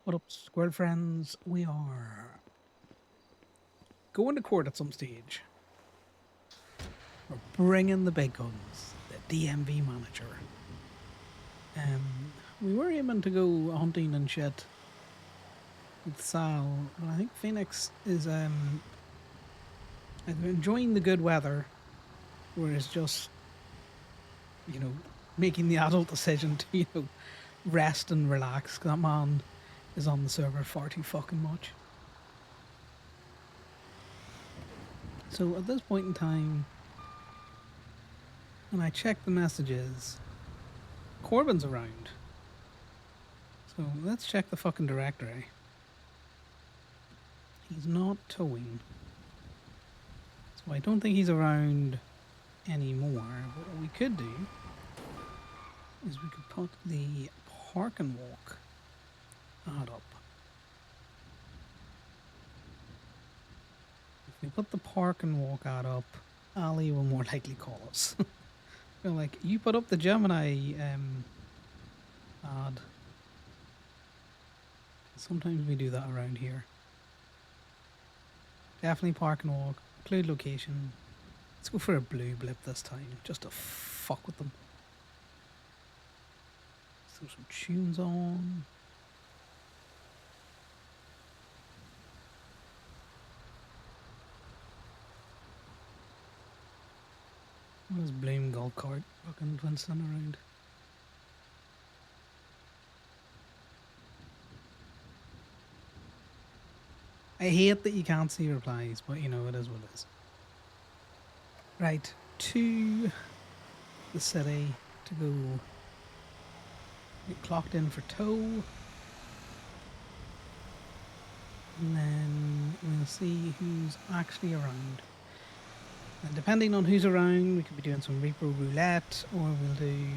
What up, squirrel friends? We are going to court at some stage. We're bringing the big guns, the DMV manager. We were aiming to go hunting and shit with Sal, but I think Phoenix is either enjoying the good weather or is just, you know, making the adult decision to, rest and relax. 'Cause that man is on the server far too fucking much. So at this point in time, when I check the messages, Corbin's around. So let's check the fucking directory. He's not towing. So I don't think he's around anymore. What we could do is we could put the park and walk ad up. If we put the park and walk ad up, Ali will more likely call us. They're like, you put up the Gemini ad. Sometimes we do that around here. Definitely park and walk. Include location. Let's go for a blue blip this time, just to fuck with them. Throw some tunes on. What is Blame Golf Cart fucking Winston around? I hate that you can't see replies, but you know, it is what it is. Right, to the city to go get clocked in for tow. And then we'll see who's actually around. And depending on who's around, we could be doing some Reaper Roulette, or we'll do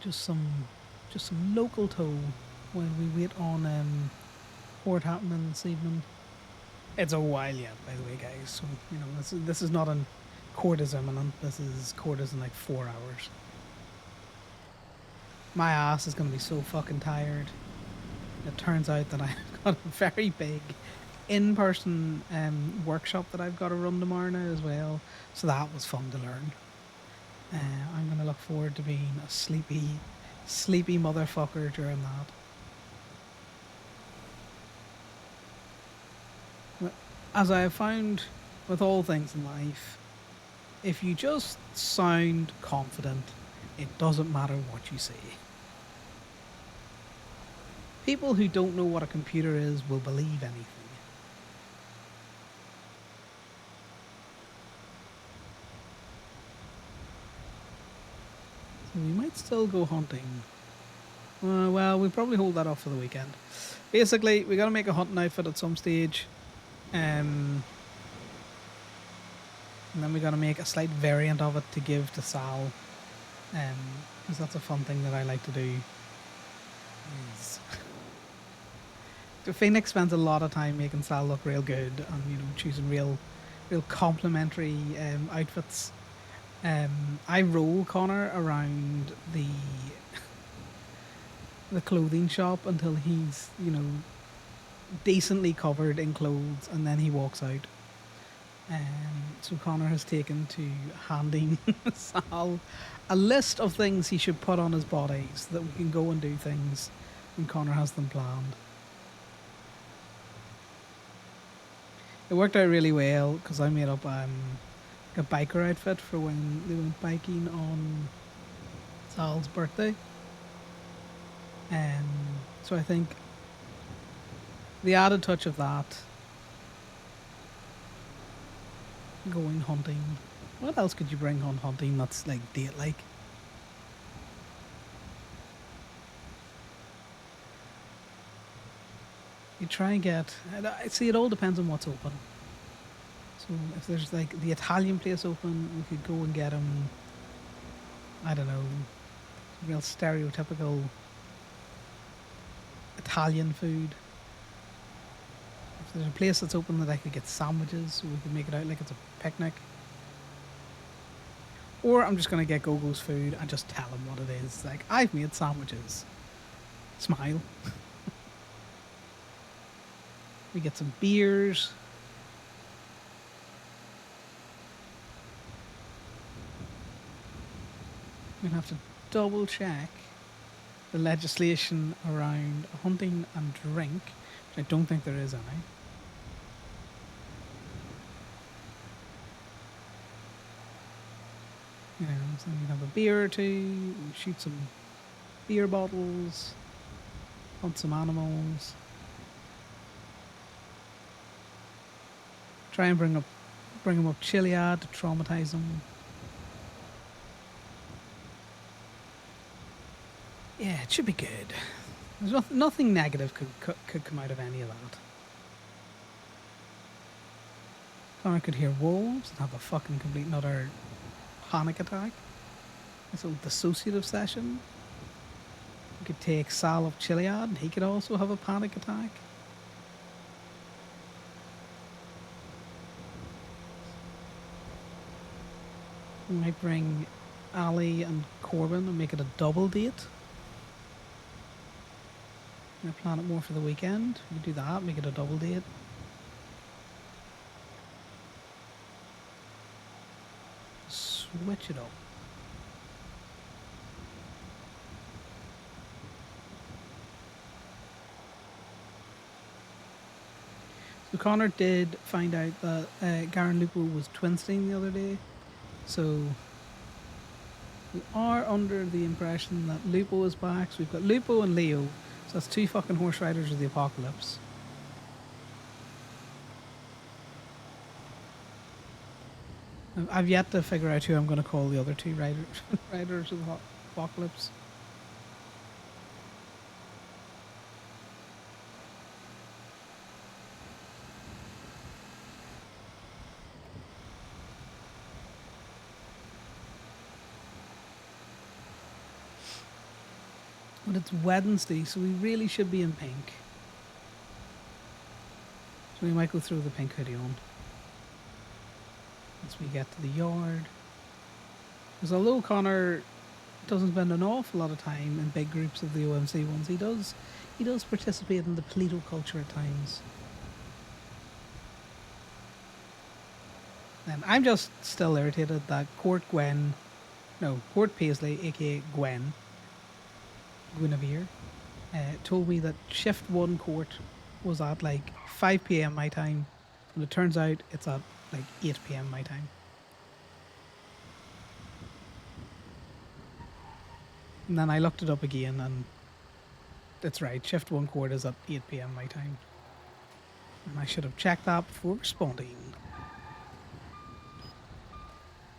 just some local tow while we wait on court happening this evening. It's a while yet, by the way, guys. So you know, this is not an court is imminent. This is court is in like 4 hours. My ass is gonna be so fucking tired. It turns out that I've got a very big in-person workshop that I've got to run tomorrow now as well. So that was fun to learn. I'm gonna look forward to being a sleepy motherfucker during that. As I have found with all things in life, if you just sound confident, it doesn't matter what you say. People who don't know what a computer is will believe anything. So we might still go hunting. Well, we'll probably hold that off for the weekend. Basically, we gotta make a hunting outfit at some stage. And then we gotta make a slight variant of it to give to Sal. Because that's a fun thing that I like to do. Phoenix spends a lot of time making Sal look real good and choosing real complimentary outfits. I roll Conor around the clothing shop until he's decently covered in clothes, and then he walks out. So Conor has taken to handing Sal a list of things he should put on his body so that we can go and do things when Conor has them planned. It worked out really well because I made up a biker outfit for when they went biking on Sal's birthday. So I think the added touch of that, going hunting. What else could you bring on hunting that's like date-like? You try and get. I see. It all depends on what's open. So if there's like the Italian place open, we could go and get him. I don't know, real stereotypical Italian food. If there's a place that's open that I could get sandwiches, so we could make it out like it's a picnic. Or I'm just gonna get Gogo's food and just tell him what it is. Like, I've made sandwiches. Smile. We get some beers. We're going to have to double check the legislation around hunting and drink, which I don't think there is any. You know, so we have a beer or two, we shoot some beer bottles, hunt some animals. Try and bring them up Chiliad to traumatize them. Yeah, it should be good. There's nothing negative could come out of any of that. Conor could hear wolves and have a fucking complete another panic attack. It's a dissociative session. We could take Sal of Chiliad and he could also have a panic attack. We might bring Ali and Corbin and make it a double date. I plan it more for the weekend. We could do that, make it a double date. Switch it up. So Conor did find out that Garen Lupo was twin-stain the other day. So we are under the impression that Lupo is back. So we've got Lupo and Leo. So that's two fucking horse riders of the apocalypse. I've yet to figure out who I'm going to call the other two riders of the apocalypse. But it's Wednesday, so we really should be in pink. So we might go throw the pink hoodie on once we get to the yard. Because although Conor doesn't spend an awful lot of time in big groups of the OMC ones, he does participate in the Polito culture at times. And I'm just still irritated that Court Paisley, aka Guinevere, told me that shift 1 court was at like 5 p.m. my time, and it turns out it's at like 8 p.m. my time. And then I looked it up again, and it's right. Shift 1 court is at 8 p.m. my time. And I should have checked that before responding.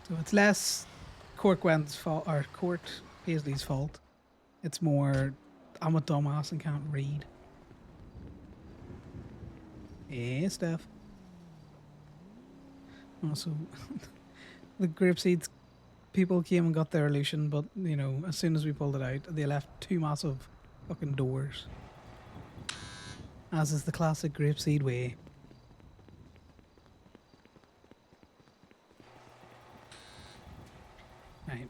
So it's less Court Gwen's fault or Court Paisley's fault. It's more I'm a dumbass and can't read. Hey, Steph. Also, the grapeseeds people came and got their illusion, but you know, as soon as we pulled it out, they left 2 massive fucking doors. As is the classic grapeseed way. Right.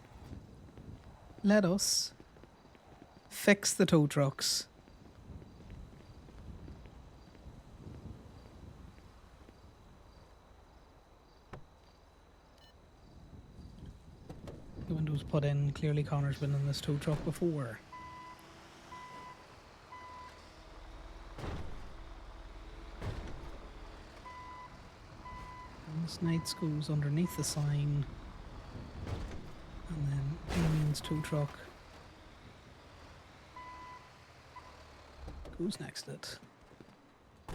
Let us fix the tow trucks. The windows put in. Clearly Connor's been in this tow truck before. And this Knights goes underneath the sign. And then Damien's tow truck goes next to it. If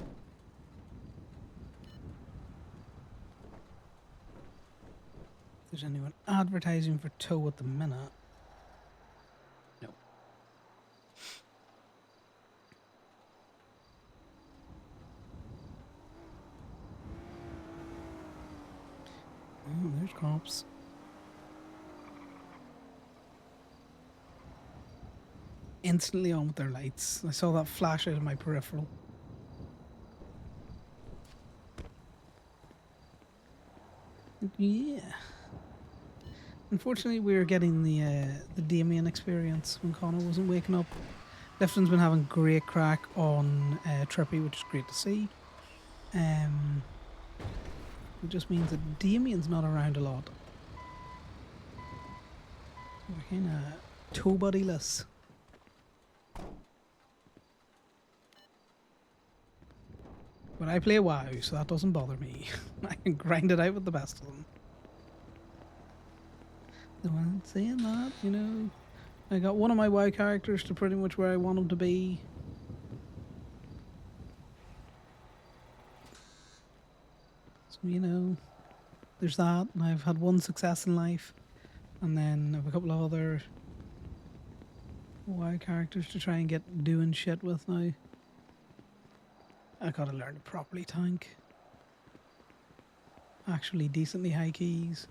there's anyone advertising for tow at the minute. No. Oh, there's cops. Instantly on with their lights. I saw that flash out of my peripheral. Yeah. Unfortunately, we were getting the Damien experience when Conor wasn't waking up Lifton's been having great crack on Trippy, which is great to see. It just means that Damien's not around a lot. We're kind of toe bodyless. But I play WoW, so that doesn't bother me. I can grind it out with the best of them. So I'm saying that, you know, I got one of my WoW characters to pretty much where I want him to be. So, you know, there's that. And I've had one success in life. And then I have a couple of other WoW characters to try and get doing shit with now. I gotta learn to properly tank. Actually decently high keys.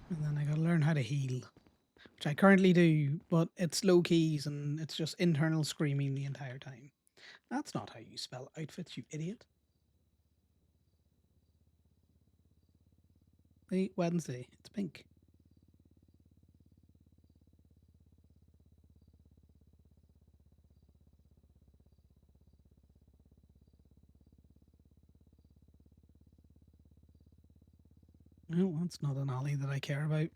And then I gotta learn how to heal. Which I currently do, but it's low keys and it's just internal screaming the entire time. That's not how you spell outfits, you idiot. Hey, Wednesday. It's pink. No, that's not an alley that I care about.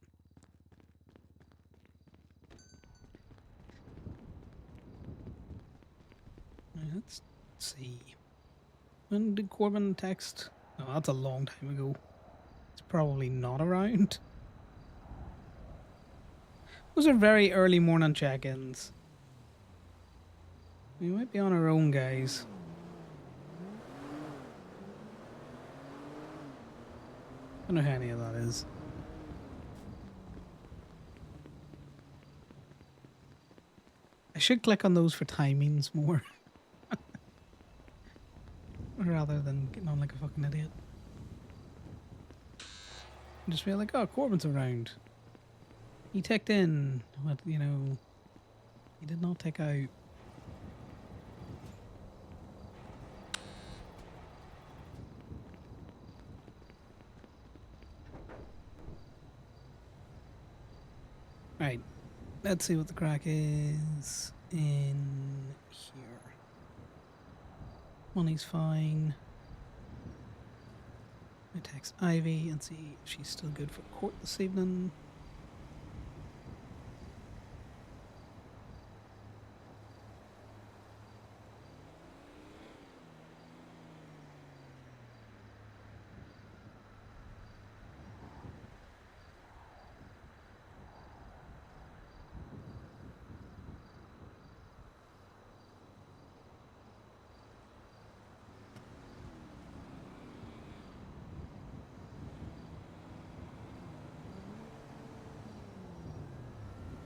Let's see. When did Corbin text? Oh, that's a long time ago. It's probably not around. Those are very early morning check-ins. We might be on our own, guys. I don't know who any of that is. I should click on those for timings more. Rather than getting on like a fucking idiot. And just feel like, oh, Corbin's around. He ticked in, but, you know, he did not tick out. Right, let's see what the crack is in here. Money's fine. I text Ivy and see if she's still good for court this evening.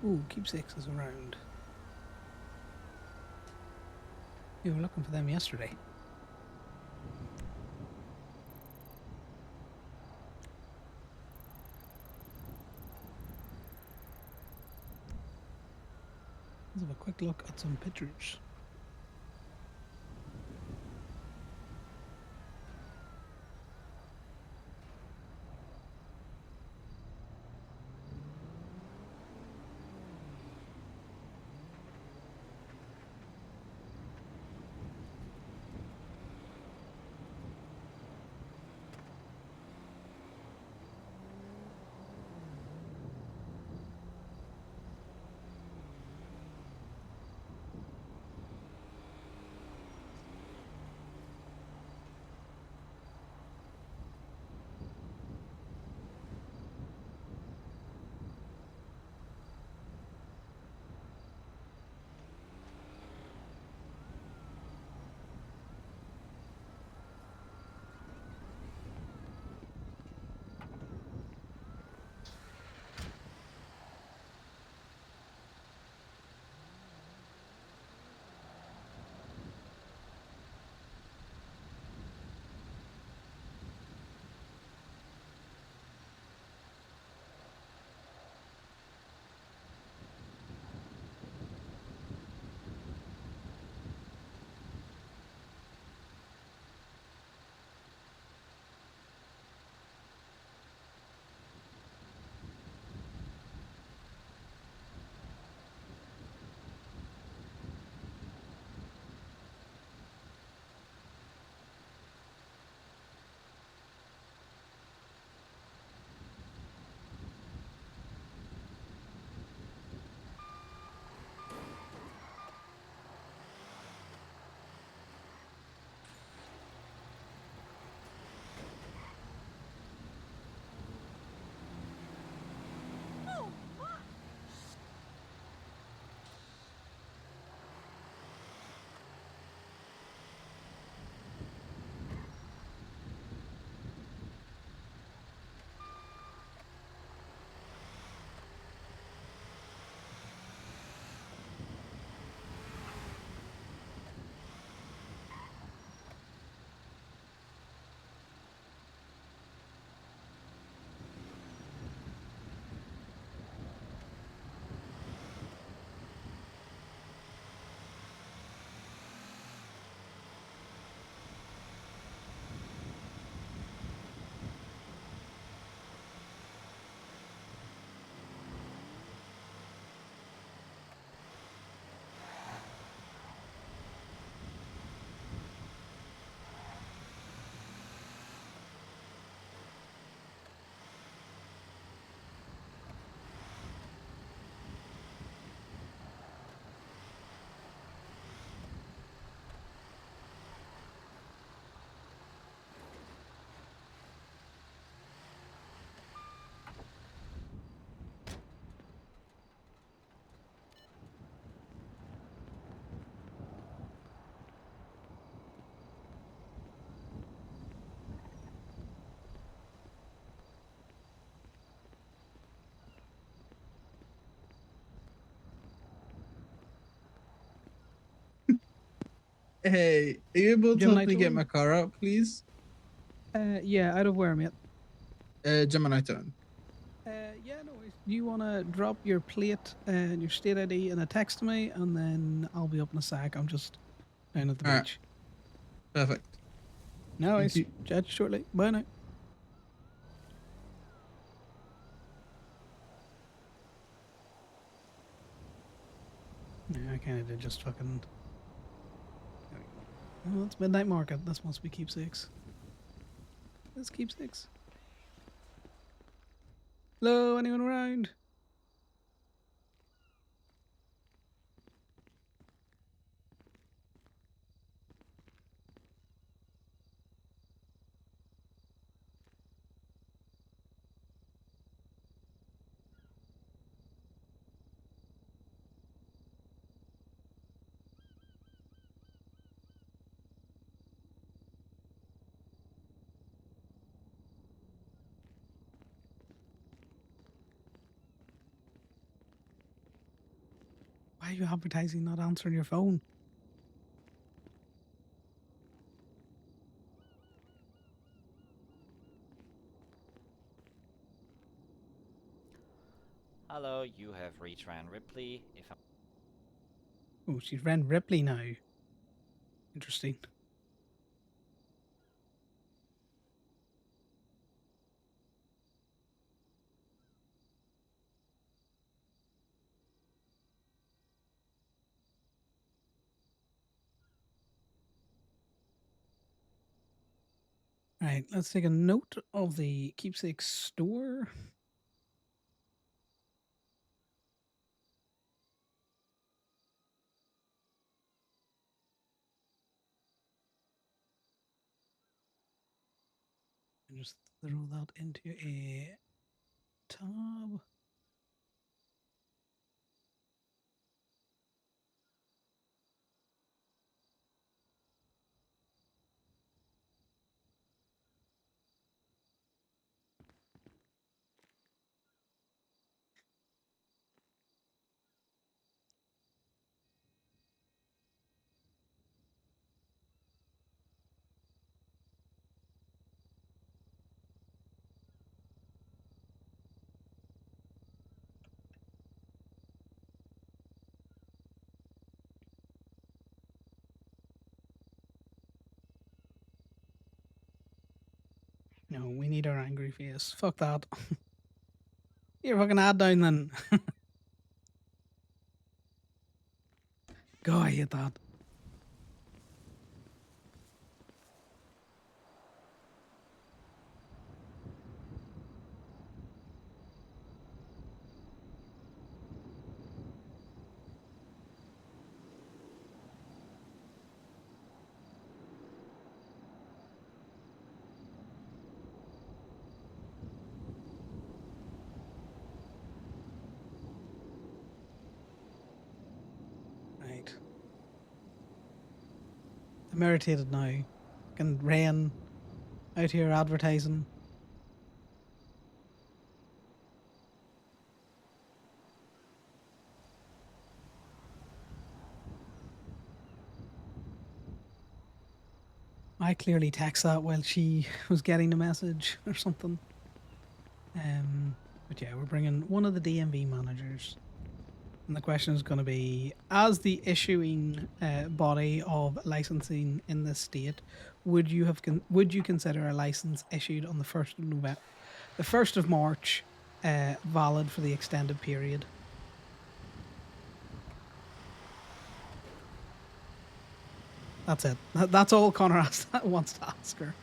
Ooh, keepsakes around. You were looking for them yesterday. Let's have a quick look at some pictures. Hey, are you able to Gemini help me get tone? my car out, please? Yeah, out of where, mate? Gemini tone. Yeah, no worries. You want to drop your plate and your state ID and a text to me, and then I'll be up in a sec. I'm just down at the All right, beach. perfect. No Thank worries. you. Chat shortly. Bye now. Yeah, I kind of did just fucking. There we go. Oh, it's midnight market. This must be keepsakes. This keepsakes. Hello, anyone around? Why are you advertising not answering your phone? Hello, you have reached Ryan Ripley. If I'm Oh, she's Ren Ripley now. Interesting. Right, let's take a note of the keepsake store. And just throw that into a tab. No, we need our angry face. Fuck that. You're fucking ad down then. Go, I hate that. Right. I'm irritated now. Fucking Ren out here advertising. I clearly text that while she was getting the message or something. But yeah, we're bringing one of the DMV managers. And the question is going to be, as the issuing body of licensing in this state, would you consider a license issued on the 1st of November, the 1st of March, valid for the extended period? That's it. That's all Connor wants to ask her.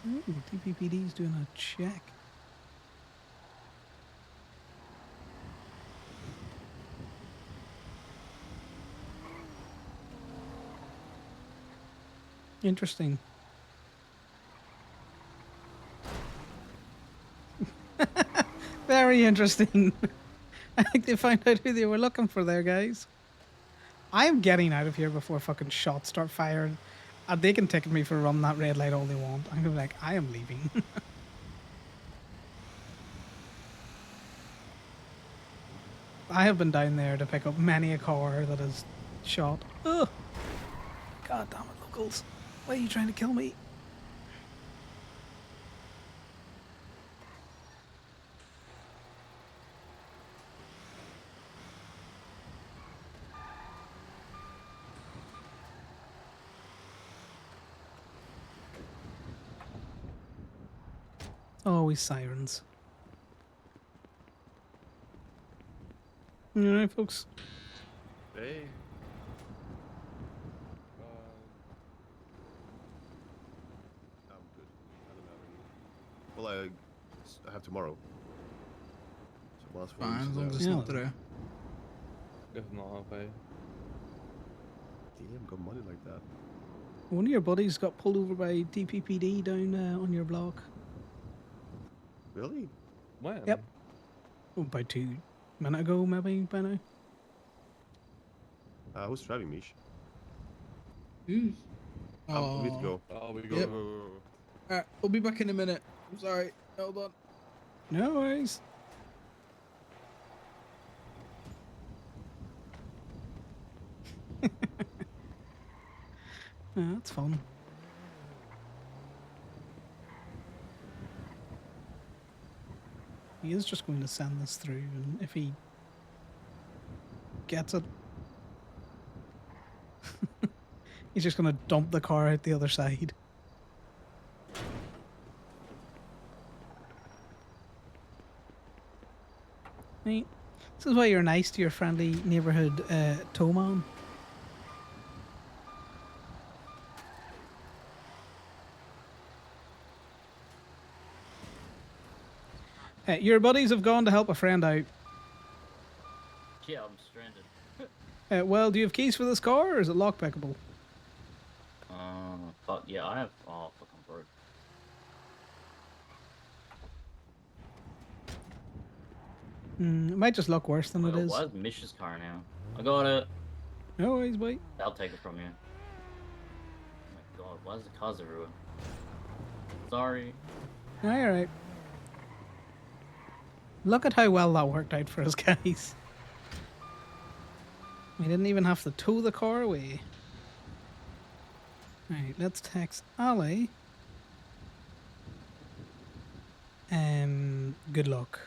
Ooh, DPPD's doing a check. Interesting. Very interesting. I think they found out who they were looking for there, guys. I am getting out of here before fucking shots start firing. They can ticket me for running that red light all they want. I'm gonna be like, I am leaving. I have been down there to pick up many a car that is shot. Ugh. God damn it, locals. Why are you trying to kill me? Always sirens. Alright, folks. Hey. I'm good. I don't have any. Well, I have tomorrow. So last one. Fine, as long as it's Yeah. not today. If not, I'll pay. Damn, got money like that. One of your buddies got pulled over by DPPD down on your block. Really? When? Yep. Oh, about 2 minutes ago, maybe, by now. Who's driving, Mish? Ooh. We need to go. Oh, we go. Yep. go. Alright, we'll be back in a minute. I'm sorry. Hold on. No worries. Yeah, that's fun. He is just going to send this through, and if he gets it, he's just going to dump the car out the other side. Right. This is why you're nice to your friendly neighborhood tow man. Your buddies have gone to help a friend out. Yeah, I'm stranded. Well, do you have keys for this car, or is it lockpickable? Fuck yeah, I have. Oh, fucking broke. It might just look worse than it is. Why is Mish's car now? I got it. No worries, wait. I'll take it from you. Oh my god, why is the cars everywhere? Sorry. Alright. Look at how well that worked out for us, guys. We didn't even have to tow the car away. Right, let's text Ali. Good luck.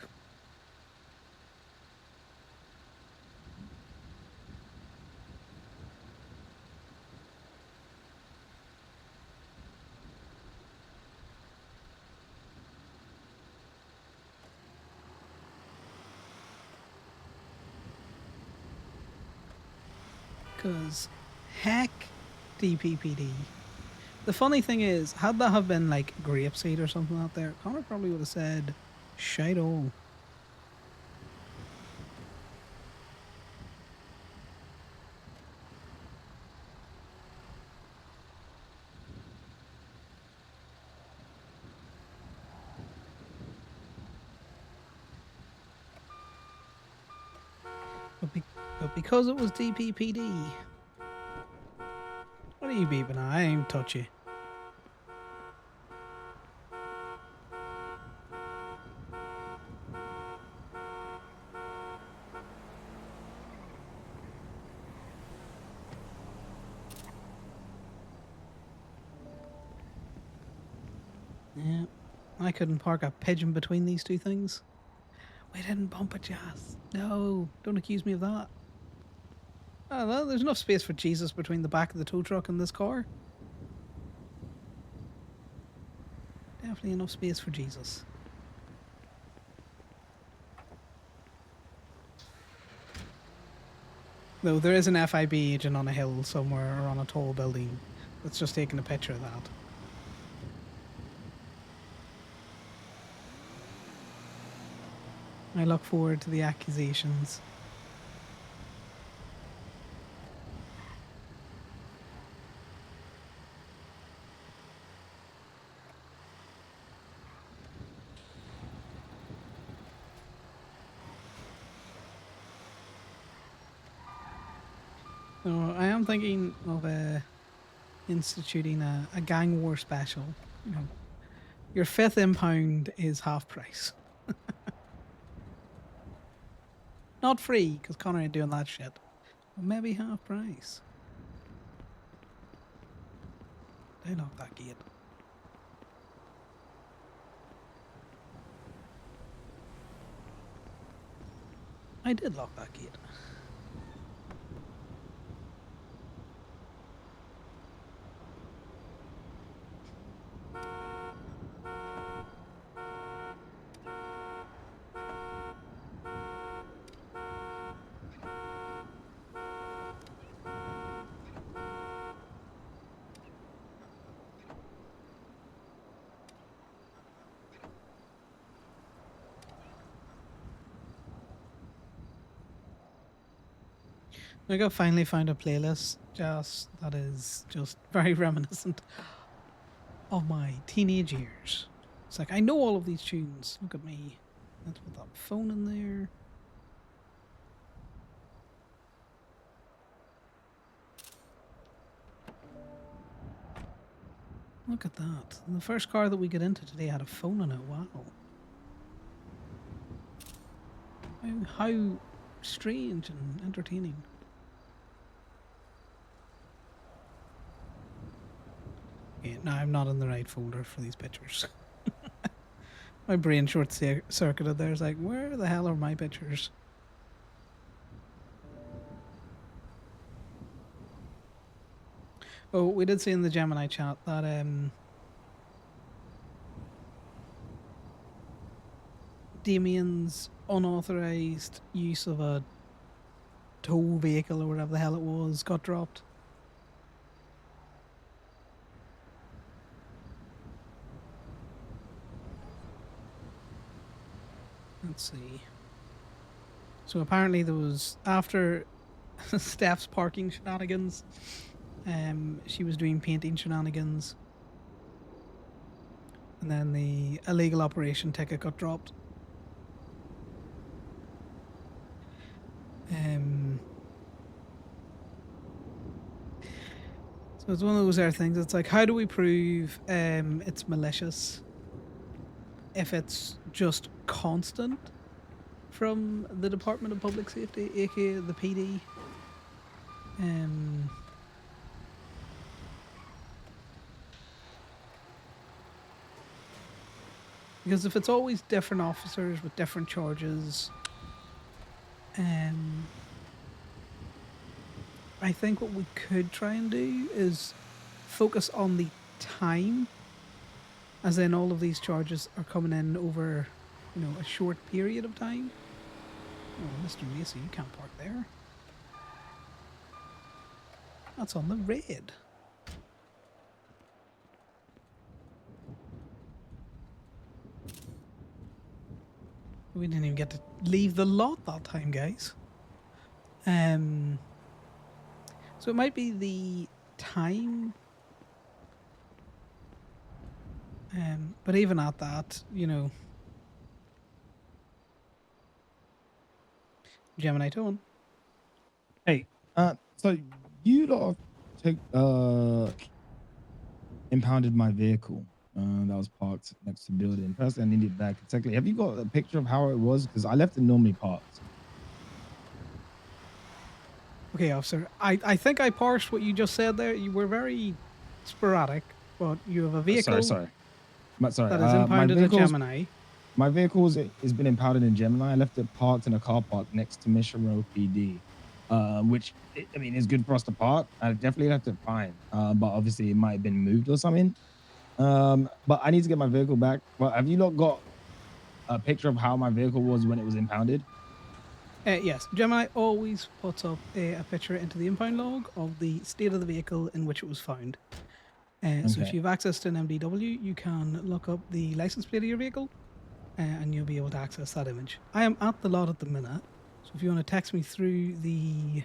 Because heck DPPD. The funny thing is, had that have been like grapeseed or something out there, Connor probably would have said, shite all. But because it was DPPD, what are you beeping at? I ain't touch you. Yeah, I couldn't park a pigeon between these two things. We didn't bump it, Jazz. No, don't accuse me of that. Oh, well, there's enough space for Jesus between the back of the tow truck and this car. Definitely enough space for Jesus. Though there is an FIB agent on a hill somewhere or on a tall building that's just taking a picture of that. I look forward to the accusations. So I am thinking of instituting a gang war special. You know, your 5th impound is half price. Not free, because Connor ain't doing that shit. But maybe half price. They lock that gate. I did lock that gate. I got finally found a playlist that is just very reminiscent of my teenage years. It's like I know all of these tunes. Look at me. Let's put that phone in there. Look at that. The first car that we get into today had a phone in it. Wow. How strange and entertaining. Yeah, no, I'm not in the right folder for these pictures. My brain short-circuited there. It's like, where the hell are my pictures? Oh, we did see in the Gemini chat that Damien's unauthorized use of a tow vehicle or whatever the hell it was got dropped. Let's see. So apparently there was, after Steph's parking shenanigans, she was doing painting shenanigans, and then the illegal operation ticket got dropped. So it's one of those other things. It's like, how do we prove it's malicious if it's just constant from the Department of Public Safety, aka the PD? Because if it's always different officers with different charges, I think what we could try and do is focus on the time, as in all of these charges are coming in over, you know, a short period of time. Oh, Mr. Macy, you can't park there. That's on the red. We didn't even get to leave the lot that time, guys. So it might be the time. But even at that, you know. Gemini tone. Hey, so you lot have impounded my vehicle that was parked next to the building. First, I need it back. Secondly, have you got a picture of how it was? Because I left it normally parked. Okay, officer. I think I parsed what you just said there. You were very sporadic, but you have a vehicle Sorry. But sorry. that is impounded at Gemini. My vehicle has been impounded in Gemini. I left it parked in a car park next to Mission Row PD, which, I mean, is good for us to park. I definitely left it fine, but obviously it might have been moved or something. But I need to get my vehicle back. Well, have you lot got a picture of how my vehicle was when it was impounded? Yes, Gemini always puts up a picture into the impound log of the state of the vehicle in which it was found. So if you have access to an MDW, you can look up the license plate of your vehicle, and you'll be able to access that image. I am at the lot at the minute, so if you want to text me through the...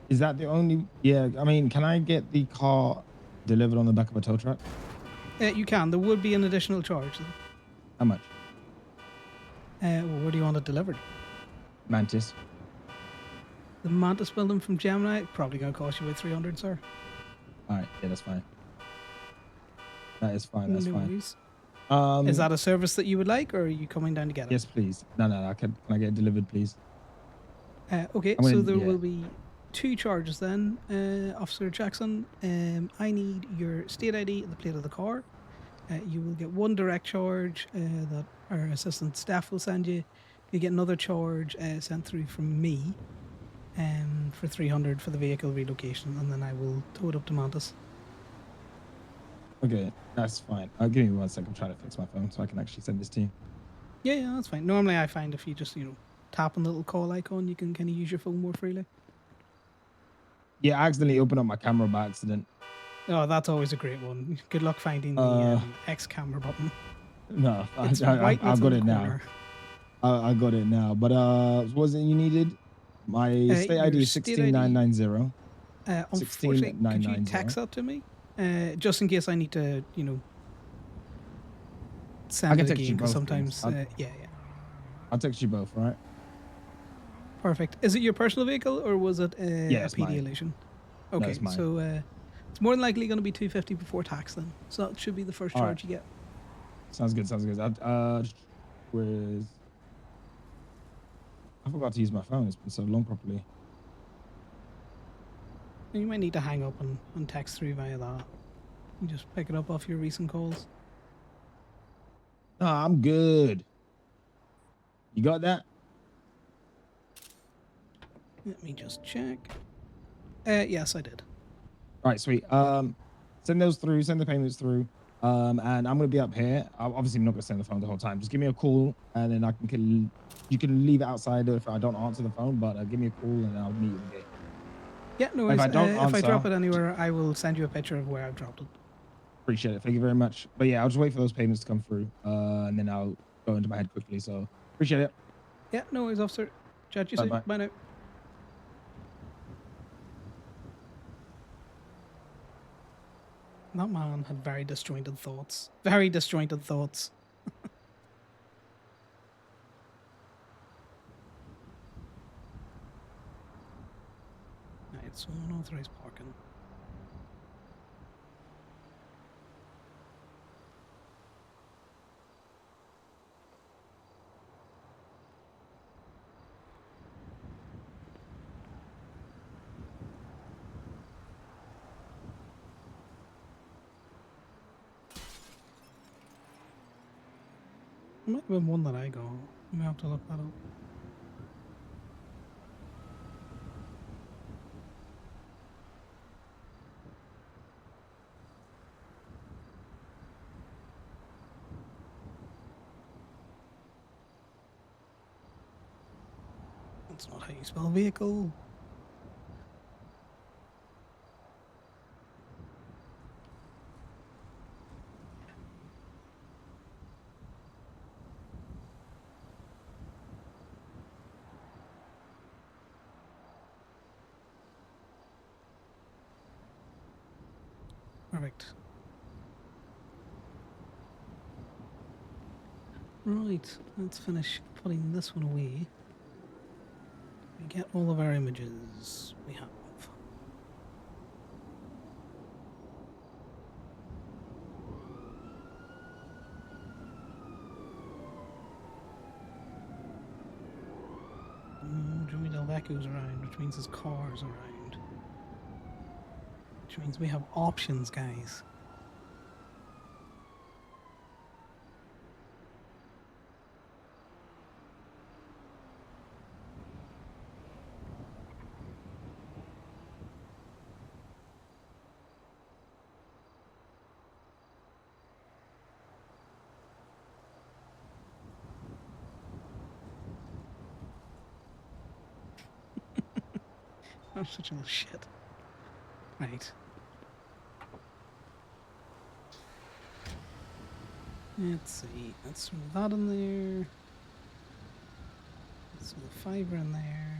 Is that the only... Yeah, I mean, can I get the car delivered on the back of a tow truck? You can. There would be an additional charge, though. How much? Well, where do you want it delivered? Mantis. The Mantis building from Gemini, probably going to cost you about 300, sir. All right, yeah, that's fine. That is fine. That's No fine. worries. Um, Is that a service that you would like, or are you coming down to get it? Yes, please. No. Can I get it delivered, please? Okay, I'm so gonna- there yeah. will be 2 charges then, Officer Jackson. I need your state ID and the plate of the car. You will get 1 direct charge that our assistant staff will send you. You get another charge sent through from me for 300 for the vehicle relocation, and then I will tow it up to Mantis. Okay, that's fine. Give me 1 second. I'm trying to fix my phone so I can actually send this to you. Yeah, that's fine. Normally, I find if you just tap on the little call icon, you can kind of use your phone more freely. Yeah, I accidentally opened up my camera by accident. Oh, that's always a great one. Good luck finding the X camera button. No, It's white and I've it's got in it the now. corner. I got it now. But what was it you needed? My state ID Your is state ID. 16990. Unfortunately, could you 16990. text that to me? Just in case I need to, send can it text you again, because both, please. sometimes, yeah. I'll text you both, right? Perfect. Is it your personal vehicle, or was it Yeah, a it's mine. pedialation? Okay, it's mine. so it's more than likely going to be 250 before tax then. So that should be the first All charge right. you get. Sounds good. Where's... I forgot to use my phone. It's been so long properly. And you might need to hang up and text through via that. You just pick it up off your recent calls. No, I'm good. You got that? Let me just check. Yes, I did. All right, sweet. Send those through. Send the payments through. And I'm gonna be up here. Obviously, I'm not gonna stay on the phone the whole time. Just give me a call, and then you can leave it outside if I don't answer the phone. But give me a call, and I'll meet you at the gate. Yeah, no If worries. I don't If I drop answer- it anywhere, I will send you a picture of where I've dropped it. Appreciate it. Thank you very much. But yeah, I'll just wait for those payments to come through, and then I'll go into my head quickly. So appreciate it. Yeah, no worries, officer. Chat to you soon. Bye-bye. Bye now. That man had very disjointed thoughts. Very disjointed thoughts. Right, so unauthorized parking. There might have been one that I got. You may have to look that up. That's not how you spell vehicle. Perfect. Right, let's finish putting this one away. We get all of our images we have. Jimmy Delvecchio's around, which means his car's around. Which means we have options, guys. I'm such a little shit. Right. Let's see. Let's throw that in there. Let's throw the fiber in there.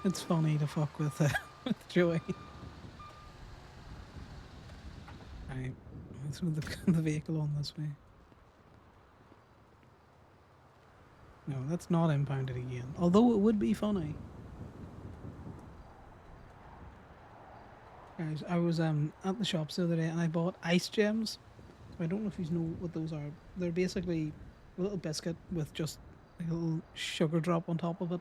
It's funny to fuck with, with Joey. Right. Let's move the vehicle on this way. No, that's not impounded again. Although it would be funny. Guys, I was at the shops the other day and I bought ice gems. I don't know if you know what those are. They're basically a little biscuit with just a little sugar drop on top of it.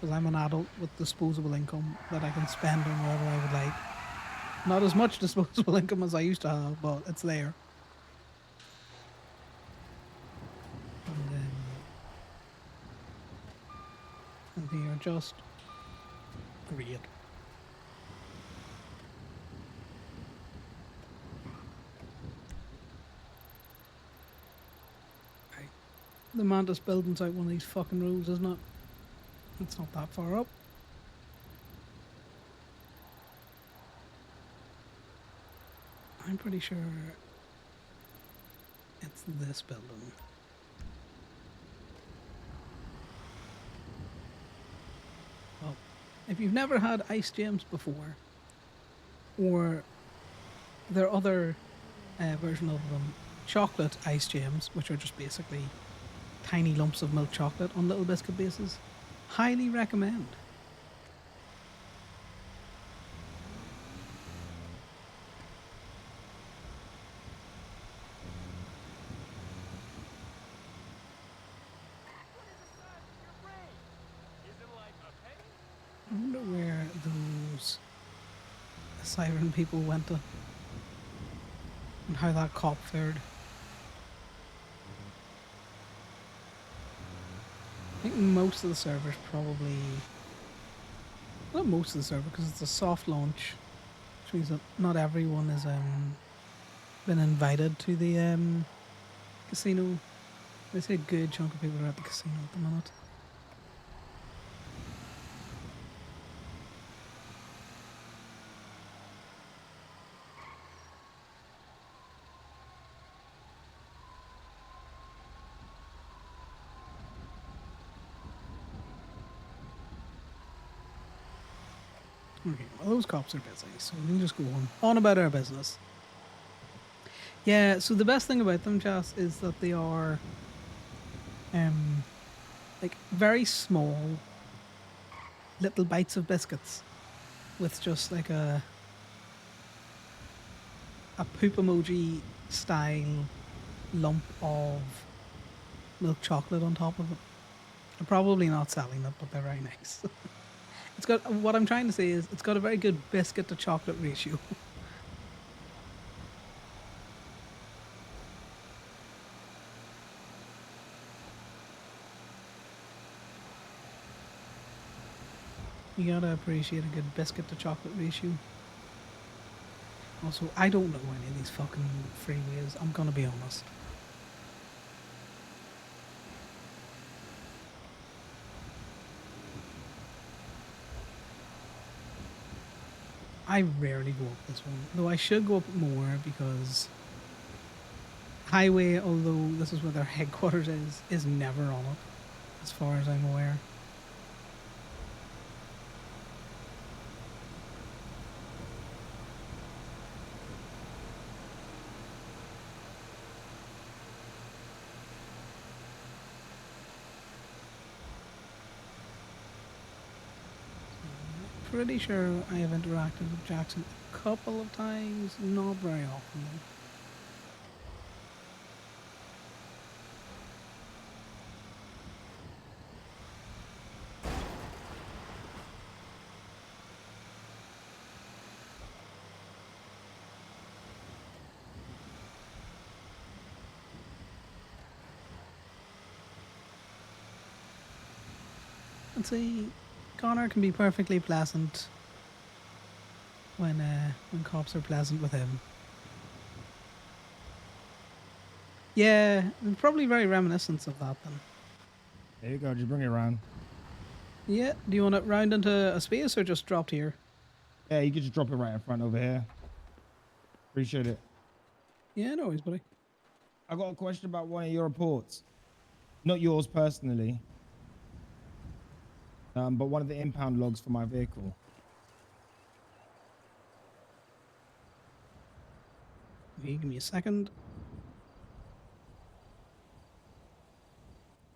Because I'm an adult with disposable income that I can spend on whatever I would like. Not as much disposable income as I used to have, but it's there. And they are just great. Right. The Mantis building's out one of these fucking roads, isn't it? It's not that far up. I'm pretty sure it's this building. Well, if you've never had ice gems before, or there are other version of them, chocolate ice gems, which are just basically tiny lumps of milk chocolate on little biscuit bases, highly recommend. I wonder where those siren people went to and how that cop fared. I think most of the servers probably, not most of the server because it's a soft launch, which means that not everyone has been invited to the casino. They say a good chunk of people are at the casino at the minute. Okay, well those cops are busy, so we can just go on about our business. Yeah, so the best thing about them, Jas, is that they are like very small little bites of biscuits with just like a poop emoji style lump of milk chocolate on top of it. I'm probably not selling it, but they're very nice. It's got, what I'm trying to say is it's got a very good biscuit to chocolate ratio. You gotta appreciate a good biscuit to chocolate ratio. Also, I don't know any of these fucking freeways, I'm gonna be honest. I rarely go up this one, though I should go up more because highway, although this is where their headquarters is never on it, as far as I'm aware. Pretty sure I have interacted with Jackson a couple of times, not very often though. Let's see, Connor can be perfectly pleasant when cops are pleasant with him. Yeah, probably very reminiscent of that then. There you go. Just bring it around. Yeah, do you want it round into a space or just dropped here? Yeah, you could just drop it right in front over here. Appreciate it. Yeah, no worries, buddy. I got a question about one of your reports. Not yours personally, but one of the impound logs for my vehicle. Okay, give me a second.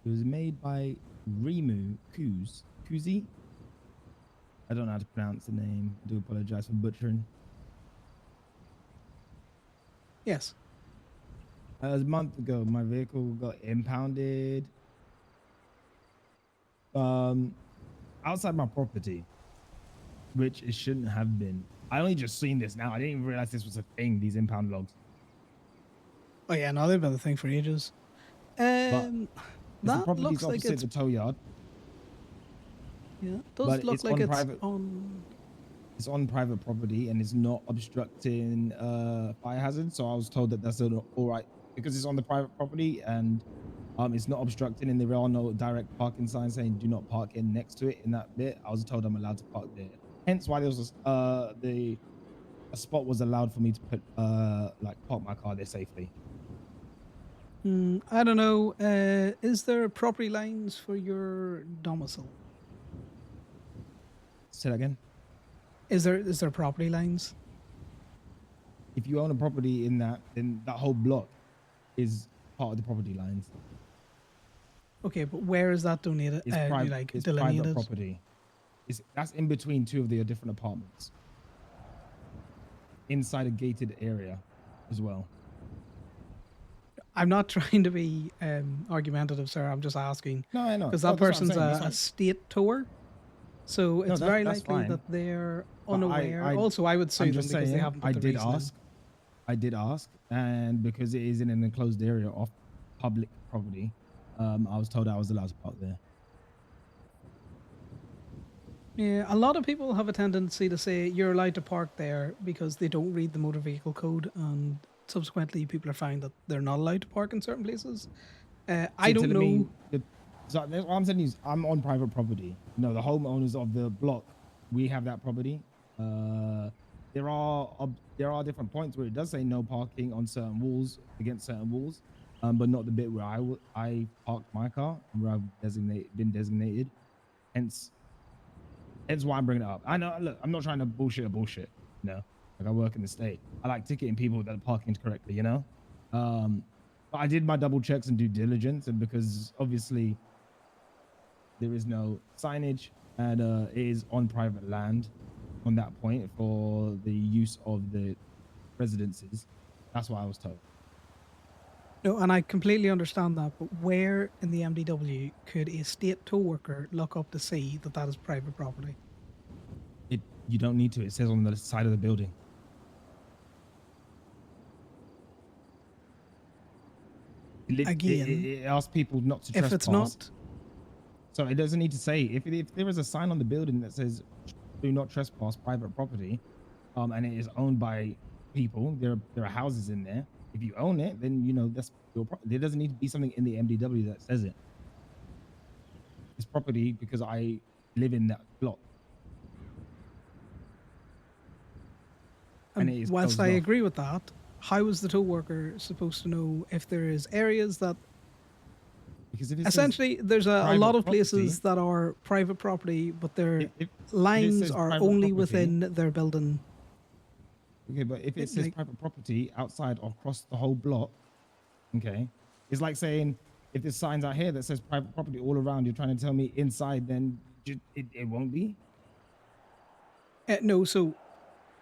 It was made by Rimu Kuzi. I don't know how to pronounce the name. I do apologize for butchering. Yes. It was a month ago. My vehicle got impounded outside my property, which it shouldn't have been. I only just seen this now. I didn't even realize this was a thing, these impound logs. Oh yeah, no, they've been a thing for ages. But the That property's looks like opposite it's the tow yard, yeah. It does but look it's like on it's private. on. It's on private property and it's not obstructing fire hazard. So I was told that that's all right because it's on the private property and it's not obstructing and there are no direct parking signs saying do not park in next to it in that bit. I was told I'm allowed to park there. Hence why there was a spot was allowed for me to put like park my car there safely. I don't know. Is there property lines for your domicile? Say that again. Is there property lines? If you own a property in that, then that whole block is part of the property lines. Okay, but where is that donated? It's private. Like It's delineated? private property. That's in between two of the different apartments. Inside a gated area as well. I'm not trying to be argumentative, sir. I'm just asking. No, I know. Because No, that that's what I'm person's saying. That's a why- state tour. So it's very that's likely fine. that they're But unaware. I- Also, I would sue I'm them just because they saying, haven't put I the did reason in. ask. I did ask, and because it is in an enclosed area of public property, I was told I was allowed to park there. Yeah, a lot of people have a tendency to say you're allowed to park there because they don't read the motor vehicle code, and subsequently people are found that they're not allowed to park in certain places. I So you're don't telling know. me so that's what I'm saying is I'm on private property. No, the homeowners of the block, we have that property. There are different points where it does say no parking on certain walls against certain walls, but not the bit where I parked my car where I've been designated. Hence why I'm bringing it up. I know. Look, I'm not trying to bullshit. You know, like I work in the state. I like ticketing people that are parking correctly. You know, but I did my double checks and due diligence, and because obviously there is no signage and it is on private land on that point for the use of the residences. That's what I was told. No, and I completely understand that, but where in the MDW could a state tow worker look up to see that that is private property? You don't need to. It says on the side of the building. Again, it asks people not to if trespass. it's not, So it doesn't need to say if there is a sign on the building that says "Do not trespass private property," and it is owned by people. There are houses in there. If you own it, then you know that's your property. There doesn't need to be something in the MDW that says it. It's property because I live in that block. And it is whilst closed I off. agree with that, how is the tow worker supposed to know if there is areas that Because if it says essentially there's a private lot of property- places that are private property, but their if lines says are private only property- within their building. Okay, but if it says like- private property outside or across the whole block, okay, it's like saying if there's signs out here that says private property all around, you're trying to tell me inside, then it won't be. No, so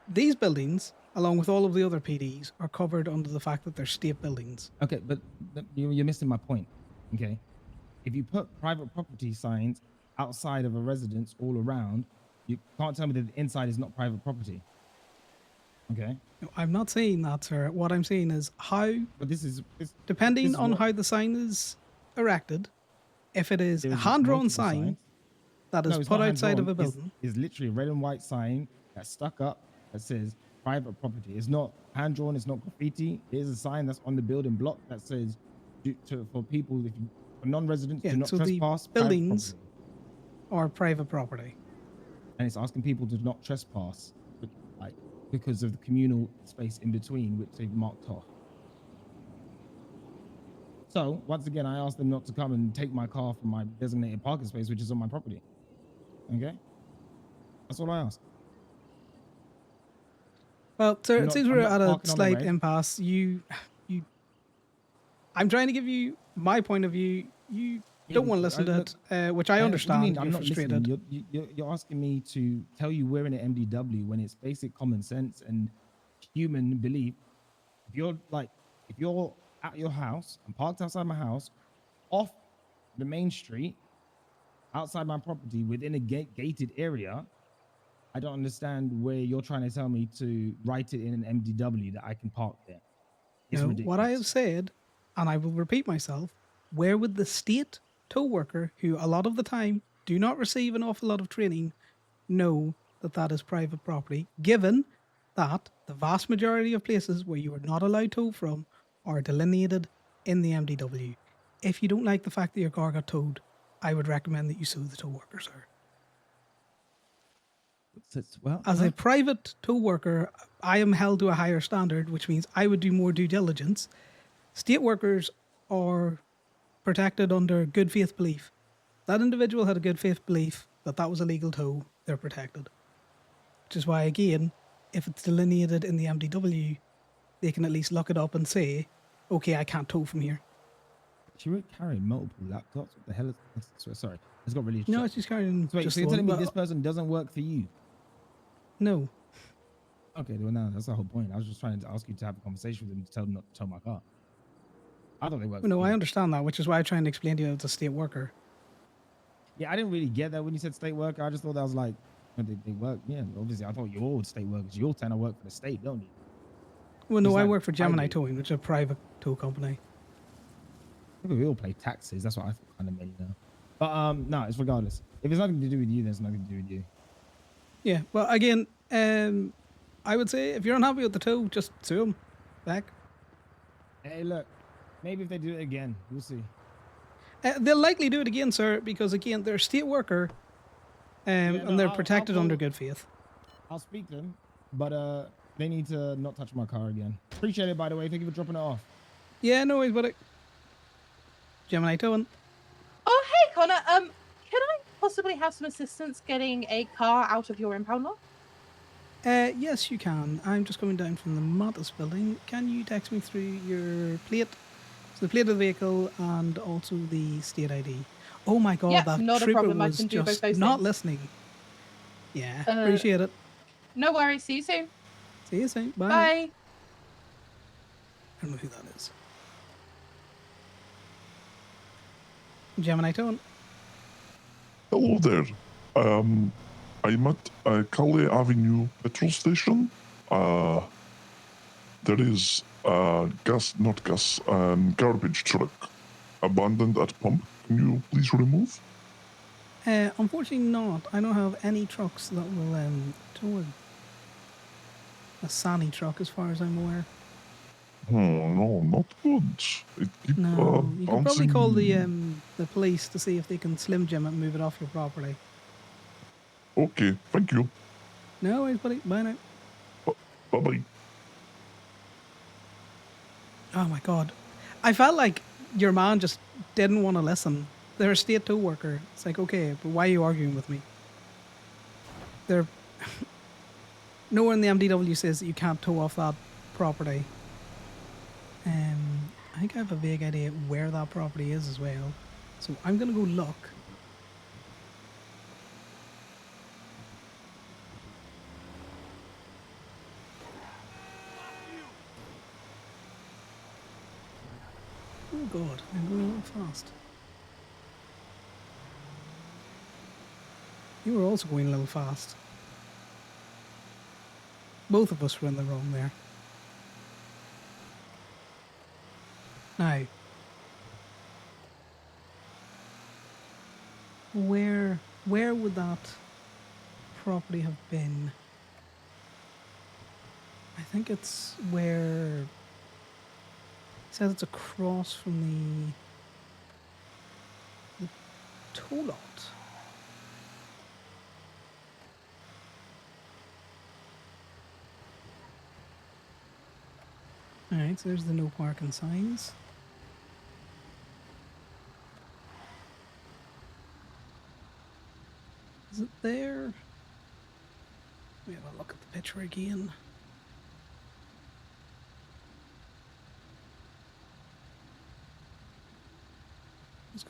these buildings, along with all of the other PDs, are covered under the fact that they're state buildings. Okay, but you're missing my point. Okay, if you put private property signs outside of a residence all around, you can't tell me that the inside is not private property. Okay, No, I'm not saying that, sir. What I'm saying is how, but this is depending is on what- how the sign is erected, if it is a there's hand-drawn multiple sign signs. that is No, it's put not outside of a hand-drawn. building, It's literally a red and white sign that's stuck up that says private property. It's not hand-drawn. It's not graffiti. It is a sign that's on the building block that says for people, for non-residents, Yeah, do not so the trespass private buildings- property. or private property. And it's asking people to not trespass, like because of the communal space in between, which they've marked off. So once again, I asked them not to come and take my car from my designated parking space, which is on my property. Okay, that's all I asked. Well, sir, I'm it not- seems I'm we're not at a parking on the slight road. impasse. I'm trying to give you my point of view. You Yeah, don't want to listen to look, it, which I what do you understand. mean You're I'm not listening? frustrated. You're asking me to tell you we're in an MDW when it's basic common sense and human belief. If you're like, if you're at your house, I'm parked outside my house, off the main street, outside my property, within a gated area, I don't understand where you're trying to tell me to write it in an MDW that I can park there. It's Now, what I have ridiculous. said, and I will repeat myself, where would the state tow worker, who a lot of the time do not receive an awful lot of training, know that that is private property, given that the vast majority of places where you are not allowed tow from are delineated in the MDW. If you don't like the fact that your car got towed, I would recommend that you sue the tow worker, sir. Well, As a private tow worker, I am held to a higher standard, which means I would do more due diligence. State workers are protected under good faith belief. That individual had a good faith belief that that was a legal tow, they're protected. Which is why, again, if it's delineated in the MDW, they can at least look it up and say, okay, I can't tow from here. she were carrying multiple laptops. What the hell sorry, it's got really. No, she's carrying So wait, just so you're one. telling me Well, this person doesn't work for you? no. Okay, well, no, that's the whole point. I was just trying to ask you to have a conversation with them to tell them not to tow my car. I thought they worked Well, no, for I you. understand that, which is why I'm trying to explain to you it's a state worker. Yeah, I didn't really get that when you said state worker. I just thought that was like, they work. Yeah, obviously, I thought you're all state workers. You all tend to work for the state, don't you? Well, no, Just I like work for I Gemini do. Towing, which is a private tow company. We all pay taxes. That's what I kind of made now. But no, it's regardless. If it's nothing to do with you, then it's nothing to do with you. Yeah, well, again, I would say if you're unhappy with the tow, just sue them back. Hey, look, maybe if they do it again, we'll see. They'll likely do it again, sir, because again, they're a state worker, Yeah, and they're I'll protected under call, good faith. I'll speak to them, but they need to not touch my car again. Appreciate it, by the way. Thank you for dropping it off. Yeah, no worries about it. Gemini Towing. Oh, hey, Connor. Can I possibly have some assistance getting a car out of your impound lot? Yes, you can. I'm just coming down from the Mattis building. Can you text me through your plate? So the plate of the vehicle and also the state ID. Oh my god, Yeah, that not a trooper problem. I was can do both just those not things. listening. Yeah, appreciate it. No worries. See you soon. See you soon. Bye. Bye. I don't know who that is. Gemini Tone. Hello there. I'm at Calais Avenue petrol station. There is a garbage truck abandoned at pump. Can you please remove? Unfortunately not. I don't have any trucks that will tow a Sani truck as far as I'm aware. Oh no, not good. It keep No, you can probably call bouncing. the police to see if they can slim jim it and move it off your property. Okay, thank you. No worries, buddy. Bye now. Bye bye. Oh my god. I felt like your man just didn't want to listen. They're a state tow worker. It's like, okay, but why are you arguing with me? They're nowhere in the MDW says that you can't tow off that property. I think I have a vague idea where that property is as well. So I'm gonna go look. Oh god, I'm going a little fast. You were also going a little fast. Both of us were in the wrong there. Now, where would that property have been? I think it's where it says it's across from the tow lot. Alright, so there's the no parking signs. Is it there? Let me have a look at the picture again.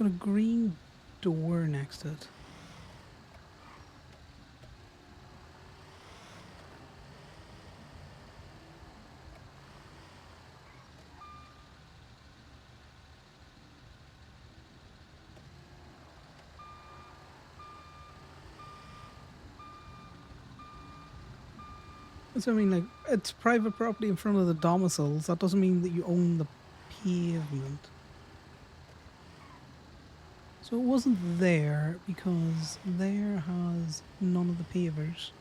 got a green door next to it. So I mean, like, it's private property in front of the domiciles. That doesn't mean that you own the pavement. So it wasn't there because there has none of the pavers.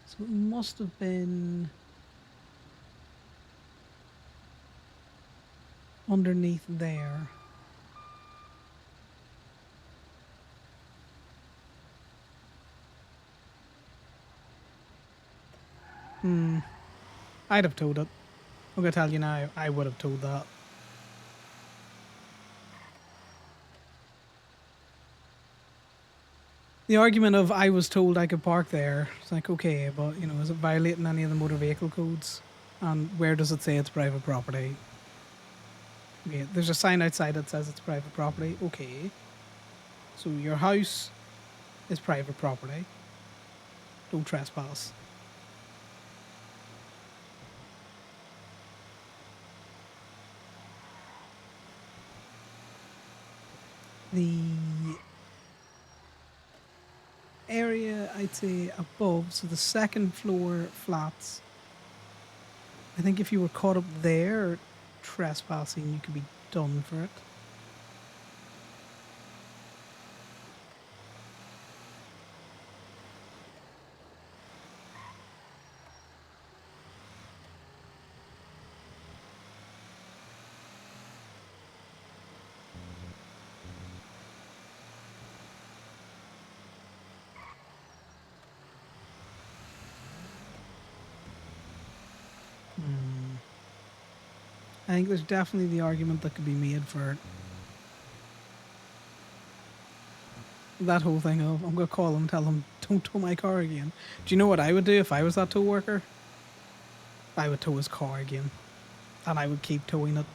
So it must have been underneath there. I'd have told it. I'm gonna tell you now, I would have told that. The argument of I was told I could park there, it's like, okay, but, you know, is it violating any of the motor vehicle codes? And where does it say it's private property? Okay, there's a sign outside that says it's private property. Okay. So your house is private property. Don't trespass. The area, I'd say, above, so the second floor flats, I think if you were caught up there trespassing, you could be done for it. I think there's definitely the argument that could be made for it. That whole thing of, I'm going to call him and tell him, don't tow my car again. Do you know what I would do if I was that tow worker? I would tow his car again. And I would keep towing it.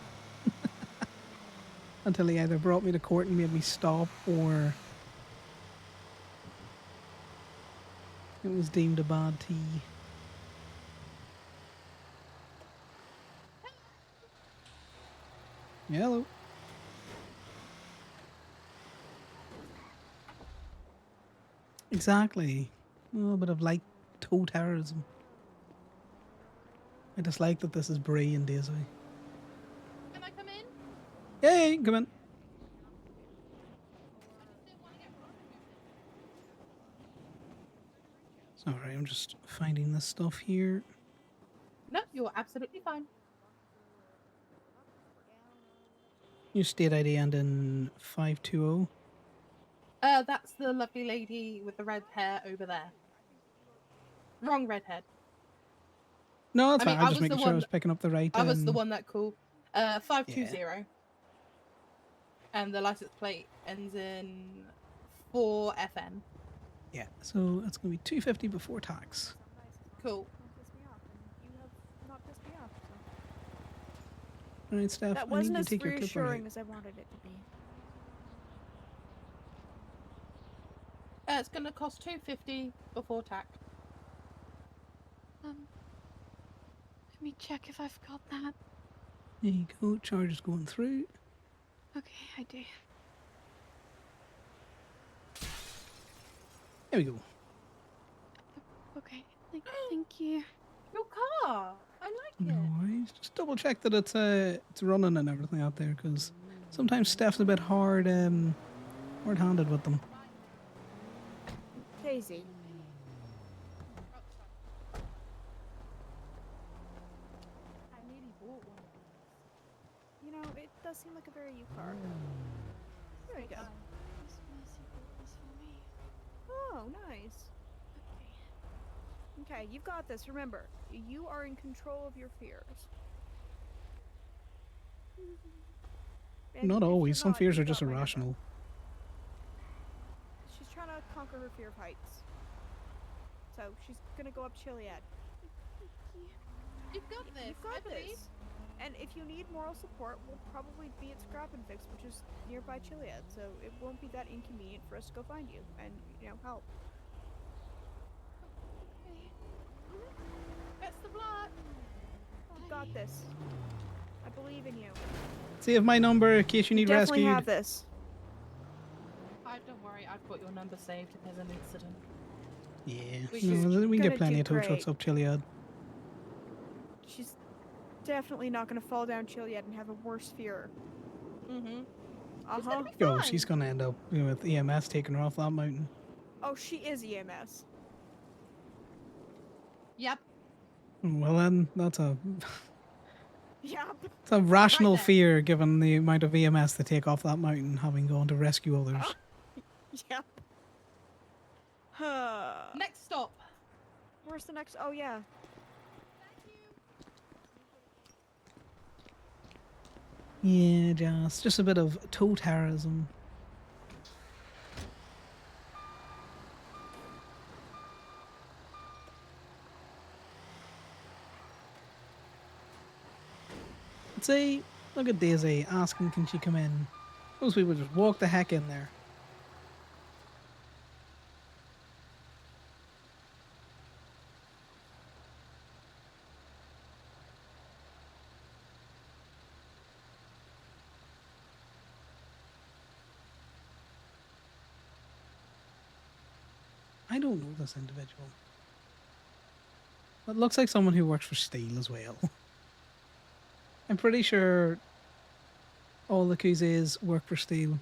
Until he either brought me to court and made me stop, or it was deemed a bad tea. Hello. Exactly. A little bit of light tow terrorism. I dislike that this is Brie and Daisy. Can I come in? Yay, come in. Sorry, I'm just finding this stuff here. No, you're absolutely fine. Your state ID end in 520. That's the lovely lady with the red hair over there. Wrong redhead. No, that's I fine. mean, I'm I just was making the sure I one. was picking up the right. I was the one that called. 520. Yeah. And the license plate ends in 4FN. Yeah, so that's going to be 250 before tax. Cool. All right, Steph, That I need wasn't you as to take your clipper out. reassuring as I wanted it to be. It's gonna cost 250 before tax. Let me check if I've got that. There you go, charge is going through. Okay, I do. There we go. Okay, thank you. Your car! I like No it. worries. Just double check that it's running and everything out there, because sometimes Steph's a bit hard-handed with them. Daisy. I nearly bought one of these. You know, it does seem like a very you car. There you go. Oh, nice. Okay, you've got this. Remember, you are in control of your fears. And Not if always. you're Some not, fears you are just got my number. irrational. She's trying to conquer her fear of heights. So she's gonna go up Chiliad. You've got this. You've got I believe. this. And if you need moral support, we'll probably be at Scrap and Fix, which is nearby Chiliad, so it won't be that inconvenient for us to go find you and, help. It's the blood. You got this. I believe in you. Save my number in case you need definitely rescued. have this. Don't worry, I've got your number saved if there's an incident. Yeah, We no, should- we can get gonna plenty do of tow trucks great. up Chiliad. She's definitely not gonna fall down Chiliad and have a worse fear. Mm-hmm. Uh-huh. Yo, she's gonna end up with EMS taking her off that mountain. Oh, she is EMS. Yep. Well then, that's a Yep. it's a rational there. fear given the amount of EMS they take off that mountain, having gone to rescue others. Yep. Huh. Next stop. Where's the next? Oh, yeah. Yeah, just a bit of tow terrorism. See, look at Daisy asking can she come in. Most people just walk the heck in there. I don't know this individual. It looks like someone who works for Steel as well. I'm pretty sure all the Kuze's work for Steel.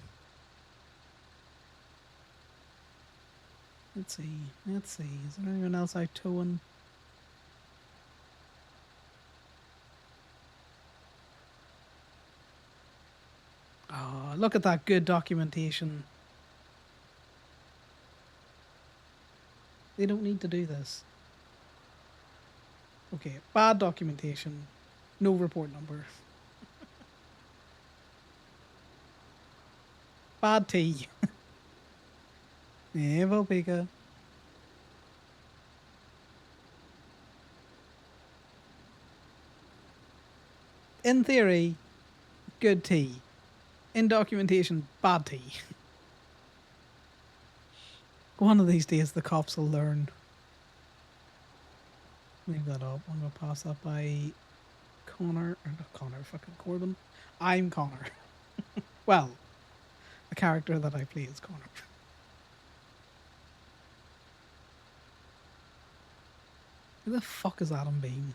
Let's see. Is there anyone else out towing? Oh, look at that good documentation. They don't need to do this. Okay, bad documentation. No report number. Bad tea. Yeah, Volpica. In theory, good tea. In documentation, bad tea. One of these days the cops will learn. Leave that up. I'm gonna pass that by Conor, or not Conor, fucking Corbin. I'm Conor. Well, the character that I play is Conor. Who the fuck is Adam Bean?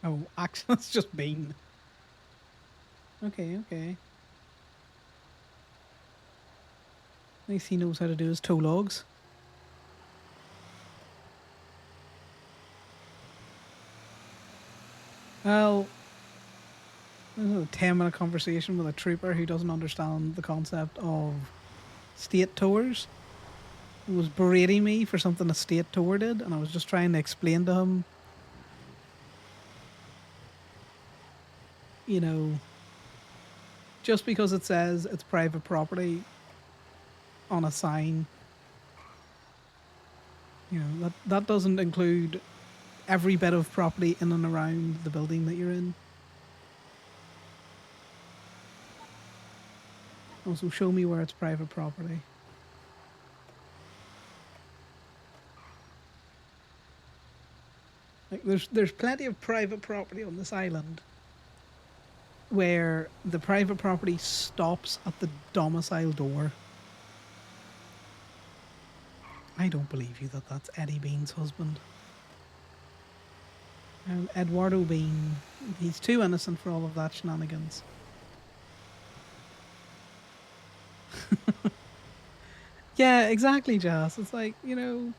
Oh, actually, it's just Bean. Okay. At least he knows how to do his tow logs. Well, this is a 10-minute conversation with a trooper who doesn't understand the concept of state towers. He was berating me for something a state tower did, and I was just trying to explain to him, you know, just because it says it's private property on a sign, you know, that doesn't include every bit of property in and around the building that you're in. Also, show me where it's private property. Like, there's plenty of private property on this island where the private property stops at the domicile door. I don't believe you that that's Eddie Bean's husband. Eduardo Bean, he's too innocent for all of that shenanigans. Yeah, exactly, Jazz. It's like, you know,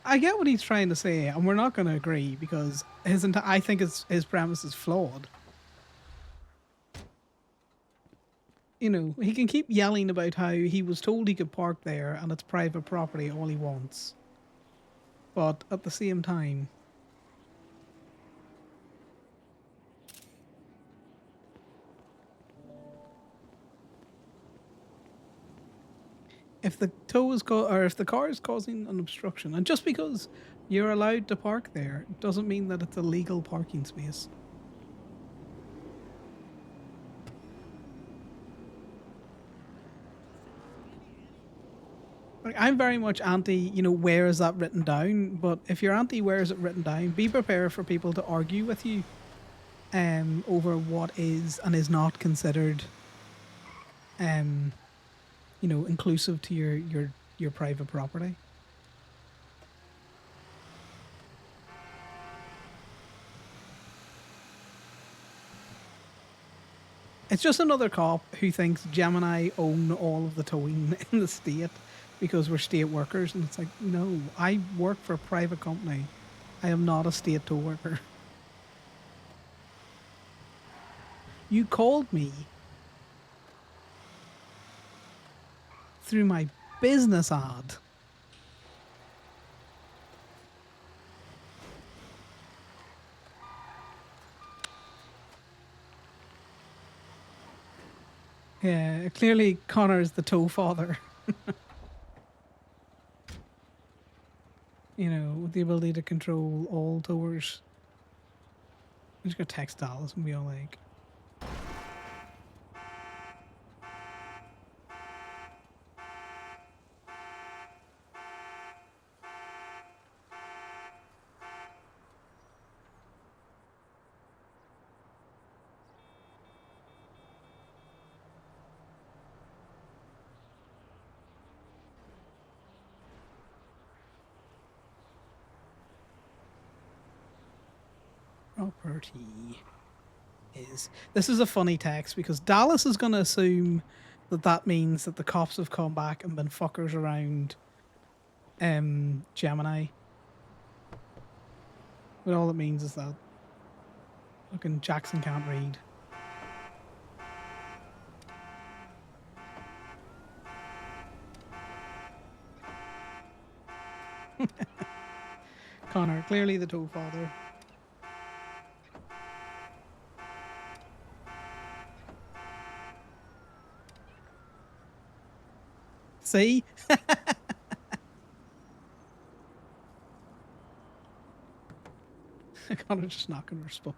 I get what he's trying to say, and we're not going to agree because I think his premise is flawed. You know, he can keep yelling about how he was told he could park there and it's private property all he wants. But at the same time, if the tow is or if the car is causing an obstruction, and just because you're allowed to park there doesn't mean that it's a legal parking space. Like, I'm very much anti, where is that written down? But if you're anti where is it written down, be prepared for people to argue with you over what is and is not considered inclusive to your private property. It's just another cop who thinks Gemini own all of the towing in the state because we're state workers, and it's like, no, I work for a private company. I am not a state tow worker. You called me through my business ad. Yeah, clearly Connor is the tow father. With the ability to control all towers. I'm just gonna text Dallas and be all like, property is. This is a funny text because Dallas is gonna assume that means that the cops have come back and been fuckers around Gemini. But all it means is that fucking Jackson can't read. Connor, clearly the tow father. See? Connor's just not going to respond.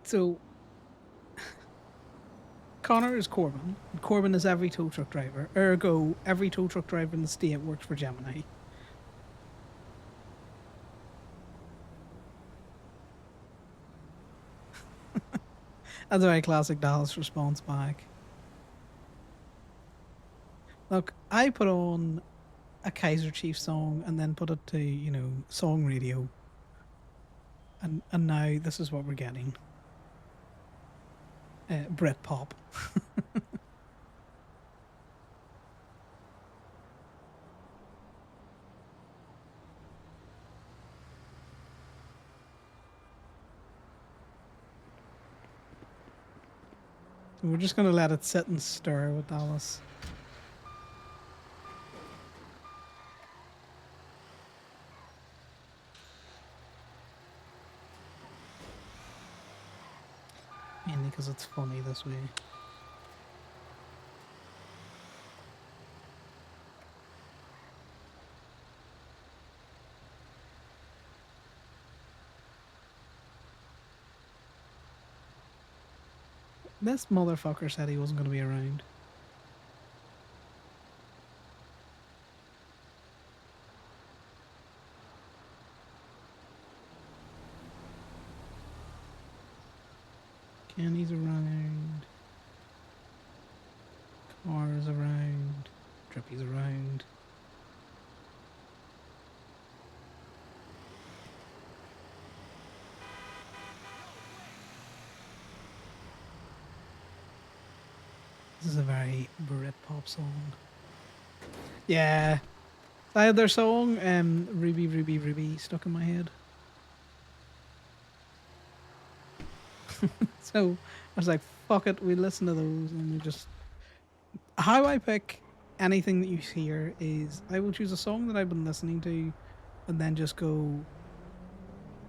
So, Connor is Corbin. And Corbin is every tow truck driver. Ergo, every tow truck driver in the state works for Gemini. That's a very classic Dallas response back. Look, I put on a Kaiser Chiefs song and then put it to, song radio. And now this is what we're getting. Britpop. So we're just going to let it sit and stir with Dallas. Mainly because it's funny this way. This motherfucker said he wasn't going to be around. Kenny's around. Car's around. Drippy's around. This is a very Britpop song. Yeah. I had their song, Ruby, Ruby, Ruby, stuck in my head. So I was like, fuck it, we listen to those and we just... How I pick anything that you hear is I will choose a song that I've been listening to, and then just go.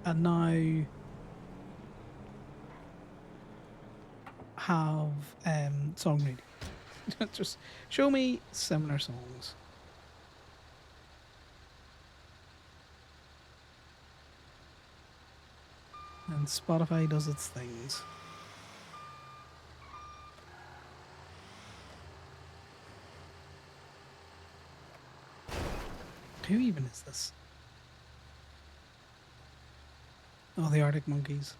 And now have song reading. Just show me similar songs. And Spotify does its things. Who even is this? Oh, the Arctic Monkeys.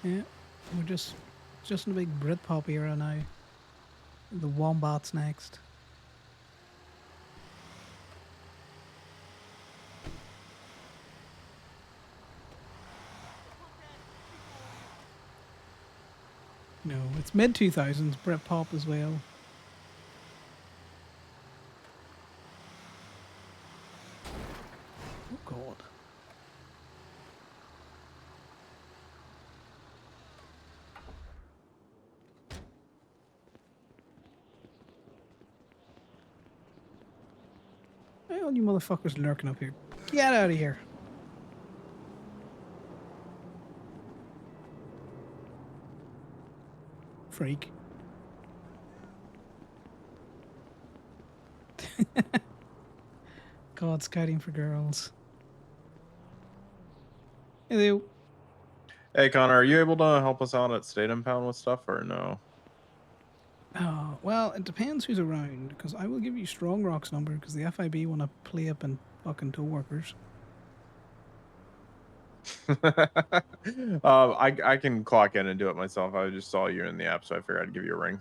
Yeah, we're just in a big Britpop era now. The Wombats next. No, it's mid 2000s Britpop as well. Oh God. Hey, all you motherfuckers lurking up here. Get out of here. Freak. God, scouting for girls. Hello. Hey, Connor, are you able to help us out at State Impound with stuff or no? Oh, well, it depends who's around, because I will give you Strong Rock's number, because the FIB want to play up in fucking tow workers. I can clock in and do it myself. I just saw you in the app, so I figured I'd give you a ring.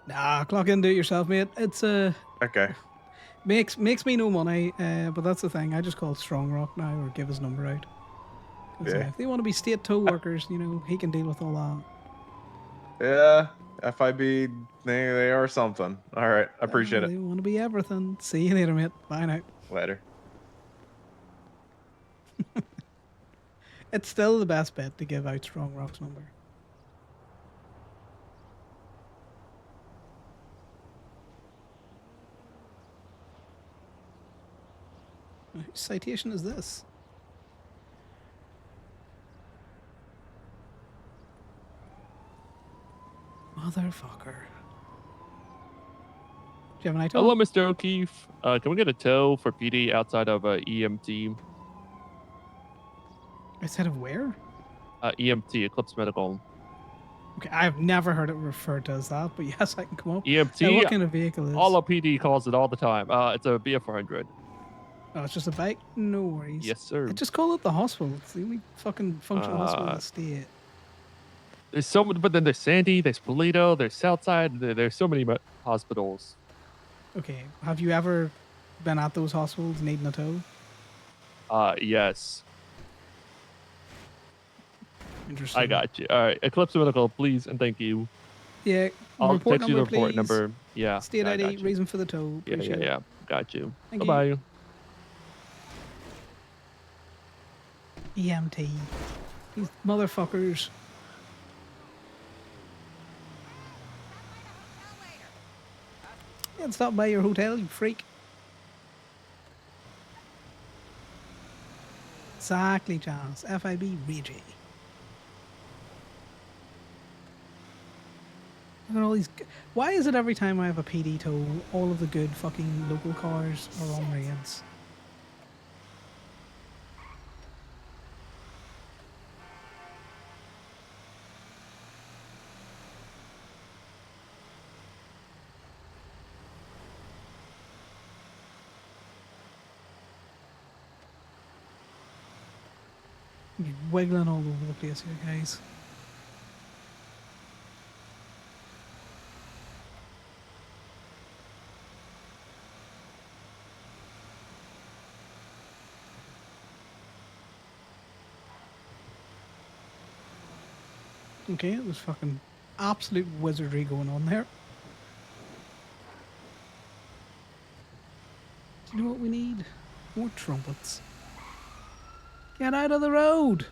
Nah, clock in, do it yourself, mate. It's Okay. makes me no money, but that's the thing. I just call Strong Rock now, or give his number out. 'Cause, Yeah. if they want to be state tow workers, you know, he can deal with all that. Yeah, FIB, they are something. All right, I appreciate it. They want to be everything. See you later, mate. Bye now. Later. It's still the best bet to give out Strong Rock's number. Whose citation is this? Motherfucker. Do you have an item? Hello, Mr. O'Keefe. Can we get a tow for PD outside of EMT? Instead of where? EMT, Eclipse Medical. Okay, I've never heard it referred to as that, but yes, I can come up. EMT? What kind of vehicle is? All of PD calls it all the time. It's a BF400. Oh, it's just a bike? No worries. Yes, sir. I just call it the hospital. It's the only fucking functional hospital in the state. There's so many, but then there's Sandy, there's Polito, there's Southside. There's so many hospitals. Okay, have you ever been at those hospitals needing a tow? Yes. Interesting. I got you. All right, Eclipse Medical, please and thank you. Yeah, I'll report text you the number, report please. number. Yeah. State I ID, got you. reason for the tow. Appreciate it. Yeah. Got you. Thank Bye you. bye. EMT. These motherfuckers. Yeah, stop by your hotel, you freak. Exactly, Charles. FIB Reggie. Look at all these. Why is it every time I have a PD tow, all of the good fucking local cars are on raids? You're wiggling all over the place here, guys. Okay, there's fucking absolute wizardry going on there. Do you know what we need? More trumpets. Get out of the road!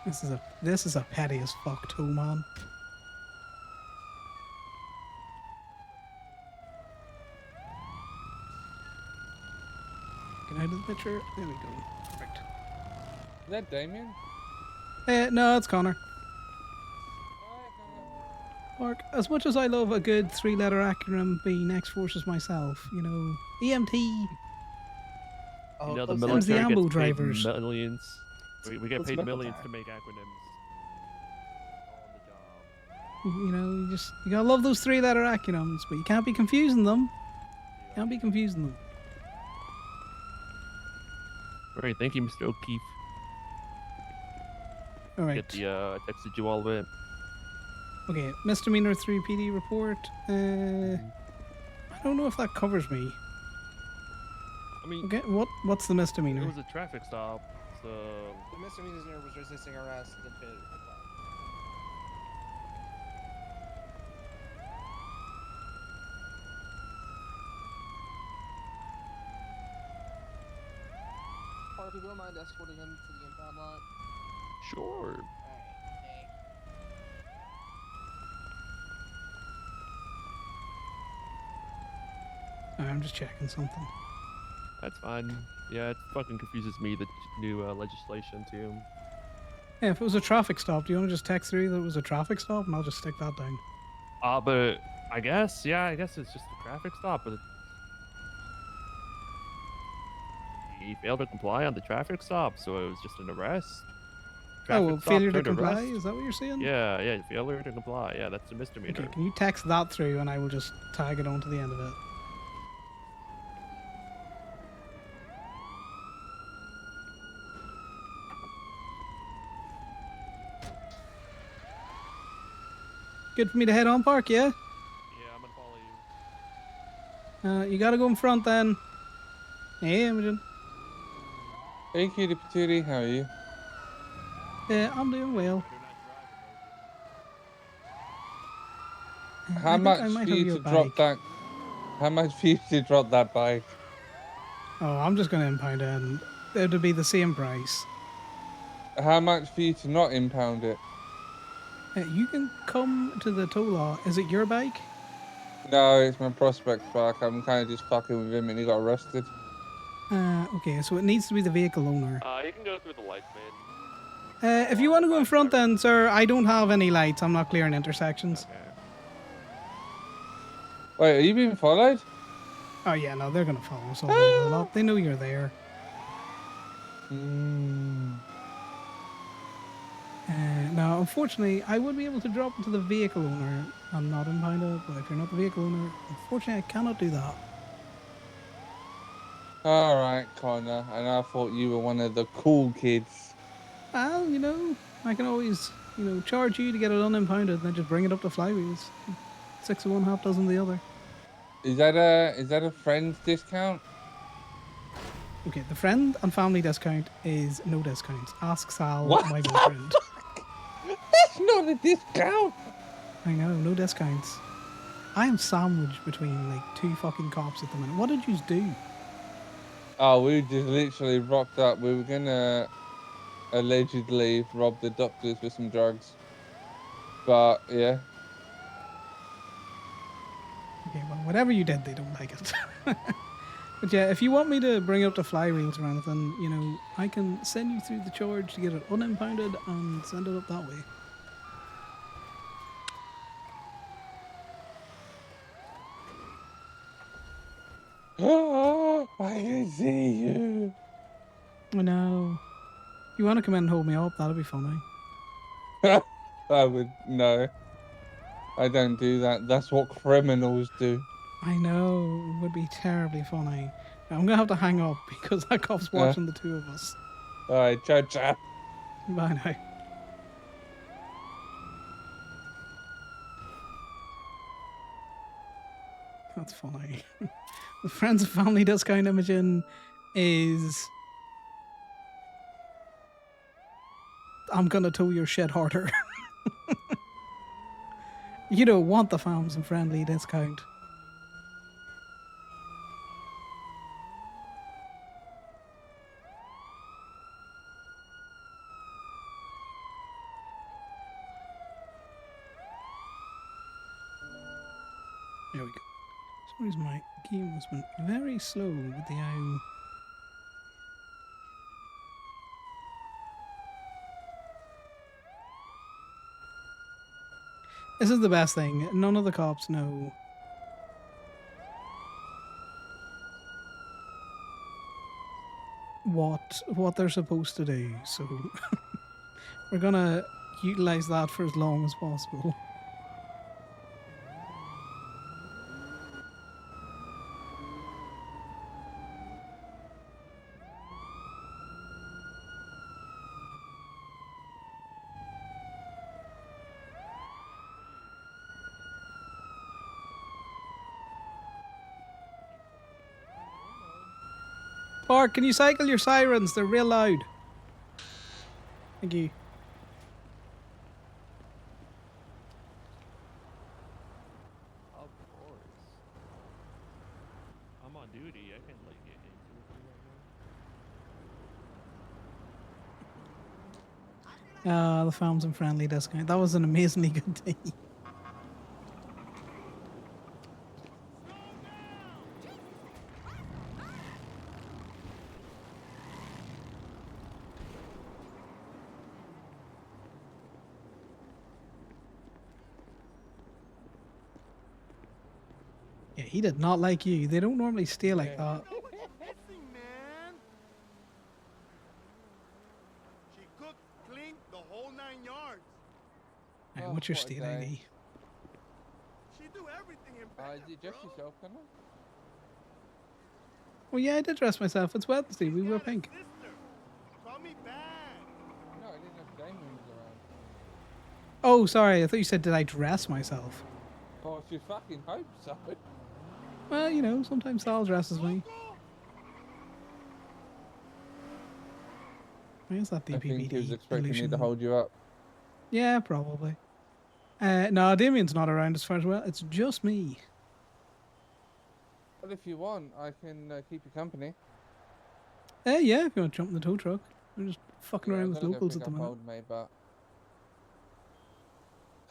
This is a petty as fuck too, man. Get out of the picture. There we go. Perfect. Is that Damien? No, it's Connor. Mark, as much as I love a good three-letter acronym being X-Forces myself, you know, EMT. You know, the Them's the military ambo gets paid drivers. millions. We get What's paid medical millions time? to make acronyms. On the job. You know, you gotta love those three-letter acronyms, but you can't be confusing them. Can't be confusing them. All right, thank you, Mr. O'Keefe. All right. Get the I texted you all of it. Okay, misdemeanor 3 PD report. I don't know if that covers me. I mean, Okay, what's the it misdemeanor? was a traffic stop, so The misdemeanor was resisting arrest and failure to comply. Park, if you don't mind escorting him to the impound lot. sure. Alright, thank I'm just checking something. That's fine. Yeah, it fucking confuses me, the new legislation, too. Yeah, if it was a traffic stop, do you want to just text through that it was a traffic stop, and I'll just stick that down. But I guess it's just a traffic stop, but he failed to comply on the traffic stop, so it was just an arrest. Oh, well, Traffic stop failure to turned comply? arrest. Is that what you're saying? Yeah, failure to comply. Yeah, that's a misdemeanor. Okay, can you text that through, and I will just tag it onto the end of it. Good for me to head on, Park, yeah? Yeah, I'm gonna follow you. You gotta go in front then. Hey, Imogen. Hey, cutie patootie, how are you? Yeah, I'm doing well. How I think I much might for have you your to drop bike. that? How much for you to drop that bike? Oh, I'm just gonna impound it, and it'll be the same price. How much for you to not impound it? You can come to the tow law. Is it your bike? No, it's my prospect bike. I'm kind of just fucking with him and he got arrested. Okay, so it needs to be the vehicle owner. You can go through the lights, man. If you want to go in front then, sir, I don't have any lights. I'm not clearing intersections. Okay. Wait, are you being followed? Oh, yeah, no, they're gonna follow us all over the lot. They know you're there. Now, unfortunately, I would be able to drop it to the vehicle owner and not impound it, but if you're not the vehicle owner, unfortunately, I cannot do that. Alright, Connor. And I thought you were one of the cool kids. Well, you know, I can always, charge you to get it unimpounded and then just bring it up to flywheels. 6 of one, half dozen the other. Is that a friend's discount? Okay, the friend and family discount is no discounts. Ask Sal, What my the boyfriend. That's not a discount. I know, no discounts. I am sandwiched between like 2 fucking cops at the minute. What did you do? Oh, we just literally rocked up. We were gonna allegedly rob the doctors with some drugs. But yeah. Okay, well, whatever you did, they don't like it. But yeah, if you want me to bring it up to flywheels or anything, I can send you through the charge to get it unimpounded and send it up that way. I can see you. I know. You want to come in and hold me up? That'll be funny. I would no. I don't do that. That's what criminals do. I know. It would be terribly funny. Now, I'm going to have to hang up because that cop's watching the two of us. Alright, ciao ciao. Bye now. That's funny. The friends and family discount Imogen is I'm gonna tow your shit harder. You don't want the fams and friendly discount. There we go. For some reason my game has been very slow with the IO. This is the best thing. None of the cops know what they're supposed to do, so we're gonna utilize that for as long as possible. Park, can you cycle your sirens? They're real loud. Thank you. Of course. I'm on duty. I can like get into it right now. The farms and friendly discount. That was an amazingly good day. Yeah, he did not like you. They don't normally stay like that. She cooked, cleaned the whole 9 yards. Right, what's your what a state day. ID? She do everything in Is it just yourself, Conor? Well, yeah, I did dress myself. It's Wednesday. We wear pink. Call me back. No, I didn't have Damien's around. Oh, sorry. I thought you said, did I dress myself? Oh, if you fucking hope so. Well, you know, sometimes Sal dresses me. Why is that I think he was DPPD? expecting me to Illusion? hold you up. Yeah, probably. No, Damien's not around as far as well. It's just me. Well, if you want, I can keep you company. Yeah, if you want to jump in the tow truck. We're just fucking Yeah, around I'm with gonna go locals pick at the up minute. old mate, but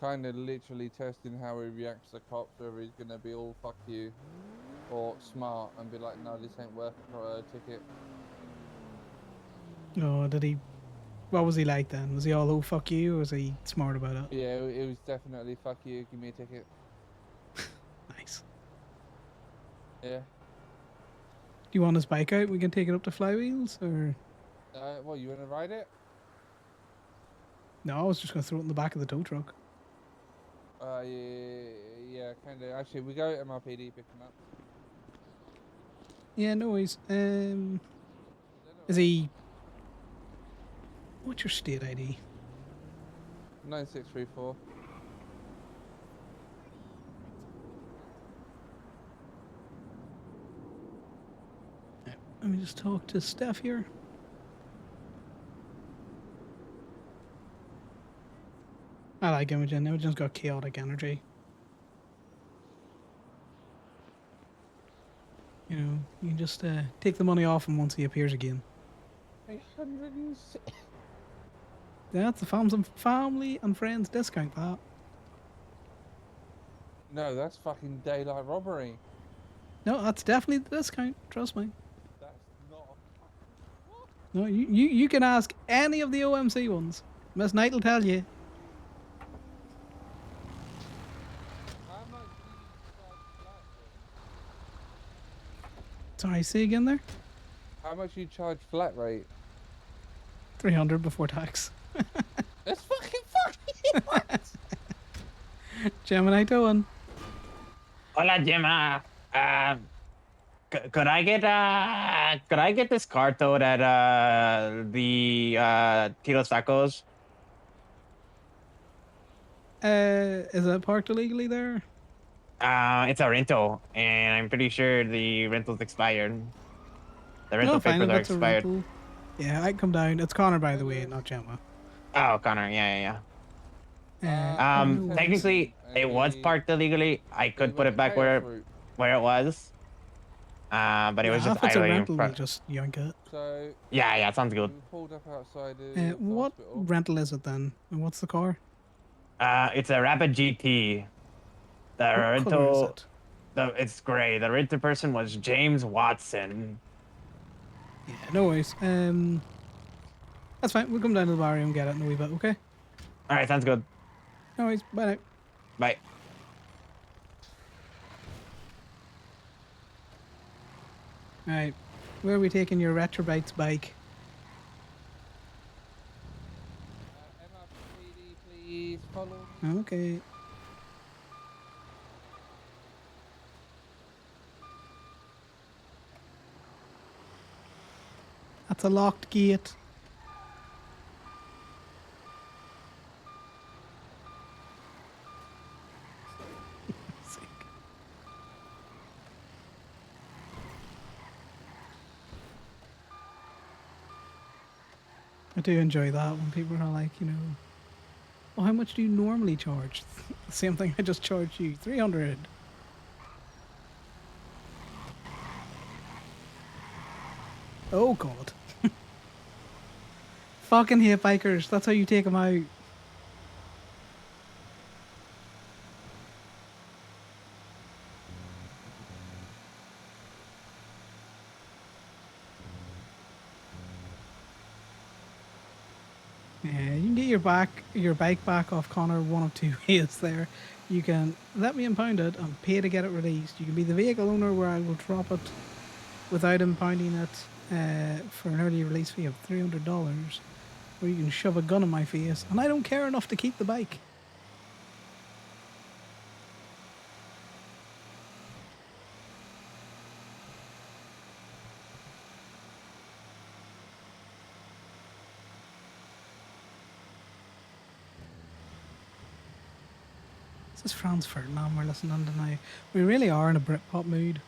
kind of literally testing how he reacts to cops, whether he's gonna be all fuck you or smart and be like, no, this ain't worth it for a ticket. Oh, did he? What was he like then? Was he all, oh, fuck you, or was he smart about it? Yeah, it was definitely fuck you, give me a ticket. Nice. Yeah. Do you want his bike out? We can take it up to Flywheels, or? What, you wanna ride it? No, I was just going to throw it in the back of the tow truck. Yeah, kinda. Actually, we go to MRPD, pick him up. Yeah, no worries. Is he... What's your state ID? 9634. Let me just talk to Steph here. I like Imogen. Imogen's got chaotic energy. You know, you can just take the money off him once he appears again. 806. That's the family and friends discount, that. No, that's fucking daylight robbery. No, that's definitely the discount. Trust me. That's not. No, you can ask any of the OMC ones. Miss Knight will tell you. How much do you charge flat rate? Sorry, say again there? How much you charge flat rate? 300 before tax. That's fucking funny. Gemini Toan. Hola, Gemma. Could I get this car towed at the Tito's Tacos? Is it parked illegally there? It's a rental, and I'm pretty sure the rental's expired. The rental fine, papers if are it's a expired. rental. Yeah, I can come down. It's Connor, by the way, not Gemma. Oh, Connor, yeah. No worries. Technically, it was parked illegally. I could put it back where it was. But it was just if it's a idling in rental, we'll front. just yank it. So. Yeah, sounds good. We pulled up outside the What hospital. rental is it then? And what's the car? It's a Rapid GT. The What colour is rental. it? It's great. The written person was James Watson. Yeah, no worries. That's fine. We'll come down to the bar and get it in a wee bit, okay? All right, sounds good. No worries. Bye now. Bye. Alright. Where are we taking your Retrobytes bike? MRPD, please follow. Okay. That's a locked gate. I do enjoy that when people are like, you know, oh, how much do you normally charge? The same thing I just charged you, 300. Oh god. Fucking hate bikers. That's how you take them out. Yeah, you can get your bike back off Conor one of two ways there. You can let me impound it and pay to get it released. You can be the vehicle owner where I will drop it without impounding it for an early release fee of $300. Or you can shove a gun in my face and I don't care enough to keep the bike. This is Franz Ferdinand we're listening to now. We really are in a Britpop mood.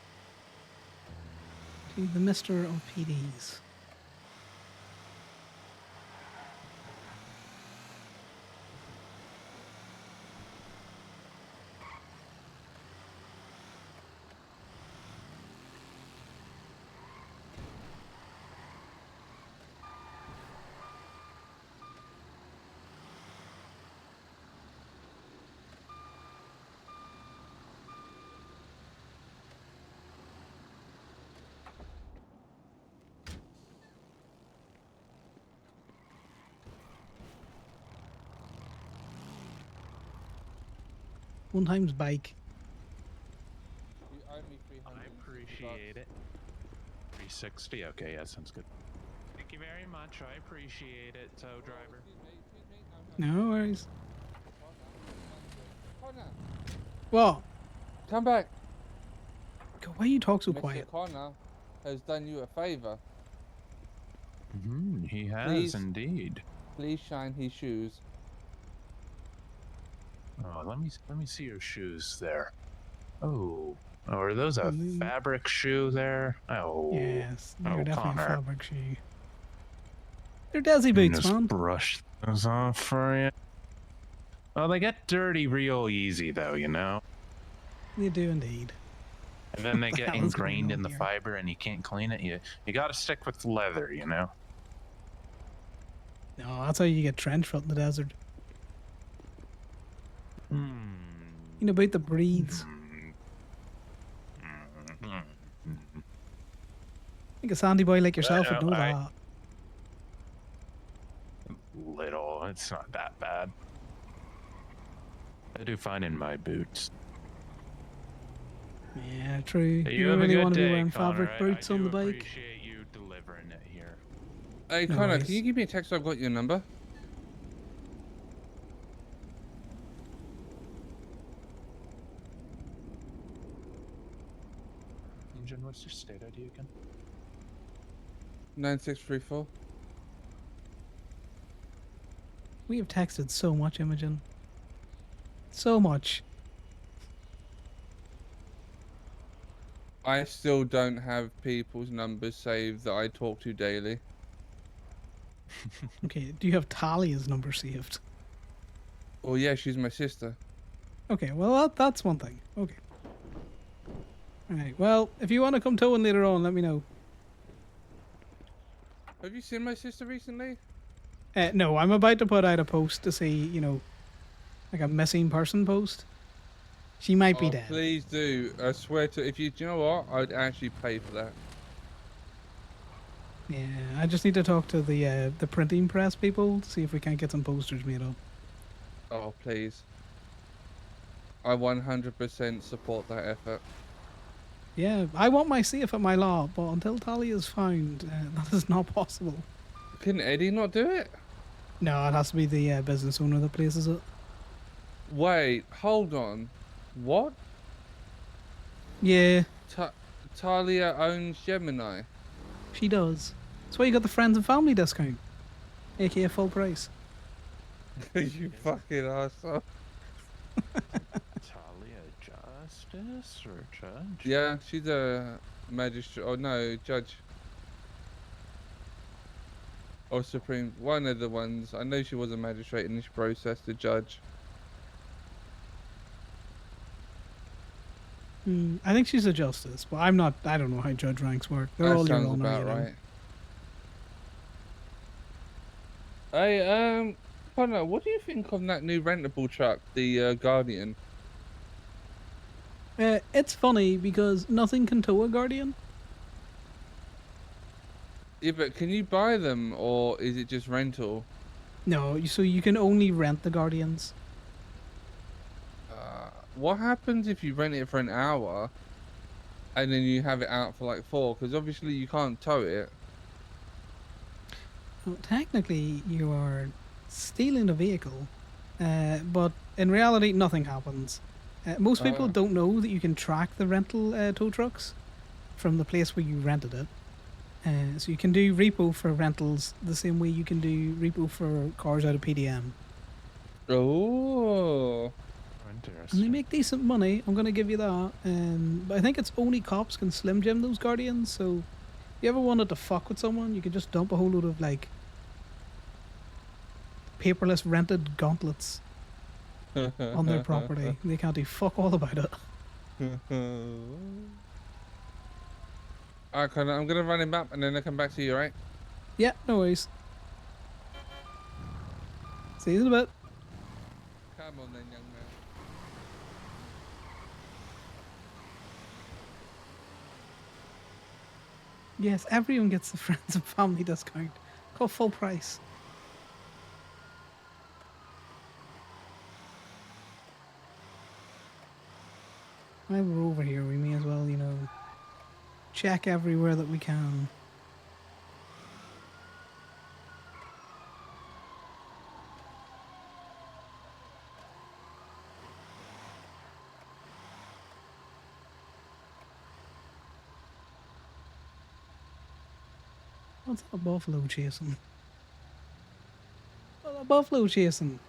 To the Mr. of PDs. One times bike. You owe me 300. I appreciate it. 360. Okay, yeah, sounds good. Thank you very much. I appreciate it, tow driver. No worries. Connor, What? come back. God, why you talk so Mr. quiet? Connor has done you a favor. He has Please. indeed. Please shine his shoes. Oh, let me see your shoes there. Oh, are those a fabric shoe there? Oh, Yes, they're definitely Connor. a fabric shoe. They're Desi boots, Just man. brush those off for you. Well, they get dirty real easy, though, you know. They do indeed. And then they What the get hell is going ingrained on in the here? fiber, and you can't clean it. You got to stick with leather, you know. No, that's how you get trench foot in the desert. You know about the breeds. I think a sandy boy like yourself would know that. Little, it's not that bad. I do fine in my boots. Yeah, true. Hey, You have a really good want to be day, wearing Connor. fabric boots on the bike? I appreciate you delivering it here. Hey, No Connor, worries. can you give me a text so I've got your number? Engine, what's your state ID again? 9634. We have texted so much, Imogen. So much. I still don't have people's numbers saved that I talk to daily. Okay, do you have Talia's number saved? Oh yeah, she's my sister. Okay, well that's one thing. Okay. Alright, well, if you want to come towing later on, let me know. Have you seen my sister recently? No, I'm about to put out a post to see, you know, like a missing person post. She might be Oh, dead. please do. I swear to. If you, do you know what? I'd actually pay for that. Yeah, I just need to talk to the printing press people to see if we can't get some posters made up. Oh, please. I 100% support that effort. Yeah, I want my safe at my lot, but until Talia is found, that is not possible. Can Eddie not do it? No, it has to be the business owner that places it. Wait, hold on. What? Yeah, Talia owns Gemini. she does. That's why you got the friends and family discount, aka full price. You fucking arsehole. Talia Justice or Judge? Yeah, she's a magistrate. Oh no, judge. Or supreme. One of the ones. I know she was a magistrate in this process, the judge. I think she's a justice, but I'm not. I don't know how judge ranks work. They're That all your sounds honor, about you know. right. Hey, Conor, what do you think of that new rentable truck, the Guardian? It's funny because nothing can tow a Guardian. Yeah, but can you buy them or is it just rental? No, so you can only rent the Guardians. What happens if you rent it for an hour and then you have it out for like 4? Because obviously you can't tow it. Well, technically, you are stealing a vehicle, but in reality, nothing happens. Most people don't know that you can track the rental tow trucks from the place where you rented it. So you can do repo for rentals the same way you can do repo for cars out of PDM. Oh. And they make decent money, I'm going to give you that. But I think it's only cops can slim jim those Guardians, so if you ever wanted to fuck with someone, you could just dump a whole load of, like, paperless rented gauntlets on their property. They can't do fuck all about it. Alright, Conor, I'm going to run him up and then I'll come back to you, right? Yeah, no worries. See you in a bit. Come on then, young man. Yes, everyone gets the friends and family discount. Called full price. While we're over here, we may as well, you know, check everywhere that we can. What's that buffalo chasing? What's that buffalo chasing?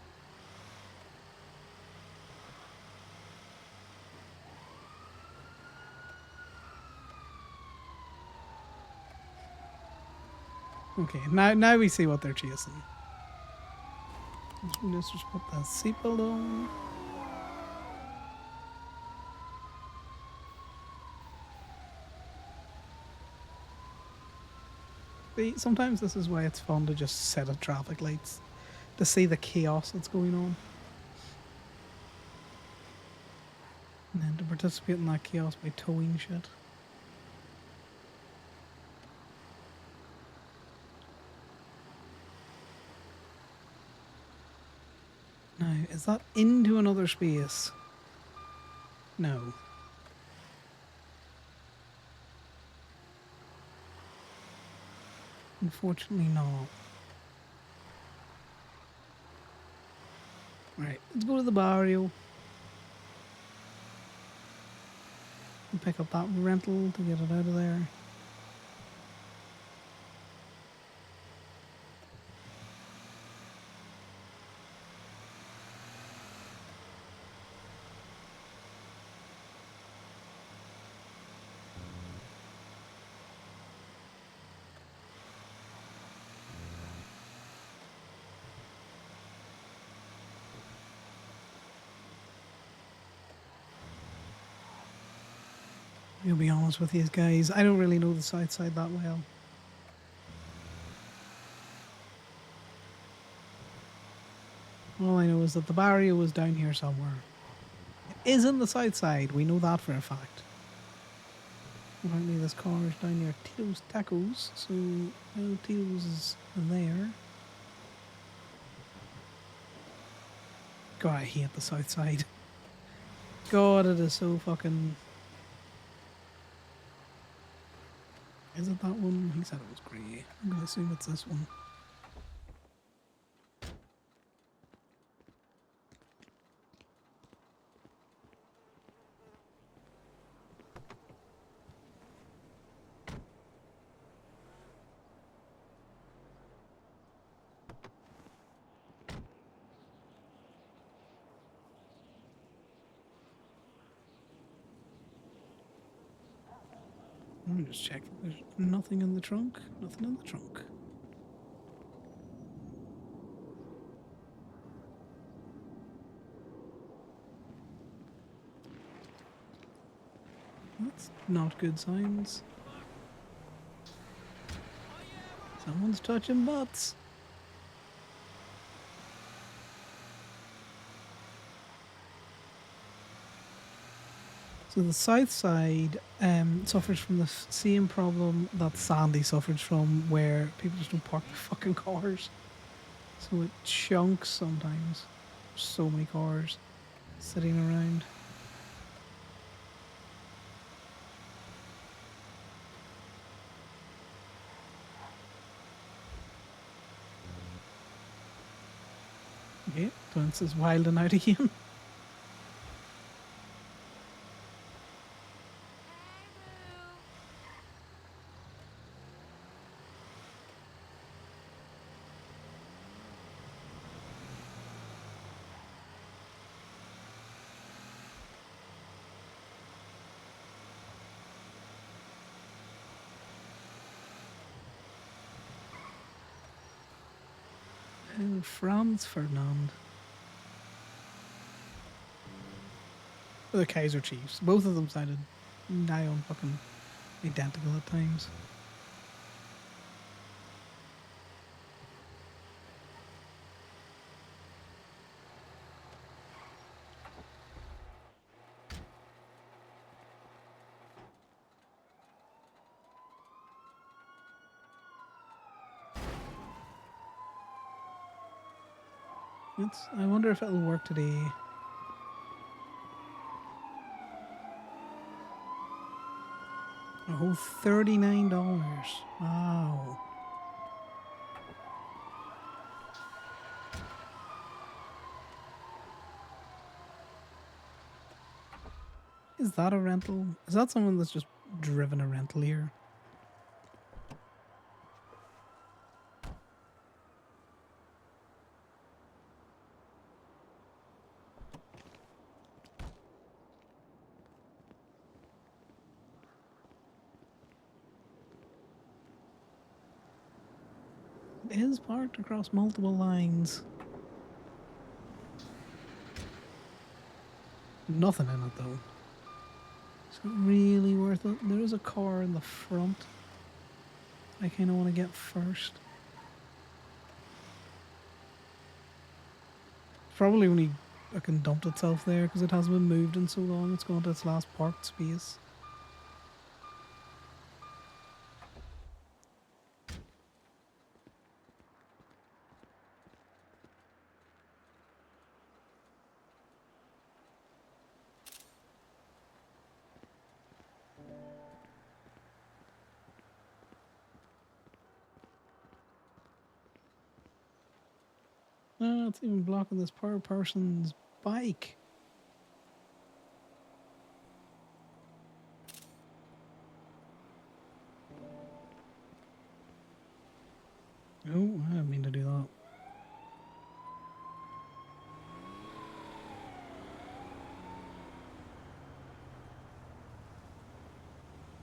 Okay, now we see what they're chasing. Let's just put that seatbelt on. See, sometimes this is why it's fun to just set at traffic lights, to see the chaos that's going on. And then to participate in that chaos by towing shit. Now, is that into another space? No. Unfortunately not. Right, let's go to the barrio. And pick up that rental to get it out of there. I'll be honest with these guys, I don't really know the south side that well. All I know is that the barrio was down here somewhere. is in the south side. We know that for a fact. Apparently this car is down near Tito's Tacos, so Tito's is there. God, I hate the south side. God, it is so fucking... Is it that one? He said it was grey. I'm gonna assume it's this one. Let me just check. There's nothing in the trunk. Nothing in the trunk. That's not good signs. Someone's touching butts. So the south side suffers from the same problem that Sandy suffers from, where people just don't park their fucking cars. So it chunks sometimes. So many cars sitting around. Okay, Twins is wilding out again. And Franz Ferdinand. The Kaiser Chiefs. Both of them sounded nigh on fucking identical at times. I wonder if it'll work today. A whole $39. Wow. Is that a rental? Is that someone that's just driven a rental here? It is parked across multiple lines. Nothing in it though. Is it really worth it? There is a car in the front I kind of want to get first. Probably only fucking dumped itself there because it hasn't been moved in so long. It's gone to its last parked space. Ah, it's even blocking this poor person's bike. Oh, I didn't mean to do that.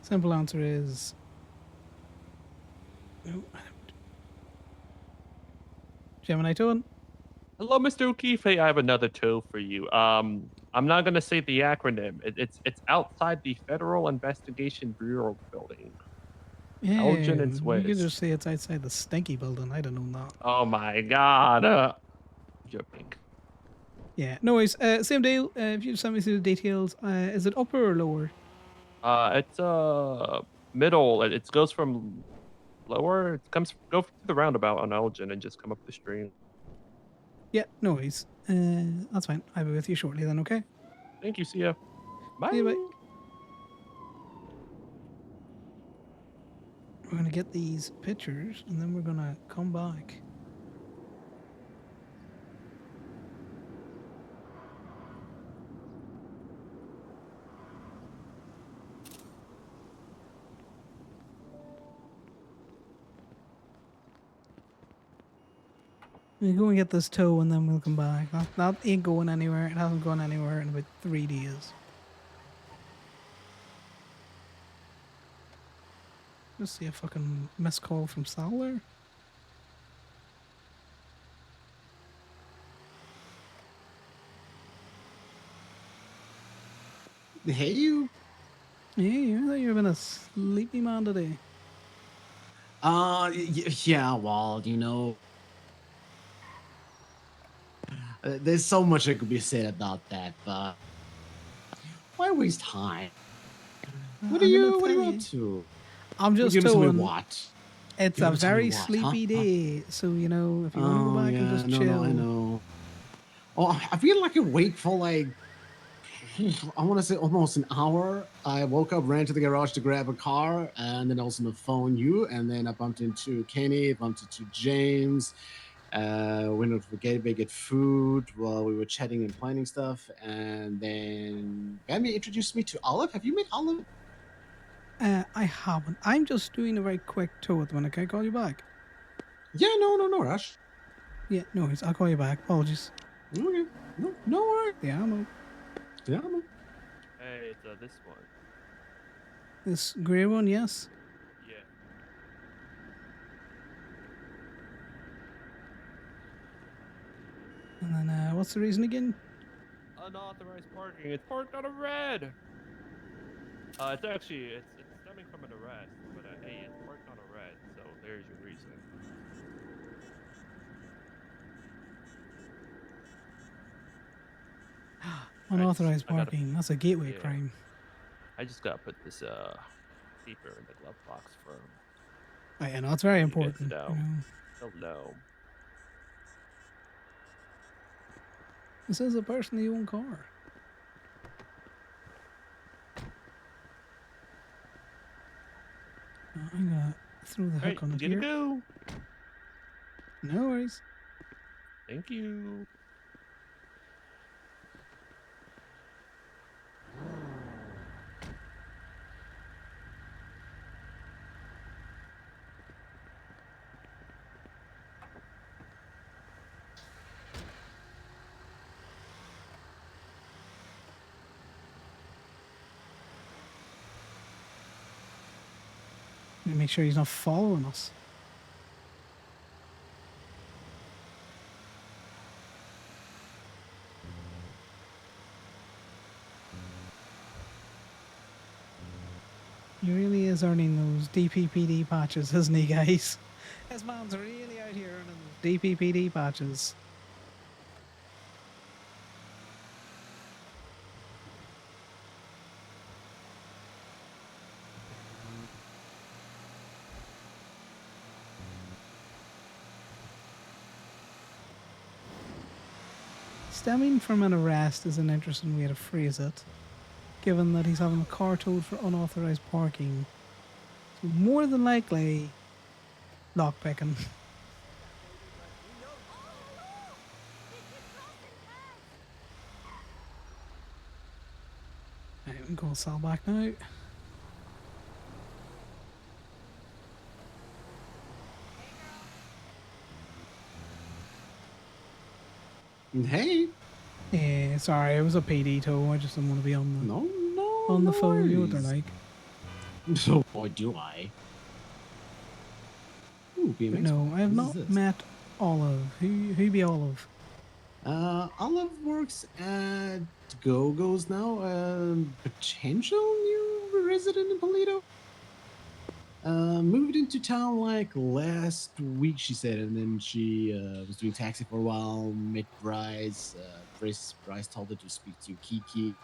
Simple answer is no. Gemini towing. Hello, Mr. O'Keefe. Hey, I have another tow for you. I'm not gonna say the acronym. It's outside the Federal Investigation Bureau building. Yeah, Elgin and you Swiss. could just say it's outside the stinky building. I don't know that. Oh my god. Joking. Yeah, no worries. Same deal. If you send me through the details, is it upper or lower? It's middle. It goes from lower. It go through the roundabout on Elgin and just come up the stream. Yeah, no worries. That's fine. I'll be with you shortly then. Okay. Thank you. See ya. Bye. See you. Bye. We're gonna get these pictures and then we're gonna come back. We'll go and get this tow and then we'll come back. That ain't going anywhere. It hasn't gone anywhere in about 3 days. Just see a fucking missed call from Sal there. Hey, you. Hey, I thought you were been a sleepy man today. Yeah, well, you know, there's so much that could be said about that, but why waste time? What are you up to? I'm just you gonna tell me towing. what? It's You're a gonna tell me very what, huh? sleepy day, so you know if you want to go Oh, back and yeah, just no, chill. I know. Oh, I've been like awake for like, I want to say almost an hour. I woke up, ran to the garage to grab a car, and then I was on the phone you, and then I bumped into Kenny, bumped into James, went over to the gateway, get food while we were chatting and planning stuff, and then Bambi introduced me to Olive. Have you met Olive? I haven't. I'm just doing a very quick tow at the minute. Can I call you back? Yeah, no rush. Yeah, no worries. I'll call you back. Apologies. Okay, no worries. Yeah, I'm Hey, it's this one. This grey one, yes. Yeah. And then what's the reason again? Unauthorized parking. It's parked on a red. It's actually it's stemming from an arrest, but hey, it's parked on a red, so there's your reason. Unauthorized I gotta- parking. That's a gateway yeah. crime. I just gotta put this beeper in the glove box for him. Oh, yeah, no, it's very You guys important. know. You know. He'll know. This is a personally owned car. I'm gonna throw the hook on it here. Go. No worries. Thank you. Make sure he's not following us. He really is earning those DPPD patches, isn't he, guys? This man's really out here earning those DPPD patches. Stemming from an arrest is an interesting way to phrase it, given that he's having a car towed for unauthorized parking. So more than likely, lockpicking. Right, we can call Sal back now. Hey. Yeah, sorry, it was a PD tow. I just didn't want to be on the on the phone. You know what they're like. So boy, do I. Ooh, But BMX. no, I have What not is this? met Olive. Who be Olive? Olive works at Go-Go's now. Potential new resident in Polito. Moved into town like last week, she said, and then she was doing taxi for a while, met Bryce, Bryce told her to speak to Kiki.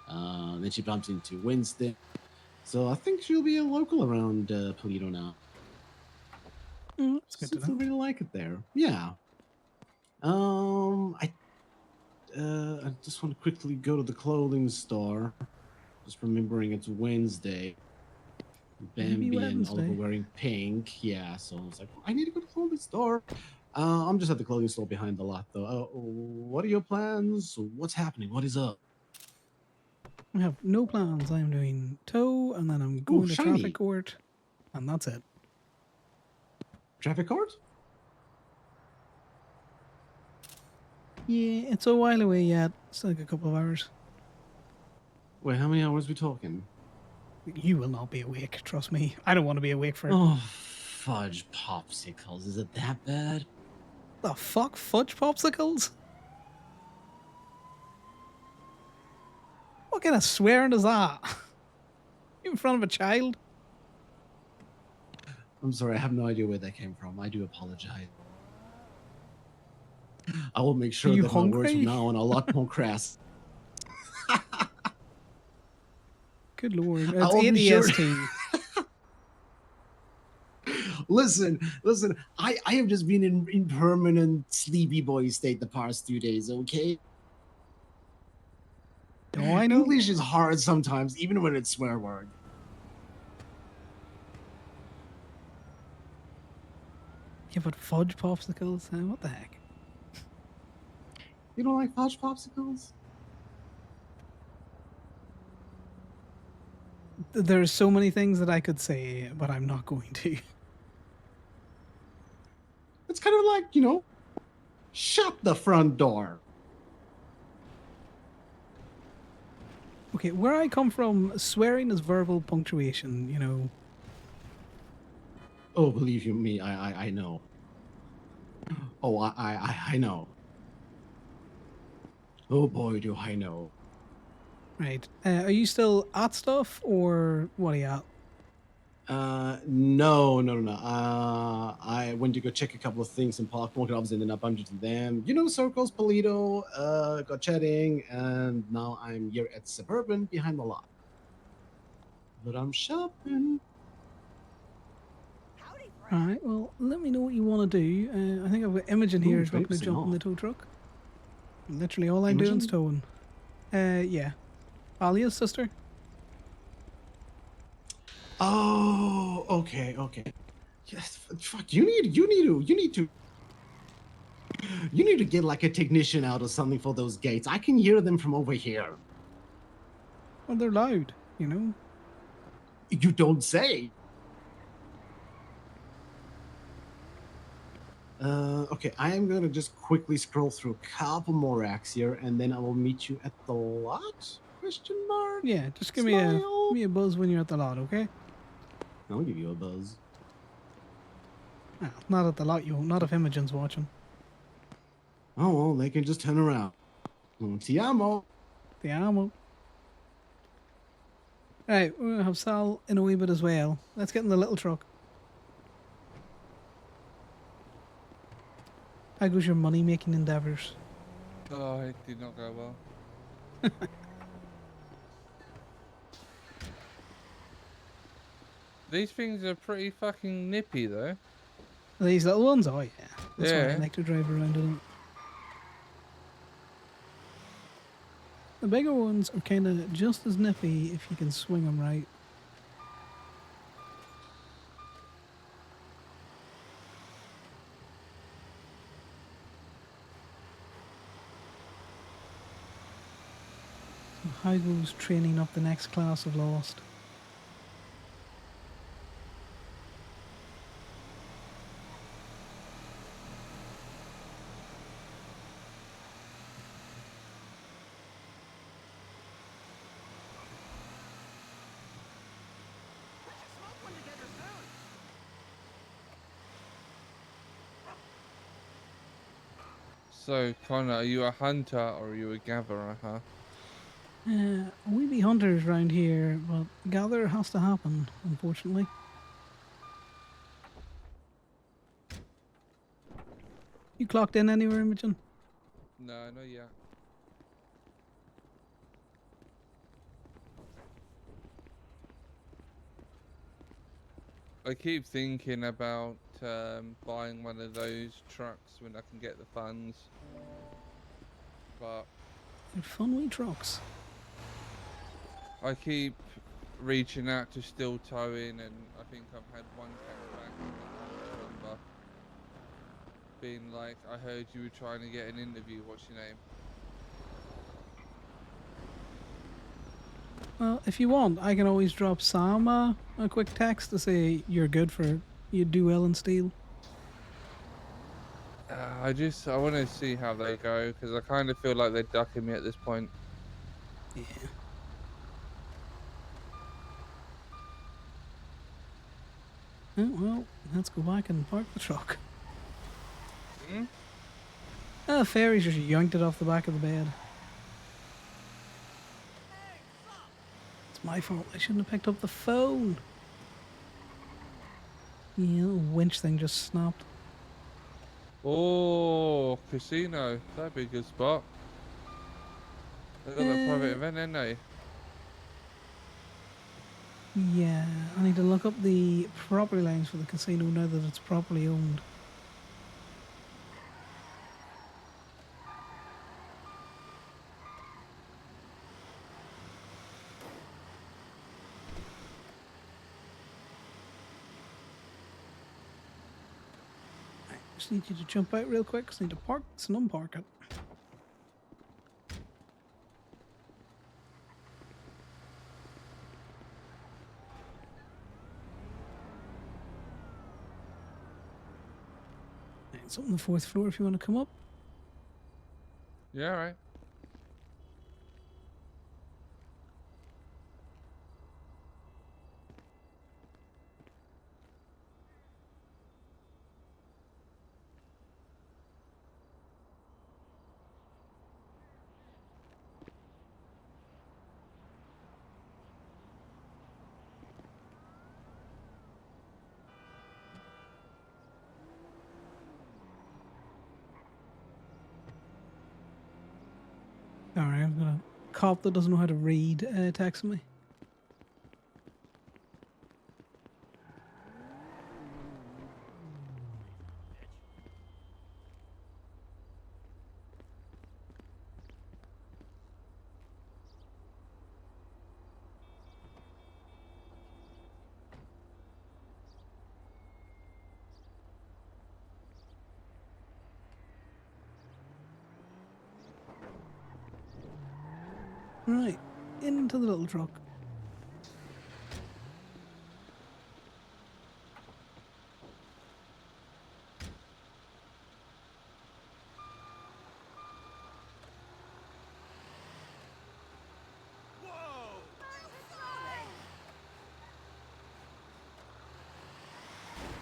Then she bumped into Winston. So I think she'll be a local around Polito now. It's good to Seems to know. really like it there. Yeah. I just want to quickly go to the clothing store. Just remembering it's Wednesday. Bambi and Oliver Wednesday. wearing pink. Yeah, so I was like, I need to go to the clothing store. I'm just at the clothing store behind the lot, though. What are your plans? What's happening? What is up? I have no plans. I'm doing tow, and then I'm Ooh, going to shiny. traffic court, and that's it. Traffic court? Yeah, it's a while away yet. It's like a couple of hours. Wait, how many hours are we talking? You will not be awake, trust me. I don't want to be awake for it. Oh, fudge popsicles. Is it that bad? The fuck? Fudge popsicles? What kind of swearing is that? In front of a child? I'm sorry, I have no idea where that came from. I do apologize. I will make sure you that my words hungry? from now on are a lot more crass. Good lord. I It's will 8 be sure- EST. Listen, I have just been in permanent sleepy boy state the past 2 days, okay? Oh, I know. English is hard sometimes, even when it's swear word. Yeah, but fudge popsicles? What the heck? You don't like fudge popsicles? There's so many things that I could say, but I'm not going to. It's kind of like, you know, shut the front door. Okay, where I come from, swearing is verbal punctuation, you know. Oh, believe you me, I know. Oh, I know. Oh boy, do I know. Right. Are you still at stuff, or what are you at? No. I went to go check a couple of things in Park Market, obviously ended up bumped into them. You know, Circles, Polito, got chatting, and now I'm here at Suburban behind the lot. But I'm shopping. Alright, well, let me know what you want to do. I think I've got Imogen here Ooh, who's going to focusing jump in the off. tow truck. Literally all I'm doing is Imogen? towing. Yeah. Alia's sister? Oh, okay. Yes, fuck. You need to get like a technician out or something for those gates. I can hear them from over here. Well, they're loud, you know? You don't say. Okay, I am gonna just quickly scroll through a couple more racks here, and then I will meet you at the lot? Question mark? Yeah, just give me a buzz when you're at the lot, okay? I'll give you a buzz. Ah, not at the lot, you won't. Not if Imogen's watching. Oh, well, they can just turn around. Ti amo. The ammo. Right, we're gonna have Sal in a wee bit as well. Let's get in the little truck. How goes your money-making endeavours? Oh, it did not go well. These things are pretty fucking nippy, though. These little ones? Oh, yeah. That's why I Yeah. like to drive around in it. The bigger ones are kind of just as nippy if you can swing them right. So how goes training up the next class of Lost? So, Connor, are you a hunter or are you a gatherer, huh? We be hunters round here, but gather has to happen, unfortunately. You clocked in anywhere, Imogen? No, not yet. I keep thinking about buying one of those trucks when I can get the funds. But They're fun wee trucks. I keep reaching out to Still Towing, and I think I've had one text back from the number being like, I heard you were trying to get an interview. What's your name? Well, if you want, I can always drop Sam a quick text to say you're good for you do well in steel. I want to see how they go because I kind of feel like they're ducking me at this point. Yeah. Oh, well, let's go back and park the truck. Fairies just yanked it off the back of the bed. It's my fault. I shouldn't have picked up the phone. Yeah, the winch thing just snapped. Oh, casino. That'd be a good spot. They've got a private event, ain't they? Yeah, I need to look up the property lines for the casino now that it's properly owned. I just need you to jump out real quick because I need to park this and unpark it. It's on the 4th floor if you want to come up. Yeah, right. Alright, I've got a cop that doesn't know how to read texting me. Right, into the little truck.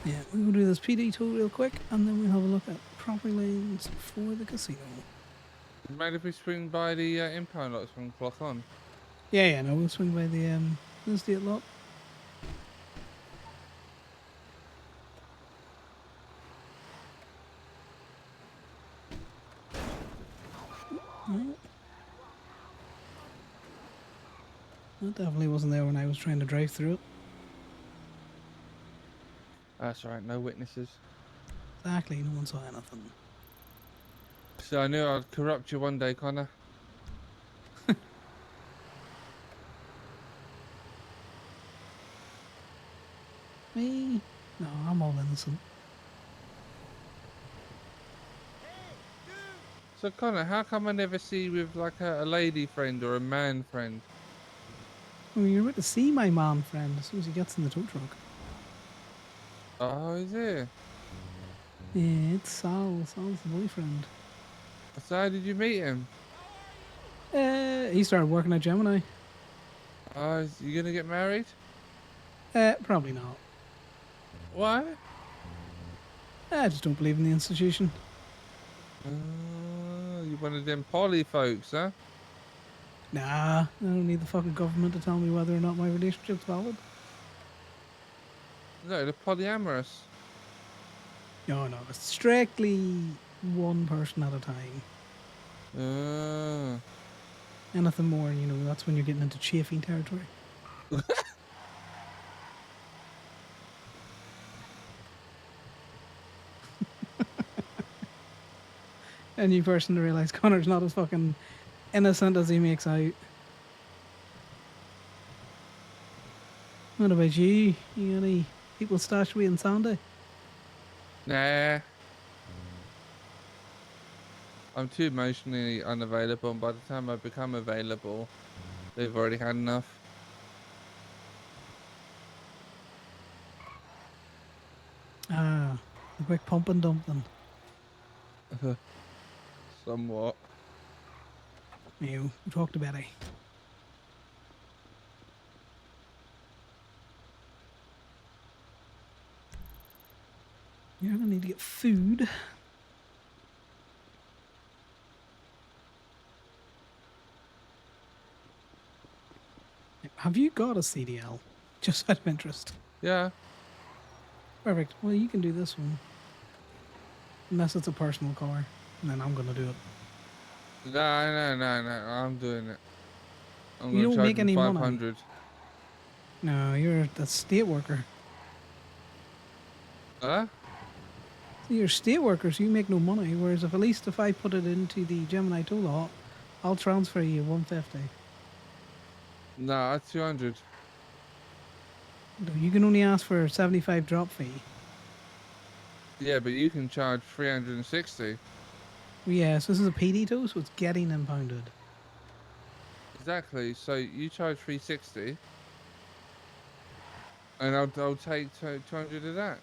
Yeah, we'll do this PD tour real quick and then we'll have a look at property lanes for the casino. Mind if we swing by the impound lots from clock on? Yeah, no, we'll swing by the estate lot. No. That definitely wasn't there when I was trying to drive through it. That's alright, no witnesses. Exactly, no one saw anything. So I knew I'd corrupt you one day, Connor. Me? No, I'm all innocent. So Connor, how come I never see you with like a lady friend or a man friend? Well, you're about to see my man friend as soon as he gets in the tow truck. Oh, is it? Yeah, it's Sal. Sal's the boyfriend. So how did you meet him? He started working at Gemini. Oh, is you gonna get married? Probably not. Why? I just don't believe in the institution. You one of them poly folks, huh? Nah, I don't need the fucking government to tell me whether or not my relationship's valid. No, the polyamorous. No, it's strictly one person at a time. Anything more, that's when you're getting into chafing territory. a new person to realize Connor's not as fucking innocent as he makes out. What about you? You got any people stashed away in Sandy? Nah. I'm too emotionally unavailable, and by the time I become available, they've already had enough. Ah, the quick pump and dump then. Somewhat. You talked about it. You're gonna need to get food. Have you got a CDL? Just out of interest. Yeah. Perfect. Well, you can do this one. Unless it's a personal car. And then I'm gonna do it. No, I'm doing it. I'm You gonna don't charge make them any money. 500. No, you're the state worker. Huh? So you're a state worker, so you make no money. Whereas if at least if I put it into the Gemini tool lot, I'll transfer you 150. Nah, 200. No, you can only ask for a 75 drop fee. Yeah, but you can charge 360. Yeah, so this is a PD tool, so it's getting impounded. Exactly. So you charge 360, and I'll take 200 of that.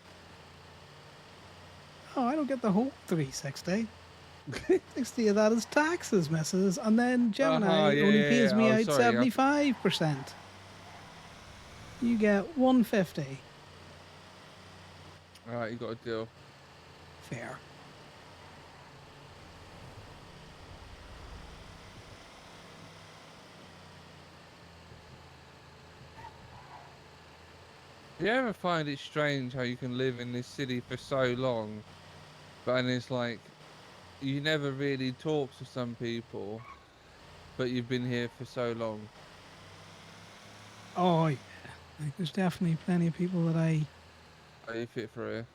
Oh, I don't get the whole 360. 60 of that is taxes, missus. And then Gemini only pays me out 75%. You get 150. Alright, you got a deal. Fair. Do you ever find it strange how you can live in this city for so long, but and it's like you never really talk to some people, but you've been here for so long? Oh, yeah. Like, there's definitely plenty of people that I Are you fit for it?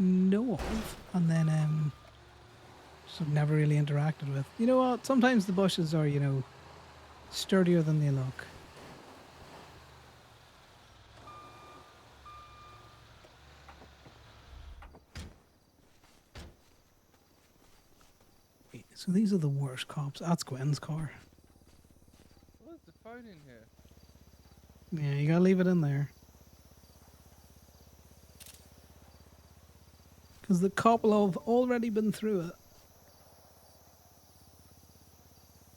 know of, and then just have never really interacted with. You know what? Sometimes the bushes are, sturdier than they look. So these are the worst cops. That's Gwen's car. What's the phone in here? Yeah, you gotta leave it in there. Because the cop will have already been through it.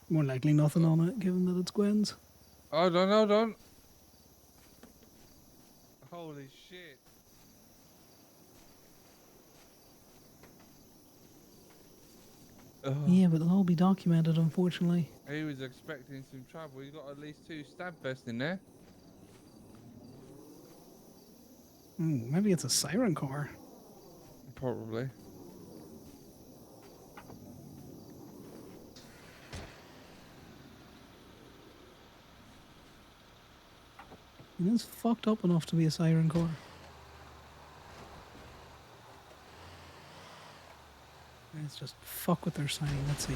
More likely nothing on it, given that it's Gwen's. Hold on. Holy shit. Yeah, but it'll all be documented, unfortunately. He was expecting some trouble. He's got at least 2 stab vests in there. Maybe it's a siren car. Probably. It is fucked up enough to be a siren car. Let's just fuck with their sign. Let's see.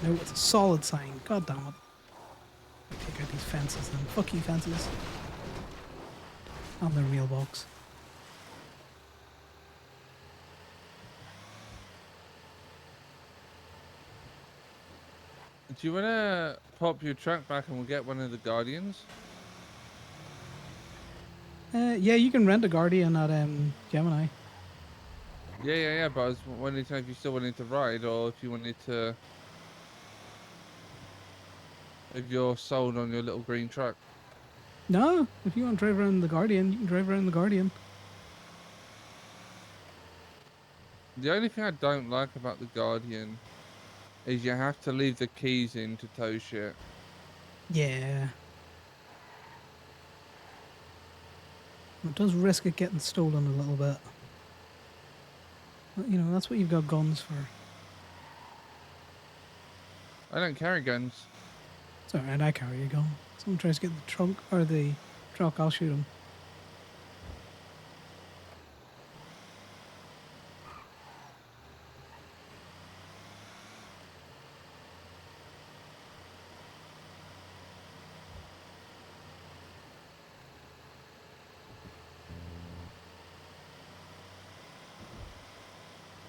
No, it's a solid sign. God damn it. Take out these fences then. Fuck you, fences. And their mailbox. Do you want to pop your truck back and we'll get one of the Guardians? Yeah, you can rent a Guardian at Gemini. Yeah, but I was wondering if you still wanted to ride or if you wanted to... If you're sold on your little green truck. No, if you want to drive around the Guardian, you can drive around the Guardian. The only thing I don't like about the Guardian is you have to leave the keys in to tow shit. Yeah. It does risk it getting stolen a little bit. But, that's what you've got guns for. I don't carry guns. It's alright, I carry a gun. Someone tries to get the trunk or the truck, I'll shoot him.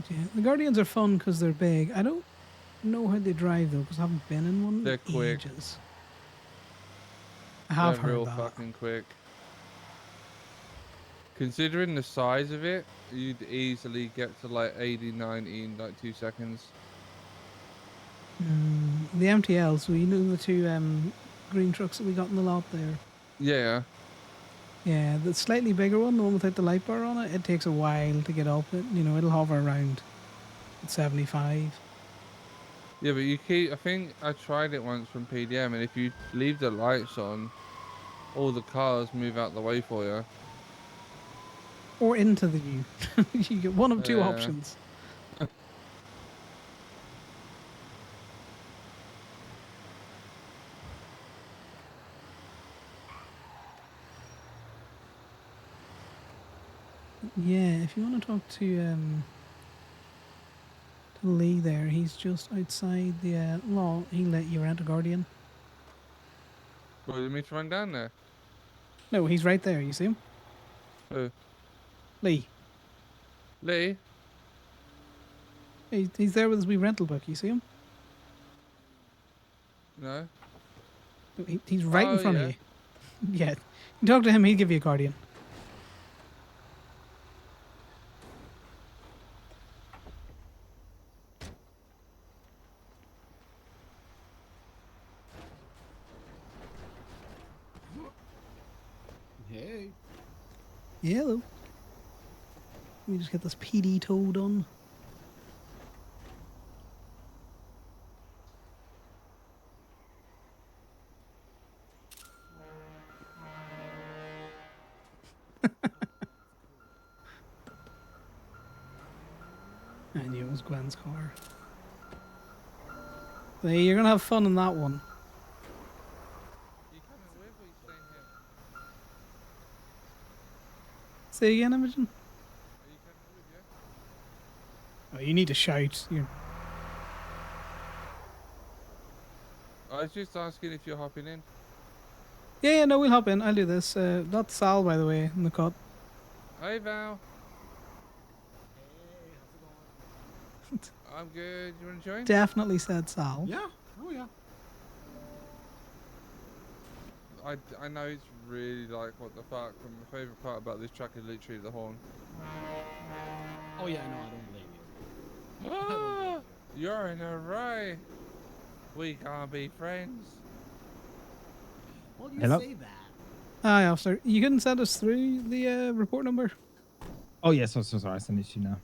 Yeah, the Guardians are fun because they're big. I don't know how they drive though, because I haven't been in one They're in quick. ages. I have They're heard real that. fucking quick. Considering the size of it, you'd easily get to like 80, 90 in like 2 seconds. The MTL, so you know the two green trucks that we got in the lot there? Yeah. Yeah, the slightly bigger one, the one without the light bar on it, it takes a while to get up. It'll hover around at 75. Yeah, but you keep. I think I tried it once from PDM, and if you leave the lights on, all the cars move out the way for you. Or into the view. You get one of two options. Yeah, if you want to talk to Lee there, he's just outside the law. He'll let you rent a Guardian. Well, you mean to run down there? No, he's right there. You see him? Who? Lee. Lee? He's there with his wee rental book. You see him? No. He's right in Oh, front yeah. of you. Yeah. You talk to him, he'll give you a Guardian. Hey. Yeah, hello. Let me just get this PD tow done. I knew it was Gwen's car. Hey, you're gonna have fun in that one. You coming with or you staying here? Say again, Imogen? Are you coming with, yeah? Oh, you need to shout. I was just asking if you're hopping in. Yeah, no, we'll hop in. I'll do this. That's Sal, by the way, in the cut. Hey, Val. I'm good. You want to join? Definitely said Sal. Yeah. Oh yeah. I know it's really like what the fuck, but my favourite part about this track is literally the horn. Oh yeah, no, I don't blame you. Ah, you're in a right. We can't be friends. Well, you Hello? say that. Hi, officer. You couldn't send us through the report number? Oh yes, so sorry. I sent it to you now.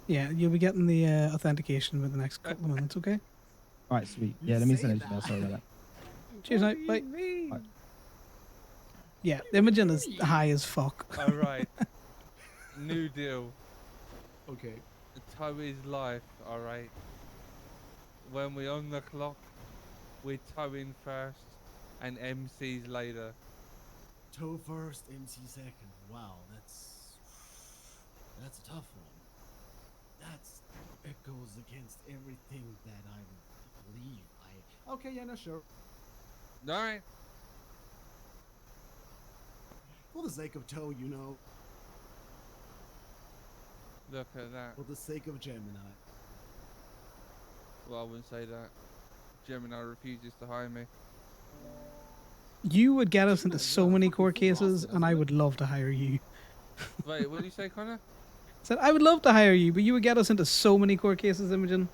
Yeah, you'll be getting the authentication within the next couple of minutes, okay? All right, sweet. Yeah, let me send it to you now. Sorry about that. Cheers, mate. Bye. Yeah, Imogen is high as fuck. Alright. New deal. Okay. Tow is life, alright? When we're on the clock, we're towing first and MCs later. Toe first, MC second. Wow, that's a tough one. It goes against everything that I believe. Okay, yeah, no, sure. Alright. For the sake of Toe, you know. Look at that. For the sake of Gemini. Well, I wouldn't say that. Gemini refuses to hire me. You would get us into so many court cases, and I would love to hire you. Wait, what did you say, Connor? Said I would love to hire you, but you would get us into so many court cases, Imogen.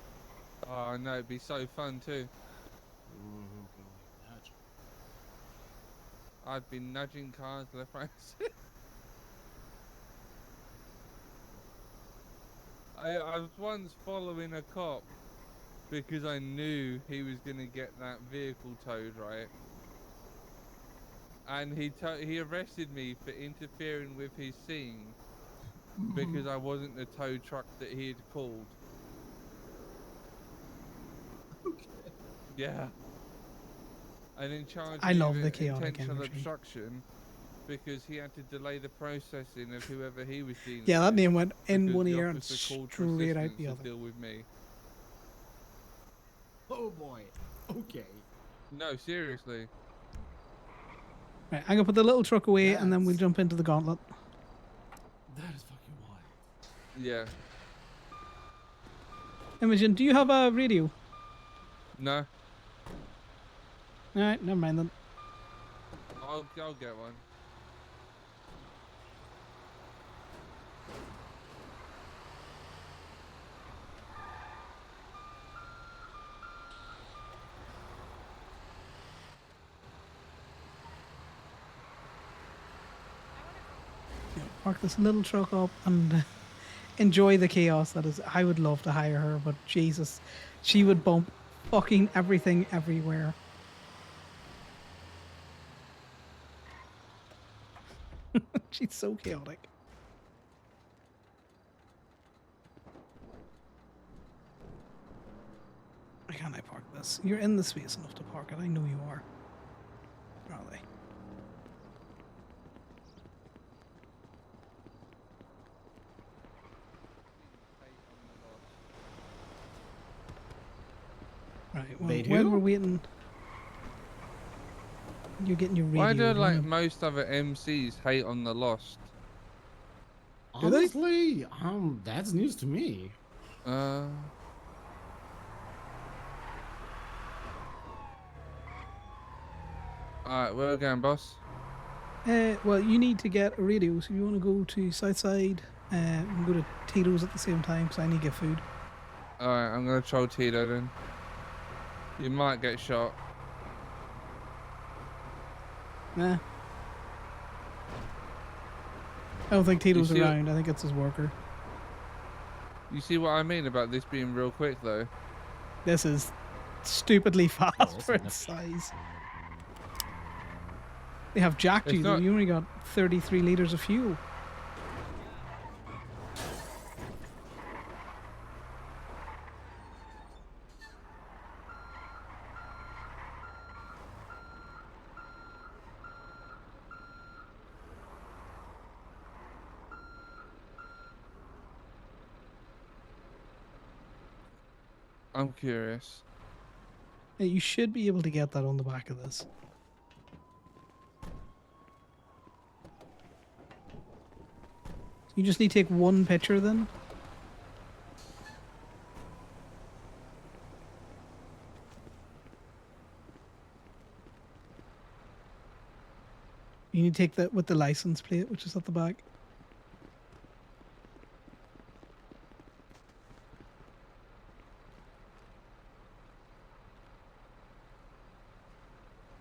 Oh no, it'd be so fun too. I've been nudging cars left, right, and center. I was once following a cop because I knew he was gonna get that vehicle towed, right? And he arrested me for interfering with his scene because I wasn't the tow truck that he had called. Okay. Yeah. And in charge I love of the chaotic intentional energy. obstruction because he had to delay the processing of whoever he was dealing Yeah, that with name went in because one the ear and officer called for straight out assistance the to other. deal with me. Oh boy. Okay. No, seriously. Right, I'm gonna put the little truck away, and then we'll jump into the gauntlet. That is fucking wild. Yeah. Imogen, do you have a radio? No, Alright, never mind then. I'll get one. Park this little truck up and enjoy the chaos that is. I would love to hire her, but Jesus, she would bump fucking everything everywhere. She's so chaotic. Why can't I park this? You're in the space enough to park it. I know you are. Where are they? Right, well, Wait, when who? we're waiting, you're getting your radio. Why do like running. most other MCs hate on the Lost? Do they? Honestly, that's news to me. Alright, where are we going, boss? Well, you need to get a radio, so you want to go to Southside and go to Tito's at the same time, because I need to get food. Alright, I'm gonna troll Tito then. You might get shot. Nah. I don't think Tito's see- around. I think it's his worker. You see what I mean about this being real quick though? This is stupidly fast for its size. They have jacked It's you, though. not- You only got 33 litres of fuel. I'm curious. Yeah, you should be able to get that on the back of this. You just need to take one picture then. You need to take that with the license plate, which is at the back.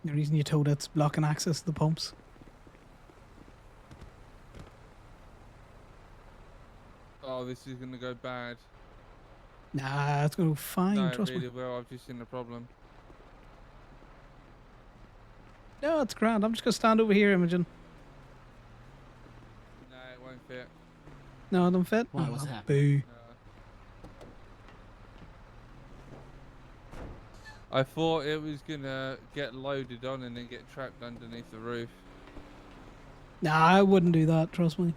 The reason you towed it's blocking access to the pumps. Oh, this is gonna go bad. Nah, it's gonna go fine, No, trust really me. well. I've just seen a problem. No, it's grand. I'm just gonna stand over here, Imogen. No, it won't fit. No, it don't fit. Why, Oh, what's happening? boo. I thought it was gonna get loaded on and then get trapped underneath the roof. Nah, I wouldn't do that, trust me.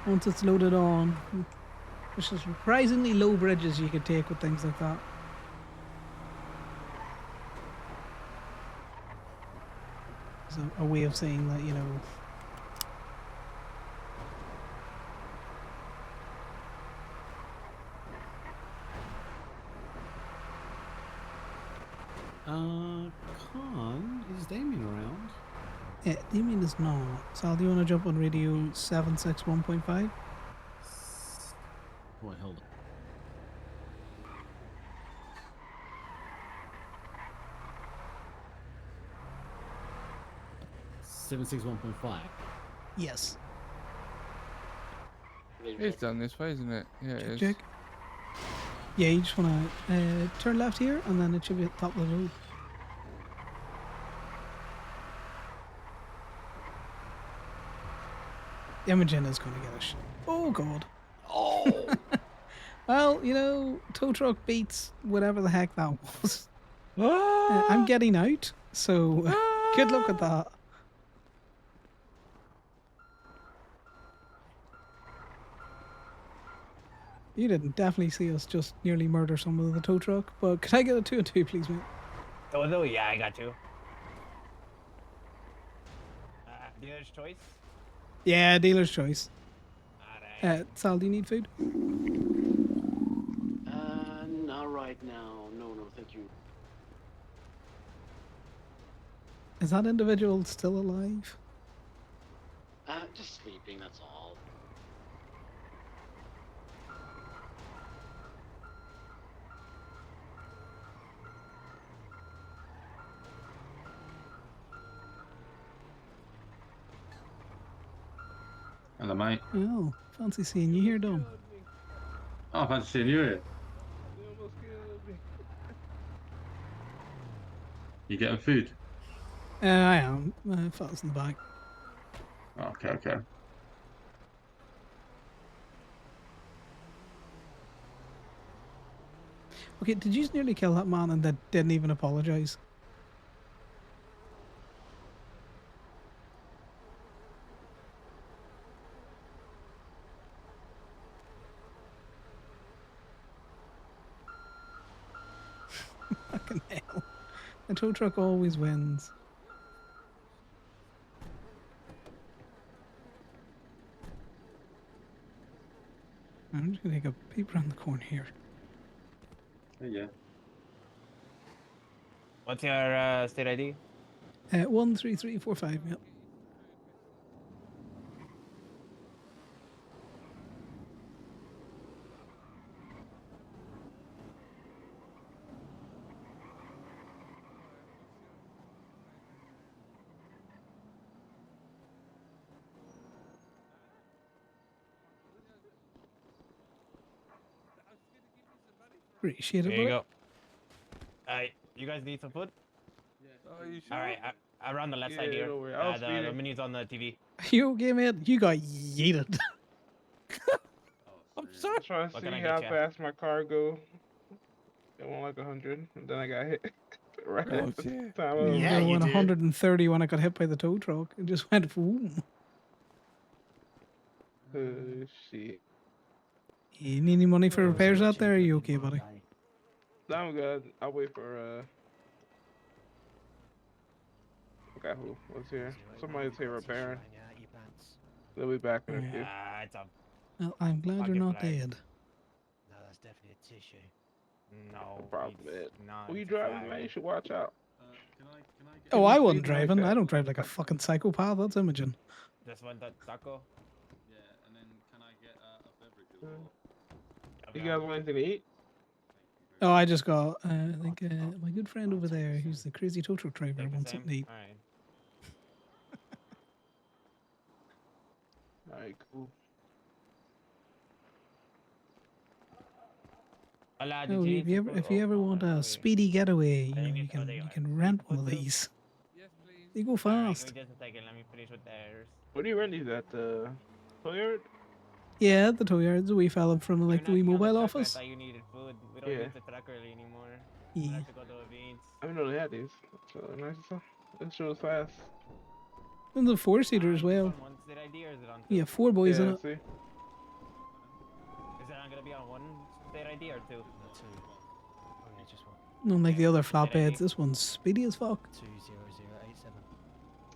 Once it's loaded on, there's some surprisingly low bridges you could take with things like that. It's a way of saying that, you know. Con, is Damien around? Yeah, Damien is not. Sal, do you want to jump on radio 761.5? Wait, hold on. Seven six 1.5. Yes. It's down this way, isn't it? Yeah, it is. Check. Yeah, you just want to turn left here, and then it should be at the top of the road. Imogen is going to get us. Oh, God. Oh! Well, you know, tow truck beats whatever the heck that was. I'm getting out, so good luck with that. You didn't definitely see us just nearly murder someone with a tow truck, but could I get a 2 and 2, please, mate? Oh, no, yeah, I got you. Dealer's choice? Yeah, dealer's choice. Alright. Sal, do you need food? Not right now. No, thank you. Is that individual still alive? Just sleeping, that's all. Hello, mate. Oh, fancy seeing you here, Dom. Oh, fancy seeing you here. You getting food? I am. Fat's in the back. Okay, okay. Okay, did you nearly kill that man and that didn't even apologize? Fucking hell. The tow truck always wins. I'm just gonna take a peep around the corner here. Yeah. What's your state ID? 13345. Yep. Appreciate it, Here you buddy. go. Alright, you guys need some food? Oh, you sure? Alright, around the left Yeah, side here. don't worry, I'll feed The it. menu's on the TV. You okay, mate? You got yeeted. I'm sorry. Trying to What see can I how get ya? fast my car go. It went like 100, and then I got hit. Right at the time. I was I like, went 130 when I got hit by the tow truck. It just went boom. oh shit. You need any money for repairs out there? Or are you okay, buddy? No, I'm good. I'll wait for okay, who was here? Somebody's here repairing. They'll be back in a few. It's a Well, I'm glad you're fucking not flag. dead. No, that's definitely a tissue. No, Problem it's is, not. who you it's a driving, flag. man? You should watch out. Oh, I wasn't Speeding like driving. that. I don't drive like a fucking psychopath. That's Imogen. Just want that taco. Yeah, and then can I get a beverage as well? You guys want anything to eat? Oh, I just got, I think, my good friend over there, who's the crazy tow truck driver, Take the wants same. something to eat. Alright. Alright, cool. Hola, did Oh, you if need you some ever, food? if you ever want a speedy getaway, you know, you you need- oh, can there you you are. can rent one of these. Yes, please. They go Alright, fast. wait just a second. Let me finish with theirs. What do you rent these at? Toyard? Yeah, the tow yard's a wee fella from like the wee You're not mobile on the truck, office. I thought you needed food. We don't Yeah. use the truck early anymore. We Yeah. have to go to events. I didn't know they had these. That's really nice. This shit was fast. And the four-seater as well. On one state ID or is it on two? Yeah, 4 boys in Yeah, it. see? Is it not gonna be on one state ID or two? Two. Oh yeah, just one. Unlike the other State ID. flatbeds, this one's speedy as fuck. 20087.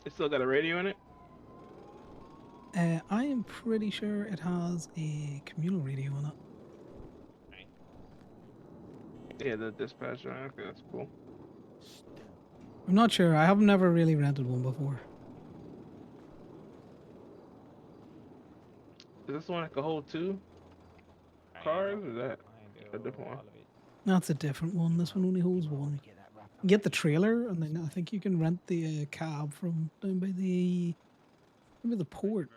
It still got a radio in it? I am pretty sure it has a communal radio on it. Yeah, the dispatcher. Okay, that's cool. I'm not sure. I have never really rented one before. Is this one that can hold two cars, or is that a different one? That's a different one. This one only holds one. You get the trailer, and then I think you can rent the cab from down by the port.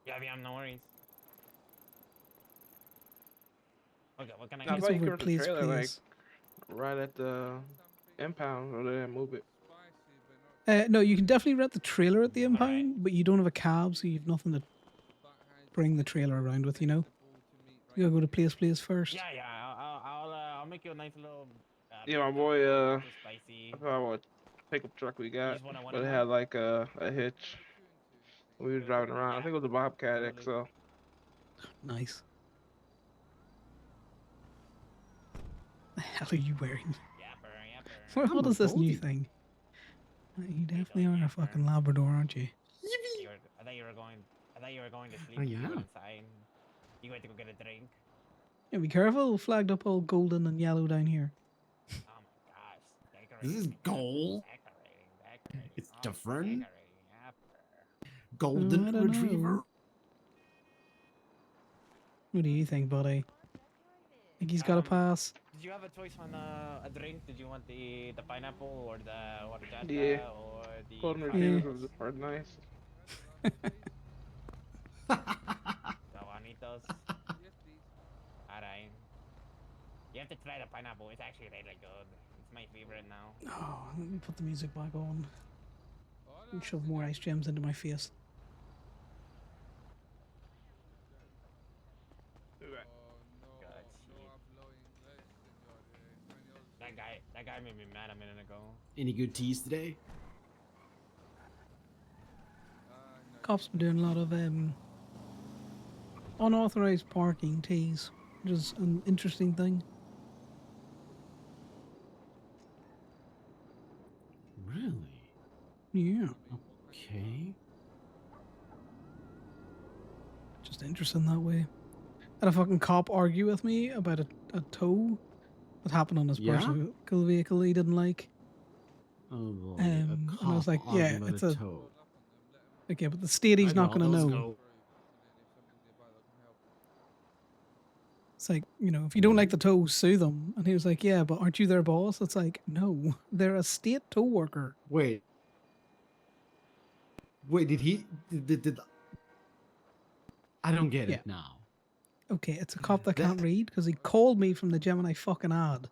Yeah, no worries. Okay, what can I I think get? it's thought you over could at rent the Place trailer, like, Place. right at the impound, or they move it. No, you can definitely rent the trailer at the impound, but you don't have a cab, so you've nothing to bring the trailer around with, you know? You gotta go to Place first. Yeah, I'll make you a nice little. Yeah, my boy, Spicy. I forgot what pickup truck we got, just want a but it one-in-one? had like a hitch. We were driving around. I think it was a Bobcat XL. Nice. The hell are you wearing? What is this new thing? You definitely are a fucking Labrador, aren't you? I thought you were going. I thought you were going to sleep. Oh, You yeah? were inside. You went to go get a drink. Yeah, be careful. Flagged up all golden and yellow down here. Oh my gosh. This is gold. Decorating. It's Oh, different. decorating. Yep. Golden I don't retriever. know. What do you think, buddy? Think he's got a pass? Did you have a choice on a drink? Did you want the pineapple or the horchata Yeah. or the Golden fried retrievers apples? are nice. Sabanitos. Alright. You have to try the pineapple. It's actually really good. It's my favorite now. Oh, let me put the music back on. And shove more ice gems into my face. That guy made me mad a minute ago. Any good teas today? Cops been doing a lot of unauthorized parking teas, which is an interesting thing. Really? Yeah. Okay. Just interesting that way. Had a fucking cop argue with me about a tow that happened on his Yeah? personal vehicle he didn't like. Oh boy. And I was like, yeah, it's a toe. okay, but the state he's not going to know. It's like, you know, if you don't like the tow, sue them. And he was like, yeah, but aren't you their boss? It's like, no, they're a state tow worker. Wait. Wait, did he did I don't get it now. Okay, it's a cop that can't read because he called me from the Gemini fucking ad.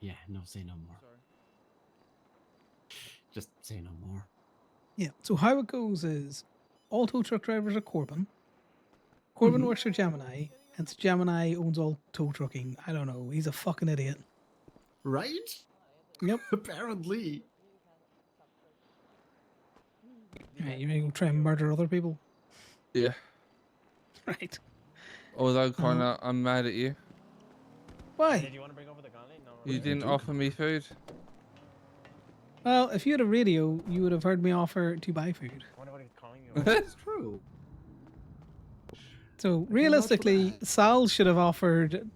Yeah, no, say no more. Just say no more. Yeah, so how it goes is all tow truck drivers are Corbin. Corbin works for Gemini, and Gemini owns all tow trucking. I don't know, he's a fucking idiot. Right? Yep. Apparently. Right, you ready to go try and murder other people? Yeah. Right. Although, Conor, I'm mad at you. Why? Did you want to bring over the gauntlet? No. You didn't offer me food. Well, if you had a radio, you would have heard me offer to buy food. I wonder what he's calling you. That's true. So realistically, Sal should have offered.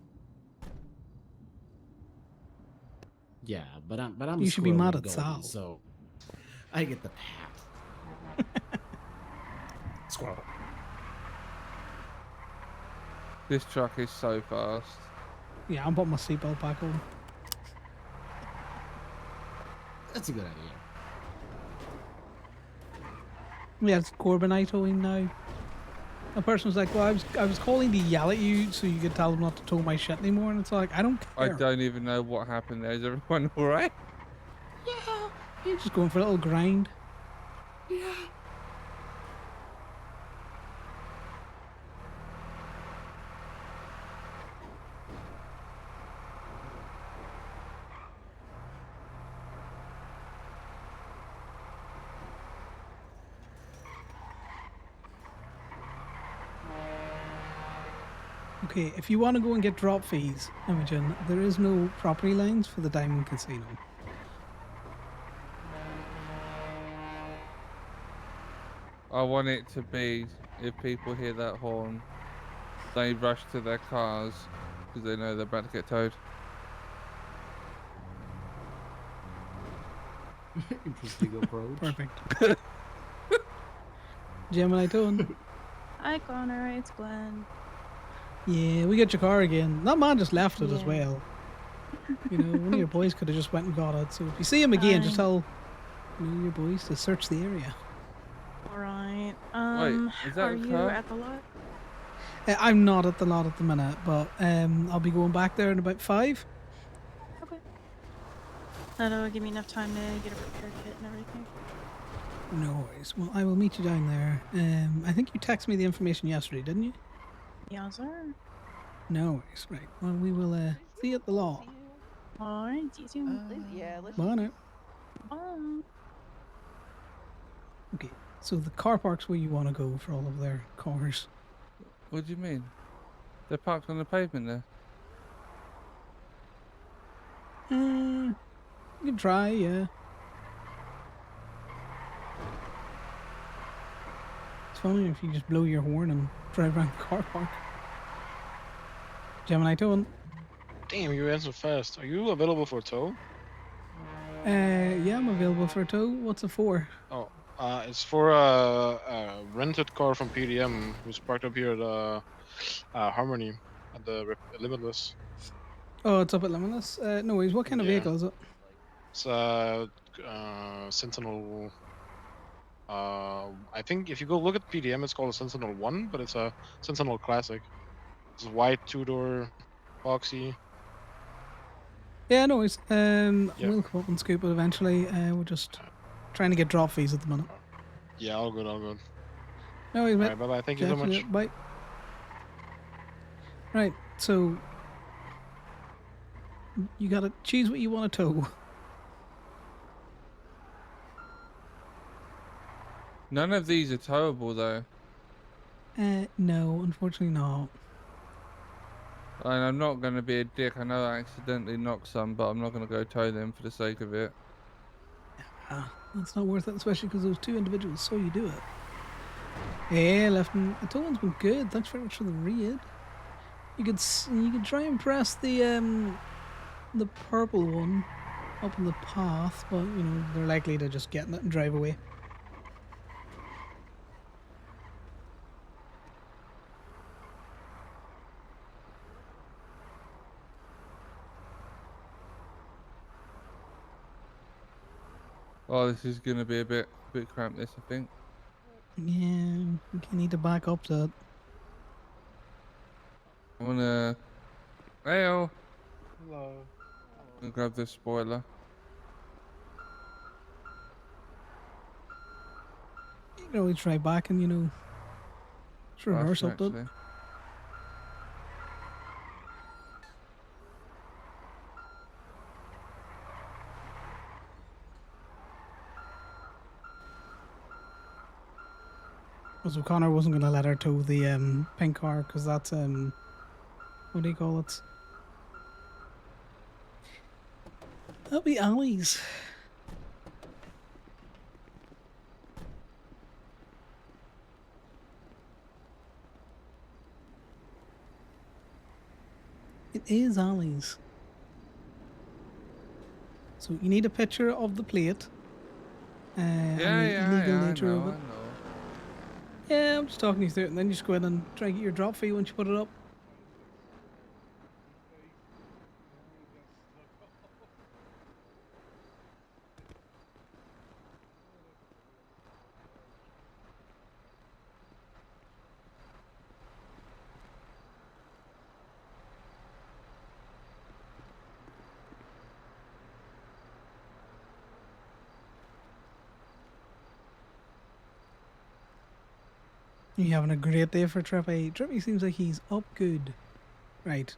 Yeah, but I'm a You should be squirrel mad with at Goldie, Sal. So I get the pat. Squirrel. This truck is so fast. Yeah, I'm putting my seatbelt back on. That's a good idea. Yeah, it's Corbinite towing now. A person was like, "Well, I was calling to yell at you so you could tell them not to tow my shit anymore," and it's like, I don't care. I don't even know what happened there. Is everyone alright? Yeah, you're just going for a little grind. Yeah. Okay, if you want to go and get drop fees, Imogen, there is no property lines for the Diamond Casino. I want it to be, if people hear that horn, they rush to their cars because they know they're about to get towed. Interesting approach. Perfect. Gemini towing. Hi, Connor. It's Glenn. Yeah, we got your car again. That man just left it as Yeah. well. You know, one of your boys could have just went and got it. So if you see him again, just tell your boys to search the area. Alright. Wait, is that are a you car? at the lot? I'm not at the lot at the minute, but I'll be going back there in about 5. Okay. That'll give me enough time to get a repair kit and everything. No worries. Well, I will meet you down there. I think you texted me the information yesterday, didn't you? Yeah, sir. No worries. Right. Well, we will see you at the law. Alright, see you soon. Yeah, let's Bye now. Bye. Okay. So the car park's where you want to go for all of their cars. What do you mean? They're parked on the pavement there. You can try, yeah. It's funny if you just blow your horn and drive around the car park. Gemini towing. Damn, you answer fast. Are you available for a tow? Yeah, I'm available for a tow. What's it for? Oh, it's for a rented car from PDM who's parked up here at Harmony at the Limitless. Oh, it's up at Limitless. No worries. What kind of Yeah. vehicle is it? It's Sentinel. I think if you go look at PDM, it's called a Sentinel 1, but it's a Sentinel Classic. It's a white 2-door, boxy. Yeah, no worries. Yeah. We'll come up and scoop it eventually. We're just trying to get drop fees at the minute. Yeah, all good, all good. No worries, mate. Alright, bye-bye. Thank you so Chat to much. Bye. Right, so you gotta choose what you want to tow. None of these are towable though. No, unfortunately not. And I'm not going to be a dick. I know I accidentally knocked some, but I'm not going to go tow them for the sake of it. It's not worth it, especially because those two individuals saw you do it. Yeah, Lefton, the towing's been good. Thanks very much for the raid. You could try and press the purple one up in the path, but you know they're likely to just get in it and drive away. Oh, this is going to be a bit cramped, this, I think. Yeah, you need to back up to it. I want to... Heyo! Hello. I'm going to grab this spoiler. You can always try back and, you know, just reverse up it. So Connor wasn't going to let her tow the pink car because that's what do you call it? That'll be Ali's. It is Ali's. So you need a picture of the plate and the illegal nature of it. Yeah, I'm just talking you through it, and then you just go in and try and get your drop fee once you put it up. You having a great day for Trippy? Trippy seems like he's up good. Right.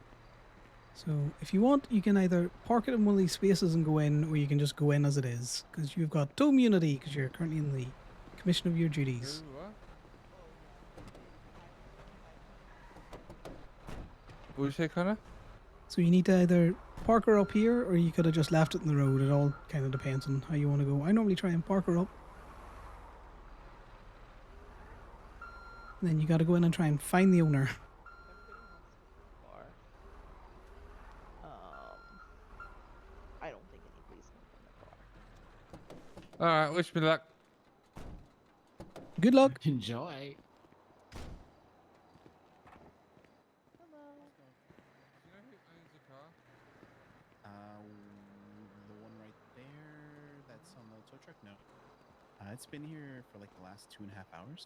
So if you want, you can either park it in one of these spaces and go in, or you can just go in as it is. Because you've got tow immunity, because you're currently in the commission of your duties. What did you say, Connor? So you need to either park her up here, or you could have just left it in the road. It all kind of depends on how you want to go. I normally try and park her up. And then you got to go in and try and find the owner. I don't think any policemen in the car. Alright, wish me luck. Good luck. Enjoy. The one right there that's on the tow truck? No. It's been here for like the last 2.5 hours.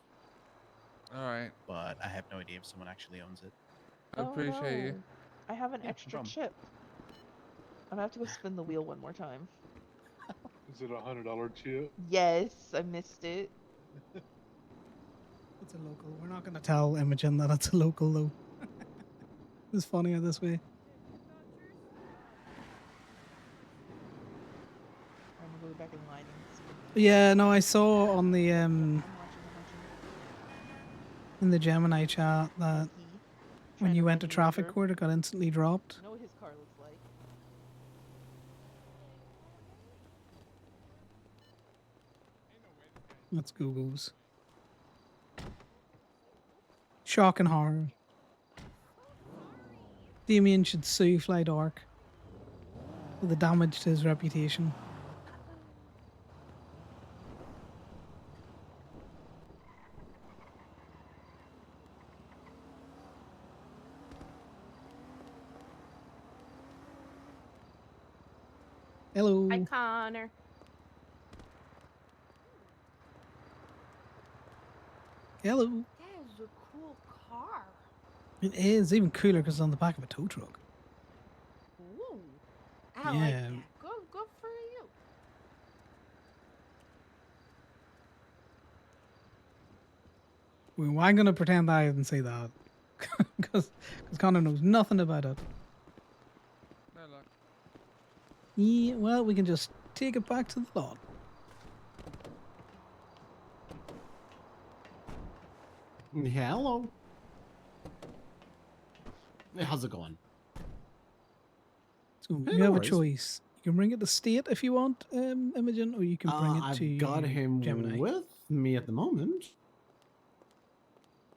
Alright. But I have no idea if someone actually owns it. I appreciate you. I have an Yeah, no extra problem. chip. I'm gonna have to go spin the wheel one more time. Is it $100 chip? Yes, I missed it. It's a local. We're not going to tell Imogen that it's a local, though. It's funnier this way. I'm gonna go back in line and spin. Yeah, no, I saw on the in the Gemini chat that when you went to traffic court, it got instantly dropped. I know what his car looks like. Let's Google's. Shock and horror. Damien should sue Fly Dark for the damage to his reputation. Hello. Hi, Connor. Hello. That is a cool car. It is even cooler because it's on the back of a tow truck. Ooh. I like Yeah. that. Good for you. Well, I'm going to pretend I didn't say that. Because Connor knows nothing about it. No luck. Yeah, well, we can just take it back to the lot. Hello. Hey, how's it going? So Hey, you no have worries. a choice. You can bring it to State if you want, Imogen, or you can bring it I've to got him Gemini. with me at the moment.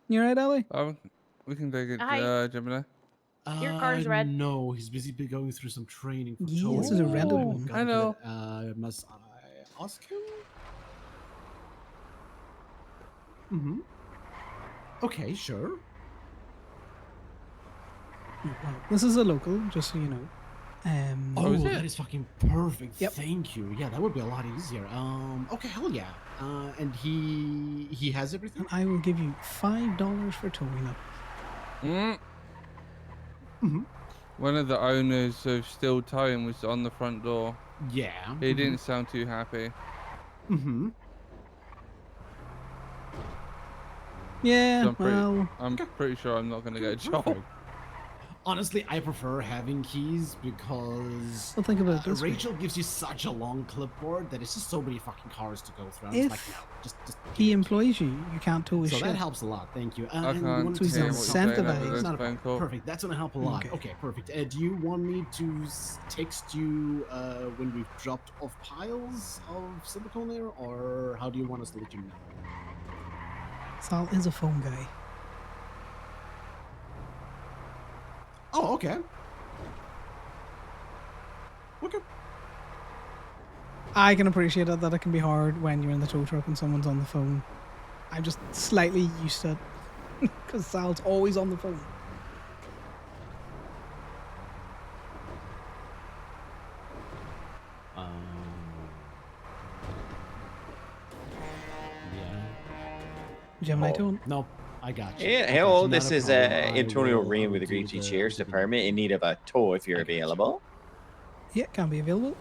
You alright, Ali? We can take it, Hi. Gemini. Your car's red. No, he's busy going through some training for Yeah, towing. this is a rented I've one. got I to do know. that. Must I ask him? Mm-hmm. Okay, sure. Well, this is a local, just so you know. Oh, is it? that is fucking perfect. Yep. Thank you. Yeah, that would be a lot easier. Okay, hell yeah. And he has everything. And I will give you $5 for towing it. Mm-hmm. One of the owners of Still Towing was on the front door. Yeah. He didn't sound too happy. Mm-hmm. Yeah, So well, I'm pretty sure I'm not going to get a job. Honestly, I prefer having keys because well, think about it this way. Rachel gives you such a long clipboard that it's just so many fucking cars to go through. I'm If just like, no, just he employs you, you can't tow his so shit. that helps a lot. Thank you. I and you can't wanted So he's to hear say what you're saying over incentivized. this Not a phone problem. call. Perfect. That's gonna help a lot. Okay. Okay, perfect. Do you want me to text you when we've dropped off piles of silicone there, or how do you want us to let you know? Sal is a phone guy. Oh, okay. Okay. I can appreciate that it can be hard when you're in the tow truck and someone's on the phone. I'm just slightly used to it because Sal's always on the phone. Yeah. Gemini tone. No, I got you. Yeah, I got hello, you. Not this a is problem. I Antonio will- I Rain will with the do Great the- Sheriff's do the- Department in need of a tow if you're available. Yeah, can be available.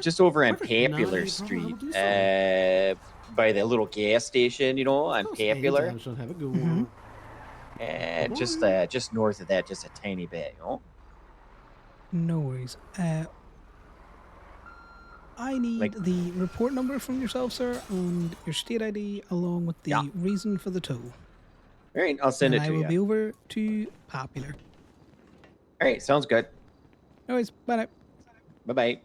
Just over on Perfect. Not a Popular problem. I Street, will do so. by the little gas station, you know, on Popular. Anytime, son. Have a good Mhm. one. And just north of that, just a tiny bit, you know. No worries. I need Like- the report number from yourself, sir, and your state ID along with the Yeah. reason for the tow. All right, I'll send and it I to will you. be over to Popular. All right, sounds good. No worries. Bye now. Bye bye.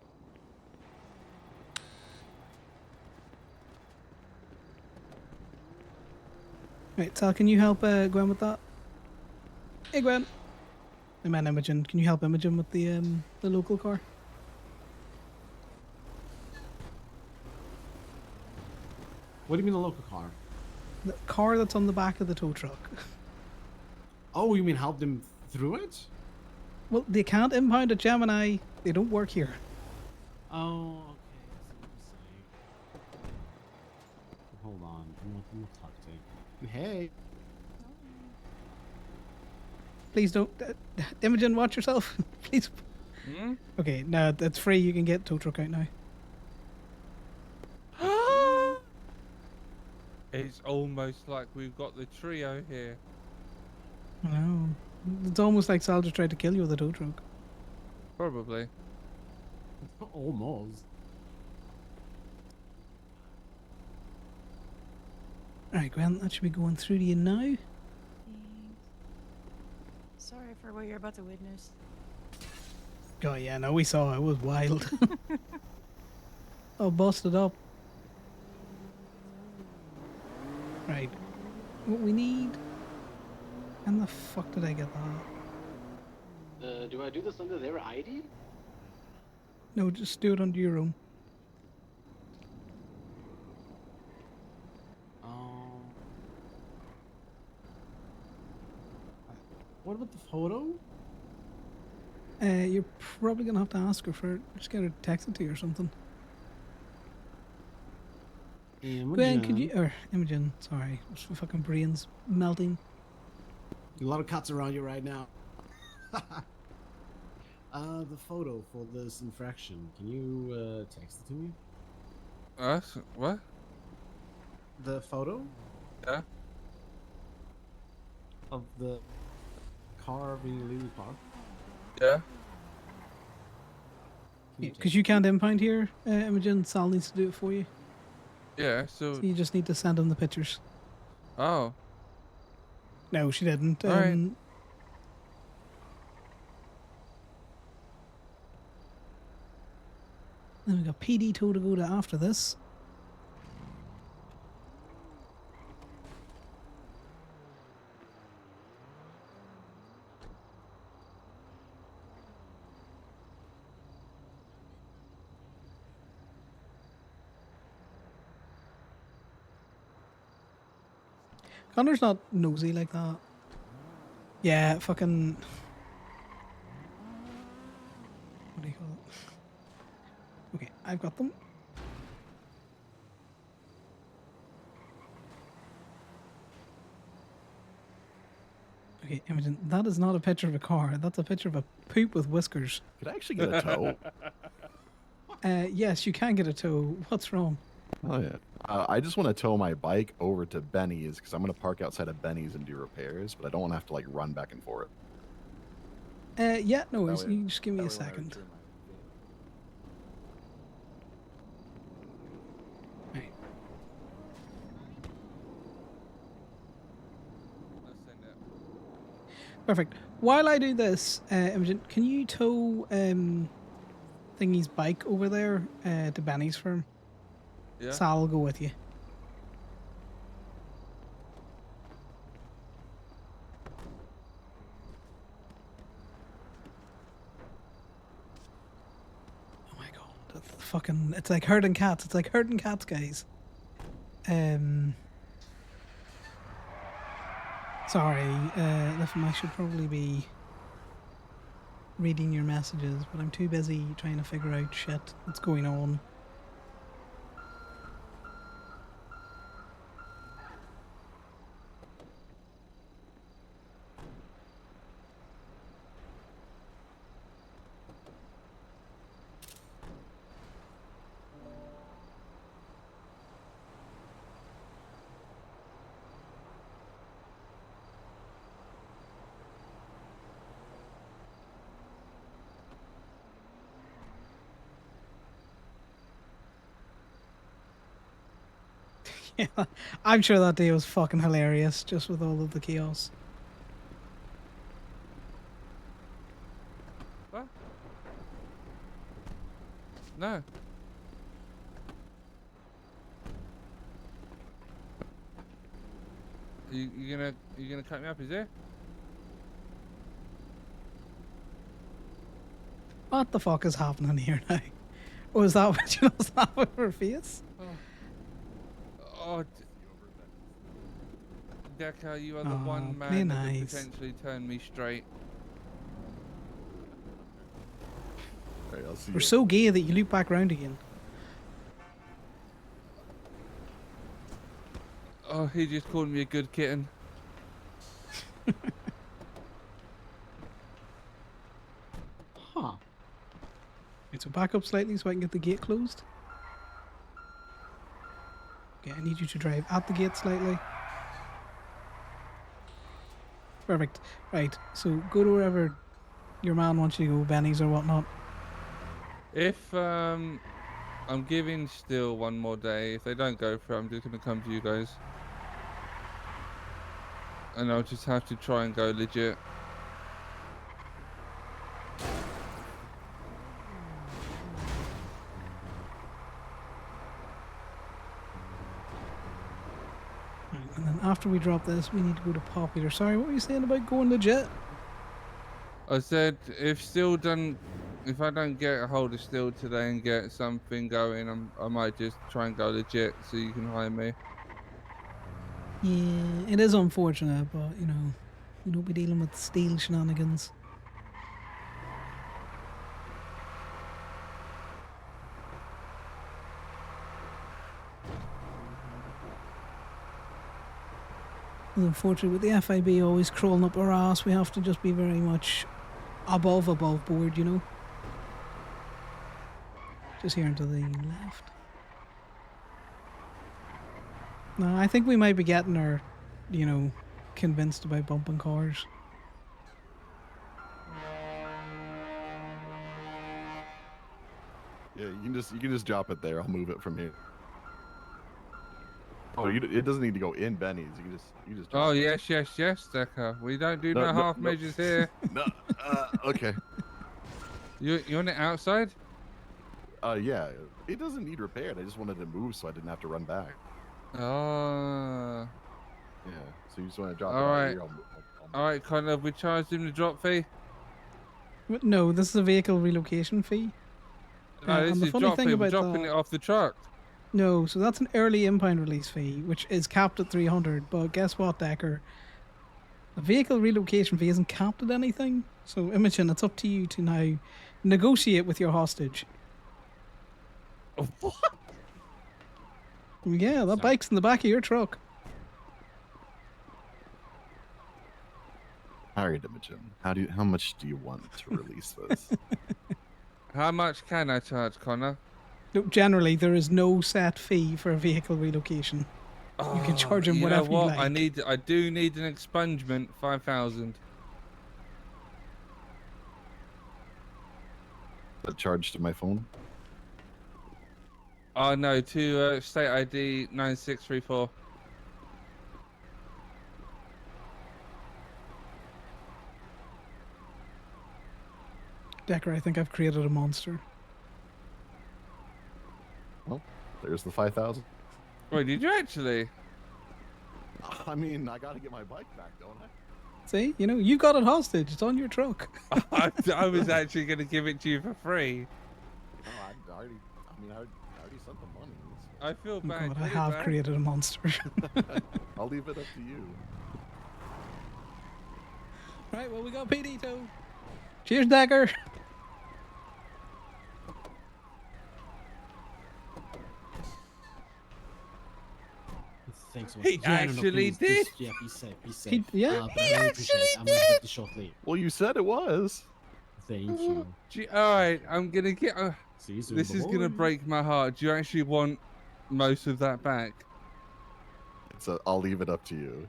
Right, Sal, can you help Gwen with that? Hey, Gwen. Hey, man, Imogen. Can you help Imogen with the local car? What do you mean the local car? The car that's on the back of the tow truck. Oh, you mean help them through it? Well, they can't impound a Gemini. They don't work here. Oh, okay. I see what you're saying. Hold on. I'm talk to you. Hey. Please don't. Imogen, watch yourself. Please. Okay, no, that's free. You can get tow truck out now. It's almost like we've got the trio here. I know. It's almost like Sal just tried to kill you with a tow truck. Probably. Almost. Alright, Gwen, that should be going through to you now. Sorry for what you're about to witness. Oh, yeah, no, we saw it. It was wild. Oh, busted up. Right. What we need When the fuck did I get that? Do I do this under their ID? No, just do it under your own. What about the photo? You're probably gonna have to ask her for it. Just get her to text it to you or something. Gwen, could you or Imogen? Sorry, my fucking brain's melting. A lot of cuts around you right now. The photo for this infraction. Can you text it to me? What? The photo Yeah. of the car being illegally parked. Yeah. Because you can't impound here, Imogen. Sal needs to do it for you. Yeah. So. So you just need to send him the pictures. Oh. No, she didn't. All right. Then we got PD2 to go to after this. Connor's not nosy like that. Yeah, fucking. What do you call it? Okay, I've got them. Okay, Imogen, that is not a picture of a car. That's a picture of a poop with whiskers. Could I actually get a tow? Yes, you can get a tow. What's wrong? Oh yeah. I just want to tow my bike over to Benny's because I'm going to park outside of Benny's and do repairs, but I don't want to have to like run back and forth. Yeah, no worries. That way- You just give me a that way when I second. return Right. Perfect. While I do this, Imogen, can you tow Thingy's bike over there to Benny's for him? Yeah. Sal will go with you. Oh my god. That's fucking, it's like herding cats. It's like herding cats, guys. Sorry, Liffin, I should probably be reading your messages, but I'm too busy trying to figure out shit that's going on. Yeah, I'm sure that day was fucking hilarious, just with all of the chaos. What? No. You gonna cut me up? Is it? What the fuck is happening here now? Oh, is that what you know with her face? Oh, Decker, you are the Aw, one play man that could nice. potentially turn me straight. Alright, I'll see We're you. so gay that you loop back round again. Oh, he just called me a good kitten. Huh. Okay, so back up slightly so I can get the gate closed. Okay, I need you to drive at the gate slightly. Perfect. Right, so go to wherever your man wants you to go, Benny's or whatnot. If I'm giving still one more day. If they don't go for it, I'm just gonna come to you guys, and I'll just have to try and go legit. And then after we drop this, we need to go to Popular. Sorry, what were you saying about going legit? I said if I don't get a hold of Still today and get something going, I might just try and go legit so you can hire me. Yeah, it is unfortunate, but you know, we don't be dealing with steel shenanigans. And unfortunately, with the FIB always crawling up our ass, we have to just be very much above board, you know. Just here and to the left. No, I think we might be getting her, you know, convinced about bumping cars. Yeah, you can just drop it there. I'll move it from here. Oh, it doesn't need to go in Benny's. You just. Oh yes, Decker. We don't do no half measures here. No. Okay. You on it outside? Yeah. It doesn't need repaired. I just wanted to move so I didn't have to run back. Oh. Yeah. So you just want to drop All it out right. here? All right, Conor. We charged him the drop fee. No, this is a vehicle relocation fee. No, this is drop fee. We're dropping it off the truck. No, so that's an early impound release fee, which is capped at 300. But guess what, Decker? The vehicle relocation fee isn't capped at anything. So, Imogen, it's up to you to now negotiate with your hostage. What? Yeah, that bike's in the back of your truck. All right, Imogen. How much do you want to release this? How much can I charge, Conor? No, generally, there is no set fee for a vehicle relocation. You can charge him whatever you like. I do need an expungement, 5,000. A charge to my phone? Oh no, to state ID 9634. Decker, I think I've created a monster. Well, there's the 5,000. Wait, did you actually? I mean, I gotta get my bike back, don't I? See, you know, you got it hostage. It's on your truck. I was actually going to give it to you for free. No, I already sent the money. I feel Oh bad. God, I have created a monster. I'll leave it up to you. Right, well, we got PD tow. Cheers, Decker. Thanks so much. He actually did. Yeah, be safe. Be safe. Yeah, but I really appreciate it. I'm gonna hit you shortly. Well, you said it was. Thank you. All right, I'm gonna get. See you soon, This is gonna boy. break my heart. Do you actually want most of that back? So I'll leave it up to you.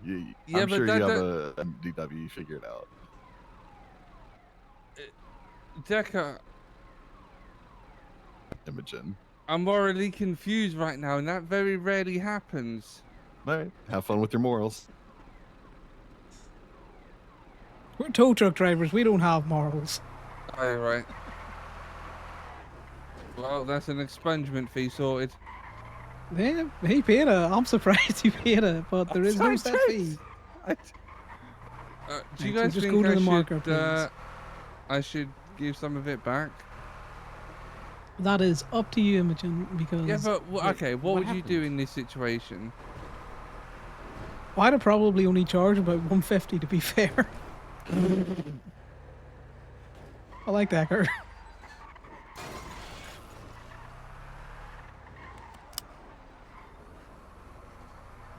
Yeah, I'm but sure that- you have a MDW figured out. Decker, Imogen. I'm morally confused right now, and that very rarely happens. All right. Have fun with your morals. We're tow truck drivers. We don't have morals. All right. Well, that's an expungement fee sorted. Yeah, he paid it. I'm surprised he paid it, but there is no set fee. Do you Right, so guys just think go to the marker, I should give some of it back? That is up to you, Imogen, because... Yeah, but okay, what would happened? you do in this situation? I'd have probably only charged about 150 to be fair. I like Decker.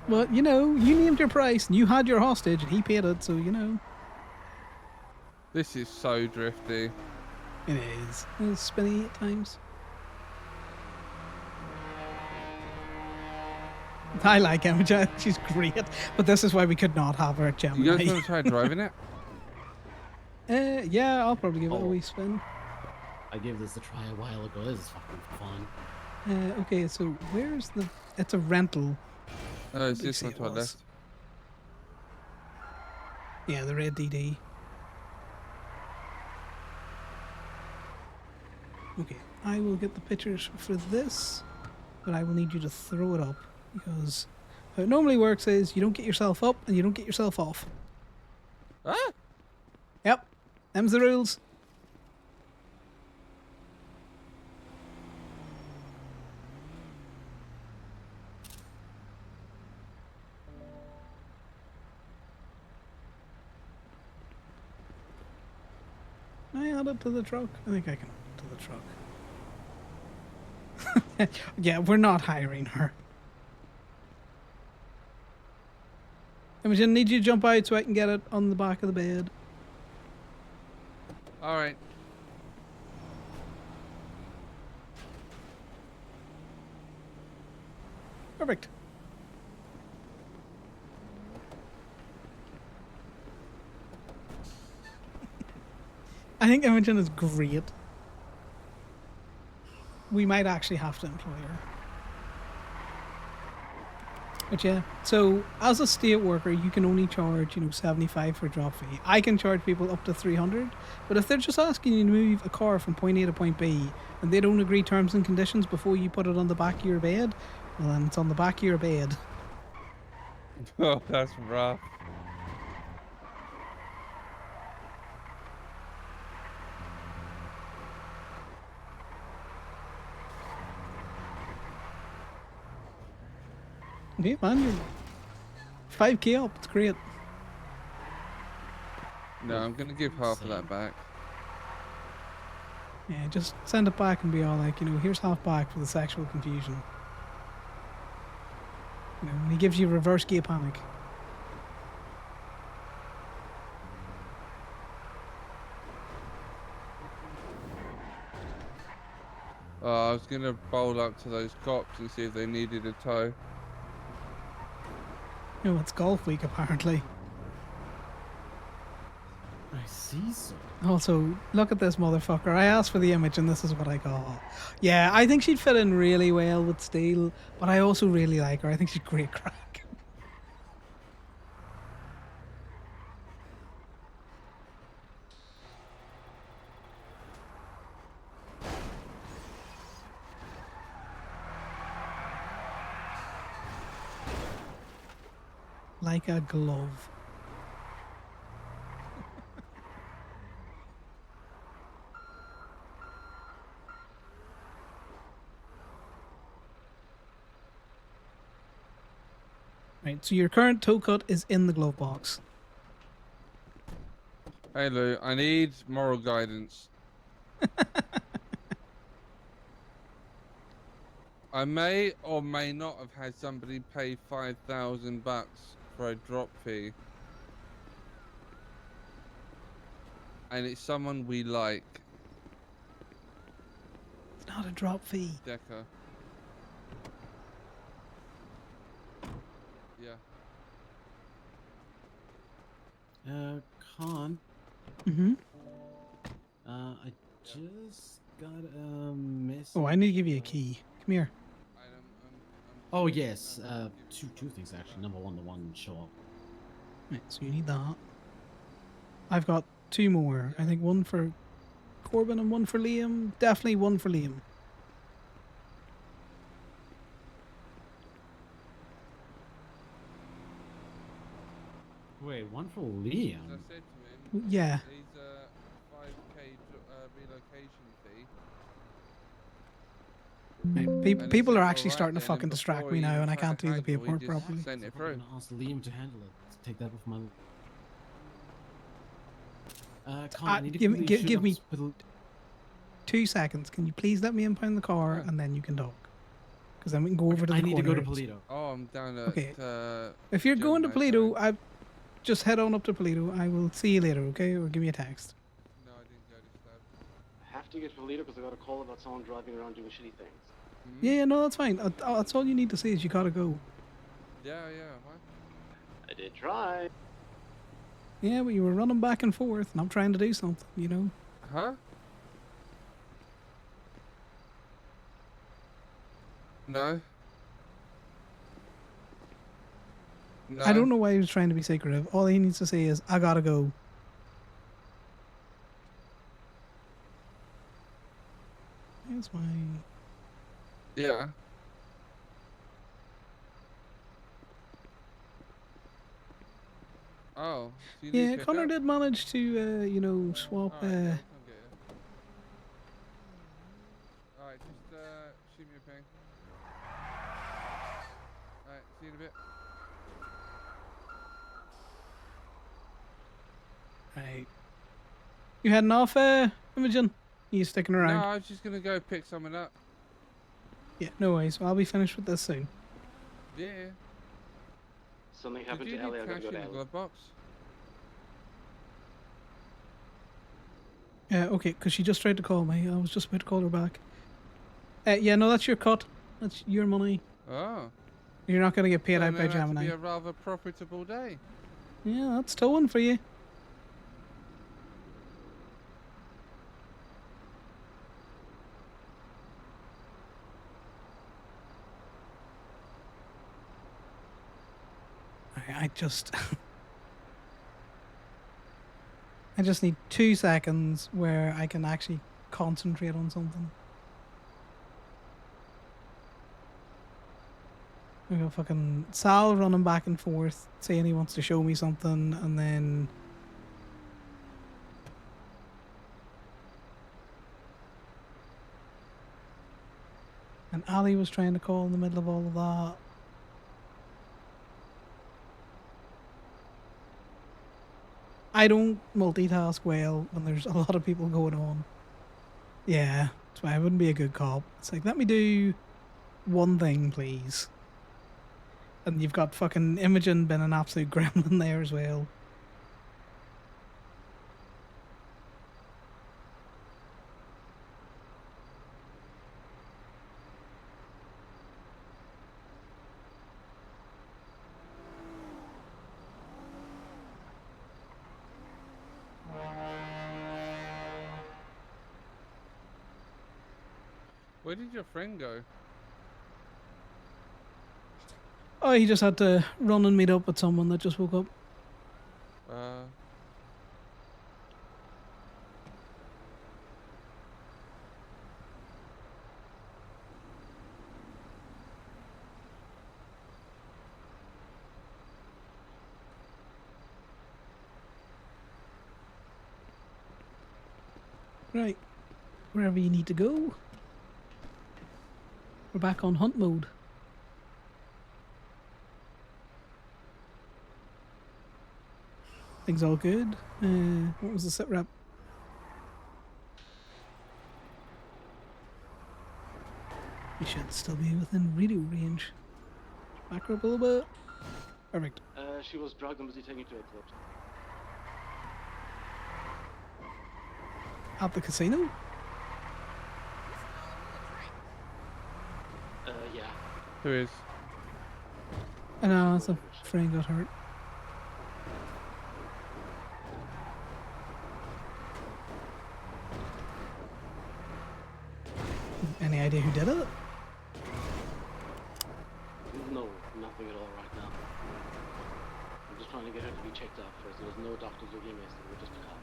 But, you know, you named your price and you had your hostage and he paid it, so, you know. This is so drifty. It is. It's spinny at times. I like Imogen. She's great. But this is why we could not have her at Gemini. You guys want to try driving it? Yeah, I'll probably give it a wee spin. I gave this a try a while ago. This is fucking fun. Okay, so where's the... It's a rental. It's this one to our left. Yeah, the red DD. Okay, I will get the pictures for this, but I will need you to throw it up because How it normally works is you don't get yourself up and you don't get yourself off. Ah! Yep. Them's the rules. Can I add it to the truck? I think I can add it to the truck. Yeah, we're not hiring her. Imogen, need you to jump out so I can get it on the back of the bed. All right. Perfect. I think Imogen is great. We might actually have to employ her. But yeah, so as a state worker, you can only charge, 75 for a drop fee. I can charge people up to 300, but if they're just asking you to move a car from point A to point B, and they don't agree terms and conditions before you put it on the back of your bed, well then it's on the back of your bed. Oh, that's rough. Yeah, man, you're 5k up, it's great. No, I'm gonna give half of that back. Yeah, just send it back and be all like, here's half back for the sexual confusion. And he gives you reverse gay panic. I was gonna bowl up to those cops and see if they needed a tow. It's golf week apparently. I see so. Also, look at this motherfucker. I asked for the image and this is what I got. Yeah, I think she'd fit in really well with Steele, but I also really like her. I think she's great crack. Like a glove. Right, so your current toe cut is in the glove box. Hey Lou, I need moral guidance. I may or may not have had somebody pay $5,000 for a drop fee. And it's someone we like. It's not a drop fee. Decker. Yeah. Con. Mm-hmm. I just got a message. Oh, I need to give you a key. Come here. Oh yes, two things actually. Number one, the one show up. Right, so you need that. I've got two more. I think one for Corbin and one for Liam. Definitely one for Liam. Wait, one for Liam? As I said to him, Yeah. he's a 5k relocation fee. Right, people are actually Alright starting to then, fucking and distract before me he now, even and I tried can't to do the haggle, he paperwork just properly. sent it I'm through. gonna ask Liam to handle it. Take that with my. Con, I need to quickly shoot Give up me with 2 seconds. Can you please let me impound the car and then you can talk? Because then we can go over to the I need to go to corner. Polito. Oh, I'm down at Okay. If you're going to Polito, just head on up to Polito. I will see you later, okay? Or give me a text. No, I didn't go to Stab. I have to get to Polito because I got a call about someone driving around doing shitty things. Yeah, no, that's fine. That's all you need to say is you gotta go. Yeah, what? I did try. Yeah, but you were running back and forth, and I'm trying to do something, Huh? No. No. I don't know why he was trying to be secretive. All he needs to say is, I gotta go. That's why. Yeah. Oh, so you Yeah, need Connor pickup? did manage to, you know, swap. Alright, yeah, we'll come get you. Alright, just shoot me a ping. Alright, see you in a bit. Right. You heading off, Imogen? You sticking No, around? I was just gonna go pick someone up. Yeah, no worries. I'll be finished with this soon. Yeah. Something Did happened you to Ellie. I leave gotta cash go in to the Ellie. glove box? Okay, because she just tried to call me. I was just about to call her back. Yeah, no, that's your cut. That's your money. Oh. You're not going to get paid out by Turned out to be Gemini. a rather profitable day. Yeah, that's towing for you. I just... I just need 2 seconds where I can actually concentrate on something. We got fucking Sal running back and forth, saying he wants to show me something, and then... And Ali was trying to call in the middle of all of that. I don't multitask well when there's a lot of people going on. Yeah, that's why I wouldn't be a good cop. It's like, let me do one thing, please. And you've got fucking Imogen being an absolute gremlin there as well. Where did your friend go? Oh, he just had to run and meet up with someone that just woke up. Right. Wherever you need to go. We're back on hunt mode. Things all good. What was the sit rep? We should still be within radio range. Back her up a little bit. Perfect. She was drugged and busy taken to a club. At the casino? Yeah. Who is? I know, that's a friend got hurt. Any idea who did it? No, nothing at all right now. I'm just trying to get her to be checked out first. There was no doctors or EMS, they were just the cops.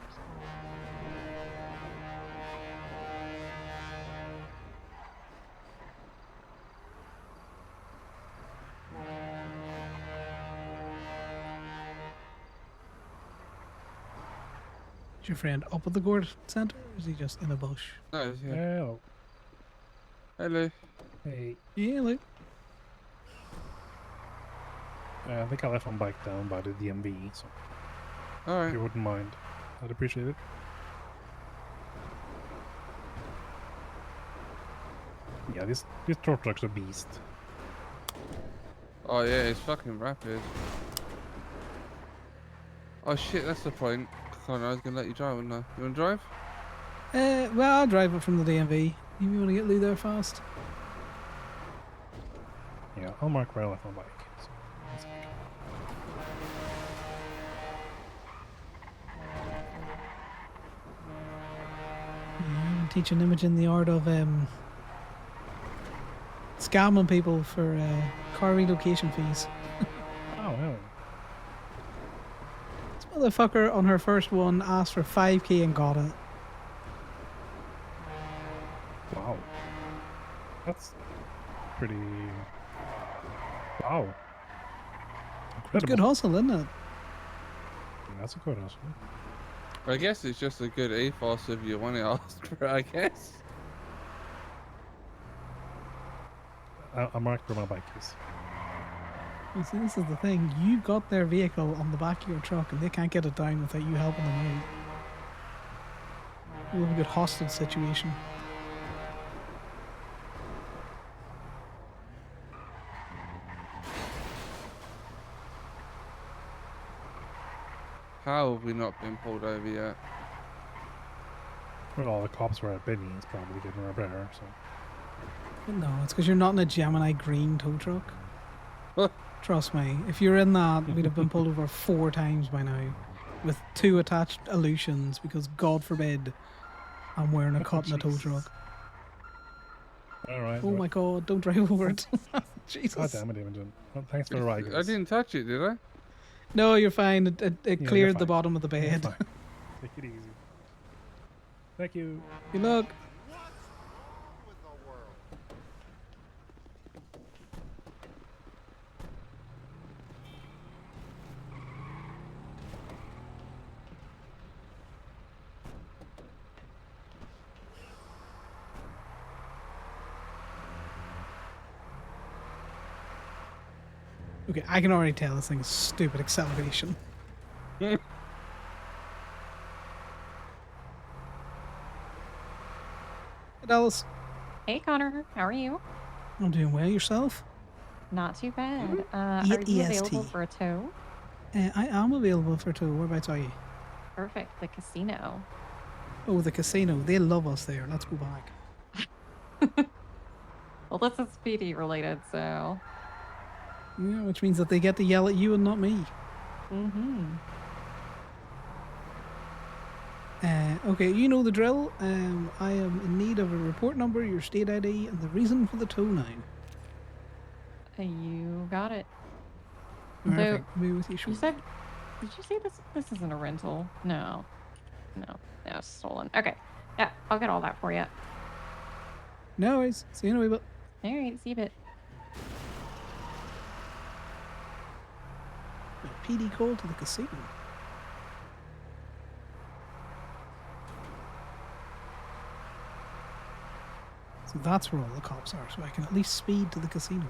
Is your friend up at the Gord Centre, or is he just in a bush? No, he's here. Hello. Hello. Hey. Yeah, look. I think I left my bike down by the DMV, so Alright. if you wouldn't mind, I'd appreciate it. Yeah, this tow truck's a beast. Oh yeah, it's fucking rapid. Oh shit, that's the point. Conor, I was gonna let you drive, wouldn't I? You wanna drive? Well, I'll drive it from the DMV. You want to get Lou there fast? Yeah, I'll mark where I left my bike. So that's good. Yeah, I'm teaching Imogen the art of scamming people for car relocation fees. Oh, really? This motherfucker on her first one asked for 5k and got it. Wow. That's pretty... Wow. It's good hustle, isn't it? That's a good answer. I guess it's just a good ethos if you want to ask for it, I guess. I'm marked where my bike is. You see, this is the thing. You've got their vehicle on the back of your truck, and they can't get it down without you helping them out. You have a good hostage situation. How have we not been pulled over yet? Well, all the cops were at Benny's probably getting a repair, so. No, it's because you're not in a Gemini green tow truck. Trust me, if you're in that, we'd have been pulled over 4 times by now, with 2 attached illusions, because God forbid I'm wearing a cut in a tow truck. Alright. Oh my God, don't drive over it. Jesus. God damn it, Imogen. Well, thanks for the ride, I guys. didn't touch it, did I? No, you're fine. It Yeah, cleared you're the fine. bottom of the You're bed. fine. Take it easy. Thank you. Good luck. Okay, I can already tell this thing is stupid acceleration. Hey Dallas. Hey Connor, how are you? I'm doing well. Yourself? Not too bad. Are Eat you EST. available for a tow? I am available for tow. Whereabouts are you? Perfect, the casino. Oh, the casino. They love us there. Let's go back. Well, this is speedy related, so. Yeah, which means that they get to yell at you and not me. Mm-hmm. Okay, you know the drill. I am in need of a report number, your state ID, and the reason for the tow now. You got it. Perfect. Though, Be with you you shortly. said, did you say this isn't a rental? No, it's stolen. Okay, yeah, I'll get all that for you. No worries. See you in a wee bit. All right, see you a bit. A PD call to the casino. So that's where all the cops are, so I can at least speed to the casino.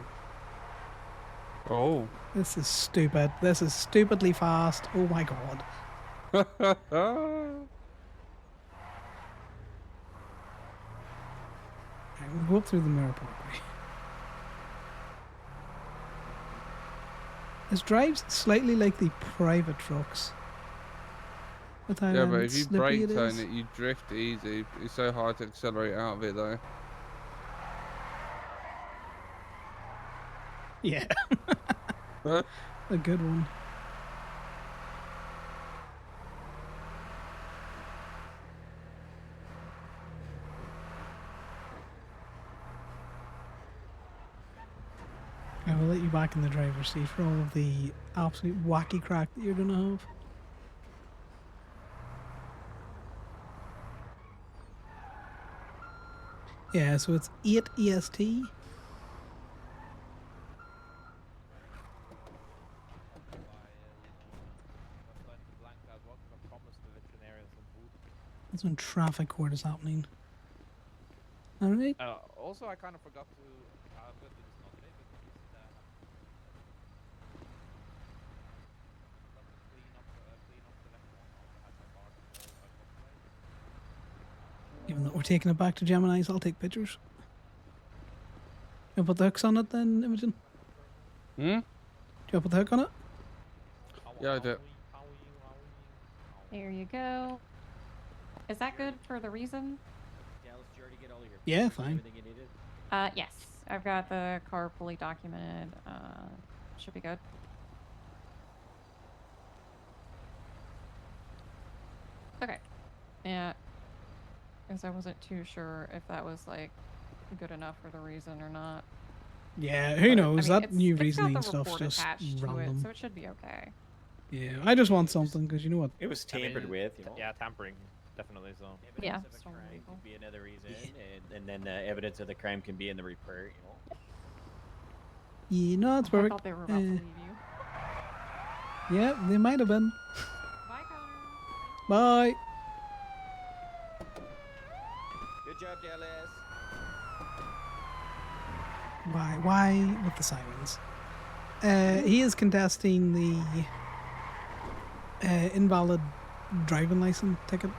Oh. This is stupid. This is stupidly fast. Oh my God. We'll go up through the mirror parkway. This drives slightly like the private trucks. With how Yeah, but if you slippery brake it turn is. it, you drift easy. It's so hard to accelerate out of it, though. Yeah. A good one. I will let you back in the driver's seat for all of the absolute wacky crack that you're gonna have. Yeah, so it's 8 EST. That's when traffic court is happening. Alright. Also, I kind of forgot to. I'm going to do this not today, but use the. Clean up the left one after I had my car before. Given that we're taking it back to Gemini's, I'll take pictures. You put the hooks on it then, Imogen? Hmm? Do you put the hook on it? Yeah, I do. There you go. Is that good for the reason? Dallas, did you already get all your Yeah, papers and fine. everything you needed? Yes. I've got the car fully documented. Should be good. Okay. Yeah. Because I wasn't too sure if that was like good enough for the reason or not. Yeah, who But, knows? That new it's got reasoning the stuff's report just attached to random. it, so it should be okay. Yeah, I just want something because you know what? It was tampered with, you know. Yeah, tampering, definitely. So. Yeah, Evidence of a still crime illegal. could be another reason, and then evidence of the crime can be in the report, you know. Yeah, no, it's I perfect. thought they were about to leave you. Yeah, they might have been. Bye, Bye. Good job, Dallas. Why with the sirens? He is contesting the invalid driving license ticket.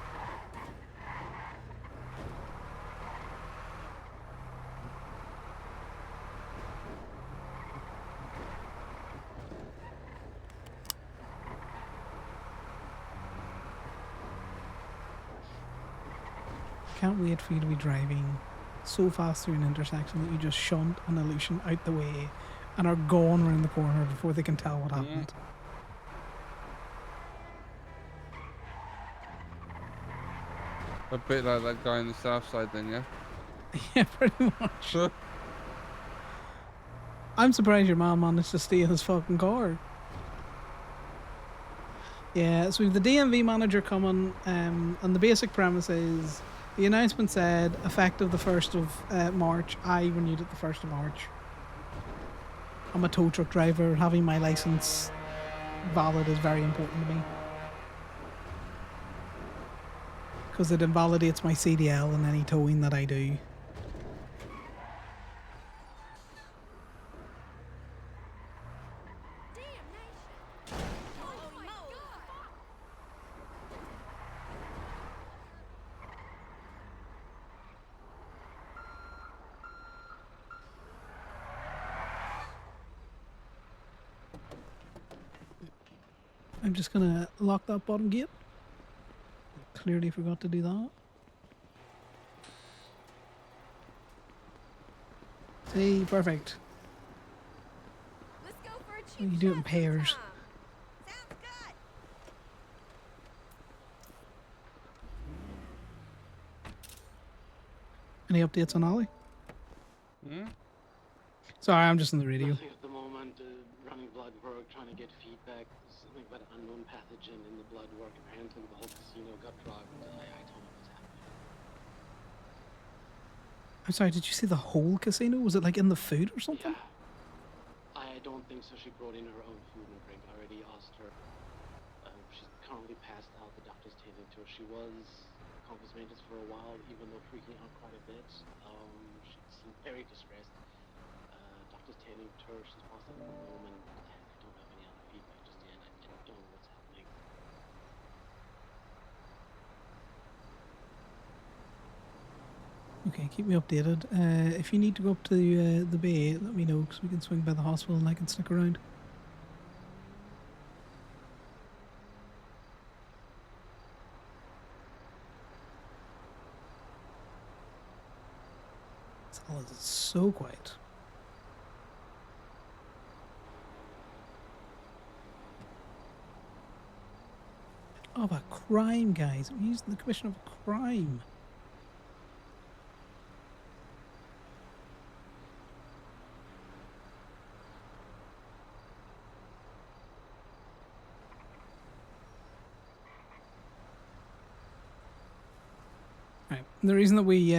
Can't wait for you to be driving so fast through an intersection that you just shunt an illusion out the way and are gone around the corner before they can tell what happened. A bit like that guy on the south side, then, yeah. Yeah, pretty much. I'm surprised your mom managed to steal his fucking car. Yeah, so we have the DMV manager coming, and the basic premise is the announcement said effective the 1st of March. I renewed it the 1st of March. I'm a tow truck driver. Having my license valid is very important to me. Because it invalidates my CDL in any towing that I do. I'm just gonna lock that bottom gate. Clearly forgot to do that. See, perfect. Let's go for a cheap You do it in pairs. Any updates on Ollie? Hmm? Sorry, I'm just in the radio. Nothing at the moment. Running blood work, trying to get feedback. There's something about an unknown pathogen in the blood work. Apparently, the whole casino got drugged. I don't know what's happening. I'm sorry, did you see the whole casino? Was it like in the food or something? I don't think so. She brought in her own food and drink. I already asked her. She's currently passed out. The doctor's tending to her. She was compass maintenance for a while, even though freaking out quite a bit. She seemed very distressed. Doctor's tending to her. She's passed out at the moment. I don't have any other feedback just yet. I don't know what's happening. Okay, keep me updated. If you need to go up to the bay, let me know because we can swing by the hospital and I can stick around. It's so quiet. Of a crime, guys. I'm using the commission of a crime. Right. The reason that we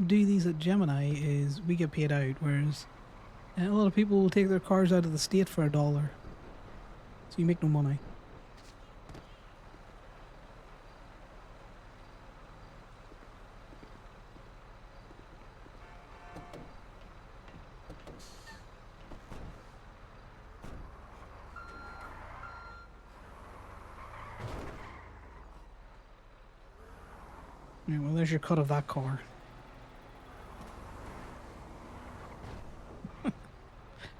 do these at Gemini is we get paid out, whereas a lot of people will take their cars out of the state for $1. So you make no money. Yeah, well, there's your cut of that car.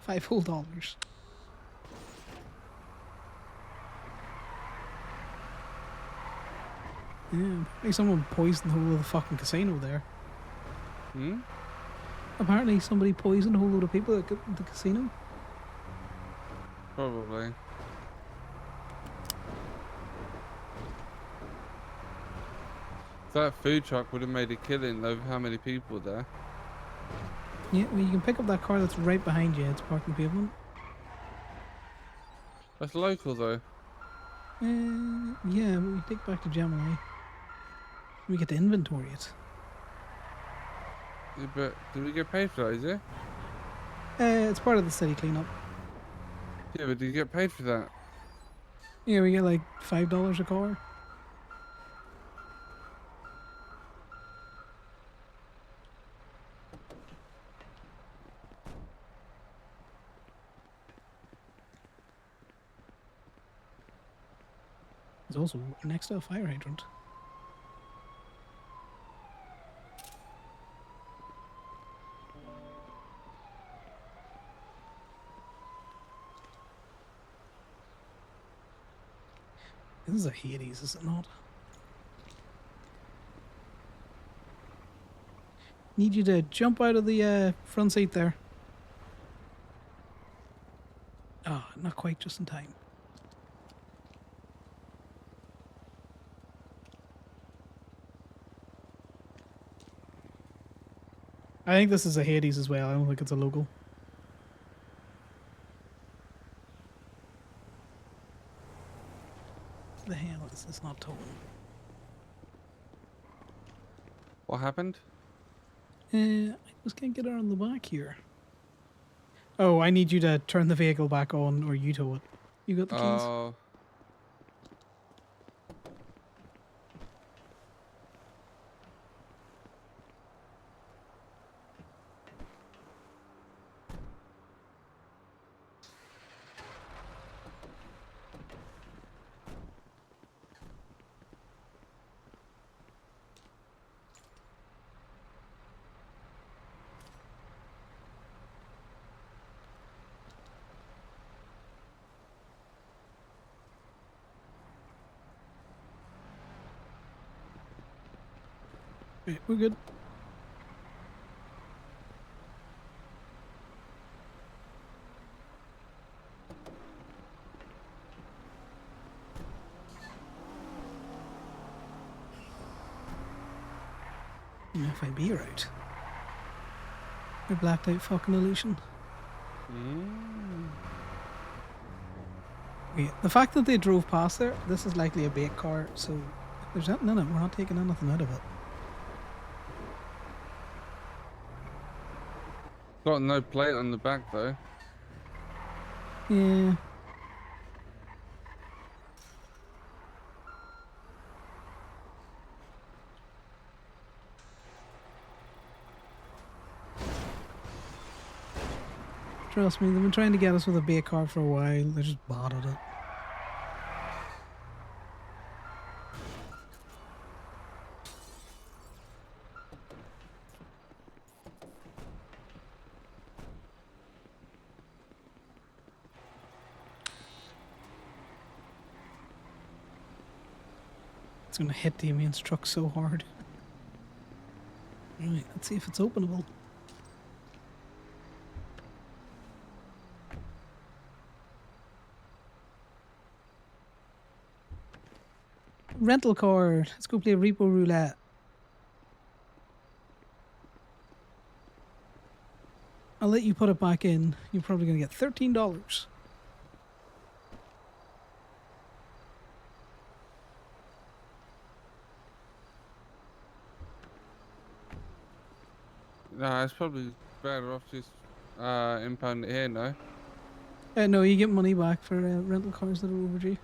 $5 whole. Yeah, apparently someone poisoned the whole of the fucking casino there. Hmm? Apparently somebody poisoned a whole load of people at the casino. Probably. That food truck would have made a killing over how many people there. Yeah, well, you can pick up that car that's right behind you. It's parked on pavement. That's local though. Yeah, but we take back to Gemini. We get to inventory it. Yeah, but do we get paid for that, is it? It's part of the city cleanup. Yeah, but do you get paid for that? Yeah, we get like $5 a car. There's also next to a fire hydrant. This is a Hades, is it not? Need you to jump out of the front seat there. Ah, oh, not quite just in time. I think this is a Hades as well. I don't think it's a local. The hell is this not towing? What happened? I just can't get around the back here. Oh, I need you to turn the vehicle back on or you tow it. You got the keys? Oh. Right, we're good. FIB right. I blacked out fucking illusion. Yeah, the fact that they drove past there, this is likely a bait car, so if there's nothing in it, we're not taking anything out of it. Got no plate on the back though. Yeah. Trust me, they've been trying to get us with a bait car for a while. They just bottled it. It's gonna hit Damien's truck so hard. Alright, let's see if it's openable. Rental car. Let's go play repo roulette. I'll let you put it back in. You're probably gonna get $13. Nah, it's probably better off just impound it here, no? No, you get money back for rental cars that are overdue.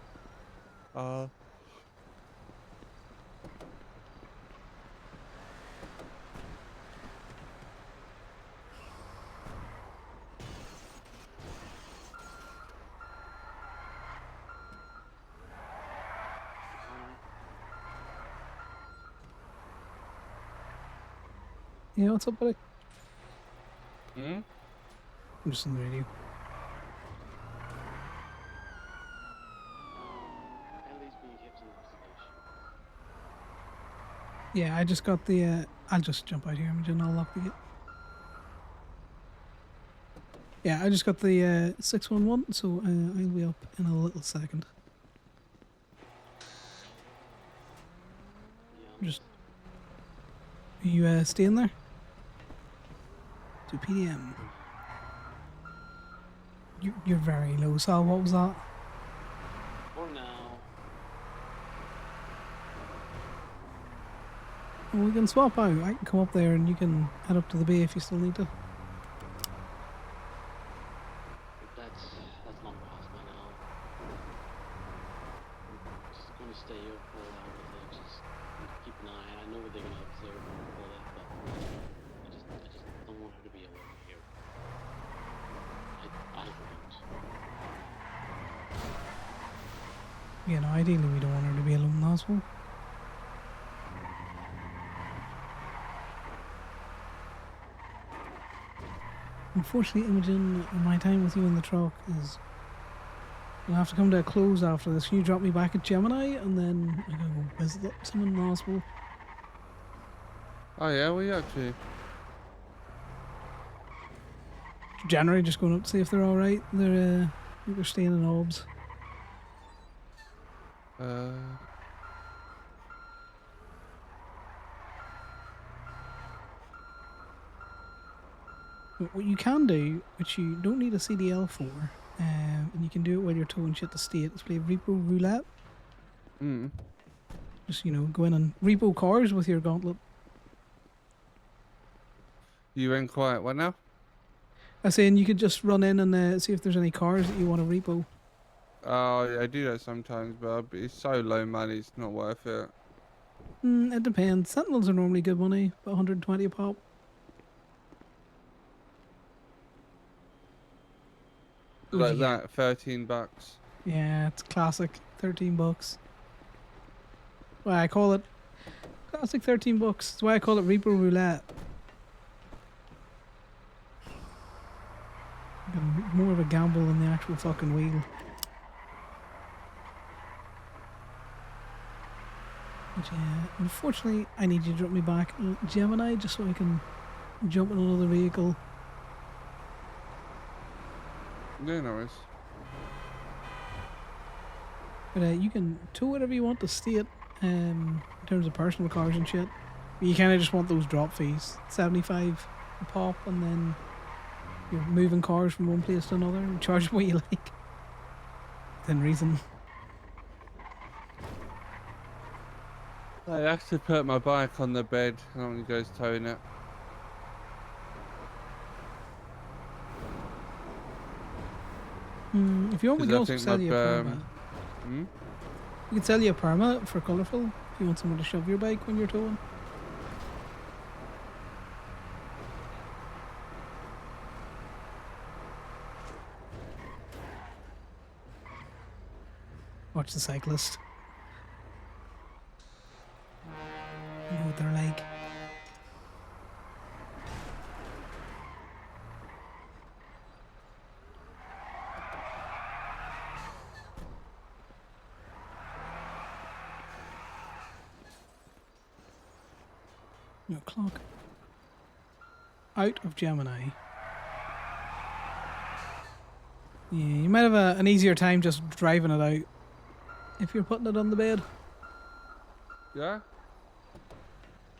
Yeah, what's up, buddy? Hmm? I'm just on the radio. Ellie's being kept in investigation. Yeah, I just got the. I'll just jump out here. I'm just gonna unlock the gate. Yeah, I just got the 611, so I'll be up in a little second. Just. Are you staying there? 2 p.m. You're very low, Sal. What was that? For now. Well, we can swap out. I can come up there and you can head up to the bay if you still need to. That's not possible now. I'm just gonna stay here for a while with it. Just keep an eye. I know they're gonna observe all that, but I just don't want her to be alone here. I wouldn't. You know, ideally we don't want her to be alone as well. Unfortunately, Imogen, my time with you in the truck is... I'll have to come to a close after this. Can you drop me back at Gemini and then I can go visit someone in the hospital? Oh yeah, what are you up to? January, just going up to see if they're alright. They're staying in Obs. But what you can do, which you don't need a CDL for, and you can do it while you're towing shit to state, is play repo roulette. Just, you know, go in and repo cars with your gauntlet. You went quiet. What now? I was saying you could just run in and see if there's any cars that you want to repo. Oh, yeah, I do that sometimes, but it's so low money, it's not worth it. It depends. Sentinels are normally good money, about 120 a pop. Like that, $13. Yeah, it's classic. $13. Why I call it classic $13. That's why I call it repo roulette. More of a gamble than the actual fucking wheel. But yeah, unfortunately, I need you to drop me back Gemini just so I can jump in another vehicle. Yeah, no worries. But you can tow whatever you want to state in terms of personal cars and shit. But you kind of just want those drop fees, 75 a pop, and then you're moving cars from one place to another and charge what you like. Within reason. I actually put my bike on the bed and I'm gonna go towing it. If you want, we can also sell you a permit. Hmm? We can sell you a permit for colourful if you want someone to shove your bike when you're towing. Watch the cyclist. You know what they're like. No clock. Out of Gemini. Yeah, you might have an easier time just driving it out if you're putting it on the bed. Yeah?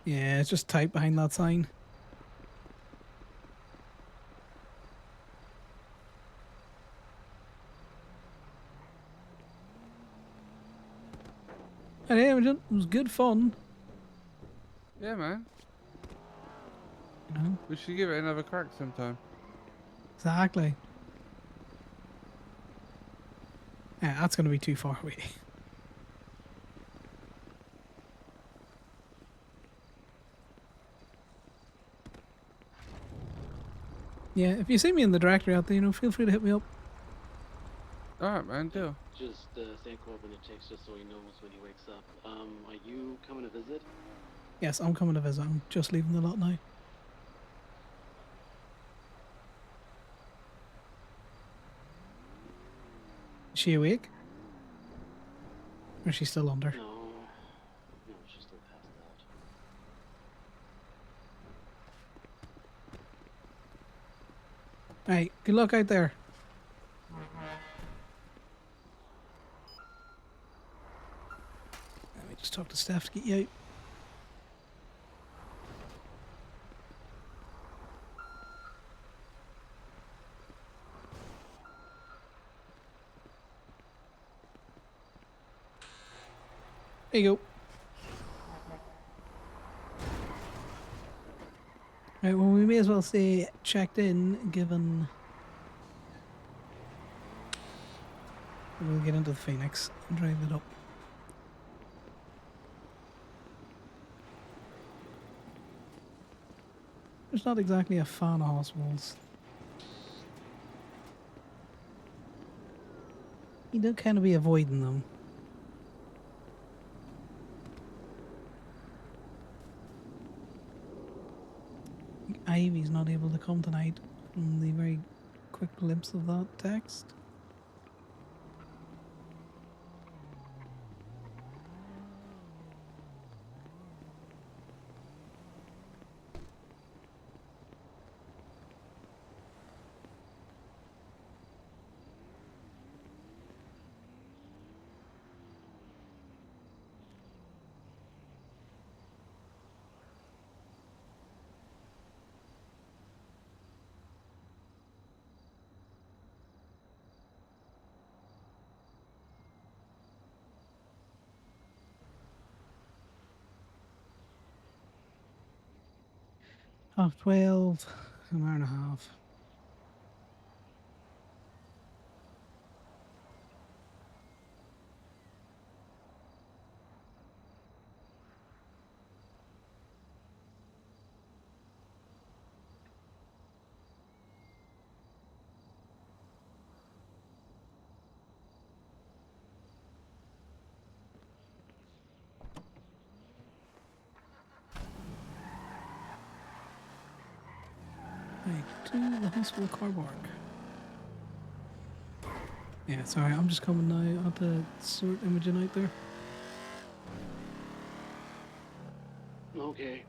Yeah, it's just tight behind that sign. Hey, it was good fun. Yeah, man. You know? We should give it another crack sometime. Exactly. Yeah, that's going to be too far away. Yeah, if you see me in the directory out there, you know, feel free to hit me up. Alright, man, deal. Just send Corbin a text just so he knows when he wakes up. Are you coming to visit? Yes, I'm coming to visit. I'm just leaving the lot now. Is she awake? Or is she still under? No, she's still passed out. Alright, good luck out there. Let me just talk to Steph to get you out. There you go. Right, well, we may as well say checked in, given we'll get into the Phoenix and drive it up. There's not exactly a fan of hospitals. You do kind of be avoiding them. Ivy's not able to come tonight from the very quick glimpse of that text. Half 12, an hour and a half. Right, to the hospital car park. Yeah, sorry, I'm just coming now. I had to sort Imogen out there. Okay.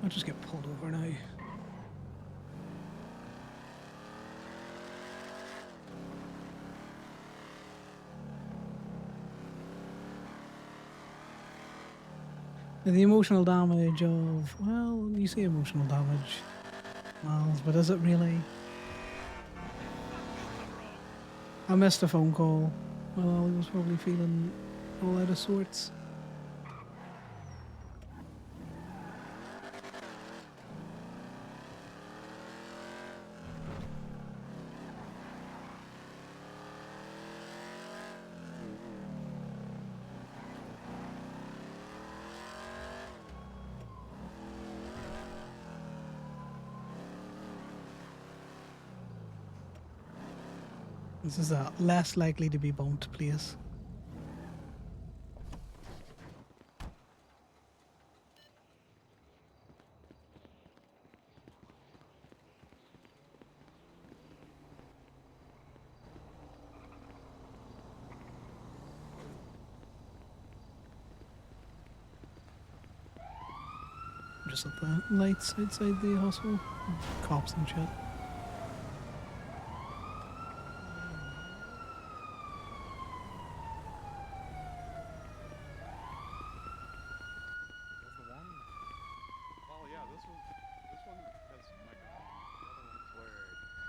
I'll just get pulled over now. The emotional damage of, well, you say emotional damage, Miles, but is it really? I missed a phone call. Well, he was probably feeling all out of sorts. This is a less likely to be bumped place. Just at the lights outside the hospital. Cops and shit. Oh yeah, this one has my gun. The other one's where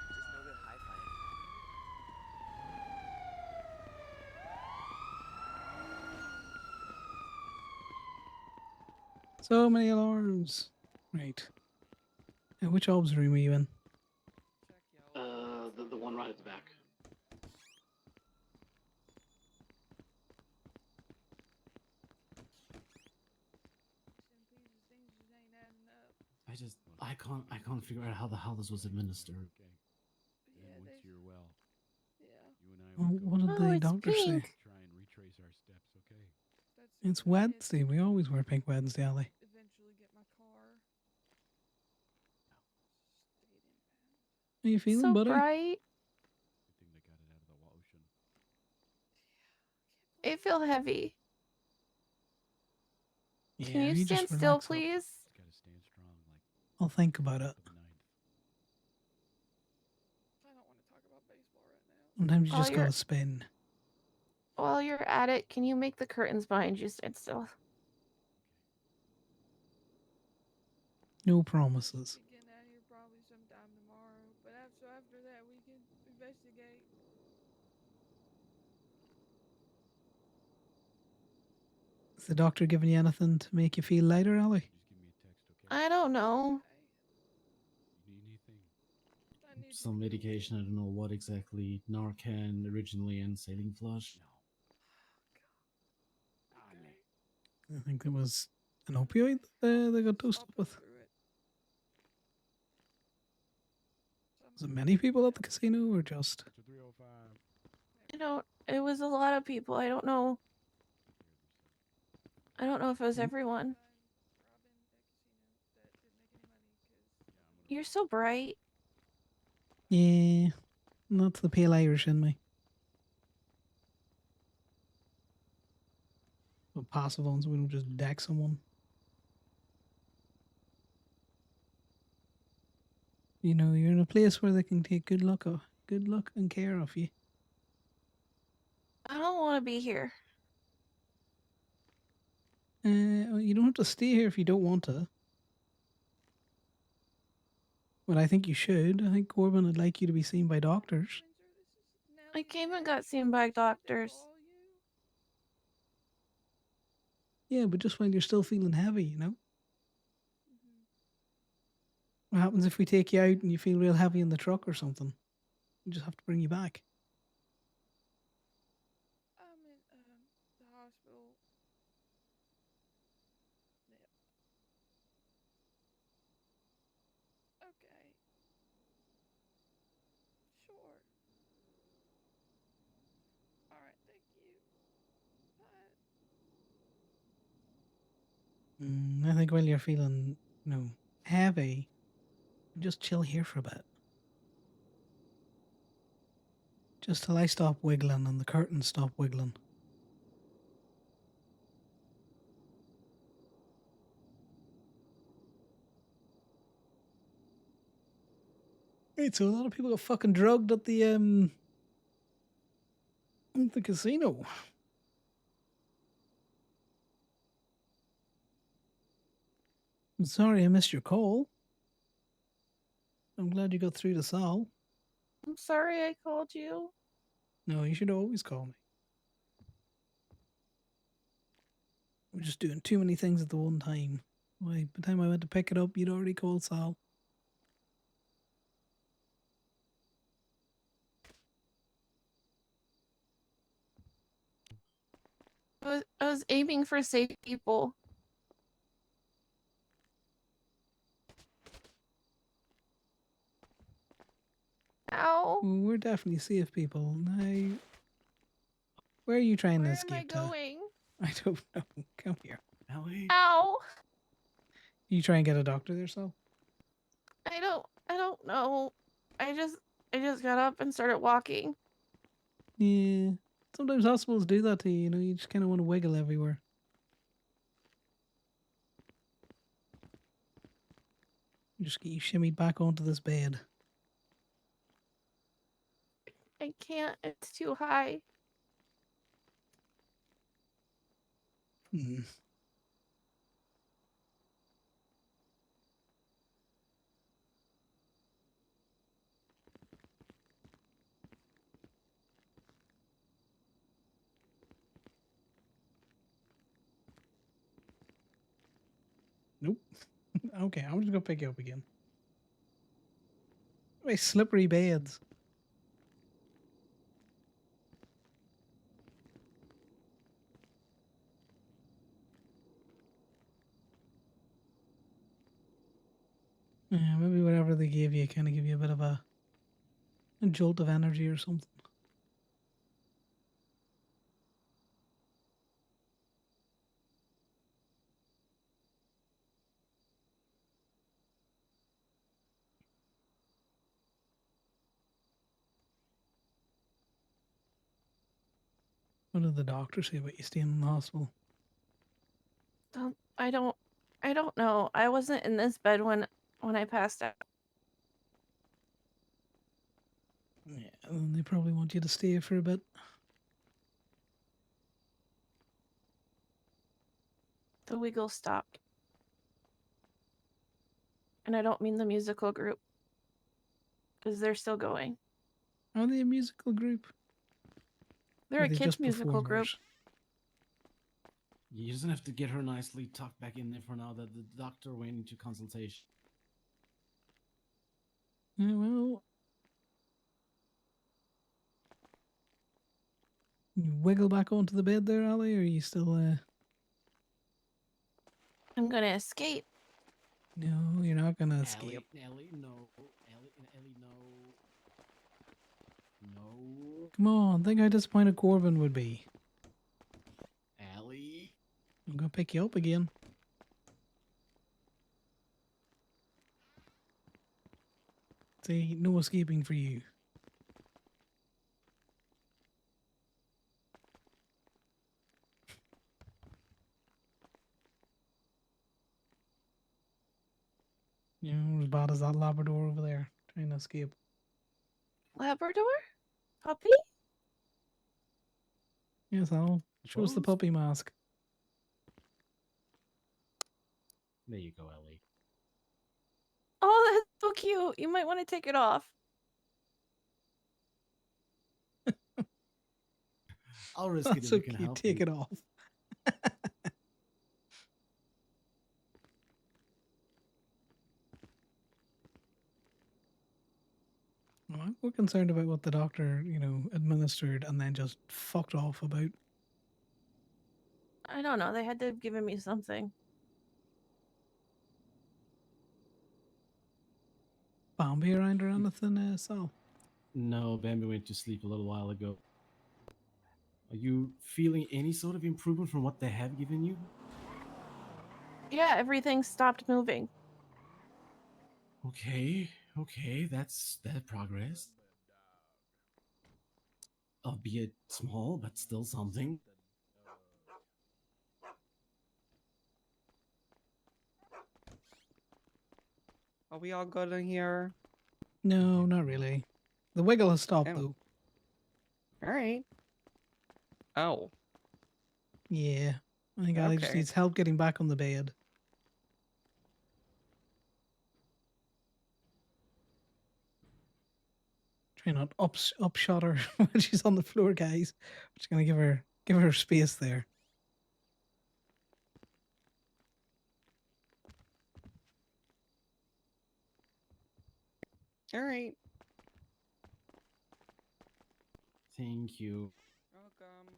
just no good hi-fi. So many alarms. Right. And which obs room are you in? The one right at the back. I can't figure out how the hell this was administered. Yeah, once you're well, yeah. you and I Well, will what go did Oh, the it's doctor say? pink. try and retrace our steps, okay? That's It's good. I did Wednesday. We always wear pink Wednesday, Ali. eventually get my car. How you feeling, So buddy? bright. Good thing they got it out of the ocean. I feel heavy. Yeah, Can you stand just still, relax up. please? Just gotta stand strong, like I'll think about it. for the 9th. I don't want to talk about baseball right now. Sometimes you just gotta spin. While you're at it, can you make the curtains behind you stand still? No promises. Get out here probably sometime tomorrow, but after that we can investigate. Is the doctor giving you anything to make you feel lighter, Ali? I don't know. You need anything? Some medication, I don't know what exactly. Narcan originally and saline flush. I think it was an opioid they got dosed up with. Was it many people at the casino or just? It was a lot of people. I don't know. I don't know if it was everyone. You're so bright. Yeah, that's the pale Irish in me. But passive ones, we don't just deck someone. You know, you're in a place where they can take good luck and care of you. I don't want to be here. Well, you don't have to stay here if you don't want to. But I think you should. I think Corbin would like you to be seen by doctors. I came and got seen by doctors. Yeah, but just when you're still feeling heavy, you know? What happens if we take you out and you feel real heavy in the truck or something? We just have to bring you back. I'm in the hospital. Yep. Okay. Sure. All right. Thank you. Bye. I think while you're feeling, heavy, just chill here for a bit. Just till I stop wiggling and the curtains stop wiggling. Right, so a lot of people got fucking drugged at the casino. I'm sorry I missed your call. I'm glad you got through to Sal. I'm sorry I called you. No, you should always call me. We're just doing too many things at the one time. Why, by the time I went to pick it up, you'd already called Sal. I was aiming for safe people. Ow. Well, we're definitely safe people. Now, where are you trying to Where escape am I going? I don't know. Come here. Ellie? Ow. You try and get a doctor there, Sal? I don't know. I just got up and started walking. Yeah. Sometimes hospitals do that to you, you just kind of want to wiggle everywhere. Just get you shimmied back onto this bed. I can't. It's too high. Hmm. Nope. Okay, I'm just gonna pick you up again. My slippery beds. Yeah, maybe whatever they gave you kind of give you a bit of a jolt of energy or something. What did the doctor say about you staying in the hospital? I don't know. I wasn't in this bed when I passed out. Yeah, and they probably want you to stay for a bit. The wiggle stopped. And I don't mean the musical group. Because they're still going. Are they a musical group? They're Or a they kids just musical group. performers? You just have to get her nicely tucked back in there for now that the doctor went into consultation. Yeah, well, you wiggle back onto the bed there, Ali, or are you still I'm gonna escape. No, you're not gonna escape. Ellie, no. Ellie, no. No. Come on, think how disappointed Corbin would be. Ellie. I'm gonna pick you up again. See, no escaping for you. You know, as bad as that Labrador over there trying to escape. Labrador? Puppy? Yes, Al. Show us the puppy mask. There you go, Ellie. Oh, that's so cute. You might want to take it off. I'll risk it if So you can cute. help Take me. it off. Well, we're concerned about what the doctor, administered and then just fucked off about. I don't know. They had to have given me something. Bambi around or anything, Sal? No, Bambi went to sleep a little while ago. Are you feeling any sort of improvement from what they have given you? Yeah, everything stopped moving. Okay, that's progress. Albeit small, but still something. Are we all good in here? No, not really. The wiggle has stopped, Oh. though. Alright. Oh. Yeah. I think Ali just Okay. needs help getting back on the bed. Try not upshot her when she's on the floor, guys. We're just gonna give her space there. Alright. Thank you. Welcome.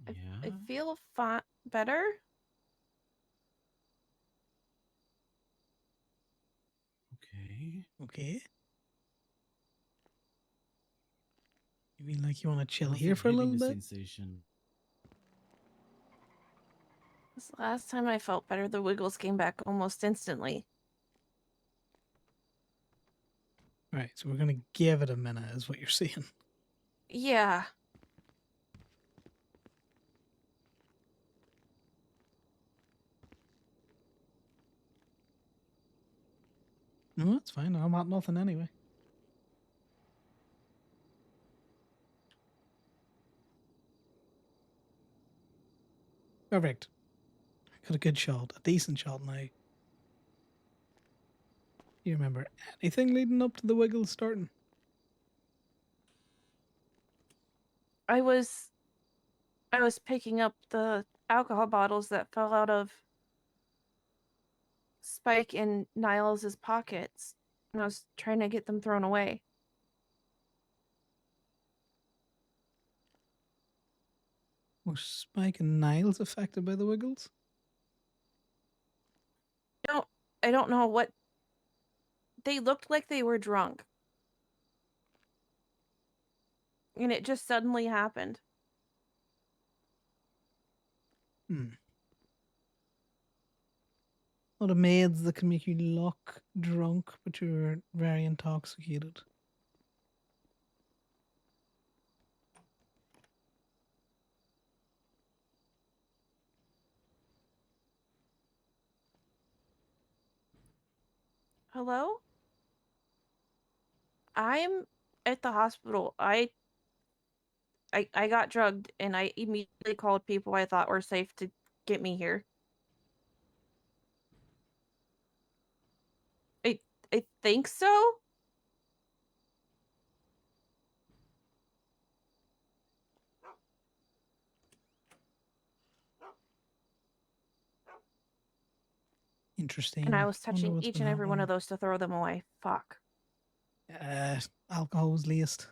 Yeah. I feel better. Okay. Okay. You mean like you want to chill How's here that for a head little in the bit? sensation? This last time I felt better, the wiggles came back almost instantly. Right, so we're gonna give it a minute, is what you're saying. Yeah. No, that's fine. I'm at nothing anyway. Perfect. Got a good shot, a decent shot now. You remember anything leading up to the wiggles starting? I was picking up the alcohol bottles that fell out of Spike and Niles' pockets, and I was trying to get them thrown away. Were Spike and Niles affected by the wiggles? I don't know what. They looked like they were drunk. And it just suddenly happened. A lot of maids that can make you look drunk, but you're very intoxicated. Hello? I'm at the hospital. I got drugged and I immediately called people I thought were safe to get me here. I think so? Interesting. And I was Wonder touching what's each been and every one happening. of those to throw them away. Fuck. Alcohol was laced.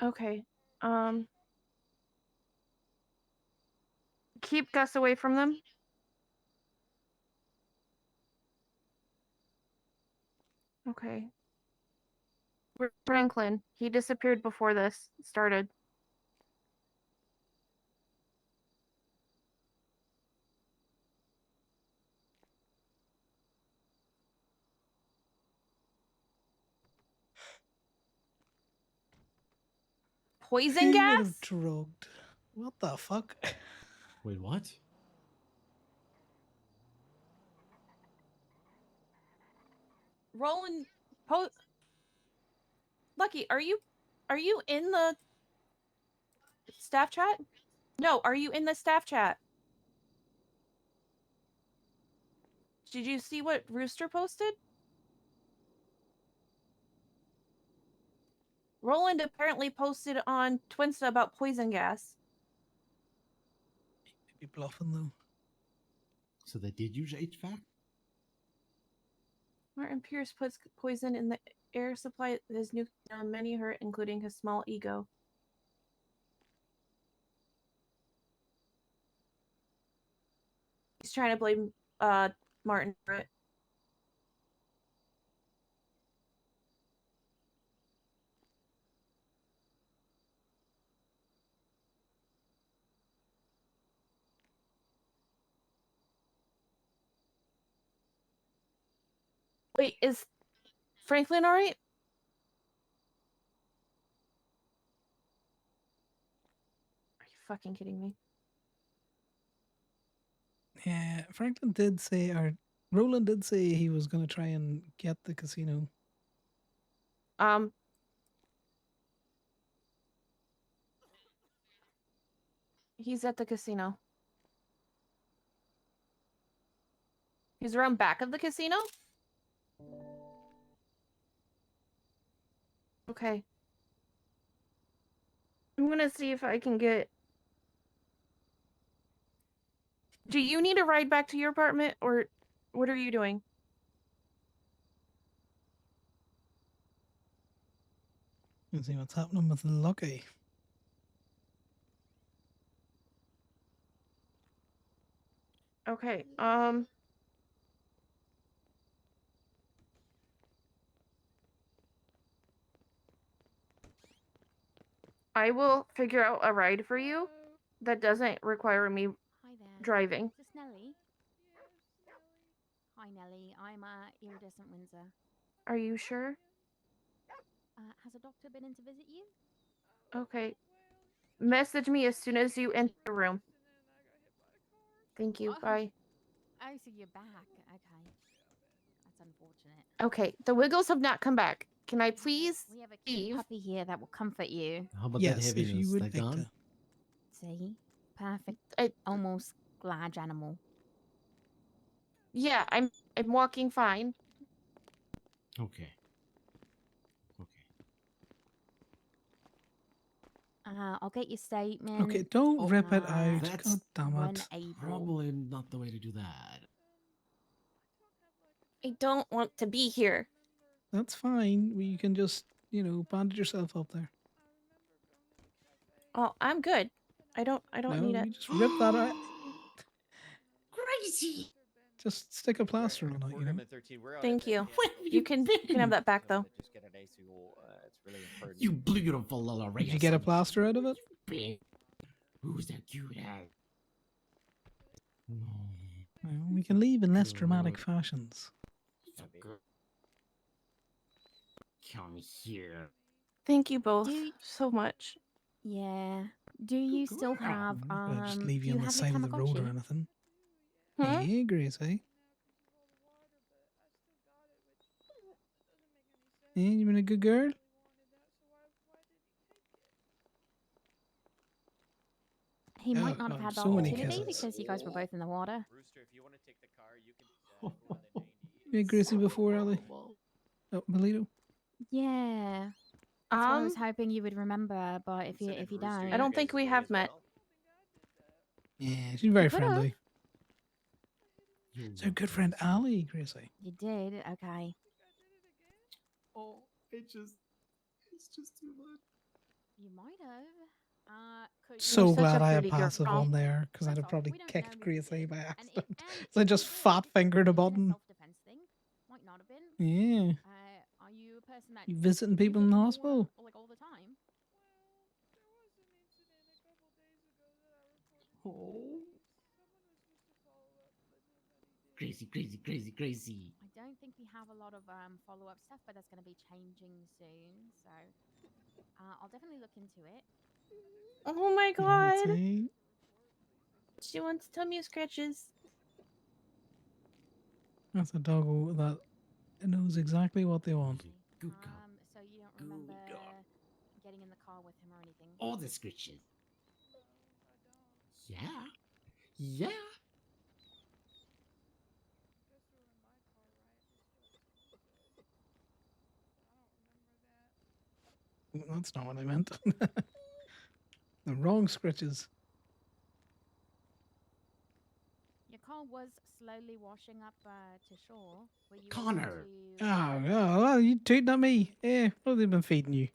Okay. Keep Gus away from them. Okay. Where's Franklin? He disappeared before this started. Poison Who gas? would have drugged? What the fuck? Wait, what? Roland, Lucky, are you in the staff chat? No, are you in the staff chat? Did you see what Rooster posted? Roland apparently posted on Twinsta about poison gas. Be bluffing though. So they did use HVAC? Martin Pierce puts poison in the air supply at his new many hurt, including his small ego. He's trying to blame Martin for it. Wait, is Franklin alright? Are you fucking kidding me? Yeah, Franklin did say, or Roland did say he was going to try and get the casino. He's at the casino. He's around back of the casino? Okay. I'm gonna see if I can get... Do you need a ride back to your apartment, or what are you doing? Let's see what's happening with Lucky. Okay, I will figure out a ride for you that doesn't require me Hi there. driving. Is this Nellie? Hi, Nellie. I'm Iridescent Windsor. Are you sure? Has a doctor been in to visit you? Okay. Message me as soon as you enter the room. Thank you. Oh. Bye. Oh, so you're back. Okay. That's unfortunate. Okay, the Wiggles have not come back. Can I please We have a cute puppy here that will comfort you. How about Yes, that if heaviness? you would They're like gone? to. See? Perfect. Almost large animal. Yeah, I'm walking fine. Okay. I'll get your statement. Okay, don't rip it out. That's God damn when it. able. probably not the way to do that. I don't want to be here. That's fine. You can just, bandage yourself up there. Oh, I'm good. I don't No, need it. you just rip that out. Crazy. Just stick a plaster on it, you know? 13. We're out Thank at you. the You can have that back though. Just get an AC. It's really important. You beautiful little ray. Did you get a plaster out of it? Who's that cute ass? Well, we can leave in less dramatic fashions. Come here. Thank you both Do- so much. Yeah. Do you still have I'm not gonna just leave do you on the have side your of the road or Tamagotchi? anything. Huh? Hey, Grace, eh? Hey, you been a good girl? He Oh, might not have God, had the so many opportunity kisses. because you guys were both in the water. Rooster, if you want to take the car, you can go on the 90. You had Gracie before, Ali? Oh, Melito? Yeah. That's what I was hoping you would remember, but if you don't, I don't think we have met. Yeah, she's very You could've. friendly. So good friend Ali, Gracie. You did? Okay. Oh, it's just too much. You might have. So such a glad I had pretty girl. passive on there, because I'd have probably We don't kicked know Gracie movement. by And accident. and So I just fat fingered a button. self-defense thing. Might not have been. Yeah. person that You visiting people in the hospital? like all the time. Oh. Crazy, crazy, crazy, crazy. I don't think we have a lot of follow-up stuff, but that's going to be changing soon. So I'll definitely look into it. Oh my Let's god. see. She wants tummy scratches. That's a doggo that knows exactly what they want. Good girl. So you don't remember getting in the car with him or anything? All the scratches. Yeah. Yeah. That's not what I meant. The wrong scritches. Your car was slowly washing up to shore. Were you Conor. able to? Oh, well, you tooting at me. Eh, what have they been feeding you?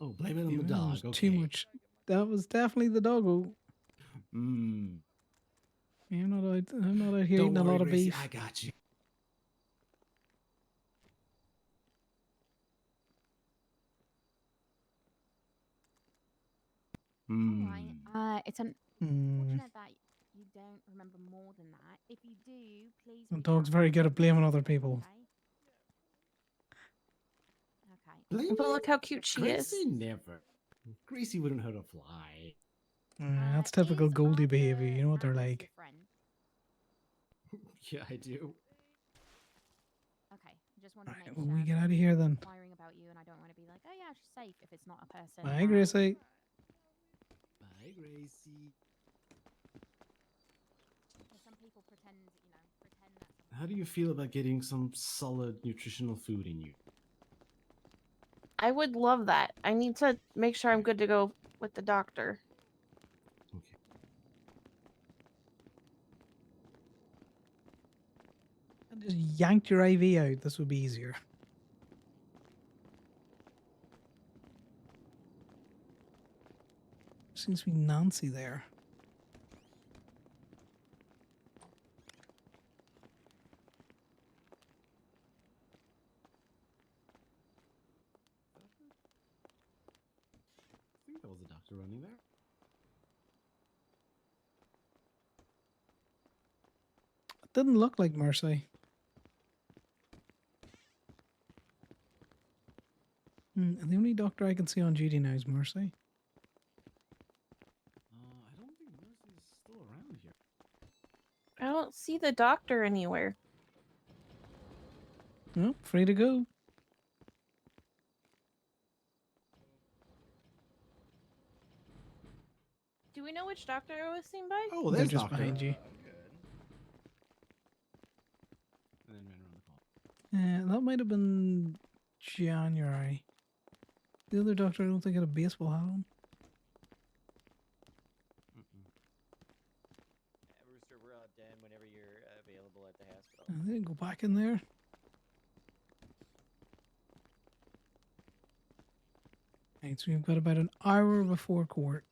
Oh, blame it on the That dog. was Okay. too much. That was definitely the doggo. Mm. I'm not out here Don't eating a worry, lot of Gracie, beef. I got you. All right. It's unfortunate that you don't remember more than that. If you do, please. The reach dog's out very to good me, at blaming other people. Okay. Blame But look how cute she Gracie is. never. Gracie wouldn't hurt a fly. That's typical Goldie behavior. You know what they're like. Yeah, I do. Okay. Just wanted to make Right, sure. well, we get because out of I'm here then. Inquiring about you, and I don't want to be like, oh yeah, she's safe if it's not a person. Bye, Gracie. Bye, Gracie. Some people pretend that. How do you feel about getting some solid nutritional food in you? I would love that. I need to make sure I'm good to go with the doctor. Just yanked your IV out. This would be easier. Seems to be Nancy there. I think there was a doctor running there. It didn't look like Mercy. The only doctor I can see on duty now is Mercy. I don't think Mercy's still around here. I don't see the doctor anywhere. Well, free to go. Do we know which doctor I was seen by? Oh, They're there's just doctor. behind you. And then ran around the corner. That might have been January. The other doctor, I don't think had a baseball hat on. Rooster, we're out den whenever you're available at the hospital. They didn't go back in there. Right, so we've got about an hour before court.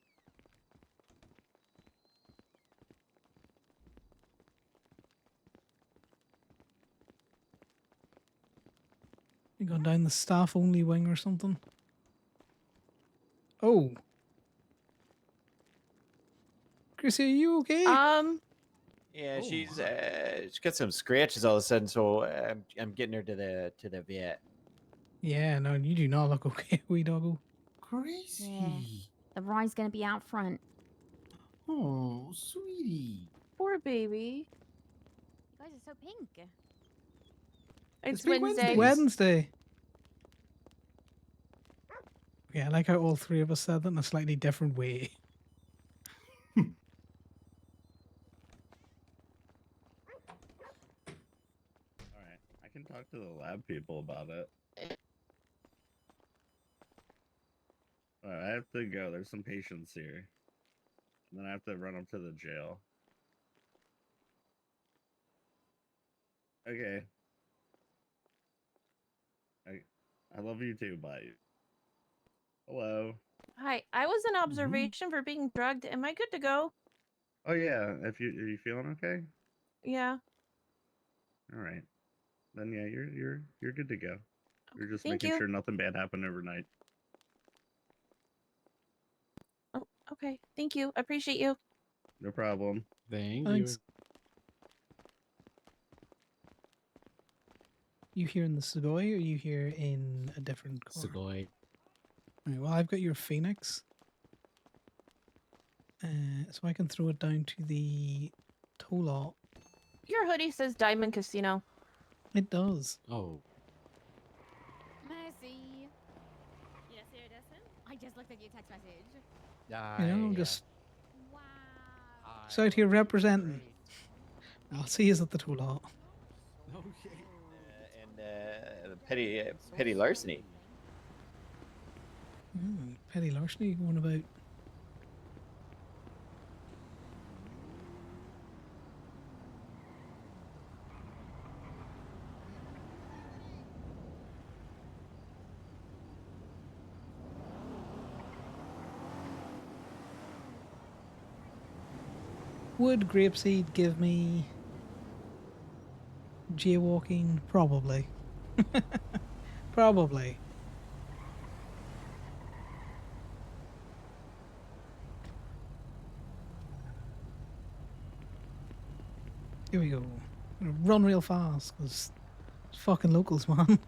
You gone down the staff only wing or something? Oh. Chrissy, are you okay? Yeah, she's got some scratches all of a sudden, so I'm getting her to the vet. Yeah, no, you do not look okay, wee doggo. Crazy. Yeah. The ride's gonna be out front. Oh, sweetie. Poor baby. You guys are so pink. It's Pink Wednesday. Wednesday. Yeah, I like how all three of us said that in a slightly different way. Alright, I can talk to the lab people about it. Alright, I have to go. There's some patients here. And then I have to run up to the jail. Okay. I love you too, bye. Hello. Hi, I was in observation for being drugged. Am I good to go? Oh yeah, are you feeling okay? Yeah. Alright. then yeah, you're good to go. You're just Thank making you. sure nothing bad happened overnight. Oh, okay. Thank you. I appreciate you. No problem. Thank Thanks. You here in the Segoy, or you here in a different car? Segoy. Right, well, I've got your Phoenix, so I can throw it down to the tow lot. Your hoodie says Diamond Casino. It does. Oh. Mercy. Yes, here it is. I just looked at your text message. You know, I'm just Wow. out here representing. I'll see you at the tow lot. Okay. And petty larceny. Petty larceny going about. Would Grapeseed give me jaywalking? Probably. Probably. Here we go. I'm gonna run real fast because it's fucking locals, man.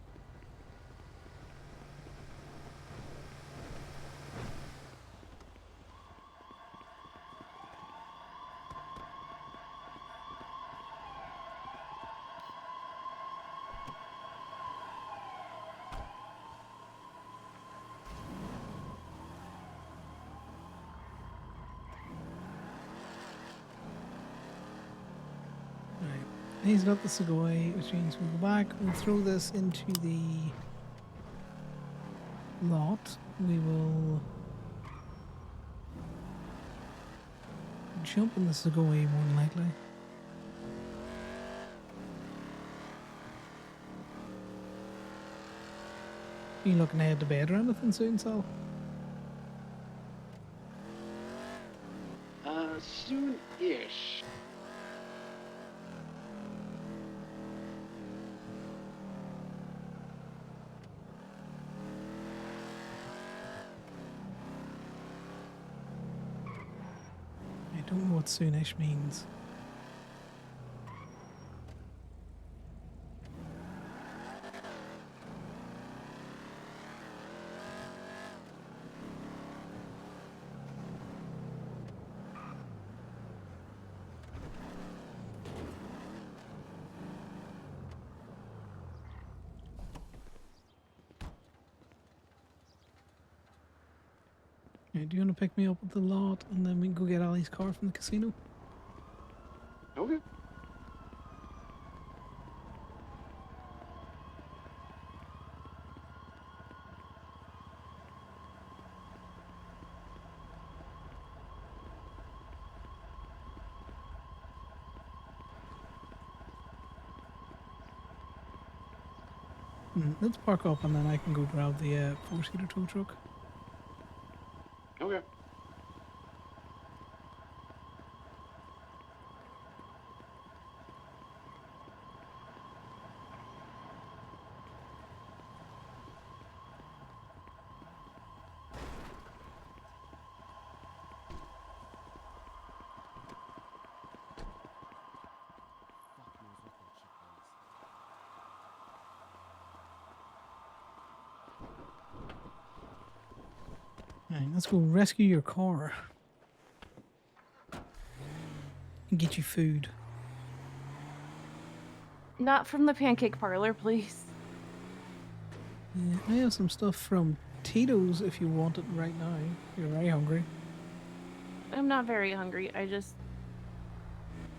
He's got the Segoy, which means we'll go back. We'll throw this into the lot. We will jump in the Segoy more than likely. You looking ahead to bed or anything soon, Sal? Soon-ish. I don't know what soonish means. Yeah, do you want to pick me up at the lot and then we can go get Ali's car from the casino? Okay. Let's park up and then I can go grab the 4-seater tow truck. Okay. Alright, let's go rescue your car. And get you food. Not from the pancake parlor, please. Yeah, I have some stuff from Tito's if you want it right now. You're very hungry. I'm not very hungry. I just...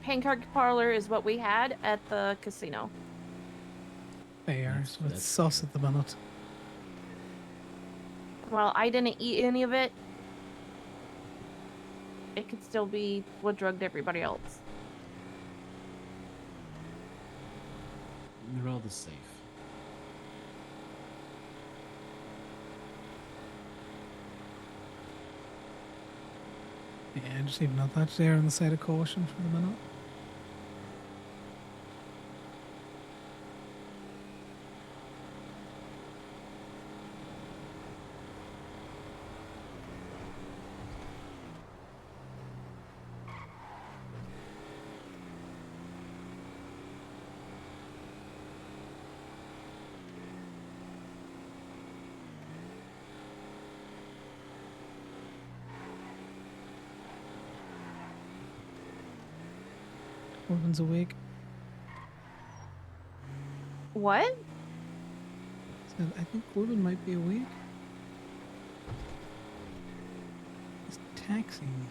Pancake parlor is what we had at the casino. Fair, so it's sus at the minute. Well, I didn't eat any of it. It could still be what drugged everybody else. You're rather safe. Yeah, just even have that there on the side of caution for the minute. Corbin's awake. What? Said, I think Corbin might be awake. He's taxing.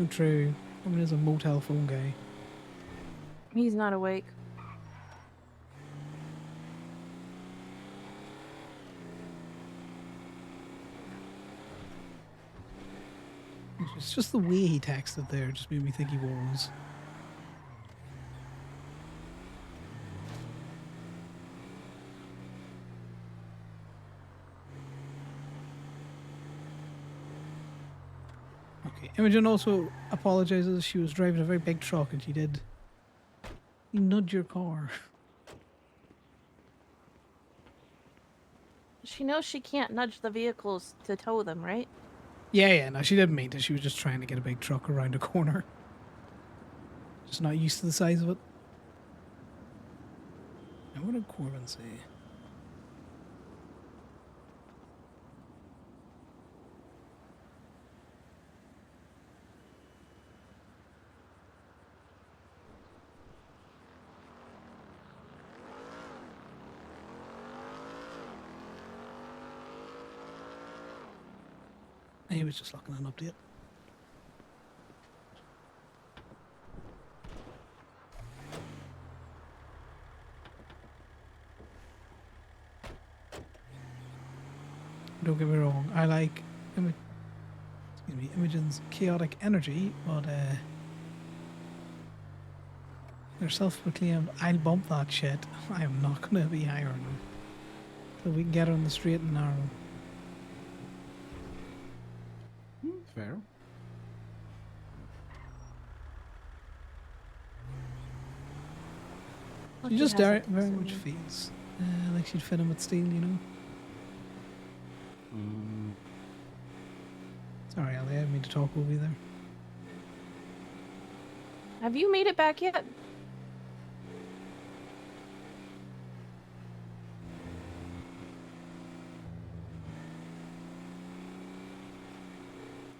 Oh, true. Corbin is a motel phone guy. He's not awake. It's just the way he texted there just made me think he was. Okay, Imogen also apologizes. She was driving a very big truck and she did nudge your car. She knows she can't nudge the vehicles to tow them, right? Yeah, no, she didn't mean to. She was just trying to get a big truck around a corner. Just not used to the size of it. Now, what did Corbin say? He was just looking at an update. Don't get me wrong, I like Imogen's chaotic energy, but they're self-proclaimed, I'll bump that shit. I am not going to be hiring them. So we can get her on the straight and narrow. Fair. She just very much feels like she'd fit him with steel, you know? Sorry, Ali, I didn't mean to talk over you there. Have you made it back yet?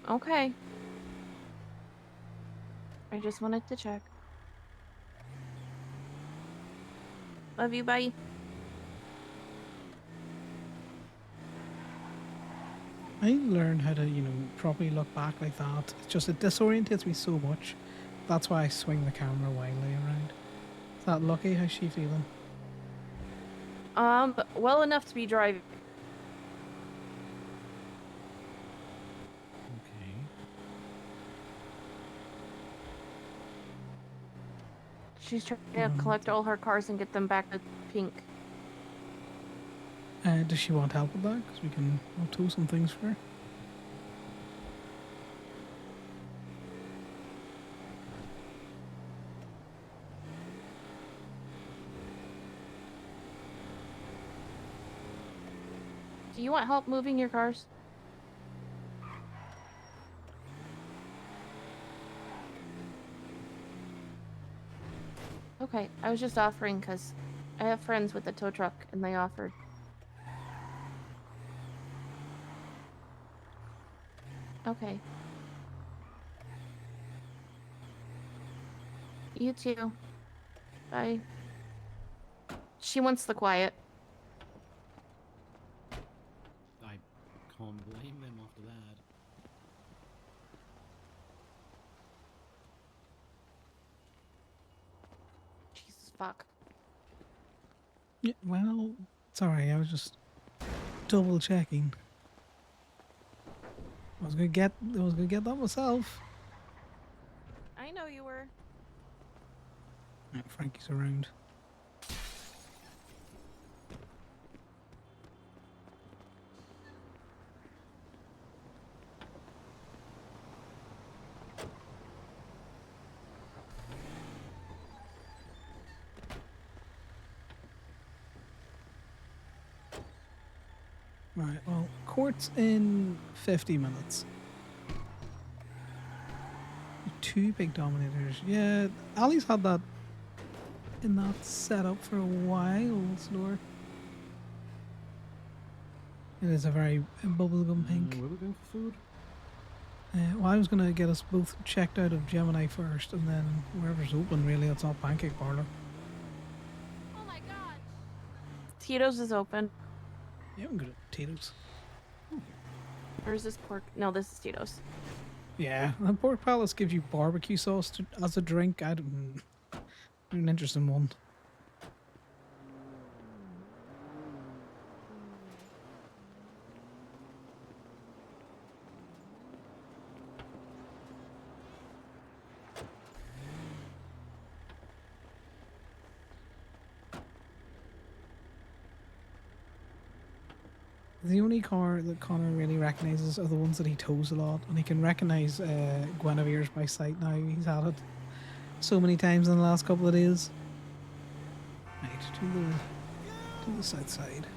Okay. I just wanted to check. Love you, bye. I learned how to, properly look back like that. It's just, it disorientates me so much. That's why I swing the camera wildly around. Is that Lucky? How's she feeling? Well enough to be driving. Okay. She's trying to collect all her cars and get them back to pink. Does she want help with that? Because I'll tow some things for her. Do you want help moving your cars? Okay, I was just offering because I have friends with a tow truck and they offered. Okay. You too. Bye. She wants the quiet. I can't blame them after that. Jesus fuck. Yeah, well, sorry, I was just double checking. I was gonna get that myself. I know you were. Yeah, Frankie's around. Right, well, court's in 50 minutes. 2 big dominators. Yeah, Ali's had that in that setup for a while, Snore. It is a very bubblegum pink. Where are we going for food? Well, I was going to get us both checked out of Gemini first, and then wherever's open, really, it's not Pancake Parlor. Oh my god! Tito's is open. Yeah, I'm good at potatoes. Or is this pork? No, this is Tito's. Yeah, and Pork Palace gives you barbecue sauce as a drink. I don't. An interesting one. The only car that Connor really recognises are the ones that he tows a lot, and he can recognise Guinevere's by sight now. He's had it so many times in the last couple of days. Right, to the south side.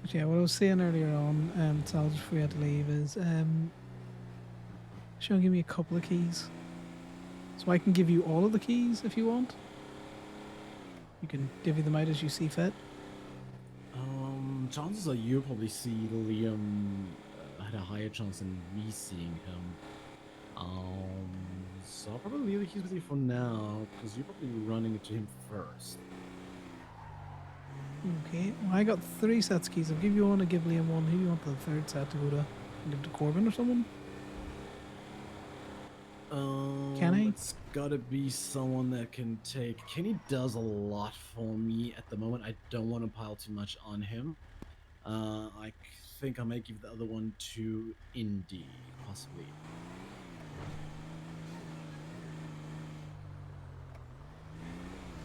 But yeah, what I was saying earlier on, Sal, just before we had to leave, is Sean, give me a couple of keys. So I can give you all of the keys if you want. You can divvy them out as you see fit. Chances are you'll probably see Liam had a higher chance than me seeing him. So I'll probably leave the keys with you for now, because you're probably running into him first. Okay, well, I got 3 sets of keys. I'll give you one, I'll give Liam one. Who do you want the third set to go to? Give to Corbin or someone? Kenny? It's gotta be someone that can take. Kenny does a lot for me at the moment. I don't want to pile too much on him. I think I might give the other one to Indy, possibly.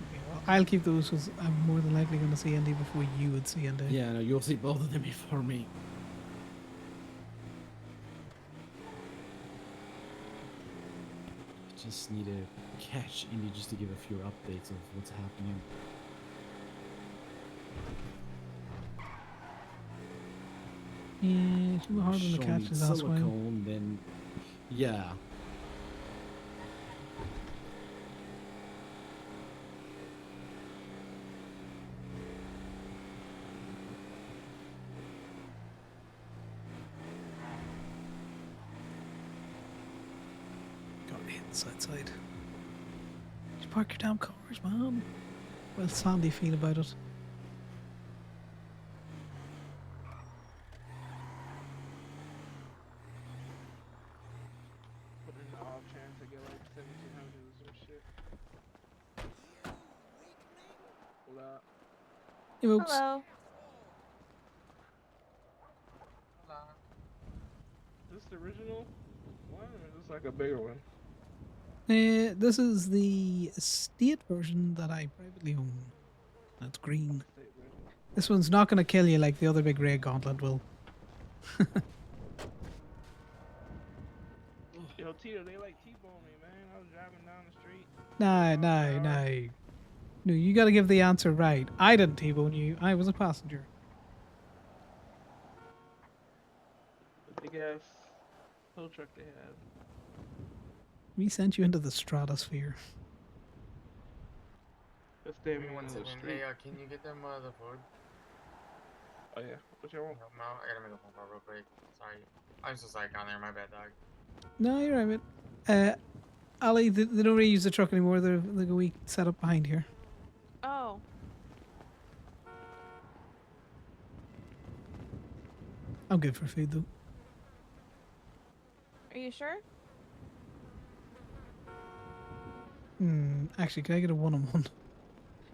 Okay, well, I'll keep those because I'm more than likely going to see Indy before you would see Indy. Yeah, no, you'll see both of them before me. I just need to catch Indy just to give a few updates of what's happening. Yeah, it's a little harder to Show catch me as last one. silicone, then yeah. Got me inside side. Just park your damn cars, man. Well, Sandy feel about it. Put in the off chance I get like 1700s or shit. Hold up. Hey, folks. Hello. Is this the original one or is this like a bigger one? This is the estate version that I privately own. That's green. This one's not going to kill you like the other big red gauntlet will. Yo, Tito, they like T-bone me, man. I was driving down the street. No, you got to give the answer right. I didn't T-bone you. I was a passenger. The big ass tow truck they had. We sent you into the stratosphere. That's damn Give me one on the second. street. Hey, can you get them the food? Oh yeah, what you want? Help 'em out? I gotta make a phone call real quick. Sorry. I'm so sorry down there. My bad, dog. No, you're right, mate. Ali, they don't really use the truck anymore. They're like a week set up behind here. Oh. I'm good for food, though. Are you sure? Actually, can I get a one-on-one?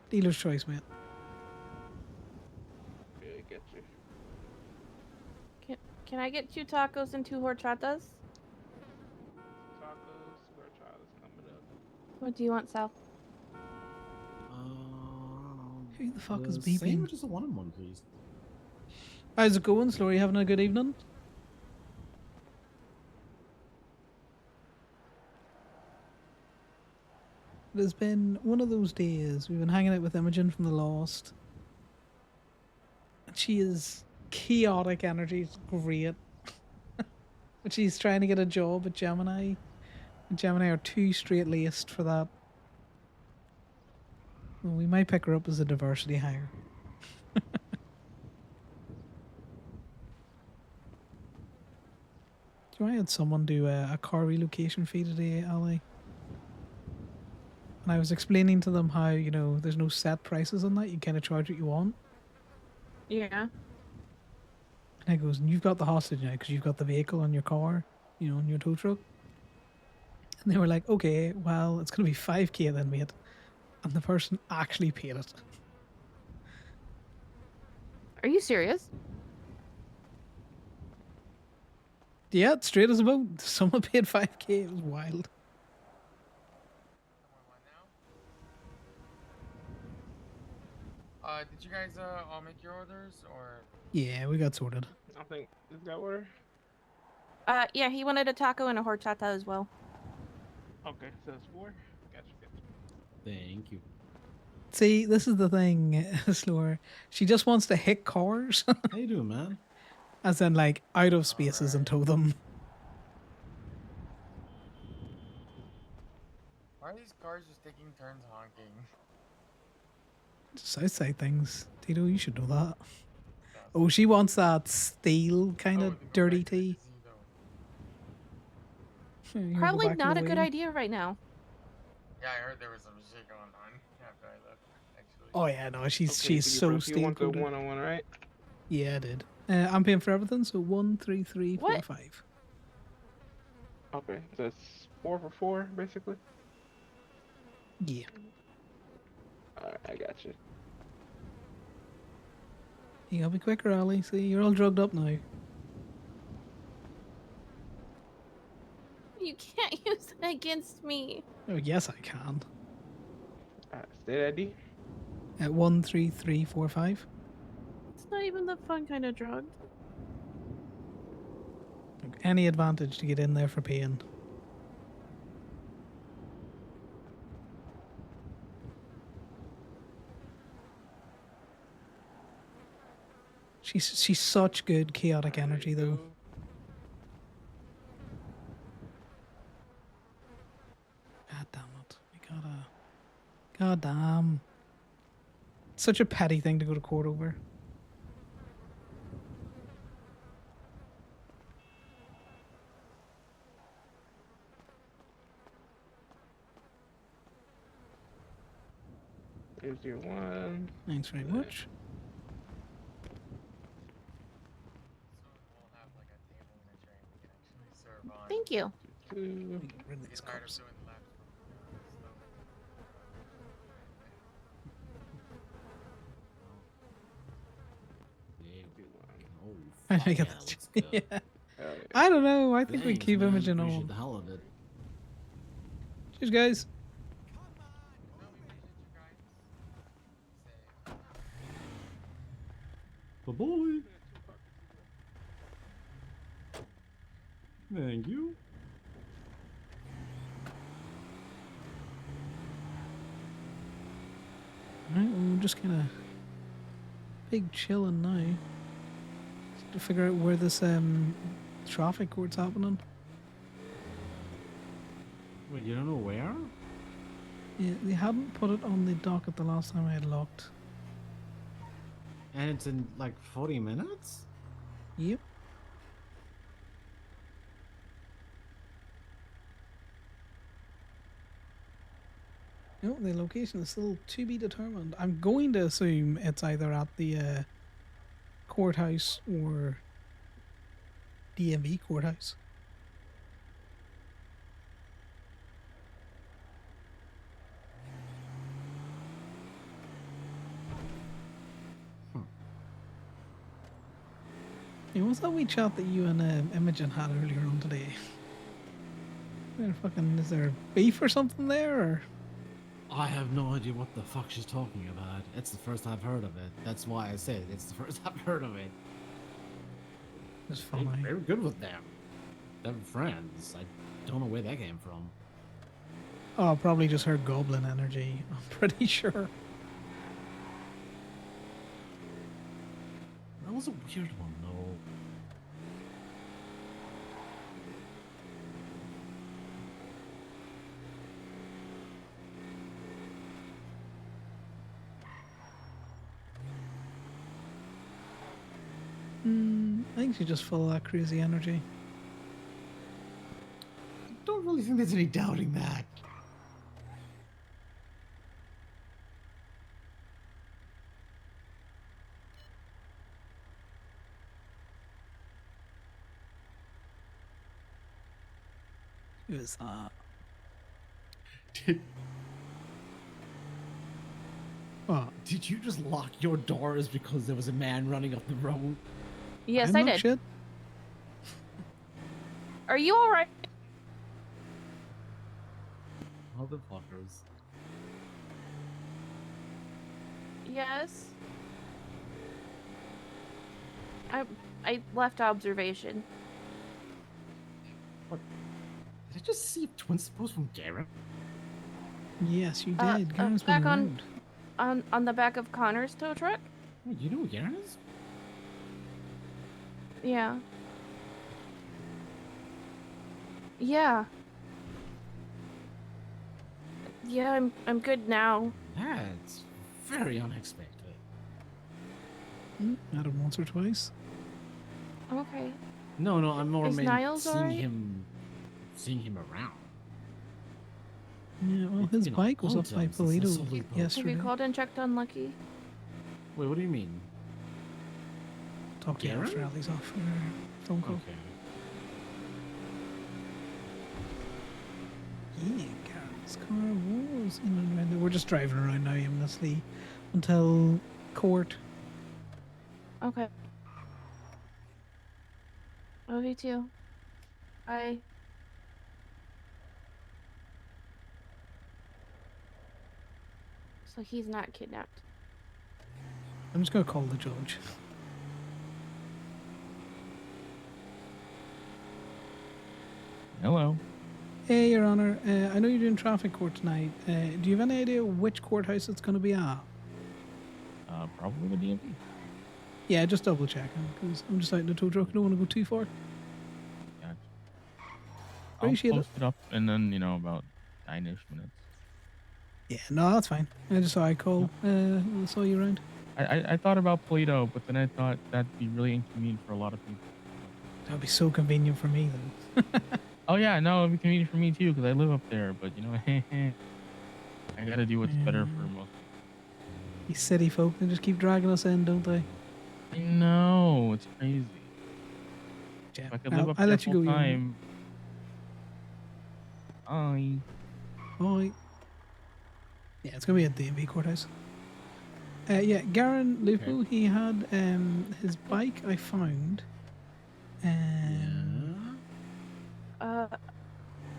Dealer's choice, mate. Yeah, I get you. Can I get 2 tacos and 2 horchatas? Tacos, horchatas coming up. What do you want, Sal? Who the fuck is Same beeping? or just a one-on-one, please? How's it going, Slory? Having a good evening? It has been one of those days. We've been hanging out with Imogen from the Lost. And she is chaotic energy. It's great. But she's trying to get a job at Gemini. And Gemini are too straight laced for that. Well, we might pick her up as a diversity hire. I had someone do a car relocation fee today, Ali. And I was explaining to them how, you know, there's no set prices on that. You kind of charge what you want. Yeah. And I goes, and you've got the hostage now because you've got the vehicle on your car, you know, on your tow truck. And they were like, okay, well, it's going to be 5K then, mate. And the person actually paid it. Are you serious? Yeah, straight as a boat. Someone paid 5K. It was wild. Did you guys all make your orders or? Yeah, we got sorted. I think is that order? Yeah, he wanted a taco and a horchata as well. Okay, so it's 4. Gotcha. Thank you. See, this is the thing, Slower. She just wants to hit cars. How you doing, man? As in, like, out of spaces and tow them. Why are these cars just taking turns honking? Southside things. Tito, you should know that. Oh, she wants that steel kind of dirty tea. Probably not a good idea right now. Yeah, I heard there was some shit going on after I left, actually. Oh yeah, no, she's Okay, so you steel want the coated. one-on-one, right? Yeah, I did. I'm paying for everything, so 1, 3, 3, 4, What? 5. Okay, so it's 4 for 4, basically. Yeah. Alright, I got you. You gotta be quicker, Ali. See, you're all drugged up now. You can't use that against me. Oh yes, I can. State ID. At 1, 3, 3, 4, 5. It's not even the fun kind of drug. Look, any advantage to get in there for paying. She's such good chaotic energy though. God damn it. We gotta. God damn. Such a petty thing to go to court over. Here's your one. Thanks very much. Thank you. Rid these cups. I think that's yeah. I don't know. I think we Thanks, keep man. imaging Appreciate on. the hell of it. Cheers, guys. Bye-bye. Thank you. Alright, well, we're just kind of big chilling now. Just to figure out where this traffic court's happening. Wait, you don't know where? Yeah, they hadn't put it on the docket the last time I had looked. And it's in like 40 minutes? Yep. No, the location is still to be determined. I'm going to assume it's either at the courthouse or DMV courthouse. Hey, what's that wee chat that you and Imogen had earlier on today? Is there beef or something there? Or? I have no idea what the fuck she's talking about. It's the first I've heard of it. That's why I said it's the first I've heard of it. It's funny. They're good with them. They're friends. I don't know where that came from. Oh, probably just her goblin energy. I'm pretty sure. That was a weird one, though. think she's just full of that crazy energy. I don't really think there's any doubting that. Who is that? Did you just lock your doors because there was a man running up the road? Yes, I did. Shit. Are you all right? Motherfuckers. Yes. I left observation. What? Did I just see twin supposed from Garrett? Yes, you did. Garen's Back been on, around. on the back of Connor's tow truck. Oh, you know who Garrett is? Yeah. Yeah. Yeah, I'm good now. That's very unexpected. Met him once or twice. Okay. No, I'm more Is meant Niles seeing alright? him around. Yeah, well, It's his been a bike was long up by time since I Polito saw Lupo. Have yesterday. you called and checked on Lucky? Wait, what do you mean? Talk to you Garen? after Ali's off for her phone call. Okay. Yeah, Garen's car was in and around there. We're just driving around now aimlessly until court. Okay. Love you too. Bye. So he's not kidnapped. I'm just gonna call the judge. Hello. Hey, Your Honor. I know you're doing traffic court tonight. Do you have any idea which courthouse it's going to be at? Probably the DMV. Yeah, just double checking because I'm just out in the tow truck. I don't want to go too far. Gotcha. Appreciate I'll it. post it up in then, about 9-ish minutes. Yeah, no, that's fine. I just saw I call. I saw you around. I thought about Play-Doh, but then I thought that'd be really inconvenient for a lot of people. That'd be so convenient for me then. Oh yeah, no, it'd be convenient for me too because I live up there. But I gotta do what's better for most. These city folk, they just keep dragging us in, don't they? I know, it's crazy. Yeah, If I could live up I'll there let you go. full Your Honor. time. Bye. Bye. Yeah, it's gonna be at the DMV courthouse. Yeah, Garen Lupo, he had his bike. I found.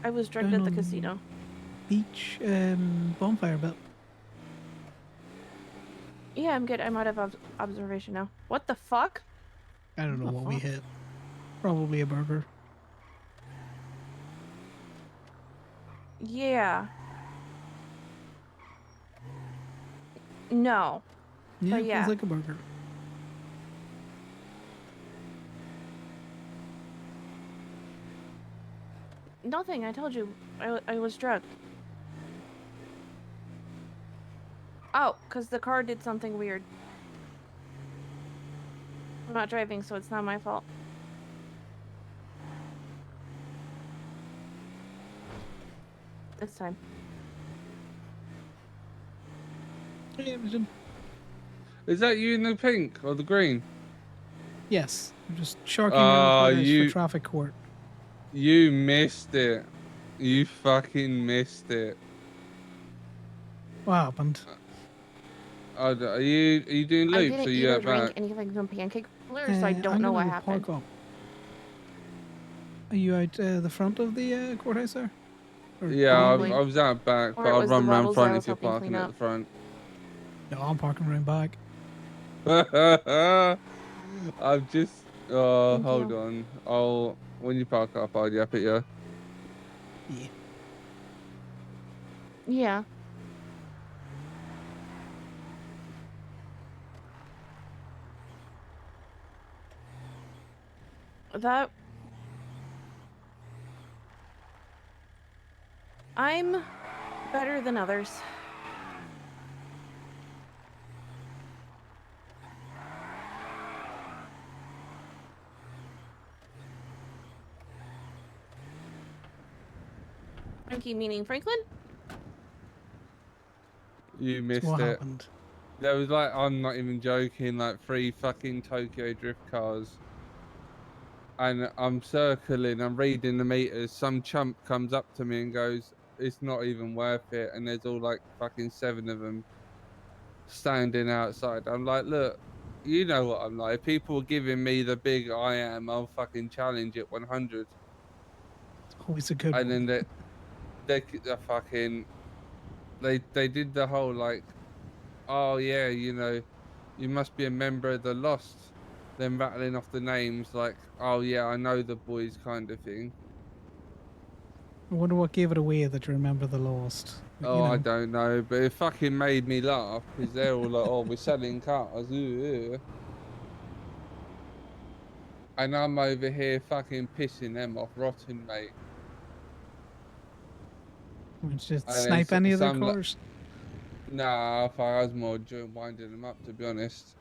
I was drugged Down at the on casino. Beach bonfire belt. Yeah, I'm good. I'm out of observation now. What the fuck? I don't know what we hit. Probably a burger. Yeah. No. Yeah, But yeah. feels like a burger. Nothing. I told you. I was drugged. Oh, because the car did something weird. I'm not driving, so it's not my fault. This time. Hey, Imogen. Is that you in the pink or the green? Yes, I'm just sharking around the courthouse for traffic court. You missed it. You fucking missed it. What happened? Are you doing I loops didn't or eat you or at drink back? anything from Pancake Parlor, so I don't I'm know gonna what go happened. Park up. Are you out the front of the courthouse there? Or Yeah, I Probably. was out back, Or but it I'd was the run around bottles front I if was you're helping parking clean at the up. front. No, I'm parking around back. I've just. Oh, Thank hold you. on. When you park up, I'll yap at you. Yeah. Yeah. That... I'm better than others. Frankie meaning Franklin? You missed what it. happened? There was like, I'm not even joking, like 3 fucking Tokyo Drift cars. And I'm circling, I'm reading the meters. Some chump comes up to me and goes, "It's not even worth it." And there's all like fucking 7 of them standing outside. I'm like, look, you know what I'm like. If people are giving me the big I am, I'll fucking challenge it 100. Always a good And one. then they fucking they did the whole like, oh yeah, you know, you must be a member of the Lost. Then rattling off the names like, oh yeah, I know the boys kind of thing. I wonder what gave it away that you remember the Lost. But, Oh, you I know, don't know, but it fucking made me laugh because they're all like, oh, we're selling cars. And I'm over here fucking pissing them off rotten, mate. it's just And then snipe any of their some cars. nah, I was more enjoying winding them up, to be honest.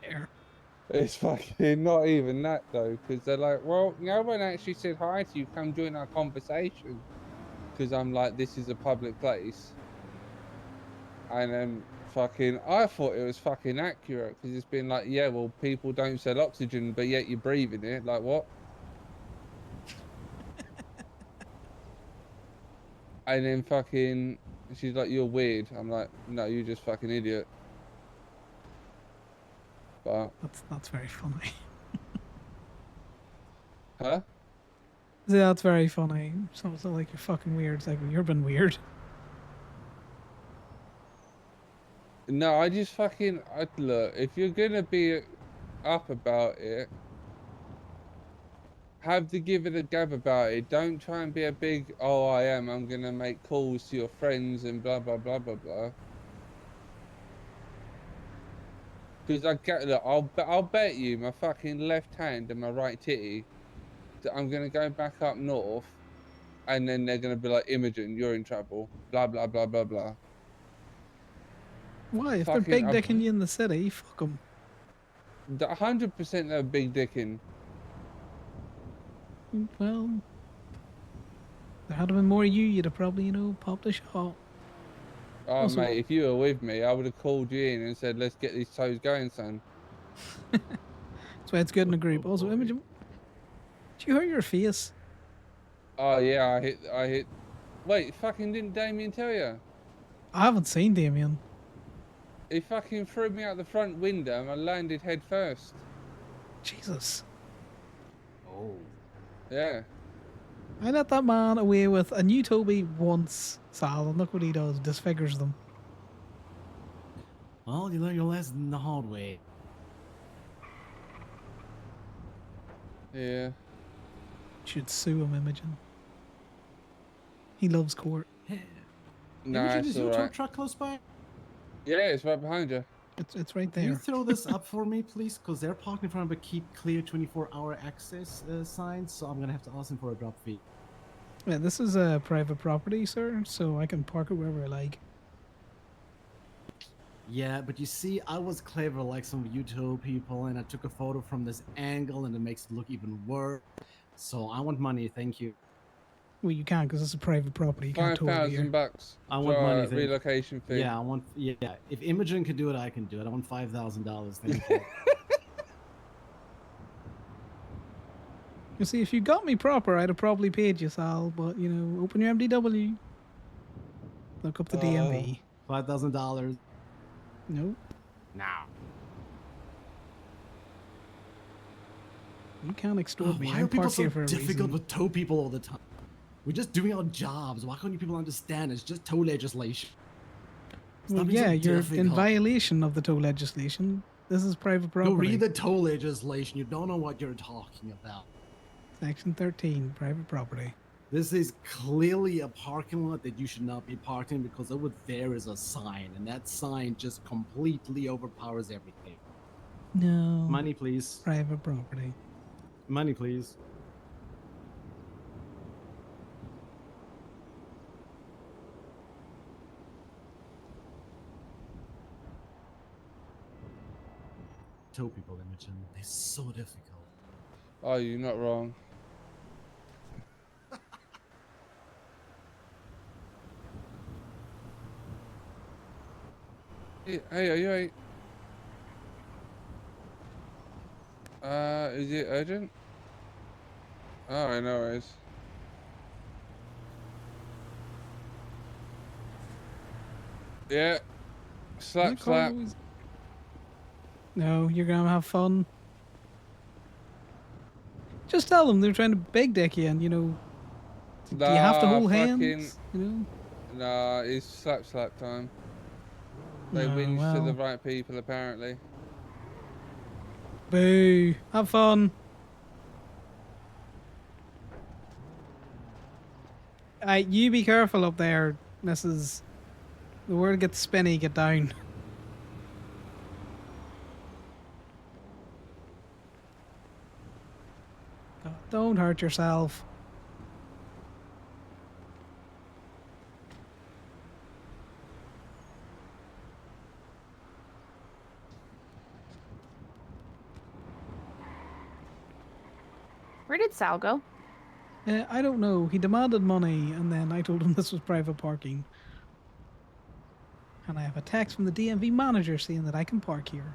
Fair. It's fucking not even that though, because they're like, well, no one actually said hi to you. Come join our conversation. Because I'm like, this is a public place. And then fucking, I thought it was fucking accurate because it's been like, yeah, well, people don't sell oxygen, but yet you're breathing it. Like what? And then fucking, she's like, you're weird. I'm like, no, you're just fucking idiot. But That's very funny. huh? Yeah, that's very funny. Sounds like you're fucking weird. It's like, well, you've been weird. No, I just fucking look. If you're gonna be up about it, have to give it a gab about it. Don't try and be a big, oh, I'm gonna make calls to your friends and blah blah blah blah blah. Because I get, look, I'll bet you my fucking left hand and my right titty that I'm gonna go back up north, and then they're gonna be like, Imogen, you're in trouble. Blah blah blah blah blah. Why? If they're Fucking, big dicking you in the city, fuck them. 100% they're big dicking. Well, there had been more of you, you'd have probably, you know, popped a shot. Oh, Also- mate, if you were with me, I would have called you in and said, let's get these toes going, son. That's why it's good in a group. Also, Imogen, did you hurt your face? Oh, yeah, I hit. Wait, fucking didn't Damien tell you? I haven't seen Damien. He fucking threw me out the front window and I landed head first. Jesus. Oh. Yeah. I let that man away with a new Toby once, Sal, and look what he does, disfigures them. Well, you learn your lesson the hard way. Yeah. Should sue him, Imogen. He loves court. Nah, Imogen, it's is your all tow right. truck close by? Yeah, it's right behind you. It's right Can you there. throw this up for me, please? Because they're parked in front of a keep clear 24-hour access sign, so I'm gonna have to ask them for a drop fee. Yeah, this is a private property, sir, so I can park it wherever I like. Yeah, but you see, I was clever like some of you tow people, and I took a photo from this angle, and it makes it look even worse. So I want money, thank you. Well, you can't because it's a private property. You can't tow it here. $5,000 I want money, thank you. relocation fee. Yeah, I want. Yeah, if Imogen can do it, I can do it. I want $5,000. Thank you. You see, if you got me proper, I'd have probably paid you, Sal. But you know, open your MDW. Look up the DMV. $5,000. No. Now. You can't extort me. Why I'm are people parked so here for a difficult reason. with tow people all the time? We're just doing our jobs. Why can't you people understand? It's just tow legislation. Well, Stop being so yeah, you're in difficult. violation of the tow legislation. This is private property. Go read the tow legislation. You don't know what you're talking about. Section 13, private property. This is clearly a parking lot that you should not be parked in because over there is a sign, and that sign just completely overpowers everything. No. Money, please. Private property. Money, please. Tow people, Imogen. They're so difficult. Oh, you're not wrong. Hey, are you right? Is it urgent? Alright, no worries. Yeah. Slap, That car slap. always... No, you're gonna have fun. Just tell them they're trying to beg deck you, and you know, do you have to Nah, hold fucking. hands? You know. Nah, it's slap time. They Oh whinge to the well. right people, apparently. Boo. Have fun. You be careful up there, Mrs. The word gets spinny. Get down. God, don't hurt yourself. Where did Sal go? I don't know. He demanded money, and then I told him this was private parking. And I have a text from the DMV manager saying that I can park here.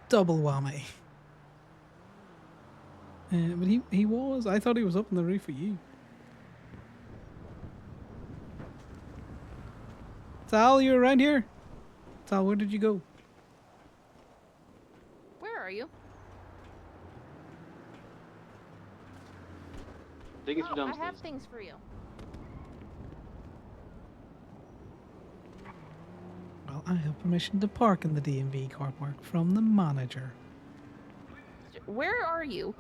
Double whammy. But he was. I thought he was up on the roof with you. Sal, you around here? Sal, where did you go? Where are you? Dig into Oh, I have dumpsters. things for you. Well, I have permission to park in the DMV car park from the manager. Where are you?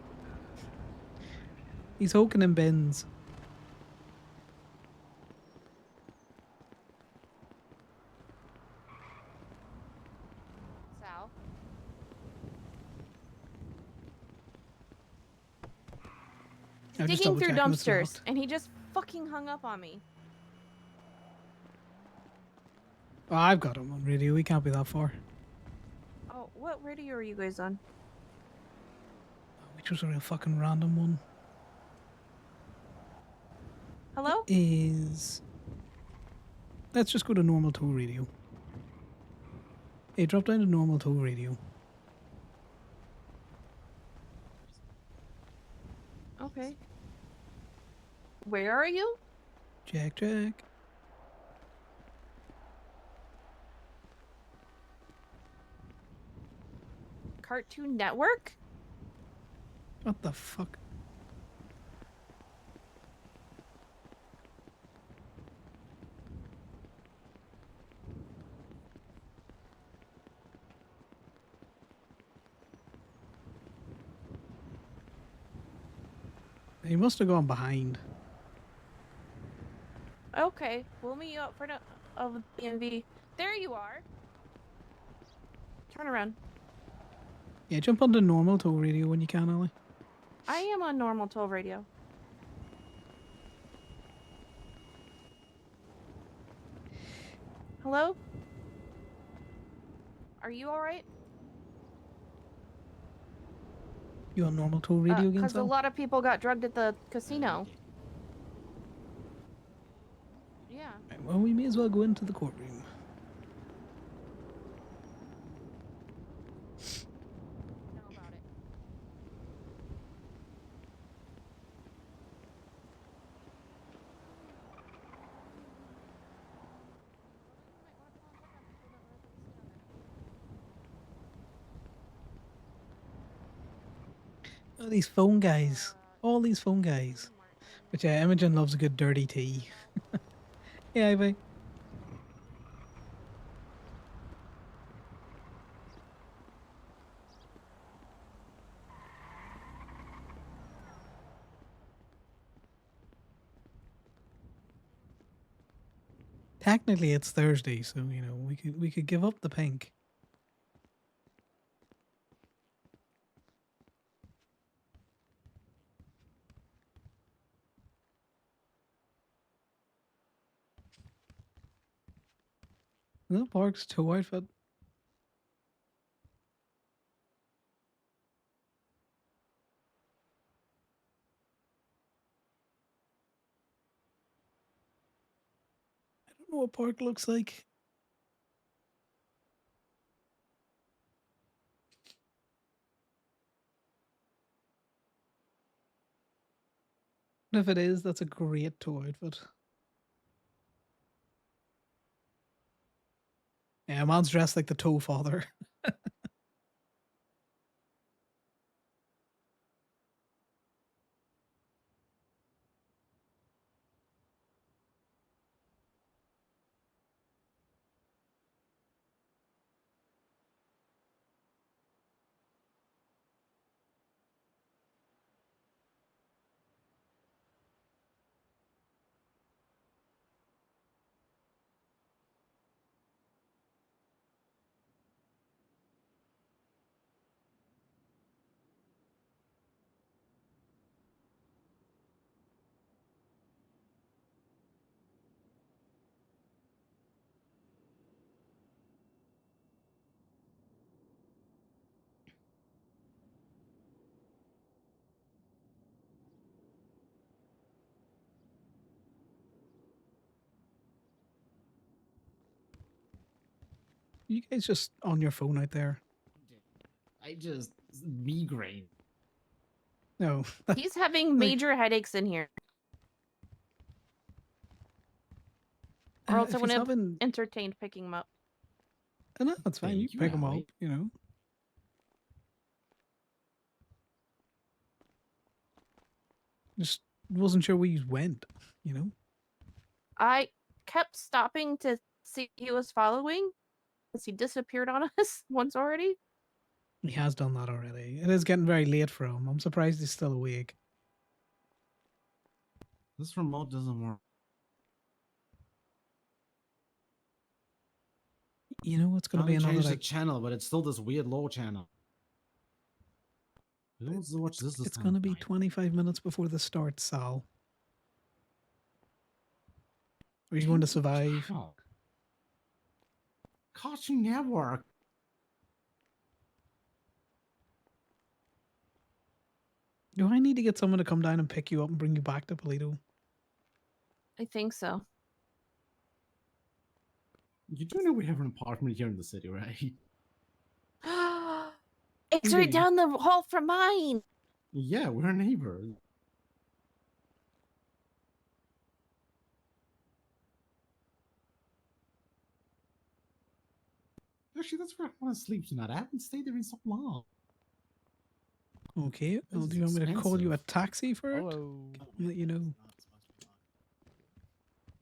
He's hooking in bins. Sal. I'm just Digging through double-checking it's dumpsters, locked. and he just fucking hung up on me. Oh, I've got him on radio. We can't be that far. Oh, what radio are you guys on? Which was a real fucking random one. Hello? Is... Let's just go to normal tow radio. Hey, drop down to normal tow radio. Okay. Where are you? Check. Cartoon Network? What the fuck? He must have gone behind. Okay, we'll meet you up front of the BNV. There you are. Turn around. Yeah, jump onto normal tow radio when you can, Ellie. I am on normal toll radio. Hello? Are you alright? You on normal tow radio again, Because a Sal? lot of people got drugged at the casino. Yeah. Right, well, we may as well go into the courtroom. Know about it. Oh, these phone guys. All these phone guys. But yeah, Imogen loves a good dirty tea. Yeah, Ivy. Technically, it's Thursday, so you know we could give up the pink. No, Park's tow outfit. I don't know what Park looks like. And if it is, that's a great toy outfit. Yeah, man's dressed like the Toe Father. You guys just on your phone out there? I just migraine. No. He's having major headaches in here. Or else I if he's wouldn't have having... entertained picking him up. No, that's fine. You Thank you, pick him up, Allie. you know. Just wasn't sure where you went, you know. I kept stopping to see he was following because he disappeared on us once already. He has done that already. It is getting very late for him. I'm surprised he's still awake. This remote doesn't work. You know what's going to be Trying to another change the like... channel, but it's still this weird low channel. Who wants to watch this It's time going to of be night? 25 minutes before the start, Sal. Are you going to survive? Channel. Cartoon Network. Do I need to get someone to come down and pick you up and bring you back to Polito? I think so. You do know we have an apartment here in the city, right? It's We right do. down the hall from mine. Yeah, we're neighbors. Actually, that's where I want to sleep tonight. I haven't stayed there in so long. Okay. Well, This do is you want me to call you a expensive. taxi for it? Hello. I'll let you know.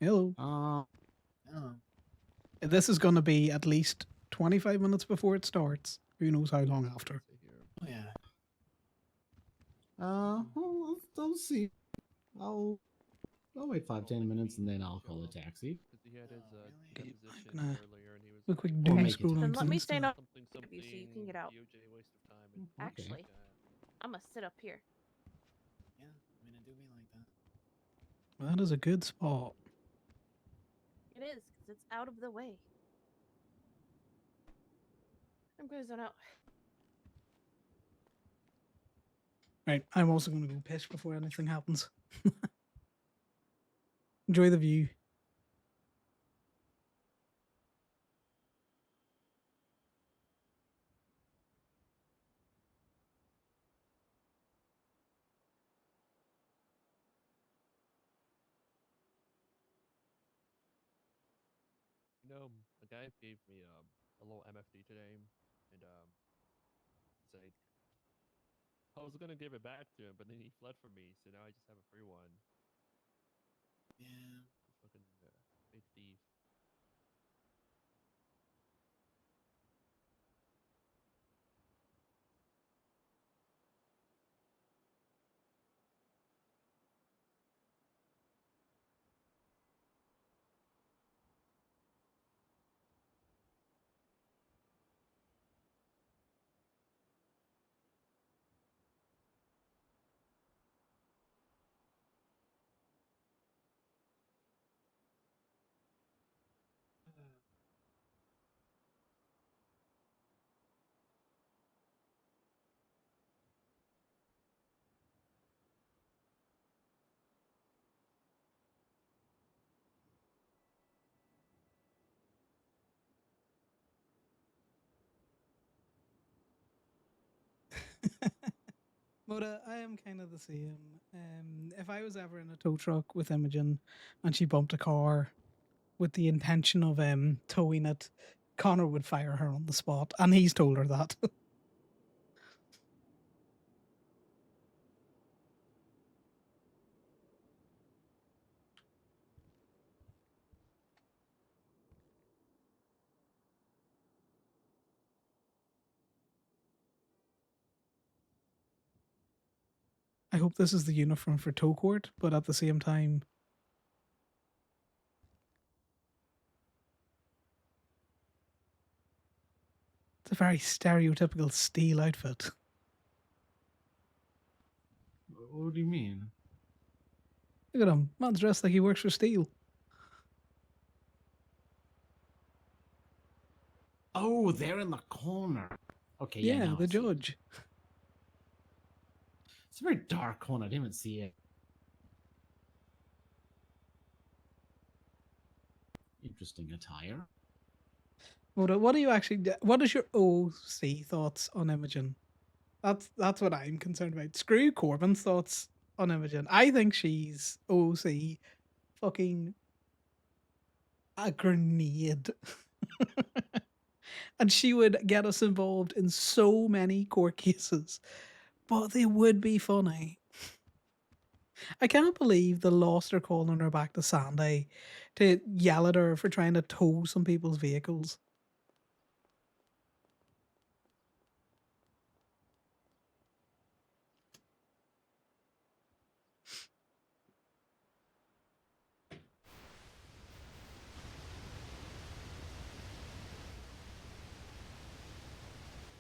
Hello. Oh. This is going to be at least 25 minutes before it starts. Who knows how long after? Oh yeah. Well, I'll see. I'll wait 5-10 minutes and then I'll call a taxi. He had his Okay, deposition I'm gonna earlier, and he was do a quick Or doom make it. scrolling Then let through me stand stuff. up with you so you can get out. DOJ waste of time. And Okay. Actually, I'm gonna sit up here. Yeah, I mean, it do be like that. Well, that is a good spot. It is because it's out of the way. I'm gonna zone out. Right, I'm also going to go piss before anything happens. Enjoy the view. you know, a guy gave me a little MFD today, and said I was gonna give it back to him, but then he fled from me, so now I just have a free one. Yeah. Fucking big thief. But I am kind of the same. If I was ever in a tow truck with Imogen and she bumped a car with the intention of towing it, Connor would fire her on the spot, and he's told her that. I hope this is the uniform for tow court, but at the same time, it's a very stereotypical steel outfit. What do you mean? Look at him. Man's dressed like he works for steel. Oh, they're in the corner. Okay, yeah, Yeah, now the I see it. judge. It's a very dark corner. I didn't even see it. Interesting attire. What do you actually? What is your OC thoughts on Imogen? That's what I'm concerned about. Screw Corbin's thoughts on Imogen. I think she's OC fucking a grenade. And she would get us involved in so many court cases, but they would be funny. I can't believe the lost are calling her back to Sandy to yell at her for trying to tow some people's vehicles.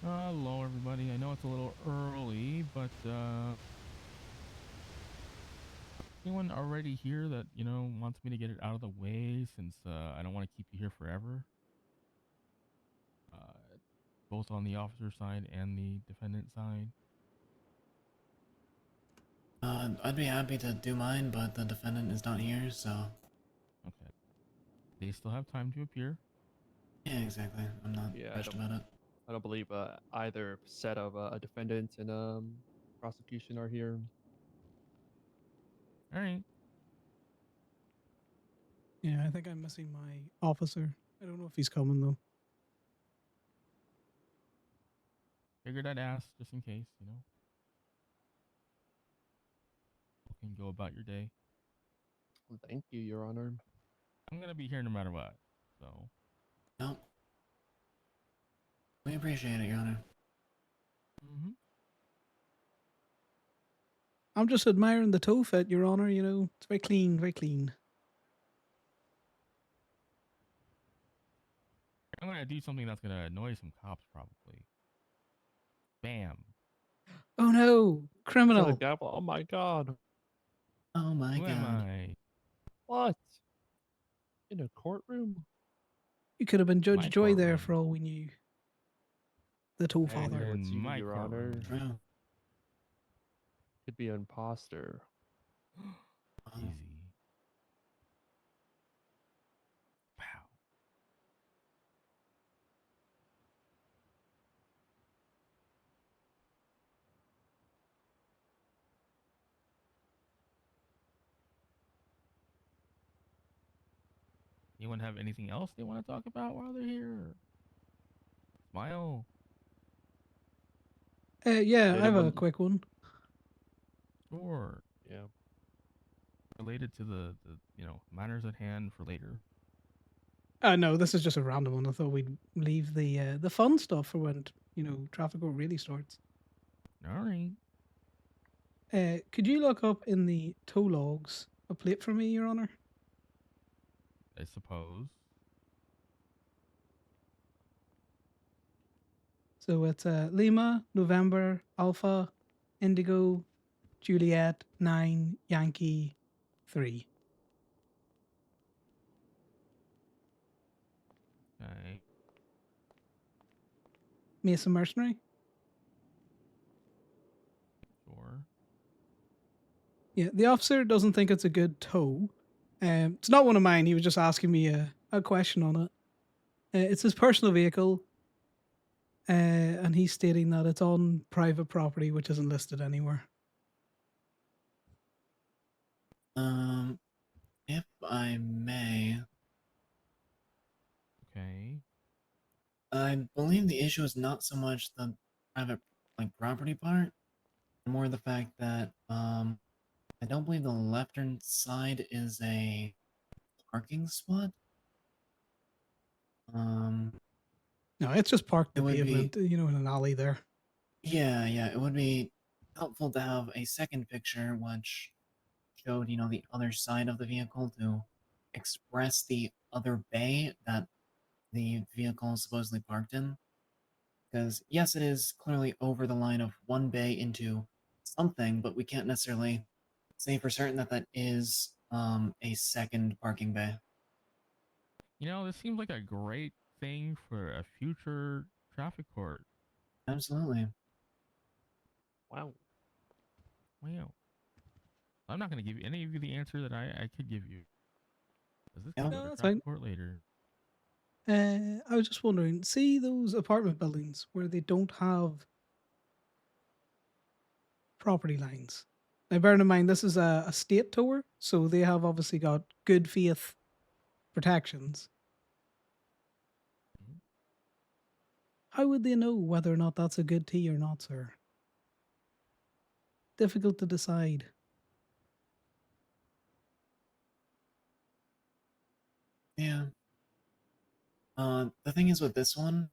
Hello, everybody. I know it's a little early, but anyone already here that wants me to get it out of the way since I don't want to keep you here forever? Both on the officer side and the defendant side. I'd be happy to do mine, but the defendant is not here, so. Okay. They still have time to appear. Yeah, exactly. I'm not rushed about it. I don't believe either set of a defendant and prosecution are here. All right. Yeah, I think I'm missing my officer. I don't know if he's coming though. Figured I'd ask just in case, You can go about your day. Well, thank you, Your Honor. I'm gonna be here no matter what, so. No. We appreciate it, Your Honor. Mm-hmm. I'm just admiring the toe fit, Your Honor. It's very clean, very clean. I'm gonna do something that's gonna annoy some cops, probably. Bam. Oh no, criminal! So, gavel. Oh my god. Oh my Who god. am I? What? In a courtroom? You could have been Judge My Joy there courtroom. for all we knew. The toe I father. know it's you, my Your courtroom. Honor. Could be an imposter. Easy. Wow. Anyone have anything else they want to talk about while they're here? Smile. Yeah, I have a Anyone- quick one. Sure. Yeah. Related to the matters at hand for later. No, this is just a random one. I thought we'd leave the fun stuff for when traffic court really starts. All right. Could you look up in the tow logs a plate for me, Your Honor? I suppose. So it's Lima, November, Alpha, Indigo, Juliet, 9, Yankee, 3. Okay. Mesa Mercenary? Sure. Yeah, the officer doesn't think it's a good tow. It's not one of mine. He was just asking me a question on it. It's his personal vehicle. and he's stating that it's on private property, which isn't listed anywhere. If I may, Okay. I believe the issue is not so much the private property part, more the fact that I don't believe the left-hand side is a parking spot. No, it's just parked It the would be pavement, you know, in an alley there. yeah, it would be helpful to have a second picture which showed, the other side of the vehicle to express the other bay that the vehicle is supposedly parked in. Because, yes, it is clearly over the line of one bay into something, but we can't necessarily say for certain that that is a second parking bay. This seems like a great thing for a future traffic court. Absolutely. Wow. Wow. I'm not going to give any of you the answer that I could give you. Because this No, could go to that's traffic fine. court later. I was just wondering, see those apartment buildings where they don't have property lines? Now, bearing in mind, this is a state tour, so they have obviously got good faith protections. How would they know whether or not that's a good tea or not, sir? Difficult to decide. Yeah. The thing is with this one,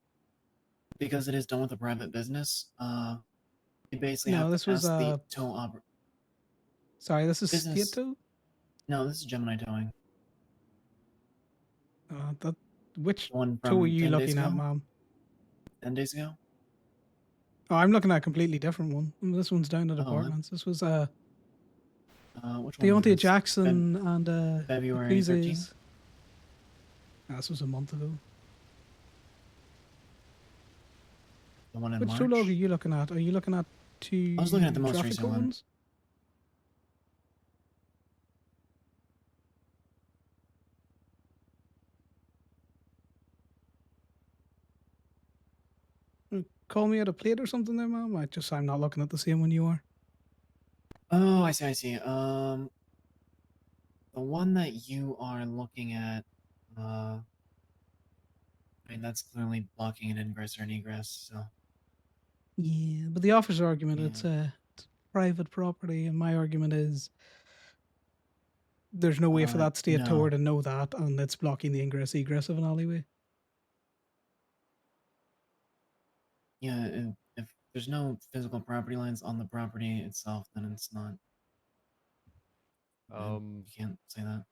because it is done with a private business, you basically No, have to this was ask the tow Sorry, this is state business. tow? No, this is Gemini towing. Which One tow are from you 10 days looking at, ago? ma'am? 10 days ago? Oh, I'm looking at a completely different one. This one's down at Oh, apartments. This was which one was Deontay this? Jackson and February 13th? Yakuza's. This was a month ago. The one in Which March? tow log are you looking at? Are you looking at two I was looking at the most traffic recent court one. ones? Call me at a plate or something there, ma'am? I'm not looking at the same one you are. Oh, I see. The one that you are looking at, I mean, that's clearly blocking an ingress or an egress, so. Yeah, but the officer's argument, it's private property, and my argument is there's no way for that state tower No. to know that, and it's blocking the ingress egress of an alleyway. Yeah, if there's no physical property lines on the property itself, then it's not. You can't say that.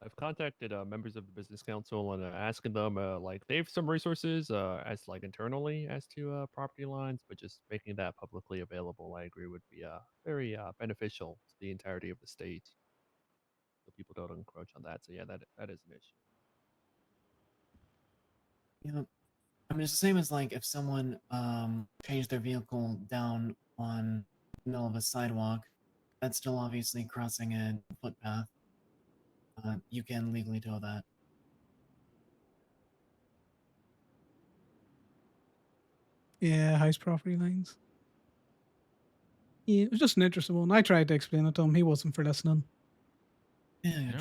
I've contacted members of the business council and asking them like they have some resources as like internally as to property lines, but just making that publicly available, I agree, would be very beneficial to the entirety of the state, so people don't encroach on that. So yeah, that is an issue. Yeah, I mean, it's the same as like if someone changed their vehicle down on the middle of a sidewalk, that's still obviously crossing a footpath. You can legally tow that. Yeah, house property lines. Yeah, it was just an interesting one. I tried to explain it to him. He wasn't for listening. Yeah, I'd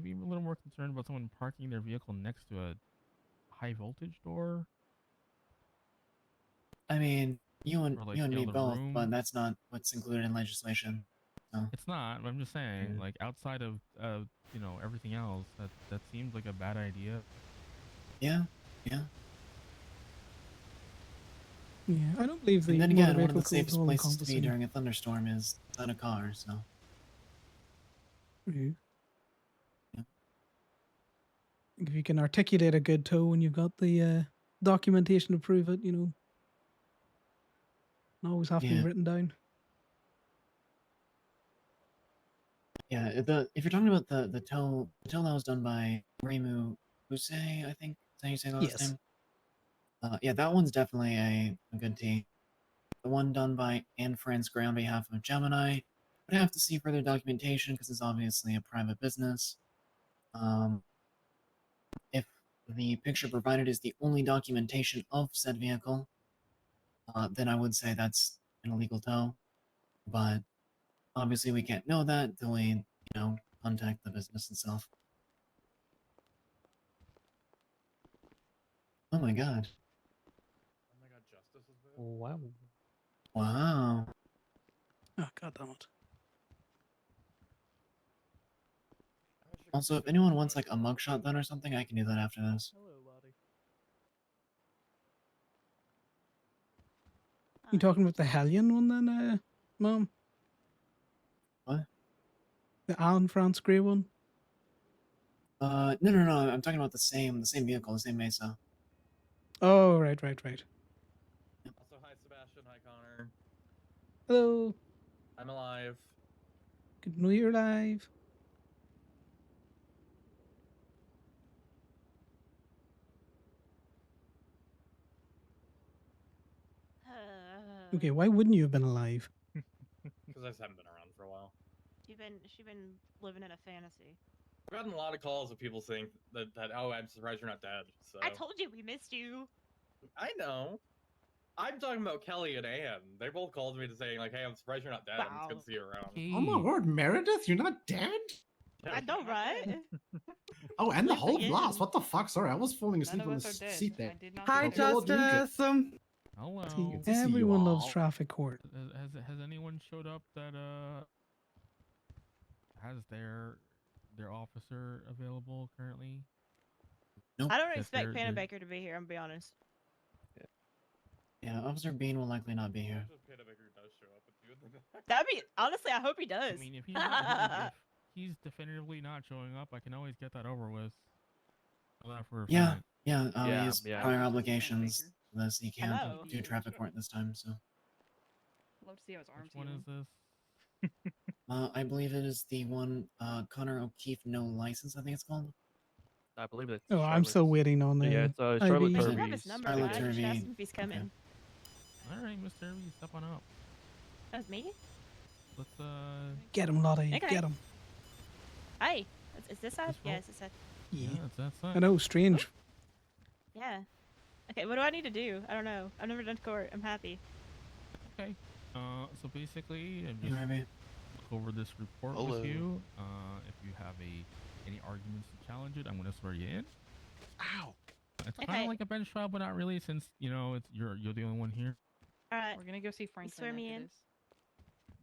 be a little more concerned about someone parking their vehicle next to a high voltage door. I mean, you and Or, you and me the both, room. but that's not what's included in legislation. So. It's not, but I'm just saying, Yeah. like outside of everything else, that seems like a bad idea. Yeah. Yeah, I don't believe the And then motor again, one of vehicle the code is safest all places to be encompassing. during a thunderstorm is on a car, so. Yeah. If you can articulate a good tow and you've got the documentation to prove it, not always have to be Yeah. written down. Yeah, if you're talking about the tow that was done by Reimu Usei, I think is how you say the last Yes. name. Yeah, that one's definitely a good tea. The one done by Anne France Gray on behalf of Gemini would have to see further documentation because it's obviously a private business. If the picture provided is the only documentation of said vehicle, then I would say that's an illegal tow. But obviously, we can't know that until we, contact the business itself. Oh my god. Oh my god, justice is there. Wow. Wow. Oh, god damn it. Also, if anyone wants like a mugshot done or something, I can do that after this. Hello, Lottie. You talking about the Hellion one then, Mom? What? The Alan France Grey one? No. I'm talking about the same vehicle, the same Mesa. Oh, right. Also, hi Sebastian, hi Connor. Hello. I'm alive. Good to know you're alive. Okay, why wouldn't you have been alive? Because I just haven't been around for a while. She been living in a fantasy. I've gotten a lot of calls of people saying that oh, I'm surprised you're not dead. So I told you we missed you. I know. I'm talking about Kelly and Ann. They both called me to saying like, hey, I'm surprised you're not dead. It's good to see you around. Oh my word, Meredith, you're not dead? I know, right? Oh, and the Lives whole again. blast. What the fuck? Sorry, I was falling asleep on the seat there. Hi, Okay, well, drink it. Justice. Hello. Good to see you Everyone loves all. traffic court. Has anyone showed up that has their officer available currently? Nope. I don't That expect they're- Panabaker to be here. I'm gonna be honest. Yeah, Officer Bean will likely not be here. Panabaker does show up with you in the back. That'd be honestly. I hope he does. I mean, if he's not, if he's definitively not showing up, I can always get that over with. Know that for a Yeah, fact. he Yeah, has yeah. prior obligations to this. He can't Hello. do traffic court this time, so. Love to see how his arms Which one is healing. this? I believe it is the one, Connor O'Keefe no license, I think it's called. I believe it's. Oh, I'm still waiting on Yeah, it's Charlotte Ivy. I Turvey. should have his number. Charlotte Right? I should Turvey. ask him if he's coming. All right, Mr. Irby, step on up. That was me. Let's Get him, Lottie. Okay. Get him. Hi. Is this side? This Yeah, roll? it's this side. Yeah. it's that side. I know, strange. Yeah. Okay, what do I need to do? I don't know. I've never done court. I'm happy. Okay. So basically, I'm just Maybe. look over this report with you. If you have any arguments to challenge it, I'm gonna swear you in. Ow. It's kind Okay. of like a bench trial, but not really, since it's you're the only one here. All right. We're gonna go see Franklin. swear me after in? this.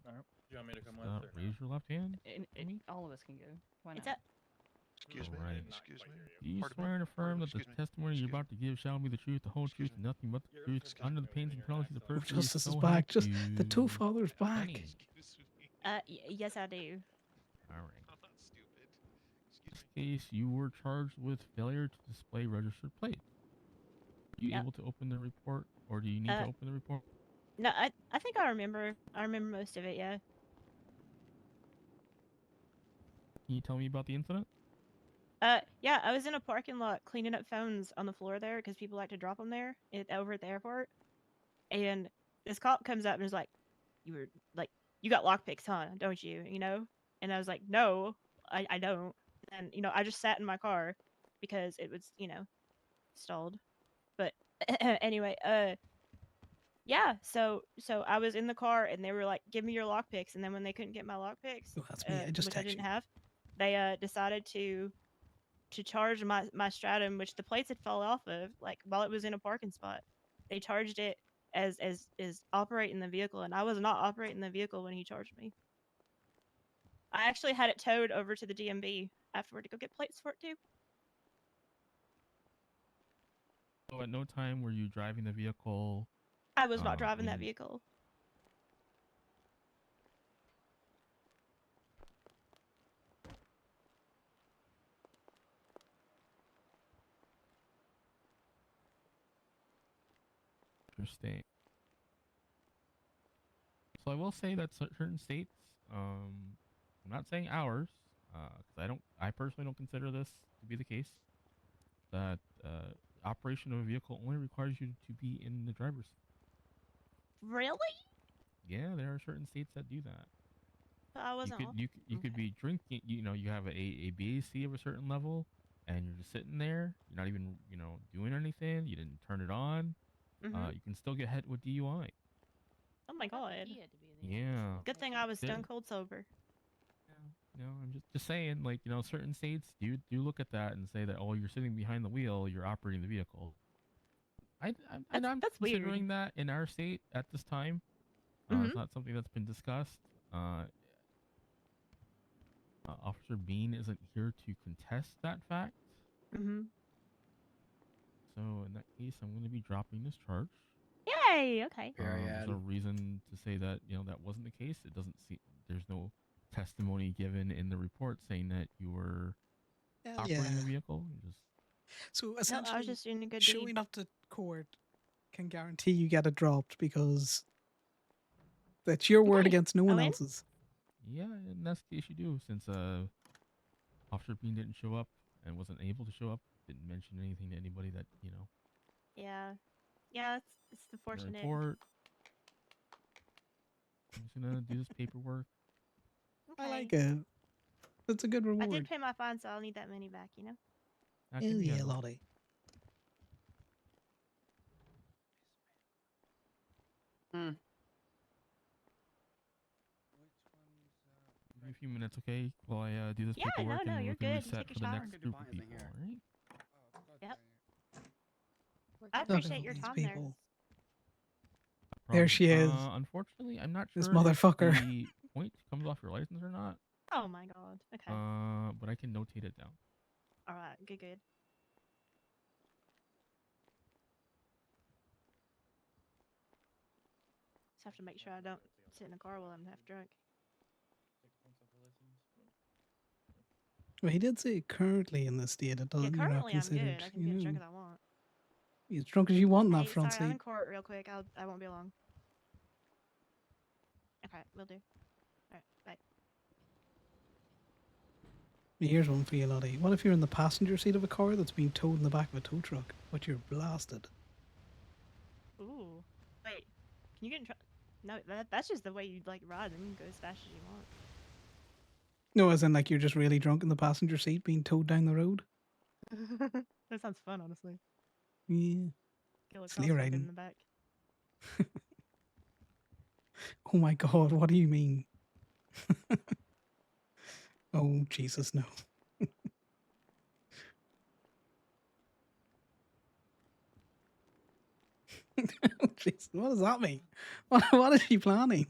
Alright. Do you want me to come Uh, with? Or no? raise your left hand. All of us can go. Why not? It's up. Excuse me. All right. Excuse me. Do you Pardon me? swear and affirm that the Excuse me. testimony you're about to give shall be the truth, the whole truth, and nothing but the truth, under the pains and penalties of perjury? Justice is so back. help Just the two you? fathers back. Benny. Yes, I do. All right. I'm not stupid. In this case, you were charged with failure to display registered plates. Are you Yep. able to open the report, or do you need to open the report? No, I think I remember. I remember most of it. Yeah. Can you tell me about the incident? Yeah, I was in a parking lot cleaning up phones on the floor there because people like to drop them there over at the airport. And this cop comes up and is like, "You got lockpicks, huh? Don't you? You know?" And I was like, "No, I don't." And I just sat in my car because it was stalled. But anyway, yeah. So I was in the car and they were like, "Give me your lockpicks." And then when they couldn't get my lockpicks, Oh, that's me. I just which I texted didn't you. have, they decided to charge my Stratum, which the plates had fell off of, like while it was in a parking spot. They charged it as operating the vehicle, and I was not operating the vehicle when he charged me. I actually had it towed over to the DMV afterward to go get plates for it too. So at no time were you driving the vehicle? I was not driving that when- vehicle. Interesting. So I will say that certain states, I'm not saying ours, because I personally don't consider this to be the case. That operation of a vehicle only requires you to be in the driver's seat. Really? Yeah, there are certain states that do that. But I wasn't. You could be drinking. You have a BAC of a certain level, and you're just sitting there, you're not even, doing anything, you didn't turn it on, Mhm. you can still get hit with DUI. Oh my god. Yeah. Good thing I was Yeah. stone cold sober. I'm just saying, like, certain states do look at that and say that, oh, you're sitting behind the wheel, you're operating the vehicle. I'm that's considering weird. that in our state at this time. Mhm. It's not something that's been discussed. Officer Bean isn't here to contest that fact. Mhm. So in that case, I'm going to be dropping this charge. Yay! Okay. There's no reason to say that that wasn't the case. It doesn't see. There's no testimony given in the report saying that you were Hell operating yeah. the vehicle. Just So No, I essentially, was just doing a good showing deed. up to court can guarantee you get it dropped because that's your word Okay. against no one Owen? else's. yeah, and that's the issue too. Since Officer Bean didn't show up and wasn't able to show up, didn't mention anything to anybody that Yeah. Yeah, it's in the unfortunate. report. I'm just gonna do this paperwork. I Okay. like it. That's a good I reward. did pay my fine, so I'll need that money back, That Hell can be yeah, handled. Lottie. Give me a few minutes, okay? While I do this Yeah, paperwork, no, and you're we can good. reset Take for your the time. next group of people. All right? Yep. We're I good. appreciate all your these time there. people. No There problem. she is. Unfortunately, I'm not This sure motherfucker. if the point comes off your license or not. Oh my god. Okay. But I can notate it down. Alright, good. Just have to make sure I don't sit in a car while I'm half drunk. Well, he did say currently in this state it doesn't. Yeah, You're not currently I'm considered. good. I can be as drunk as I want. Be as drunk as you want in that Hey, front sorry, I'm seat. in court real quick. I won't be long. Okay, will do. Alright, bye. Here's one for you, Lottie. What if you're in the passenger seat of a car that's being towed in the back of a tow truck, but you're blasted? Ooh. Wait, can you get in trouble? No, that's just the way you like ride and you can go as fast as you want. No, as in like you're just really drunk in the passenger seat being towed down the road? That sounds fun, honestly. Yeah. Kill a Sleigh crosswalker riding. in the back. Oh my god, what do you mean? Oh, Jesus, no. Oh, Jesus, what does that mean? What is she planning?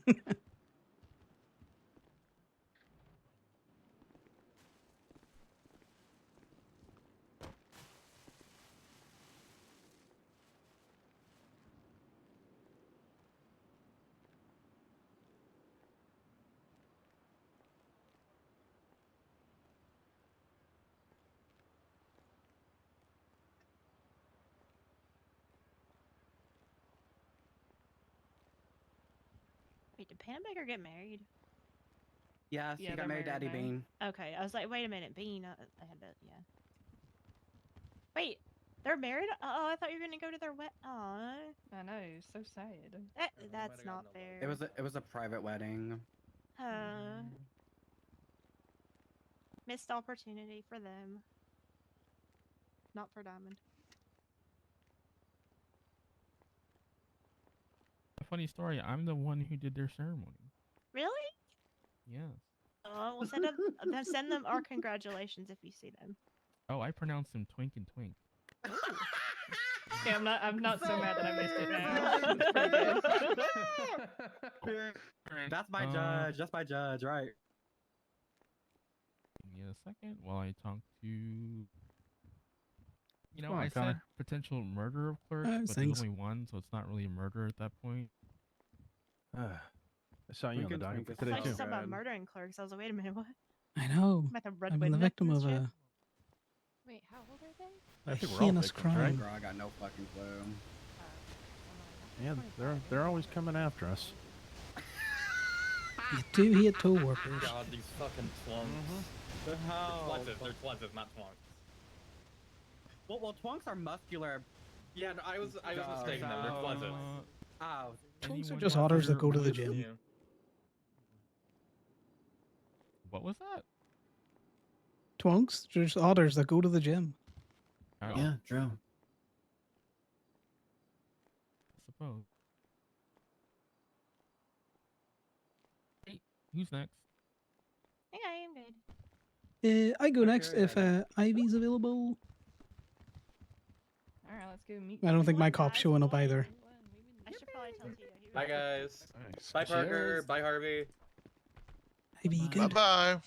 Wait, did Panabaker get married? Yes, Yeah, he they're got married to Eddie now. Bean. Okay, I was like, wait a minute, Bean. I had to, yeah. Wait, they're married? Oh, I thought you were gonna go to their Aw. I know, so sad. That's not fair. It was a private wedding. Missed opportunity for them. Not for Diamond. A funny story. I'm the one who did their ceremony. Really? Yes. Oh, we'll send them our congratulations if you see them. Oh, I pronounced them Twink and Twink. Okay, I'm not so mad that I missed it now. That's my judge. That's my judge, right? Give me a second while I talk to. Come on, I Connor. said potential murder of clerks, but thanks. there's only one, so it's not really a murder at that point. I saw you on the docket for I today thought you too. said about murdering clerks. I was like, wait a minute, what? I know. I'm at the Red I've been the Witness victim of shit. a Wait, how old are they? a think we're all heinous victims, crime. right? Bro, I got no fucking clue. Yeah, they're always coming after us. You do hate tow workers. God, these fucking twunks. They're twunks, not twunks. Well, twunks are muscular. Yeah, no, I was mistaken. They're twunks. Oh. Twunks are just otters that go to the gym. Yeah. What was that? Twonks, there's others that go to the gym. Yeah, true. I suppose. Hey, who's next? Hey, I am good. I go next Okay, if Ivy's available. All right, let's go meet. I don't think my everyone, cop's guys. showing up One, either. I should probably tell Tito. He Bye, was guys. Nice. Bye, Parker. Cheers. Bye, Harvey. Ivy, you Bye-bye. good? Bye.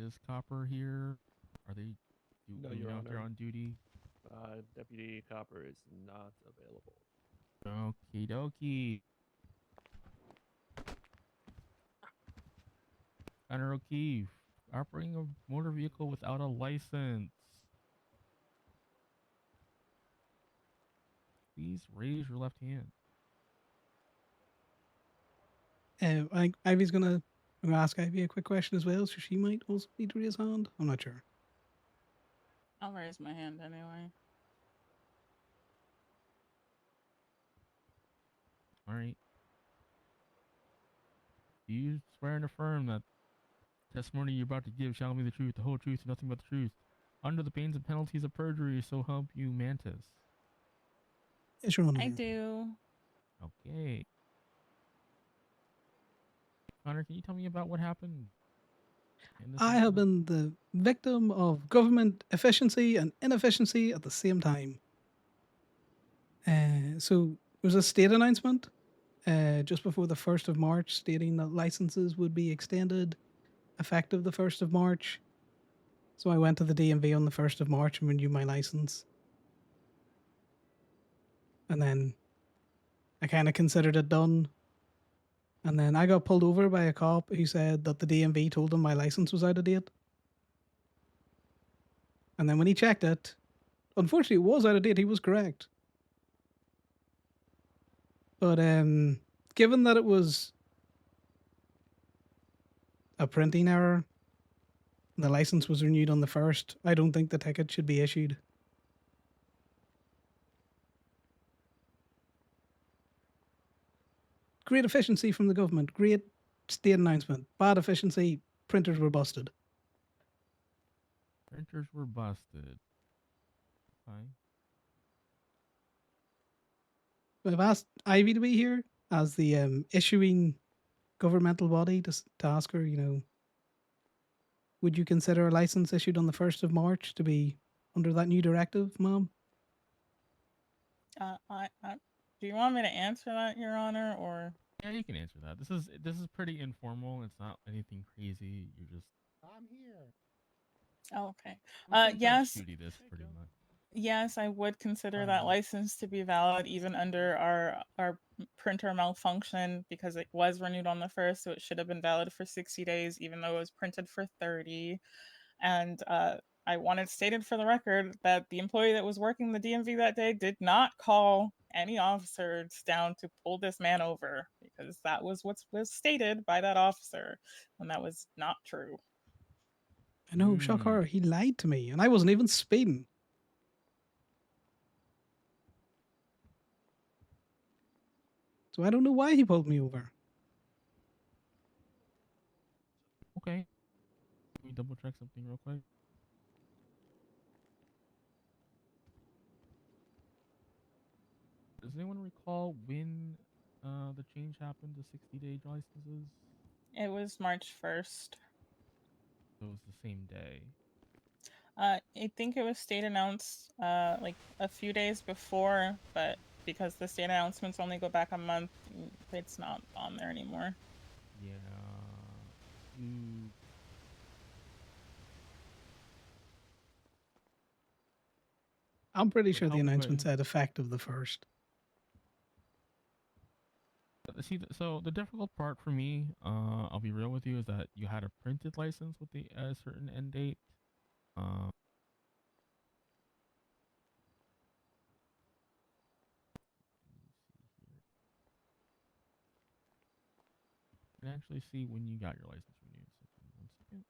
Is Copper here? Are they? No, Do you Your know if they're Honor. on duty? Deputy Copper is not available. Okie dokie. Connor O'Keefe, operating a motor vehicle without a license. Please raise your left hand. I think Ivy's I'm gonna ask Ivy a quick question as well, so she might also need to raise a hand. I'm not sure. I'll raise my hand anyway. All right. Do you swear and affirm that testimony you're about to give shall be the truth, the whole truth, and nothing but the truth, under the pains and penalties of perjury, so help you, Mantis? Yes, Your Honor. I do. Okay. Connor, can you tell me about what happened? I have been the victim of government efficiency and inefficiency at the same time. So there was a state announcement just before the 1st of March stating that licenses would be extended effective the 1st of March. So I went to the DMV on the 1st of March and renewed my license. And then I kind of considered it done. And then I got pulled over by a cop who said that the DMV told him my license was out of date. And then when he checked it, unfortunately it was out of date. He was correct. But given that it was a printing error, the license was renewed on the 1st, I don't think the ticket should be issued. Great efficiency from the government. Great state announcement. Bad efficiency. Printers were busted. Printers were busted. Fine. I've asked Ivy to be here as the issuing governmental body to ask her, would you consider a license issued on the 1st of March to be under that new directive, Mom? Do you want me to answer that, Your Honor, or? Yeah, you can answer that. This is pretty informal. It's not anything crazy. You're just. I'm here. Oh, okay. We'll say Judge Yes. Judy this pretty much. Yes, I would consider that license to be valid even under our printer malfunction because it was renewed on the 1st, so it should have been valid for 60 days, even though it was printed for 30. And I wanted stated for the record that the employee that was working the DMV that day did not call any officers down to pull this man over because that was what was stated by that officer, and that was not true. I know, shock horror. He lied to me, and I wasn't even speeding. So I don't know why he pulled me over. Okay. Let me double check something real quick. Does anyone recall when the change happened to 60-day licenses? It was March 1st. So it was the same day. I think it was state announced like a few days before, but because the state announcements only go back a month, it's not on there anymore. Yeah. I'm pretty sure the announcement said effective the 1st. See, so the difficult part for me, I'll be real with you, is that you had a printed license with the certain end date. I can actually see when you got your license renewed. So give me 1 second.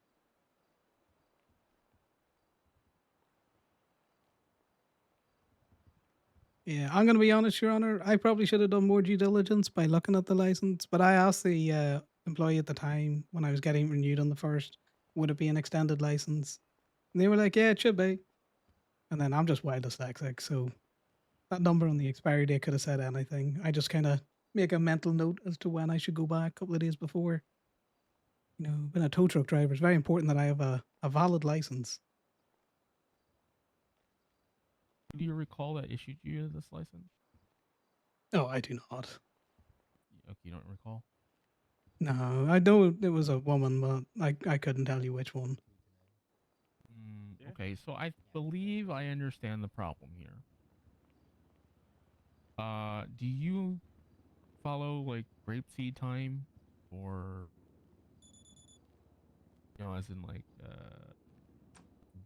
Yeah, I'm going to be honest, Your Honor. I probably should have done more due diligence by looking at the license, but I asked the employee at the time when I was getting renewed on the 1st, would it be an extended license? And they were like, yeah, it should be. And then I'm just wild dyslexic, so that number on the expiry date could have said anything. I just kind of make a mental note as to when I should go back a couple of days before. You know, being a tow truck driver, it's very important that I have a valid license. Do you recall that issued you this license? Oh, I do not. Okay, you don't recall? No, I know it was a woman, but I couldn't tell you which one. Okay, so I believe I understand the problem here. Do you follow like grapeseed time, or as in like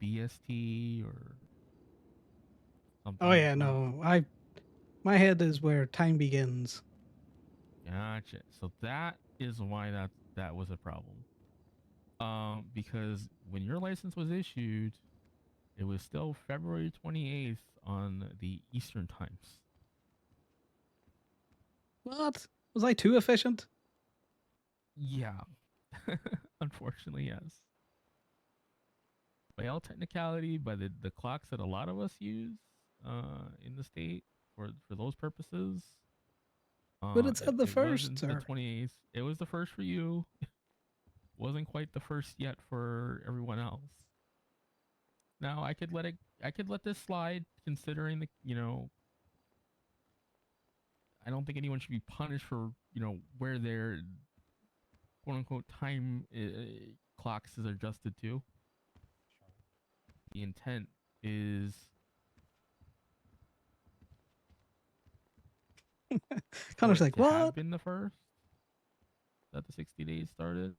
BST or something? Oh of the yeah, sort? no, my head is where time begins. Gotcha. So that is why that was a problem. Because when your license was issued, it was still February 28th on the Eastern times. What? Was I too efficient? Yeah. Unfortunately, yes. By all technicality, by the clocks that a lot of us use in the state for those purposes. But it said the it first, wasn't sir. the 28th. It was the first for you. Wasn't quite the first yet for everyone else. Now I could let this slide, considering I don't think anyone should be punished for where their quote unquote time clocks is adjusted to. The intent is Connor's for it like, to have what? been the first that the 60 days started.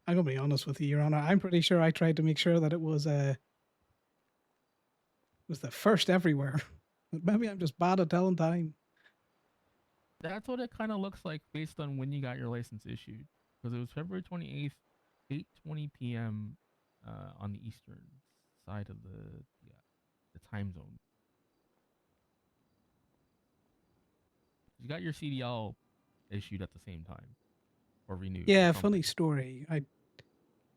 I'm gonna be honest with you, Your Honor. I'm pretty sure I tried to make sure that it was the first everywhere. But maybe I'm just bad at telling time. That's what it kind of looks like based on when you got your license issued, because it was February 28th, 8:20 p.m. On the eastern side of the time zone. You got your CDL issued at the same time, or renewed. Yeah, or something. funny story.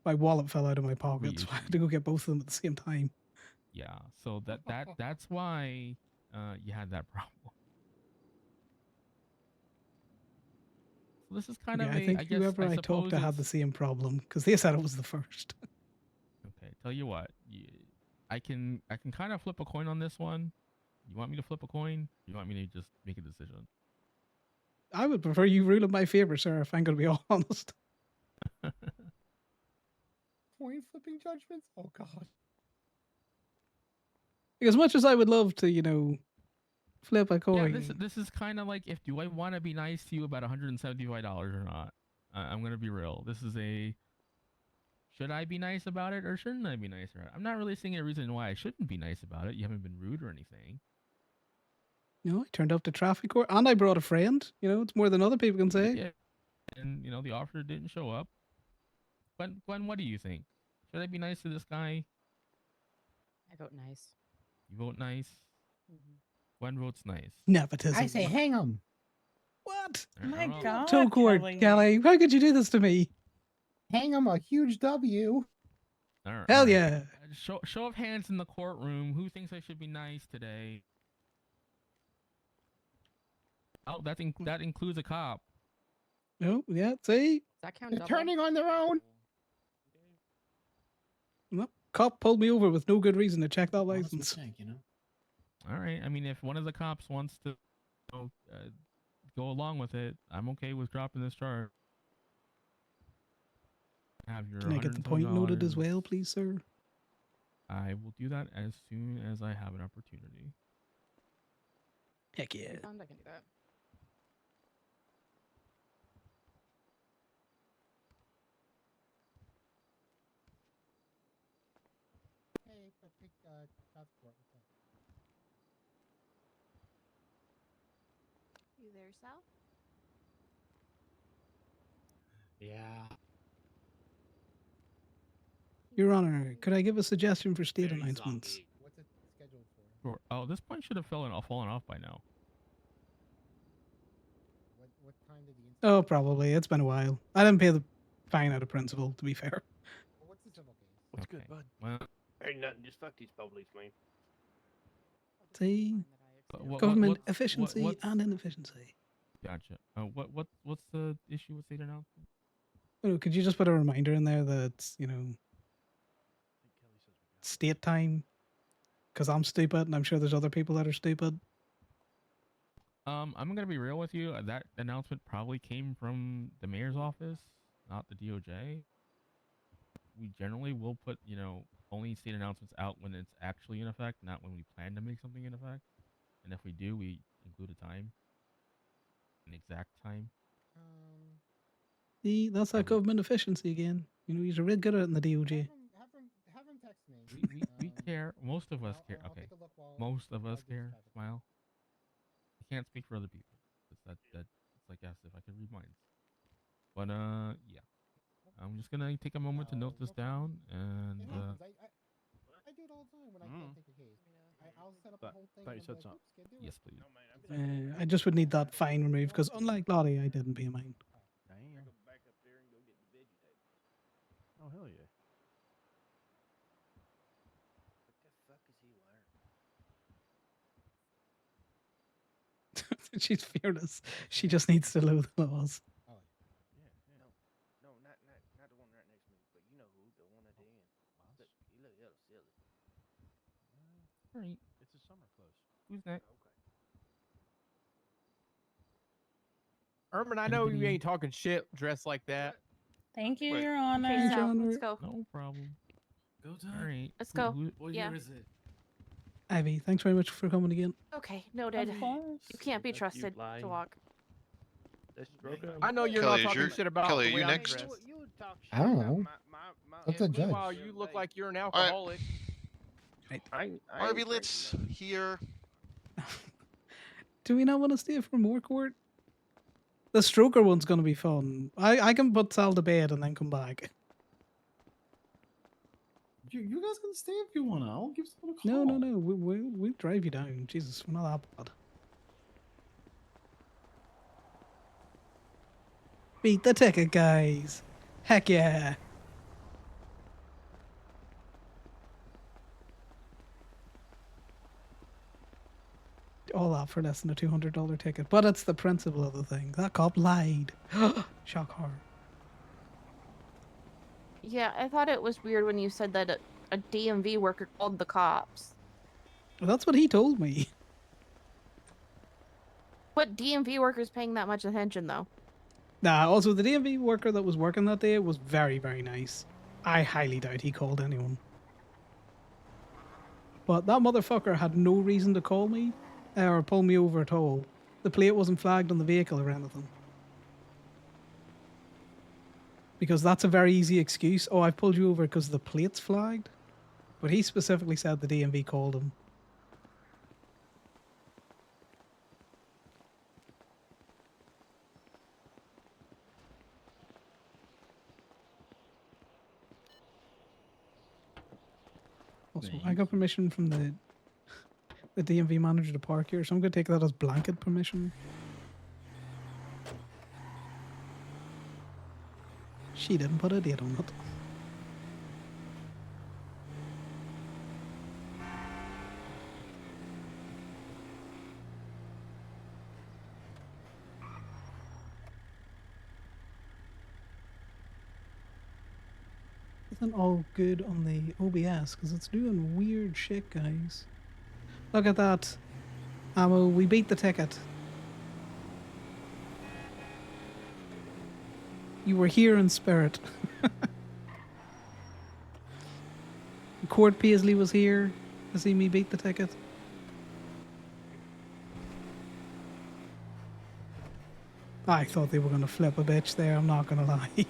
My wallet fell out of my pocket, so I had to go get both of them at the same time. Yeah, so that's why you had that problem. So this is kind Okay, of I think I guess whoever I talked suppose to had the same problem because they said it was the first. Okay, tell you what, I can kind of flip a coin on this one. You want me to flip a coin? You want me to just make a decision? I would prefer you rule in my favor, sir, if I'm going to be all honest. Coin flipping judgments? Oh god. As much as I would love to, flip a coin. Yeah, this is kind of like, if do I want to be nice to you about $175 or not? I'm gonna be real. This is should I be nice about it or shouldn't I be nice about it? I'm not really seeing a reason why I shouldn't be nice about it. You haven't been rude or anything. I turned up to traffic court and I brought a friend. It's more than other people can say. Yeah, and the officer didn't show up. Gwen, what do you think? Should I be nice to this guy? I vote nice. You vote nice. Gwen votes nice. Nepotism. I say hang him. What? My God, Toe court, Kelly. How could you do this to me? Hang him, a huge W. Hell yeah. Show of hands in the courtroom. Who thinks I should be nice today? Oh, that includes a cop. Oh, yeah, see? Does that count They're double? turning on their own. Well, cop pulled me over with no good reason to check that Honest license. mistake, All right. I mean, if one of the cops wants to go along with it, I'm okay with dropping this charge. Have your Can I get the point noted as well, please, sir? I will do that as soon as I have an opportunity. Heck yeah. I can do that. Hey, pick traffic court. You there, Sal? Yeah. Your Honor, could I give a suggestion for state announcements? What's it scheduled for? Sure. Oh, this point should have fallen off by now. What time did the Oh, probably. It's been a while. I didn't pay fine out of principle, to be fair. What's the civil case? What's good, bud? Well, Ain't nothing. Just fuck these police, man. See, what, government what's- efficiency what's- and inefficiency. Gotcha. What's the issue with state announcement? Oh, could you just put a reminder in there that it's, state time? Because I'm stupid, and I'm sure there's other people that are stupid. I'm gonna be real with you. That announcement probably came from the mayor's office, not the DOJ. We generally will put, only state announcements out when it's actually in effect, not when we plan to make something in effect. And if we do, we include a time, an exact time. See, that's that government efficiency again. You're real good at it in the DOJ. Have him text me. We care. Most of us care. I'll Okay. take a look Most of us while I get care. this Smile. I can't speak for other people. It's like as if I could read minds. But yeah. I'm just gonna take a moment to note this down and It happens. I do it all the time when I can't take a case. I'll set up a whole thing. Thought And you I'm said like, something. oops, can't do yes, it. please. I just would need that fine removed, because unlike Lottie, I didn't pay mine. Damn. Back up there and go get the veggie table. Oh hell yeah. What the fuck is he wearing? She's fearless. She just needs to know the laws. Yeah, yeah. No, not the one right next to me, but you know who, the one at the end. Look, he look a little silly. Alright. It's a summer clothes. Who's next? Okay. Ermin, I know you ain't talking shit dressed like that. Thank you, Wait. Your Honor. Okay, so let's go. No problem. Go time. Alright. Let's go. What Yeah. year is it? Ivy, thanks very much for coming again. Okay, noted. Of course. You can't be That's you trusted to lying. walk. I know you're Kelly, not talking shit about Kelly, the are way you I'm next? dressed. I don't know. That's a judge. Meanwhile, you look like you're an alcoholic. Harvey, let's hear. Do we not want to stay for more court? The stroker one's going to be fun. I can put Sal to bed and then come back. You guys can stay if you want to. I'll give someone a call. No. We'll drive you down. Jesus, we're not that bad. Beat the ticket, guys. Heck yeah. All that for less than a $200 ticket. But it's the principle of the thing. That cop lied. Shock horror. Yeah, I thought it was weird when you said that a DMV worker called the cops. Well, that's what he told me. What DMV worker's paying that much attention, though? Nah, also the DMV worker that was working that day was very, very nice. I highly doubt he called anyone. But that motherfucker had no reason to call me or pull me over at all. The plate wasn't flagged on the vehicle or anything. Because that's a very easy excuse. Oh, I pulled you over because the plate's flagged. But he specifically said the DMV called him. Also, I got permission from the DMV manager to park here, so I'm going to take that as blanket permission. She didn't put a date on it. Isn't all good on the OBS because it's doing weird shit, guys. Look at that. Ammo, we beat the ticket. You were here in spirit. Court Paisley was here to see me beat the ticket. I thought they were going to flip a bitch there, I'm not going to lie.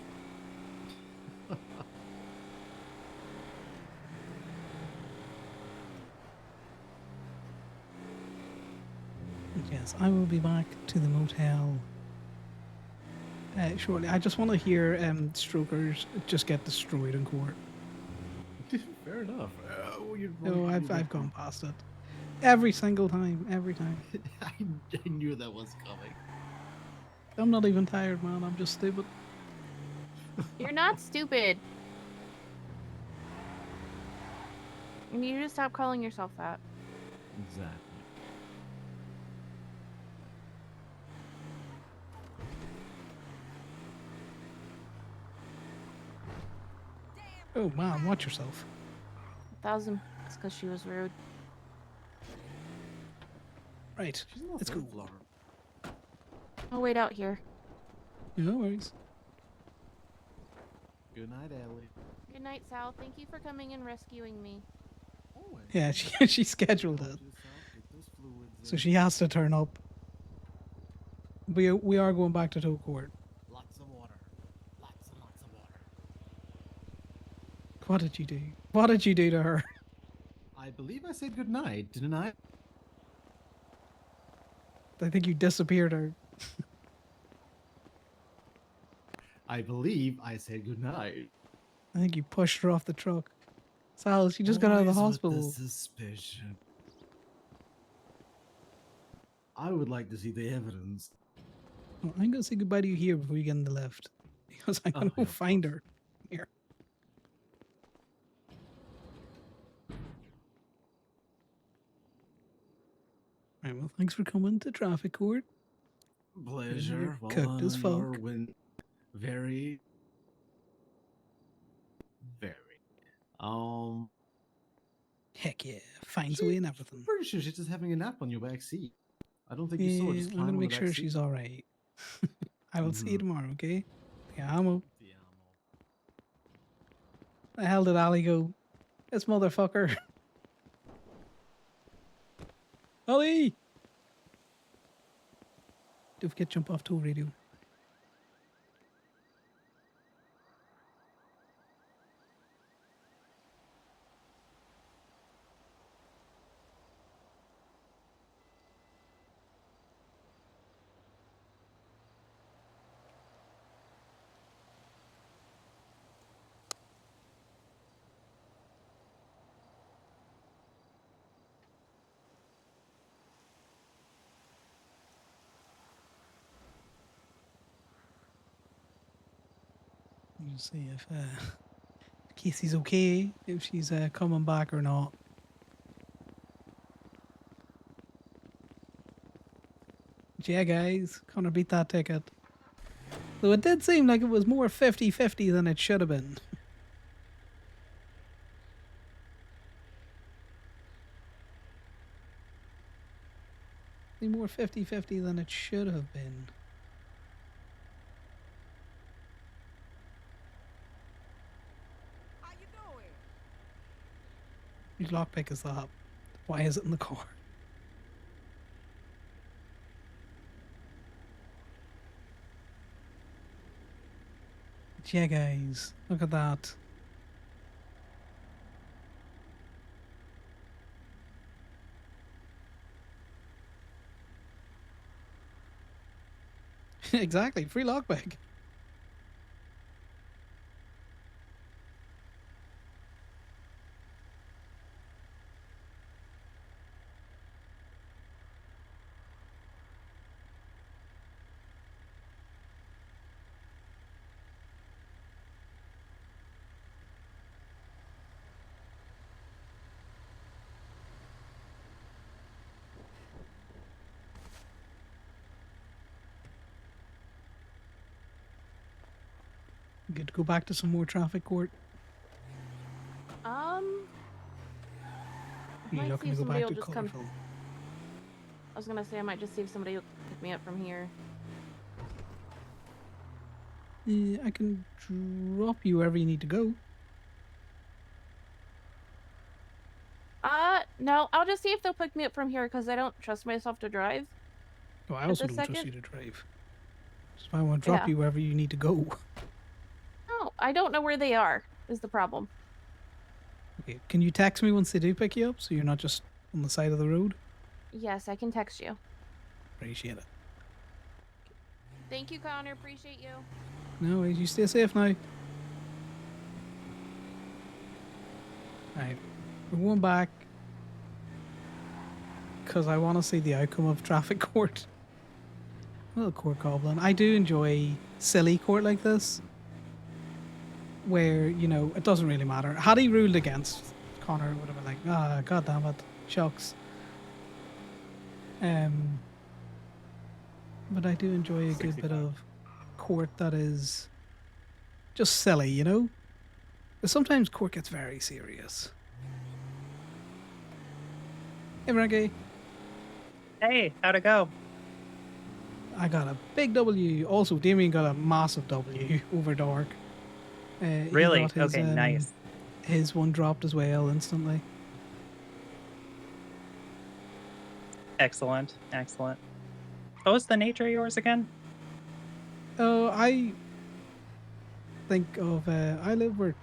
Yes, I will be back to the motel shortly. I just want to hear strokers just get destroyed in court. Fair enough. No, I've gone past it. Every single time, every time. I knew that was coming. I'm not even tired, man. I'm just stupid. You're not stupid. You need to stop calling yourself that. Exactly. Oh, man, watch yourself. 1,000. It's because she was rude. Right, let's go. I'll wait out here. No worries. Good night, Ellie. Good night, Sal. Thank you for coming and rescuing me. Yeah, she scheduled it, so she has to turn up. We are going back to tow court. Lots of water. Lots and lots of water. What did you do? What did you do to her? I believe I said good night, didn't I? I think you disappeared her. I believe I said good night. I think you pushed her off the truck. Sal, she just got out of the Always with hospital. the suspicion. I would like to see the evidence. Well, I'm gonna say goodbye to you here before you get in the lift, because I'm gonna go find her. Here. Right. Well, thanks for coming to traffic court. Pleasure. You're Well cooked done as on fuck. your win. Very. Heck yeah, finds a way and everything. I'm pretty sure she's just having a nap on your back seat. I don't think you saw her Yeah, just I'm climb gonna on make the sure back seat. she's all right. I will see you tomorrow, okay? Yeah, I'm up. The hell did Ali go? This motherfucker. Ali! Don't forget to jump off tow radio. We'll see if Casey's okay, if she's coming back or not. But yeah, guys, Connor beat that ticket. Though it did seem like it was more 50-50 than it should have been. More 50-50 than it should have been. Whose lockpick is that? Why is it in the car? But yeah, guys, look at that. Exactly, free lockpick. Good to go back to some more traffic court. Might You see looking if to go somebody back will to just come. Colorful? I was gonna say I might just see if somebody will pick me up from here. I can drop you wherever you need to go. No, I'll just see if they'll pick me up from here because I don't trust myself to drive. Oh, I At also this don't trust second. you to drive. That's why I want to drop Yeah. you wherever you need to go. No, I don't know where they are, is the problem. Okay, can you text me once they do pick you up so you're not just on the side of the road? Yes, I can text you. Appreciate it. Thank you, Connor. Appreciate you. No worries, you stay safe now. Alright, we're going back because I want to see the outcome of traffic court. Little court goblin. I do enjoy silly court like this. where, you know, it doesn't really matter. Had he ruled against Conor, it would have been like, ah, god damn it, shucks. But I do enjoy a good bit of court that is just silly, you know? Sometimes court gets very serious. Hey, Frankie. Hey, how'd it go? I got a big W. Also, Damien got a massive W over Dark. He Really? got his, Okay, nice. His one dropped as well instantly. Excellent, excellent. What was the nature of yours again? Oh, I think of I live where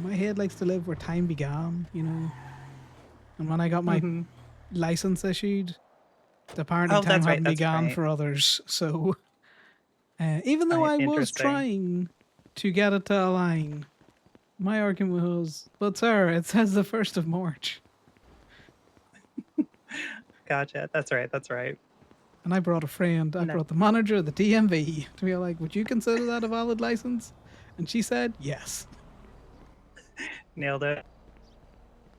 my head likes to live where time began, you know. And when I got my license issued, apparently time that's right, hadn't that's began right. for others. So even though I was Interesting. trying to get it to align, my argument was, but sir, it says the 1st of March. Gotcha. That's right. That's right. And I brought a friend. I brought the manager of the DMV to be like, would you consider that a valid license? And she said, yes. Nailed it.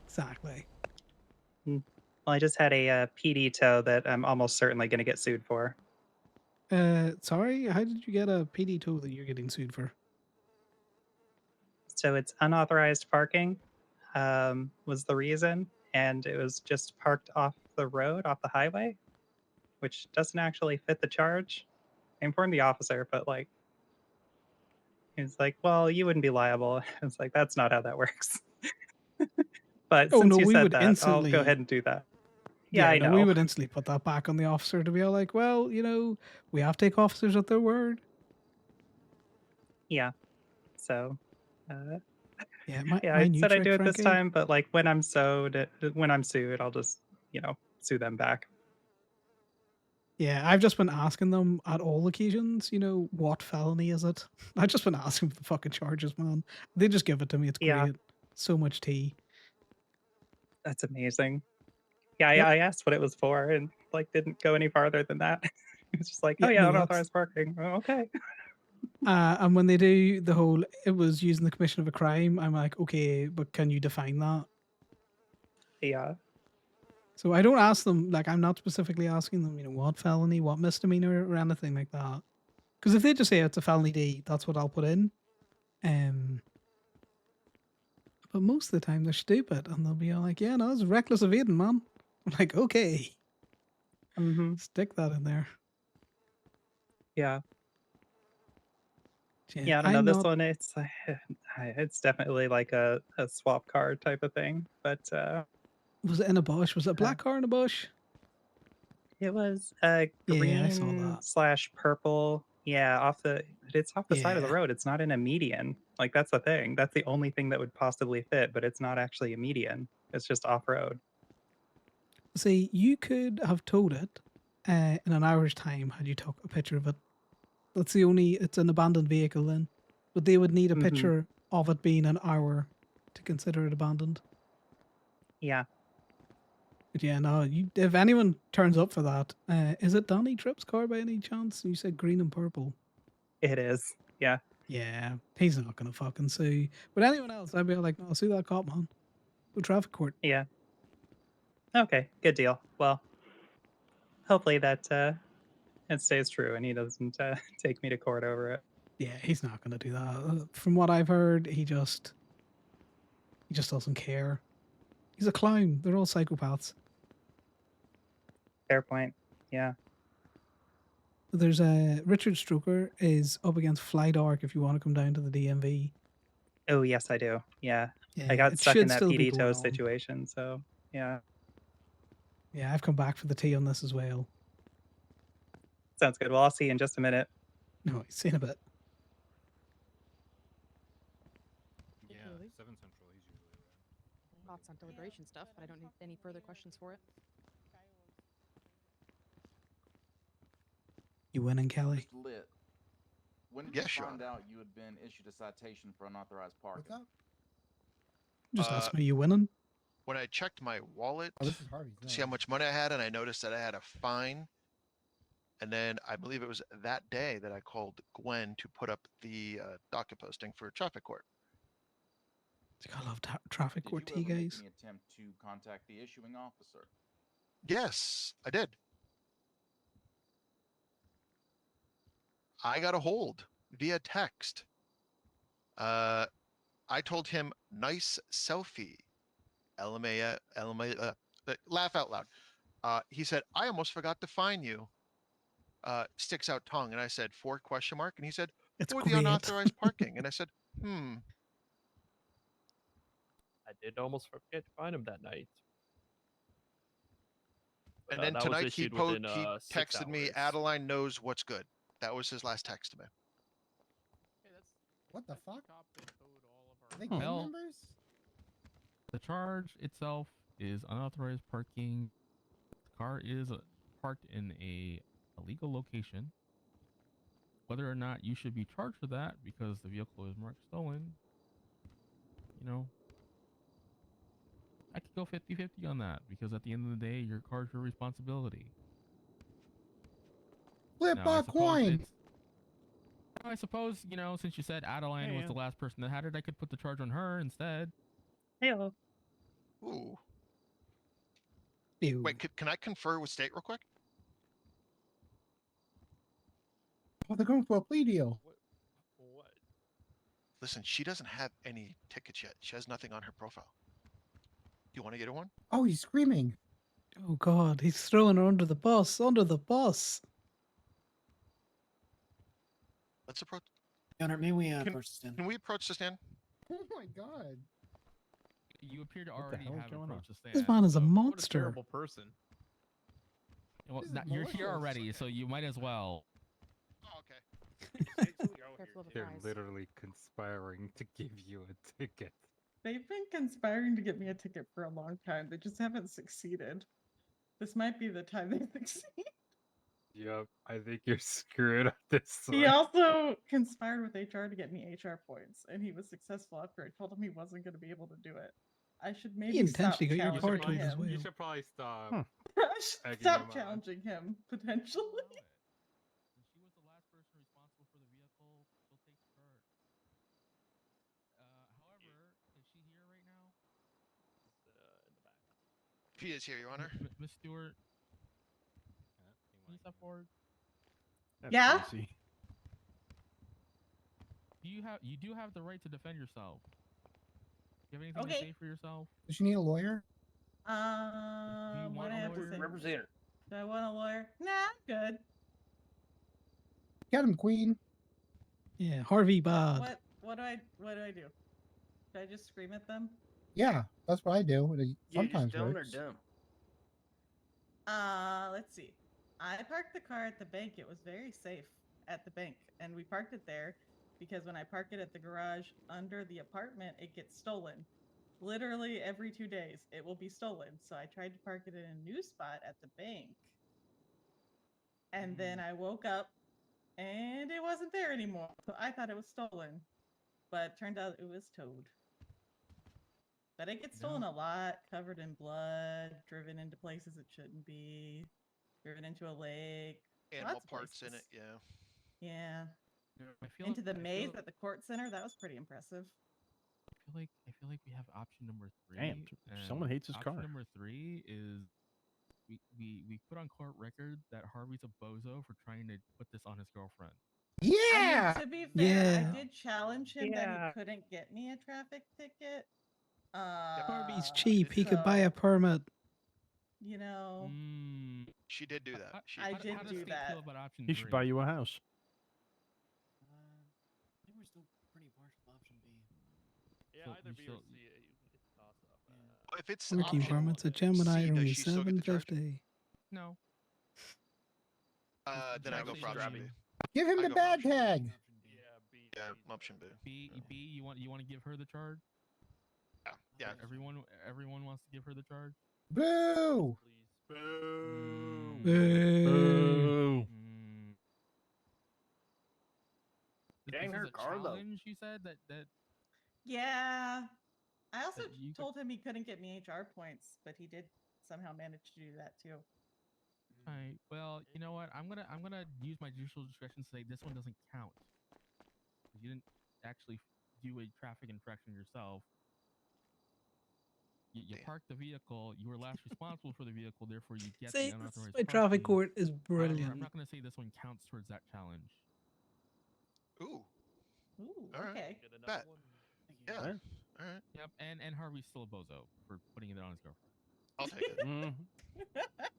Exactly. Well, I just had a PD tow that I'm almost certainly going to get sued for. Sorry, how did you get a PD tow that you're getting sued for? So it's unauthorized parking was the reason, and it was just parked off the road, off the highway, which doesn't actually fit the charge. I informed the officer, but like, he's like, "Well, you wouldn't be liable." I was like, "That's not how that works." But Oh since no, you we said would that, instantly. I'll go ahead and do that. Yeah, Yeah, I no, we know. would instantly put that back on the officer to be all like, well, you know, we have to take officers at their word. Yeah. So, yeah, yeah, I my new said I'd trick, do it this Frankie. time, but like when I'm sued, I'll just, you know, sue them back. Yeah, I've just been asking them at all occasions, you know, what felony is it? I've just been asking for the fucking charges, man. They just give it to me. It's Yeah. great. So much tea. That's amazing. Yeah, Yep. I asked what it was for and like didn't go any farther than that. It's just like, Yeah, oh yeah, no, that's unauthorized parking. Oh, okay. and when they do the whole, it was using the commission of a crime, I'm like, okay, but can you define that? Yeah. So I don't ask them, like, I'm not specifically asking them, you know, what felony, what misdemeanor, or anything like that. Because if they just say it's a felony D, that's what I'll put in. But most of the time they're stupid and they'll be all like, yeah, no, it's reckless evading, man. I'm like, okay. Stick that in there. Yeah. Yeah, I don't know. I'm This not. one, it's definitely like a swap card type of thing. But Was it in a bush? Was it a black car in a bush? it was Yeah, I saw green that. slash purple. Yeah, it's off the side of the Yeah. road. It's not in a median. Like that's the thing. That's the only thing that would possibly fit, but it's not actually a median. It's just off road. See, you could have towed it in an hour's time had you took a picture of it. That's the only. It's an abandoned vehicle then, but they would need a picture of it being an hour to consider it abandoned. Yeah. But yeah, no. If anyone turns up for that, is it Donny Tripp's car by any chance? You said green and purple. It is. Yeah. Yeah, he's not gonna fucking sue. But anyone else, I'd be like, no, sue that cop, man. Go traffic court. Yeah. Okay, good deal. Well, hopefully that it stays true and he doesn't take me to court over it. Yeah, he's not gonna do that. From what I've heard, he just doesn't care. He's a clown. They're all psychopaths. Fair point. Yeah. There's a Richard Stroker is up against Fly Dark if you want to come down to the DMV. Oh yes, I do. Yeah. Yeah, I got it stuck in should that still be PD going tow on. situation, so yeah. Yeah, I've come back for the tea on this as well. Sounds good. Well, I'll see you in just a minute. No, see you in a bit. Yeah, 7 Central, he's usually around. Thoughts on deliberation stuff, but I don't need any further questions for it. You winning, Kelly? Lit. When did Yeah, you sure. find out you had been issued a citation for unauthorized parking? Just ask me, you winning? When I checked my wallet Oh, to this is Harvey's. see how much money I had, and I noticed that I had a fine. And then I believe it was that day that I called Gwen to put up the docket posting for traffic court. I love traffic Did court you tea, ever make guys. any attempt to contact the issuing officer? Yes, I did. I got a hold via text. I told him nice selfie. LMA, laugh out loud. He said, I almost forgot to fine you. Sticks out tongue. And I said, for ? And he said, It's for the great. unauthorized parking. And I said, I did almost forget to find him that night. And then that was tonight issued within 6 texted me, hours. Adeline knows what's good. That was his last text to me. What the fuck? Are they Well, gang members? the charge itself is unauthorized parking. The car is parked in a illegal location. Whether or not you should be charged for that because the vehicle is marked stolen, you know, I could go 50-50 on that because at the end of the day, your car's your responsibility. Flip Now, a coin. I suppose, you know, since you said Adeline was the last person that had it, I could put the charge on her instead. Hello. Ooh. Ew. Wait, can I confer with state real quick? Oh, they're going for a plea deal. What? Listen, she doesn't have any tickets yet. She has nothing on her profile. You want to get her one? Oh, he's screaming. Oh God, he's throwing her under the bus. Under the bus. Let's approach. Conor, may we Can, approach the stand? can we approach the stand? Oh my God. You appear to What the already hell is have going on? approached the stand. This man is a What a monster. terrible person. Well, This is you're here malicious. already, so you might as well. Oh, okay. They're literally conspiring to give you a ticket. They've been conspiring to get me a ticket for a long time. They just haven't succeeded. This might be the time they succeed. Yep, I think you're screwed on this one. He also conspired with HR to get me HR points, and he was successful after I told him he wasn't going to be able to do it. I should maybe stop intentionally got your car challenging towed as him. well. You should probably stop. I should egging stop him on. challenging him, potentially. Since she was the last person responsible for the vehicle, she'll take charge. However, is she here right now? In the back. She is here, Your Honor. Miss Stewart, can you step forward? Yeah? Crazy. You do have the right to defend yourself. Do you have anything Okay. to say for yourself? Does she need a lawyer? What do I have to say? Representative. Do I want a lawyer? Nah, I'm good. Get him, Queen. Yeah, Harvey bad. What do I do? Should I just scream at them? Yeah, that's what I do. It Yeah, sometimes just dumb or works. dumb. Let's see. I parked the car at the bank. It was very safe at the bank, and we parked it there because when I park it at the garage under the apartment, it gets stolen. Literally every 2 days, it will be stolen. So I tried to park it in a new spot at the bank, and then I woke up and it wasn't there anymore. So I thought it was stolen, but turned out it was towed. But it gets stolen a lot, covered in blood, driven into places it shouldn't be, driven into a lake. Animal lots of parts in it, places. yeah. Yeah. I feel Into like- the I feel maze like- at the court center, that was pretty impressive. I feel like we have option number 3. Damn, someone hates his option car. number 3 is we put on court record that Harvey's a bozo for trying to put this on his girlfriend. Yeah. I mean, to be fair, Yeah. I did challenge him that Yeah. he couldn't get me a traffic ticket. Harvey's cheap. He could buy a so, permit. You know, She did do that. She I How did does do State that. feel about option He 3? should buy you a house. I think we're still pretty partial to option B. Yeah, So either you B or still- C. It's a toss up. If it's Working option permits at Gemini C, are does only she still get the charge? $7.50. No. Then I go for option B. Give him I the go for bad option B. tag. Yeah, option B. B, you want to give her the charge? Yeah. Everyone wants to give her the charge. Boo! Boo! Boo! Dang, This her is a car, though. challenge, you said that Yeah. I also That you could- told him he couldn't get me HR points, but he did somehow manage to do that too. All right. Well, you know what? I'm gonna use my judicial discretion to say this one doesn't count. You didn't actually do a traffic infraction yourself. You parked the vehicle. You were last responsible for the vehicle. Therefore, you get See, the this unauthorized is why traffic parking. court is However, brilliant. I'm not going to say this one counts towards that challenge. Ooh. Ooh, All right. okay. Bet. Yeah. What? All right. Yep, and Harvey's still a bozo for putting it on his girlfriend. I'll take it.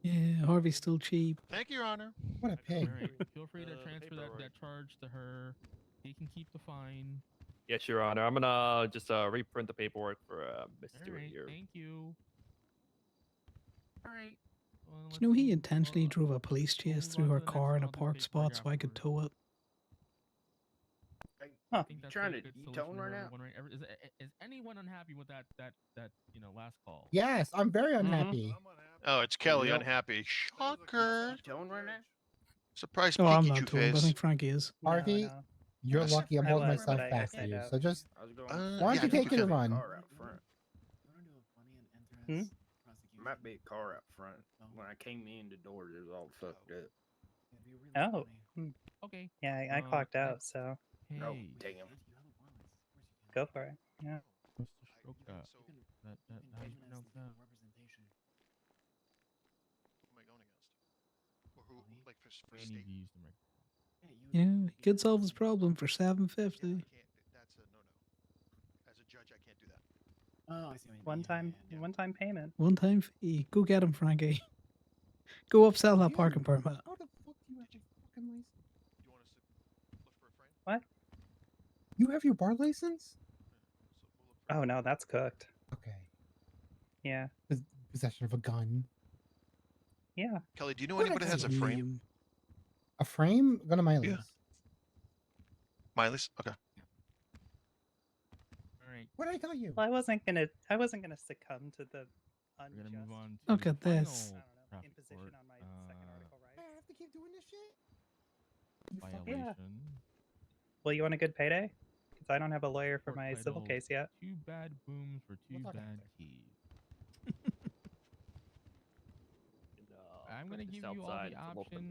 Yeah, Harvey's still cheap. Thank you, Your Honor. What a pig. All right, feel free to transfer that charge to her. He can keep the fine. Yes, Your Honor. I'm gonna just reprint the paperwork for Miss All Stewart right, here. thank you. All right. Well, Do you know he intentionally drove a police chase through her car in a parked spot so I could tow it? I think You that's trying a to good you solution towing for right now? everyone, right? Is anyone unhappy with that last call? Yes, I'm very unhappy. Oh, it's Kelly Yep. unhappy. Shocker. You towing right now? Surprise Oh, I'm peeky not two towing, but I face. think Frankie is. Harvey, you're Yes. lucky I'm I holding was, myself but I back said for you. no. So just I was going. why don't yeah, you I think take you to the can. run? Car out front. Hmm? Might be a car out front. When I came in, the doors was all fucked up. Oh. Hmm. Okay. Yeah, I clocked out, so Oh, Hey, damn. go for it. Yeah. Mr. Stroka. That how you pronounce that? Who am I going against? Or who, like, for I need state? to use the microphone. Yeah, he could solve his problem for $750. That's a no-no. As a judge, I can't do that. Oh, I see what you mean. One time payment. One time fee. Go get him, Frankie. Go upsell that parking permit. How the fuck do you have a fucking license? You want us to look for a frame? What? You have your bar license? Oh no, that's cooked. Okay. Yeah. Possession of a gun. Yeah. Kelly, do you know What anybody that has a actually- frame? A frame? Go to my list. Yeah. Miley's? Okay. All right. What did I tell you? Well, I wasn't gonna succumb to the We're gonna move on to Look the at this. final traffic court, I have to keep doing this shit? violation. Well, you want a good payday? Because I don't have a lawyer for Court my civil title, case yet. Two bad booms for two talk bad keys. I'm gonna give you all the option.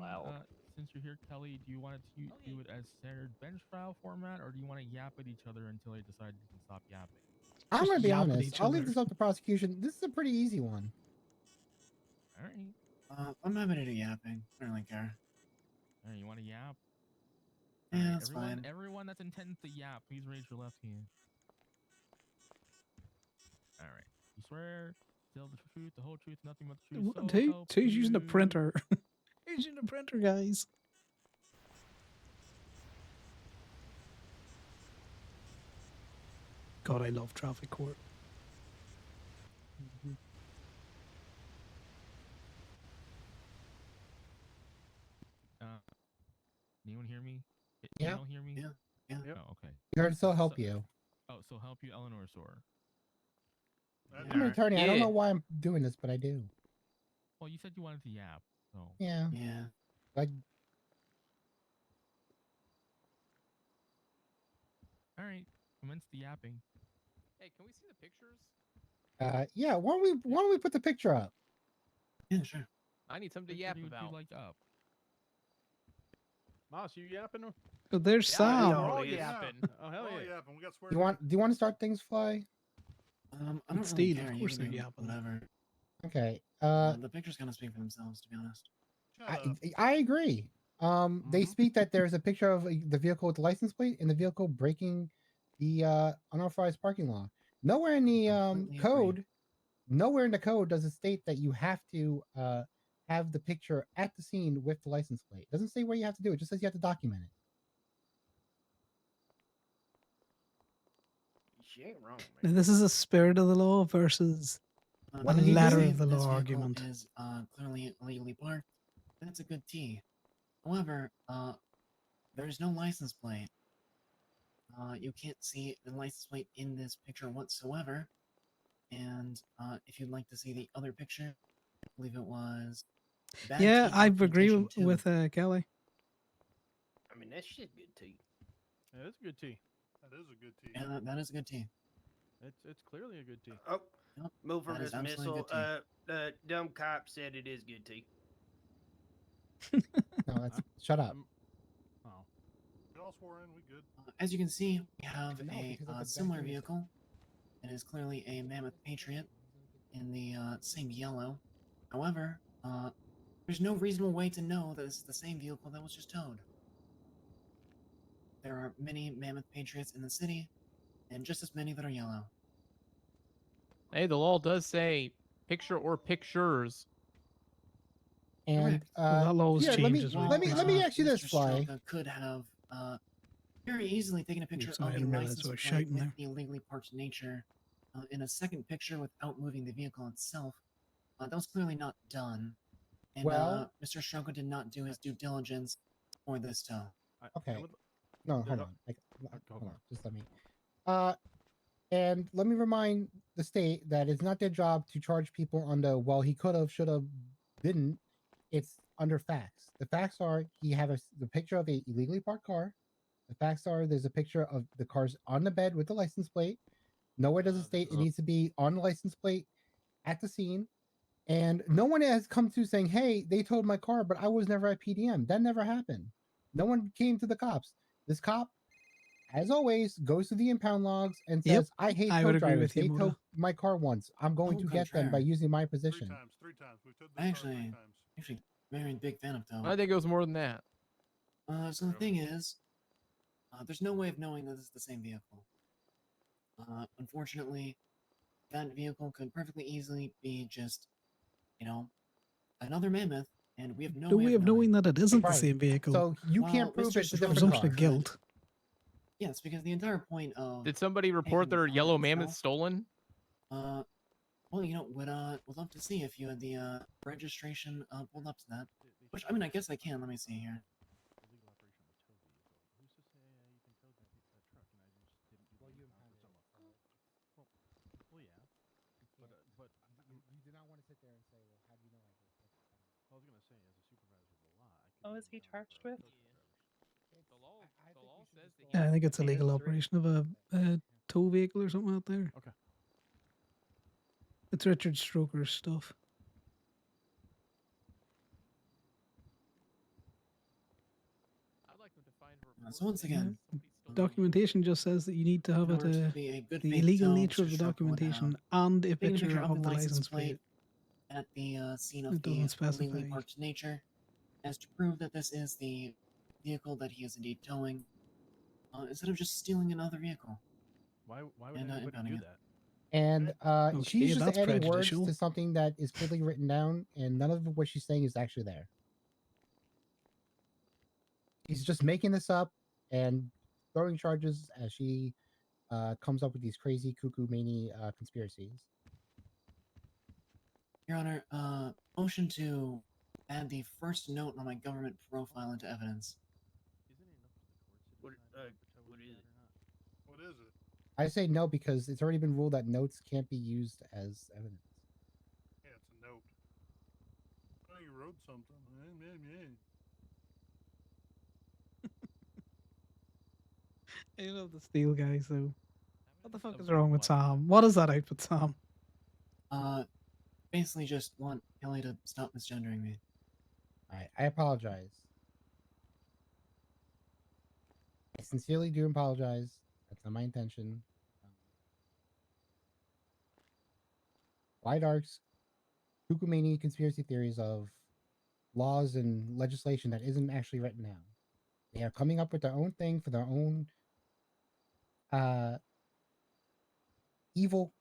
Since you're here, Kelly, do you want to do it as standard bench trial format, or do you want to yap at each other until I decide you can stop yapping? I'm Just gonna be yap at honest. each I'll leave other. this up to prosecution. This is a pretty easy one. All right. I'm happy to do yapping. I don't really care. All right, you want to yap? Yeah, All right, that's fine. Everyone that's intending to yap, please raise your left hand. All right. You swear, tell the truth, the whole truth, nothing but the truth. So help Who's using a you. printer? Who's using a printer, guys? God, I love traffic court. Anyone hear me? Yeah. You don't hear me? Yeah. Oh, okay. You heard so help you. Oh, so help you, Eleanor Sore. I'm an attorney. I don't know why I'm doing this, but I do. Well, you said you wanted to yap, so. Yeah. Yeah. Like, All right, commence the yapping. Hey, can we see the pictures? yeah. Why don't we put the picture up? Yeah, sure. I need something to Which yap one would about. you like up? Moss, you yapping? Oh, there's Yeah, Sam. we're all yapping. Oh hell yeah! We got swear. Do you want to start things, Fly? I don't It's really Steve, care. of You course can they're do yapping. whatever. Okay. The pictures kind of speak for themselves, to be honest. I agree. They speak that there's a picture of the vehicle with the license plate and the vehicle breaking the unauthorized parking law. Nowhere in the code, nowhere in the code does it state that you have to have the picture at the scene with the license plate. It doesn't say where you have to do it. It just says you have to document it. She ain't wrong, man. Now, this is a spirit of the law versus a When you letter say of the this law vehicle argument. is clearly illegally parked, that's a good T. However, there's no license plate. You can't see the license plate in this picture whatsoever. And if you'd like to see the other picture, I believe it was. bad Yeah, T I agree documentation with too. Kelly. I mean, that shit good tea. Yeah, that's a good tea. That is a good tea. Yeah, that is a good T. It's clearly a good tea. Oh, Yep, move for that is absolutely dismissal. good tea. The dumb cop said it is good tea. No, that's shut up. Oh. We all swore in. We good. As you can see, we have No, because of the a similar back end. vehicle. It is clearly a Mammoth Patriot. in the same yellow. However, there's no reasonable way to know that this is the same vehicle that was just towed. There are many Mammoth Patriots in the city, and just as many that are yellow. Hey, the law does say picture or pictures. And Well, that law was here, changed as well. let me ask you this, Mr. Fly. Stroka could have very easily taken a picture sorry, I of the didn't realize license I was plate shouting with there. the illegally parked nature in a second picture without moving the vehicle itself. That was clearly not done. And Well- Mr. Stroka did not do his due diligence for this tow. Okay. No, hold on. Hold on. on. Just let me. And let me remind the state that it's not their job to charge people on the well, he could have, should have, didn't. It's under facts. The facts are he had the picture of a illegally parked car. The facts are there's a picture of the car's on the bed with the license plate. Nowhere does it state it needs to be on the license plate at the scene. And no one has come to saying, hey, they towed my car, but I was never at PDM. That never happened. No one came to the cops. This cop, as always, goes to the impound logs and Yep, says, I hate I tow would agree drivers. with you, They Moda. towed my car once. I'm going to get them by using my position. I actually very big fan of tow. I think it was more than that. So the thing is, there's no way of knowing that this is the same vehicle. Unfortunately, that vehicle could perfectly easily be just, another Mammoth, and we have no No way way of of knowing. knowing that it isn't the Right. same vehicle. So you Well, can't prove Mr. it's a different Presumption car. of guilt. Yes, because the entire point of Did somebody report their yellow mammoth stolen? Well, would love to see if you had the registration pulled up to that. Which, I mean, I guess I can. Let me see here. But you do not want to sit there and say, well, how do you know I did? I was gonna say, as a supervisor of the law, I What was he charged with? The law says that Yeah, I think it's illegal operation of a tow vehicle or something out there. Okay. It's Richard Stroker's stuff. I'd like them to find So once again, Documentation just says that you need to have in it, order to be a good the faith illegal tow, nature of Mr. the Stroker would documentation have and a taken picture of the license plate. at the scene of It the doesn't specify. illegally parked nature, as to prove that this is the vehicle that he is indeed towing, instead of just stealing another vehicle. Why would And, anybody impounding do it. that? And Okay, she's just that's adding words prejudicial. to something that is clearly written down, and none of what she's saying is actually there. She's just making this up and throwing charges as she comes up with these crazy cuckoo many conspiracies. Your Honor, motion to add the first note on my government profile into evidence. What is it? What is it? I say no because it's already been ruled that notes can't be used as evidence. Yeah, it's a note. Oh, you wrote something. I love the steel guys though. What the fuck is wrong with Sam? What is that outfit, Sam? Basically just want Kelly to stop misgendering me. I apologize. I sincerely do apologize. That's not my intention. White Arcs, Kukumani conspiracy theories of laws and legislation that isn't actually written down. They are coming up with their own thing for their own evil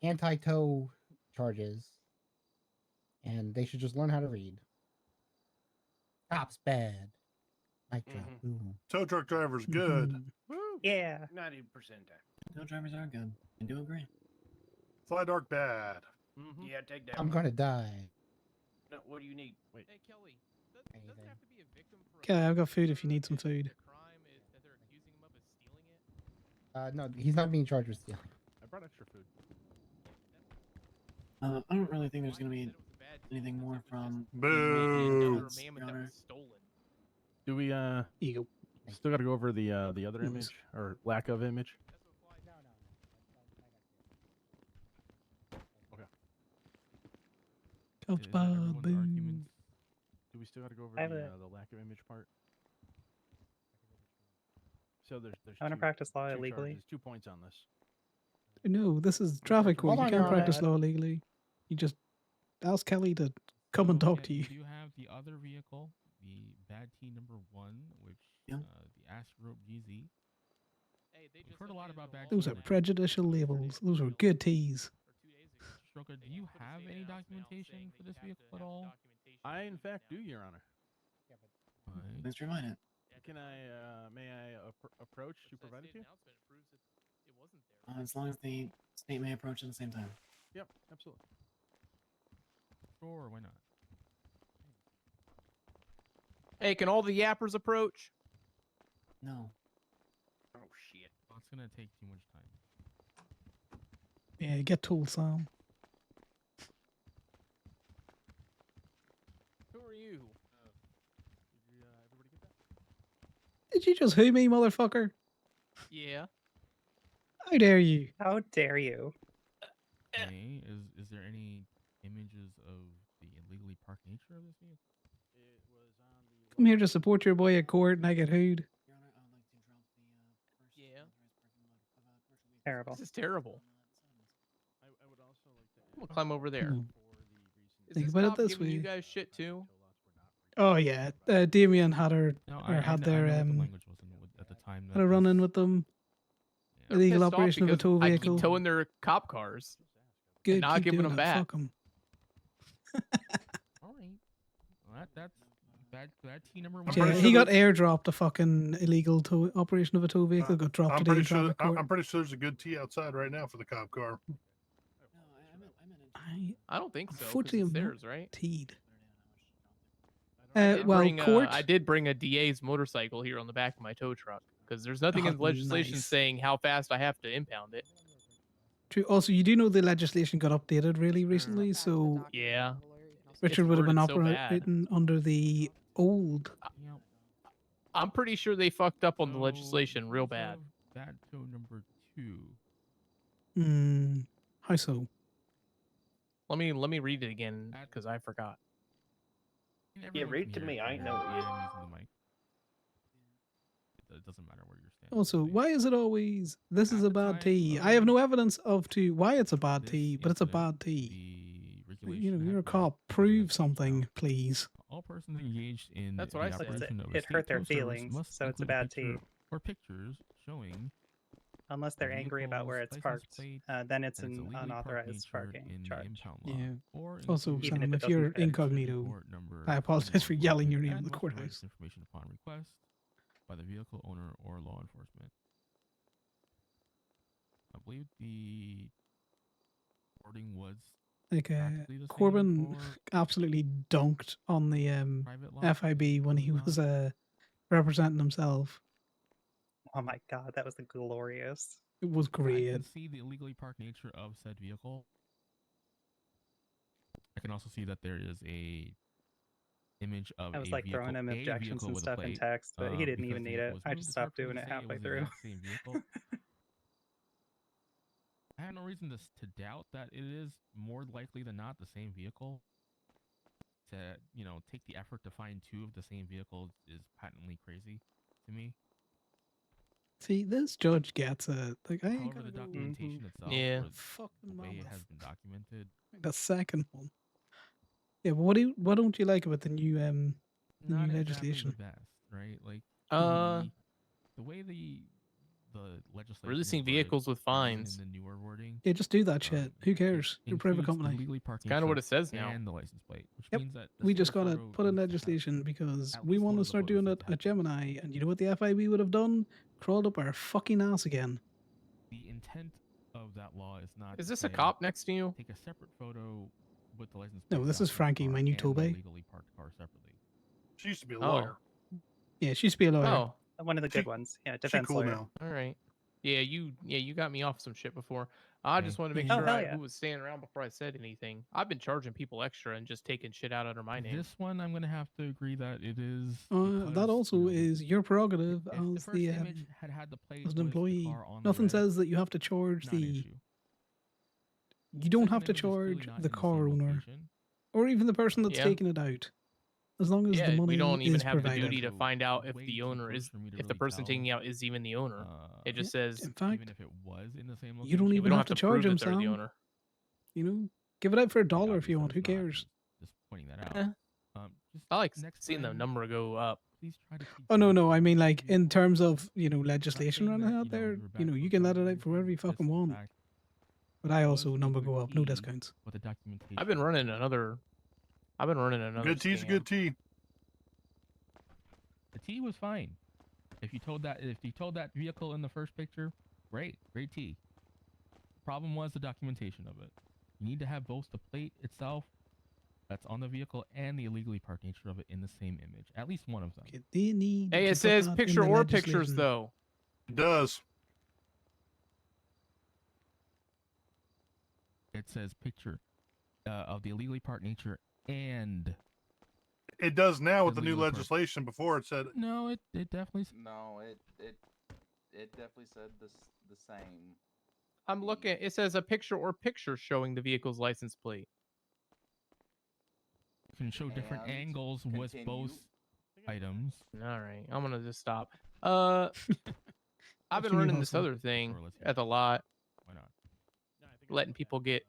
anti-tow charges, and they should just learn how to read. Cops bad. Mic drop. Boom. Tow truck driver's good. Yeah. 90% time. Tow drivers are good. I do agree. Fly dark bad. Yeah, take that. I'm one. gonna die. No, what do you need? Wait. Hey, Kelly, doesn't have to be a victim for Okay, I've got food if you need some food. the crime that they're accusing him of is stealing it. No, he's not being charged with stealing. I brought extra food. I don't really think there's gonna be anything more from Boo. evidence, Your Honor. Do we Ego. still got to go over the other image or lack of image? Okay. Coach Is that Bob, everyone's boo. arguments? Do we still got to go over I have the lack of image part? So there's I want to two- practice law two illegally. charges, 2 points on this. No, this is traffic court. Hold You on, can't Your Honor. practice law legally. You just ask Kelly to come and So, talk yeah, to you. do have the other vehicle, the bad T number 1, which Yeah. the Ash Rope GZ. We've heard a lot about bad Those T are in the prejudicial labels. Those were good teas. Stroker, do you have any documentation for this vehicle at all? I, in fact, do, Your Honor. Alright. Let's remind it. Can I, may I approach to provide it to you? As long as the state may approach at the same time. Yep, absolutely. Sure, why not? Hey, can all the yappers approach? No. Oh shit. Well, it's gonna take too much time. Yeah, get told, Sam. Who are you? Did everybody get that? Did you just who me, motherfucker? Yeah. How dare you? How dare you? Okay, is there any images of the illegally parked nature of this vehicle? Come here to support your boy at court and I get hooed. Yeah. Terrible. This is terrible. I would also like to. I'm gonna climb over there. Is Think this about it cop this giving you way. guys shit too? Oh yeah, Damien had her No, or had their I know what the language was at the time. had a run in with them. They're Illegal pissed off operation of a because tow I vehicle. keep towing their cop cars. Good, and not keep giving doing them that. back. Fuck 'em. All right. Well, that's bad T number 1. Yeah, he got airdropped a fucking illegal tow operation of a tow vehicle. Got dropped I'm today in pretty sure. traffic court. I'm pretty sure there's a good tea outside right now for the cop car. I don't think so. 'Cause Unfortunately, it's I'm theirs, not right? teed. Well, Well, court. I did bring a DA's motorcycle here on the back of my tow truck because there's nothing in Oh, the legislation nice. saying how fast I have to impound it. True. Also, you do know the legislation got updated really recently, so Yeah. Richard It's would have been worded so bad. operating under the old. I'm pretty sure they fucked up on the legislation real bad. Bad tow number 2. How so? Let me read it again because I forgot. Yeah, read it to me. I ain't know it yet. I'm using the mic. It doesn't matter where you're standing. Also, why is it always this is a bad tea? I have no evidence of to why it's a bad tea, but it's a bad tea. You know, you're a cop. Prove something, please. All persons engaged in That's the what I said. operation of a It state hurt their tow service feelings, must so it's a include bad picture tea. or pictures showing Unless they're angry about where it's vehicle's parked, license plate then it's and its an illegally parked unauthorized nature parking in the charge. impound law, Yeah. or Also, include Even Sam, if it if you're doesn't fit. incognito, report number I apologize for yelling your name and in the must provide courthouse. this information upon request by the vehicle owner or law enforcement. I believe the wording was Like practically the same Corbin for absolutely dunked on the private law. FIB when he was representing himself. Oh my god, that was glorious. It was I great. can see the illegally parked nature of said vehicle. I can also see that there is a image of I was a like vehicle, throwing him a objections vehicle and with a stuff in plate, text, but he didn't because even the need vehicle it. was I moved. just It's stopped hard for me doing to it say halfway was the through. exact same vehicle. I have no reason to doubt that it is more likely than not the same vehicle. To, you know, take the effort to find two of the same vehicles is patently crazy to me. See, this judge gets it. Like, I ain't However, gonna the go documentation itself, Yeah. or fucking the way it mammoth. has been documented, The second one. Yeah, but what don't you like about the new not exactly legislation? the best, right? Like the way the legislation Releasing is worded vehicles with again fines. in the newer wording. Yeah, just do that shit. Who cares? You're a private includes company. illegally parked It's kinda what nature it says now. and the license plate, which Yep. means that the We state just of gotta photo put in needs to have legislation because at we least want one to of the start photos doing need it to have at Gemini, and you know what the FIB would have done? Crawled up our fucking ass again. the intent of that law is not. Is to this a say, cop next to you? Take a separate photo with the license No, plate. this is document Frankie, car my new and the tow bay. illegally parked car separately. She used to be a Oh. lawyer. Yeah, she used to be a lawyer. Oh, One of the good ones. Yeah, defense cool lawyer. now. all right. Yeah, you got me off some shit before. I just wanted to make Yeah. sure Oh, hell I yeah. who was staying around before I said anything. I've been charging people extra and just taking shit out under my name. This one, I'm gonna have to agree that it is. That because, also you know, is your prerogative if the as first image had the plate as an with employee. the car on Nothing the red, says that you have to charge not an the. issue. You don't Second have to image is clearly charge not the in the car same owner location. or even the person that's Yeah. taking it out, as long as the Yeah, money we don't even is have the provided. duty to find out if Way the too owner close is for me to if the really person tell, taking out is even the owner. It just says In fact, even if it was in the same location, you don't we even don't have have to to prove charge him, that they're the Sam. owner. You know, Give it out for $1 if you want. Who it's not, cares? Just pointing that out. Eh. Just I like next seeing the time, number go up. please try to keep Oh no, both no. I of mean, the like in vehicles. terms of legislation saying or that, anything out you know, there. you're You know, back you for can let it out charges for or whatever you just fucking the want. fact But I was also the number go up. No T discounts. with the documentation. I've been running another. I've been running another. Good tea's a scam. good tea. The T was fine. If you told that vehicle in the first picture, great T. Problem was the documentation of it. You need to have both the plate itself that's on the vehicle and the illegally parked nature of it in the same image. At least one of them. Okay, they need. Hey, to it put says that in picture the or pictures legislation. though. It does. It says picture of the illegally parked nature and. It does now with the new illegally parked. legislation. Before it said. No, it definitely. No, it definitely said the same. I'm looking. It says a picture or pictures showing the vehicle's license plate. You can show different And angles with both items. All right, I'm gonna just stop. I've been Continue running this hustling. other thing Sure, let's hear at the lot, Why not? letting people get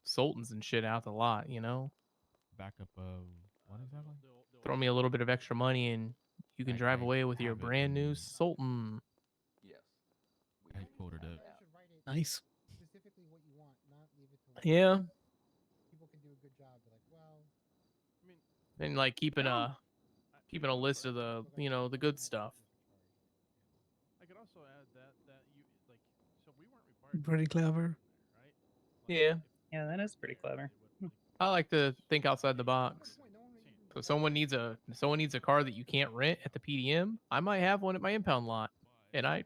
sultans and shit out the lot. You know, Backup of what exactly? throw me a little bit of extra money and you can drive I away with your have it brand new in- sultan. Yes. I quoted it. Nice. Specifically what you want, not leave it to. Yeah, People can do a good job. Be like, well, and like keeping a list of the the good stuff. I could also add that you like so we weren't required. Pretty clever. Yeah, Yeah, that is pretty clever. I like to think outside the box. So someone needs a car that you can't rent at the PDM. I might have one at my impound lot, and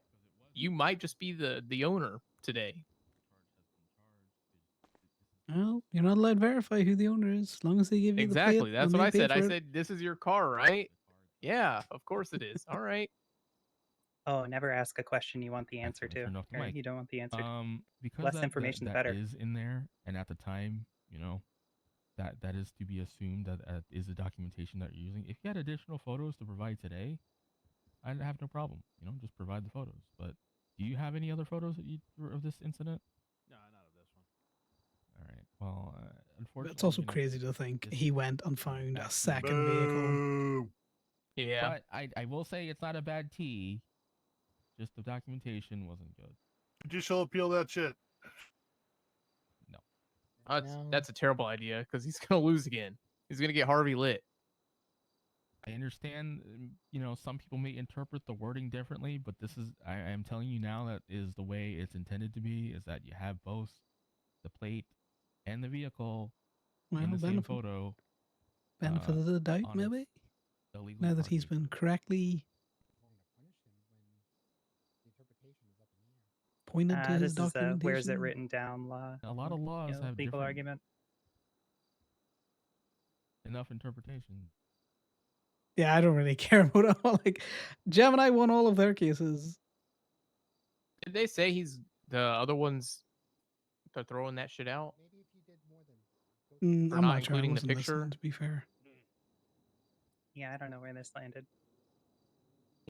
you might just be the owner today. Well, you're not allowed to verify who the owner is, as long as they give you the plate. Exactly. That's and what they I pay said. I for it. said, "This is your car, right?" Yeah, of course it is. All right. Oh, never ask a question you want the answer to. Turn off the Or mic. you don't want the answer. Because Less that information, the that better. is in there, and at the time, that is to be assumed that is the documentation that you're using. If you had additional photos to provide today, I'd have no problem. Just provide the photos. But do you have any other photos of this incident? No, not of this one. All right. Well, unfortunately, It's also crazy to think this he is went and found a bad T. second vehicle. Boo. Yeah. But I will say it's not a bad T. Just the documentation wasn't good. You shall appeal that shit. No. That's a terrible idea because he's gonna lose again. He's gonna get Harvey lit. I understand, some people may interpret the wording differently, but I am telling you now that is the way it's intended to be, is that you have both the plate and the vehicle in the same photo. Benefit of the doubt, on maybe? illegally Now that parked he's been correctly pointed to his This is documentation. where is it written down? Law. A lot of laws have legal different argument. enough interpretation. Yeah, I don't really care about it all. Like, Gemini won all of their cases. Did they say he's the other ones? They're throwing that shit out. For I'm not not sure. I including the wasn't picture. listening, to be fair. Yeah, I don't know where this landed.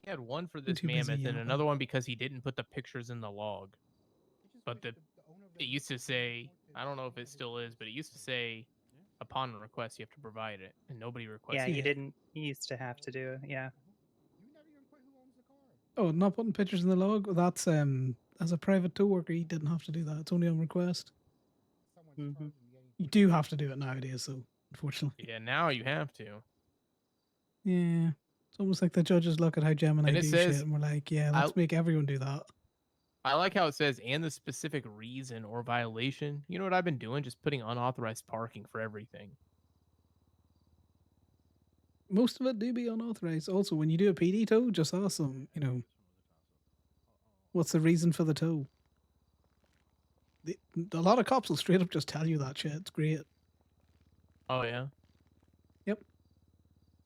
He had one for this too busy mammoth and yapping. another one because he didn't put the pictures in the log. But it used to say, I don't know if it still is, but it used to say, upon request you have to provide it, and nobody Yeah, requested. you it. didn't. You used to have to do it. Yeah. Oh, not putting pictures in the log? That's as a private tow worker, you didn't have to do that. It's only on request. Mm-hmm. You do have to do it nowadays, though, unfortunately. Yeah, now you have to. Yeah. It's almost like the judges look at how Gemini And it do says, shit and we're like, yeah, let's make everyone do that. I like how it says, and the specific reason or violation. You know what I've been doing? Just putting unauthorized parking for everything. Most of it do be unauthorized. Also, when you do a PD tow, just ask them, what's the reason for the tow? A lot of cops will straight up just tell you that shit. It's great. Oh, yeah? Yep.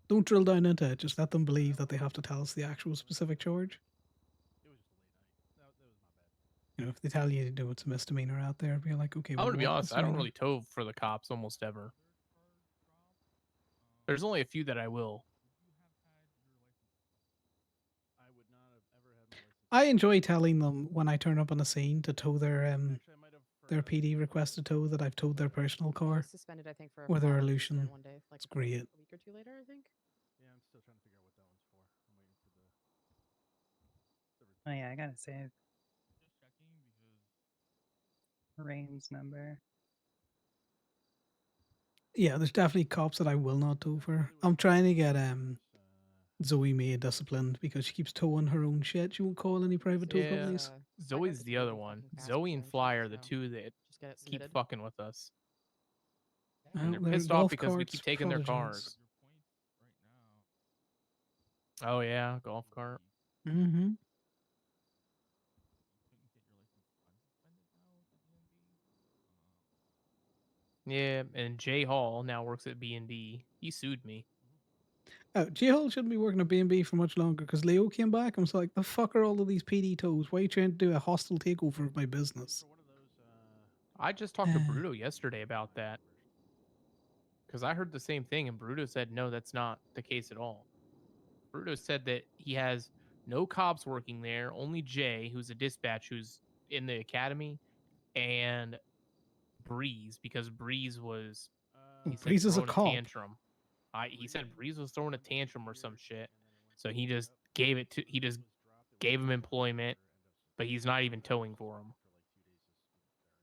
Don't drill down into it. Just let them believe that they have to tell us the actual specific charge. If they tell you it's a misdemeanor out there, be like, okay, I'm well, going to be what honest, I don't misdemeanor? really tow for the cops almost ever. There's only a few that I will. I enjoy telling them when I turn up on a scene to tow their their PD request a tow that I've towed their personal car. Suspended, I think, for a Or their fall illusion. incident one day, like It's great. a week or two later, I think. Yeah, I'm still trying to figure out what that one's for. I'm waiting for the. Oh yeah, I gotta save Rain's number. Yeah, there's definitely cops that I will not tow for. I'm trying to get Zoe May disciplined because she keeps towing her own shit. She won't call any private tow Yeah, companies. Zoe's the other one. Zoe and Fly are the two that keep fucking with us. Well, And they're they're pissed off golf because we carts, keep taking their prodigies. cars. Oh yeah, golf cart. Mm-hmm. Yeah, and Jay Hall now works at B&D. He sued me. J Hall shouldn't be working at B&B for much longer because Leo came back and was like, the fuck are all of these PD tows? Why are you trying to do a hostile takeover of my business? I just talked to Bruto yesterday about that. Because I heard the same thing, and Bruto said, no, that's not the case at all. Bruto said that he has no cops working there, only Jay, who's a dispatch who's in the academy, and Breeze, because Breeze was, he said, Breeze is a throwing a cop. tantrum. He said Breeze was throwing a tantrum or some shit. So he just gave him employment, but he's not even towing for him.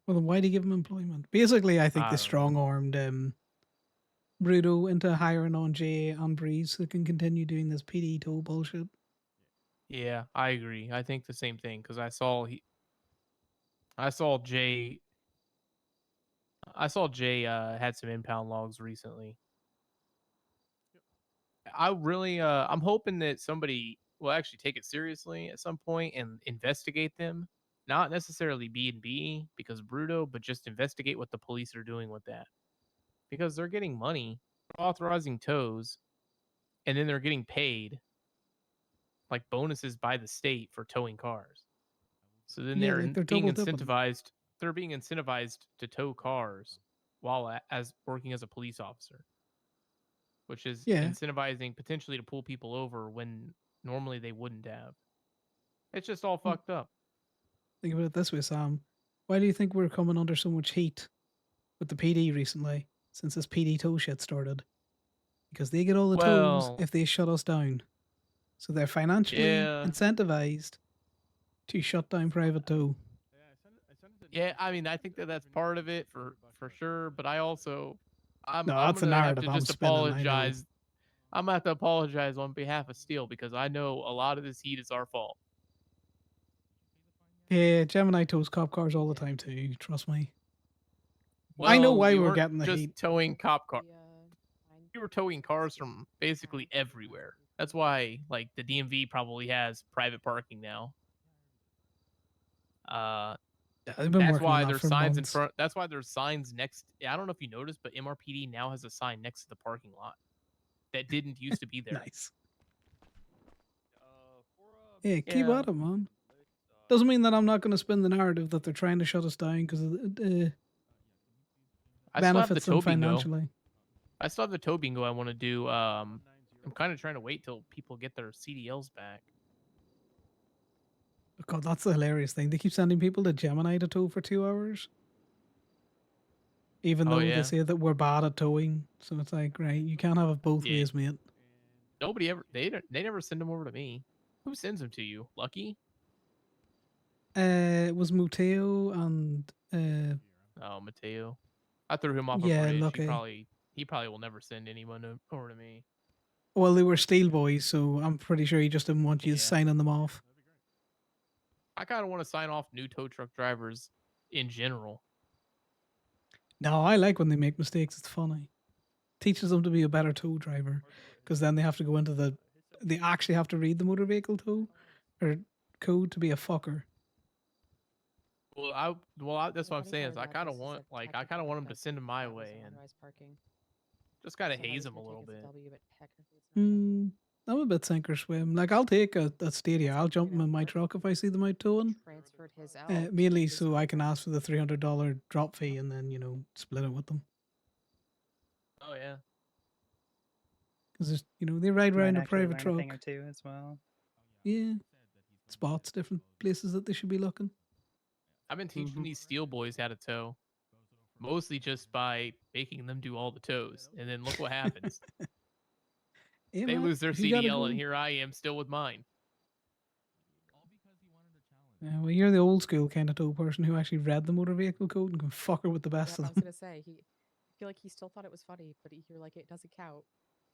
Well, then why do you give him employment? Basically, I think I they don't know. strong-armed Bruto into hiring on Jay and Breeze so they can continue doing this PD tow bullshit. Yeah, I agree. I think the same thing because I saw Jay had some impound logs recently. I'm hoping that somebody will actually take it seriously at some point and investigate them. Not necessarily B&B because Bruto, but just investigate what the police are doing with that. Because they're getting money, authorizing tows, and then they're getting paid like bonuses by the state for towing cars. So then Yeah, like they're double dipping. They're being incentivized to tow cars while as working as a police officer, which is incentivizing potentially to pull people over when normally they wouldn't have. It's just all fucked up. Think about it this way, Sam. Why do you think we're coming under so much heat with the PD recently since this PD tow shit started? Because they get all the tows if they shut us down. So they're financially incentivized to shut down private tow. Yeah, I mean, I think that's part of it for sure. But I'm No, that's the gonna have narrative to I'm just spinning, I know. apologize. I'm gonna have to apologize on behalf of Steel because I know a lot of this heat is our fault. Yeah, Gemini tows cop cars all the time too. Trust me. Well, I know why we we're weren't getting the just heat. towing cop cars. We were towing cars from basically everywhere. That's why, like, the DMV probably has private parking now. I've been That's working on why that there's for signs in months. front. That's why there's signs next. I don't know if you noticed, but MRPD now has a sign next to the parking lot that didn't used to be there. Nice. Yeah, keep at it, man. Doesn't mean that I'm not going to spin the narrative that they're trying to shut us down because it I still have the benefits them tow bingo. financially. I still have the tow bingo I want to do. I'm kind of trying to wait till people get their CDLs back. God, that's the hilarious thing. They keep sending people to Gemini to tow for 2 hours. Even though they say that we're bad at towing. So it's like, right, you can't have it both ways, mate. Nobody ever. They never send them over to me. Who sends them to you? Lucky? It was Muteo and Oh, Mateo. I threw him off a yeah, bridge. Lucky. He probably will never send anyone over to me. Well, they were Steel Boys, so I'm pretty sure he just didn't want you signing them off. I kind of want to sign off new tow truck drivers in general. No, I like when they make mistakes. It's funny. Teaches them to be a better tow driver because then they have to go into they actually have to read the motor vehicle tow or code to be a fucker. Well, that's what I'm saying. Is I kind of want them to send them my way and just kind of haze them a little bit. I'm a bit sink or swim. Like I'll take a Stadia. I'll jump them in my truck if I see them out towing. Transferred his Mainly so I can ask for the $300 drop fee and then split it with them. Oh yeah. Because they ride Might around a actually private learn truck. a thing or two as well. Yeah. Spots different places that they should be looking. I've been teaching these steel boys how to tow, mostly just by making them do all the tows, and then look what happens. Hey, They man, lose their if you gotta CDL, and go- here I am still with mine. Yeah, well, you're the old school kind of tow person who actually read the motor vehicle code and can fuck her with the best Yep, I of was them. gonna say I feel like he still thought it was funny, but you're like it doesn't count.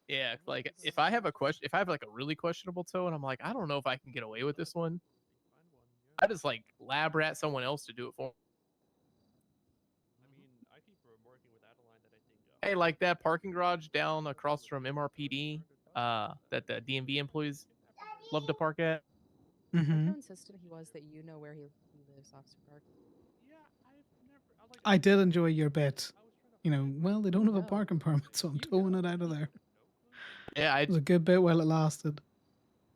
Yeah, like if I have a question, if I have like a really questionable tow, and I'm like, I don't know if I can get away with this one, I just like lab rat someone else to do it for me. Hey, like that parking garage down across from MRPD, that the DMV employees love to park at. Like Mm-hmm. how insistent he was that you know where he lives, Officer Park. I did enjoy your bit. You know, well, they don't have a know. parking permit, so I'm towing it out of there. Yeah, It was a good bit while it lasted.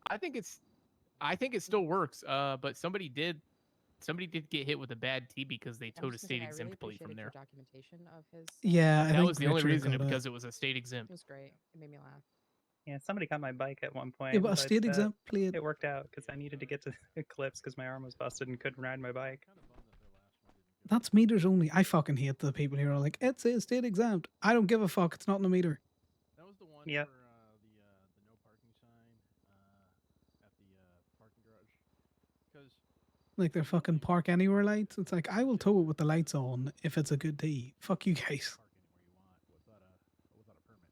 I think it still works. But somebody did get hit with a bad T because they I'm towed a just gonna say, state I really exempt plate from appreciated your there. documentation of his. Yeah, I That think was the only Richard reason, got it. because it was a state exempt. It was great. It made me laugh. Yeah, somebody got my bike at one point. Yeah, but a state exempt plate. It worked out because I needed to get to Eclipse because my arm was busted and couldn't ride my bike. That's meters only. I fucking hate the people who are like, it's a state exempt. I don't give a fuck. It's not in a meter. That was the one Yep. for the no parking sign at the parking garage. Because Like their fucking park anywhere lights. It's like, I will tow it with the lights on if it's a good day. Fuck you guys. without a permit.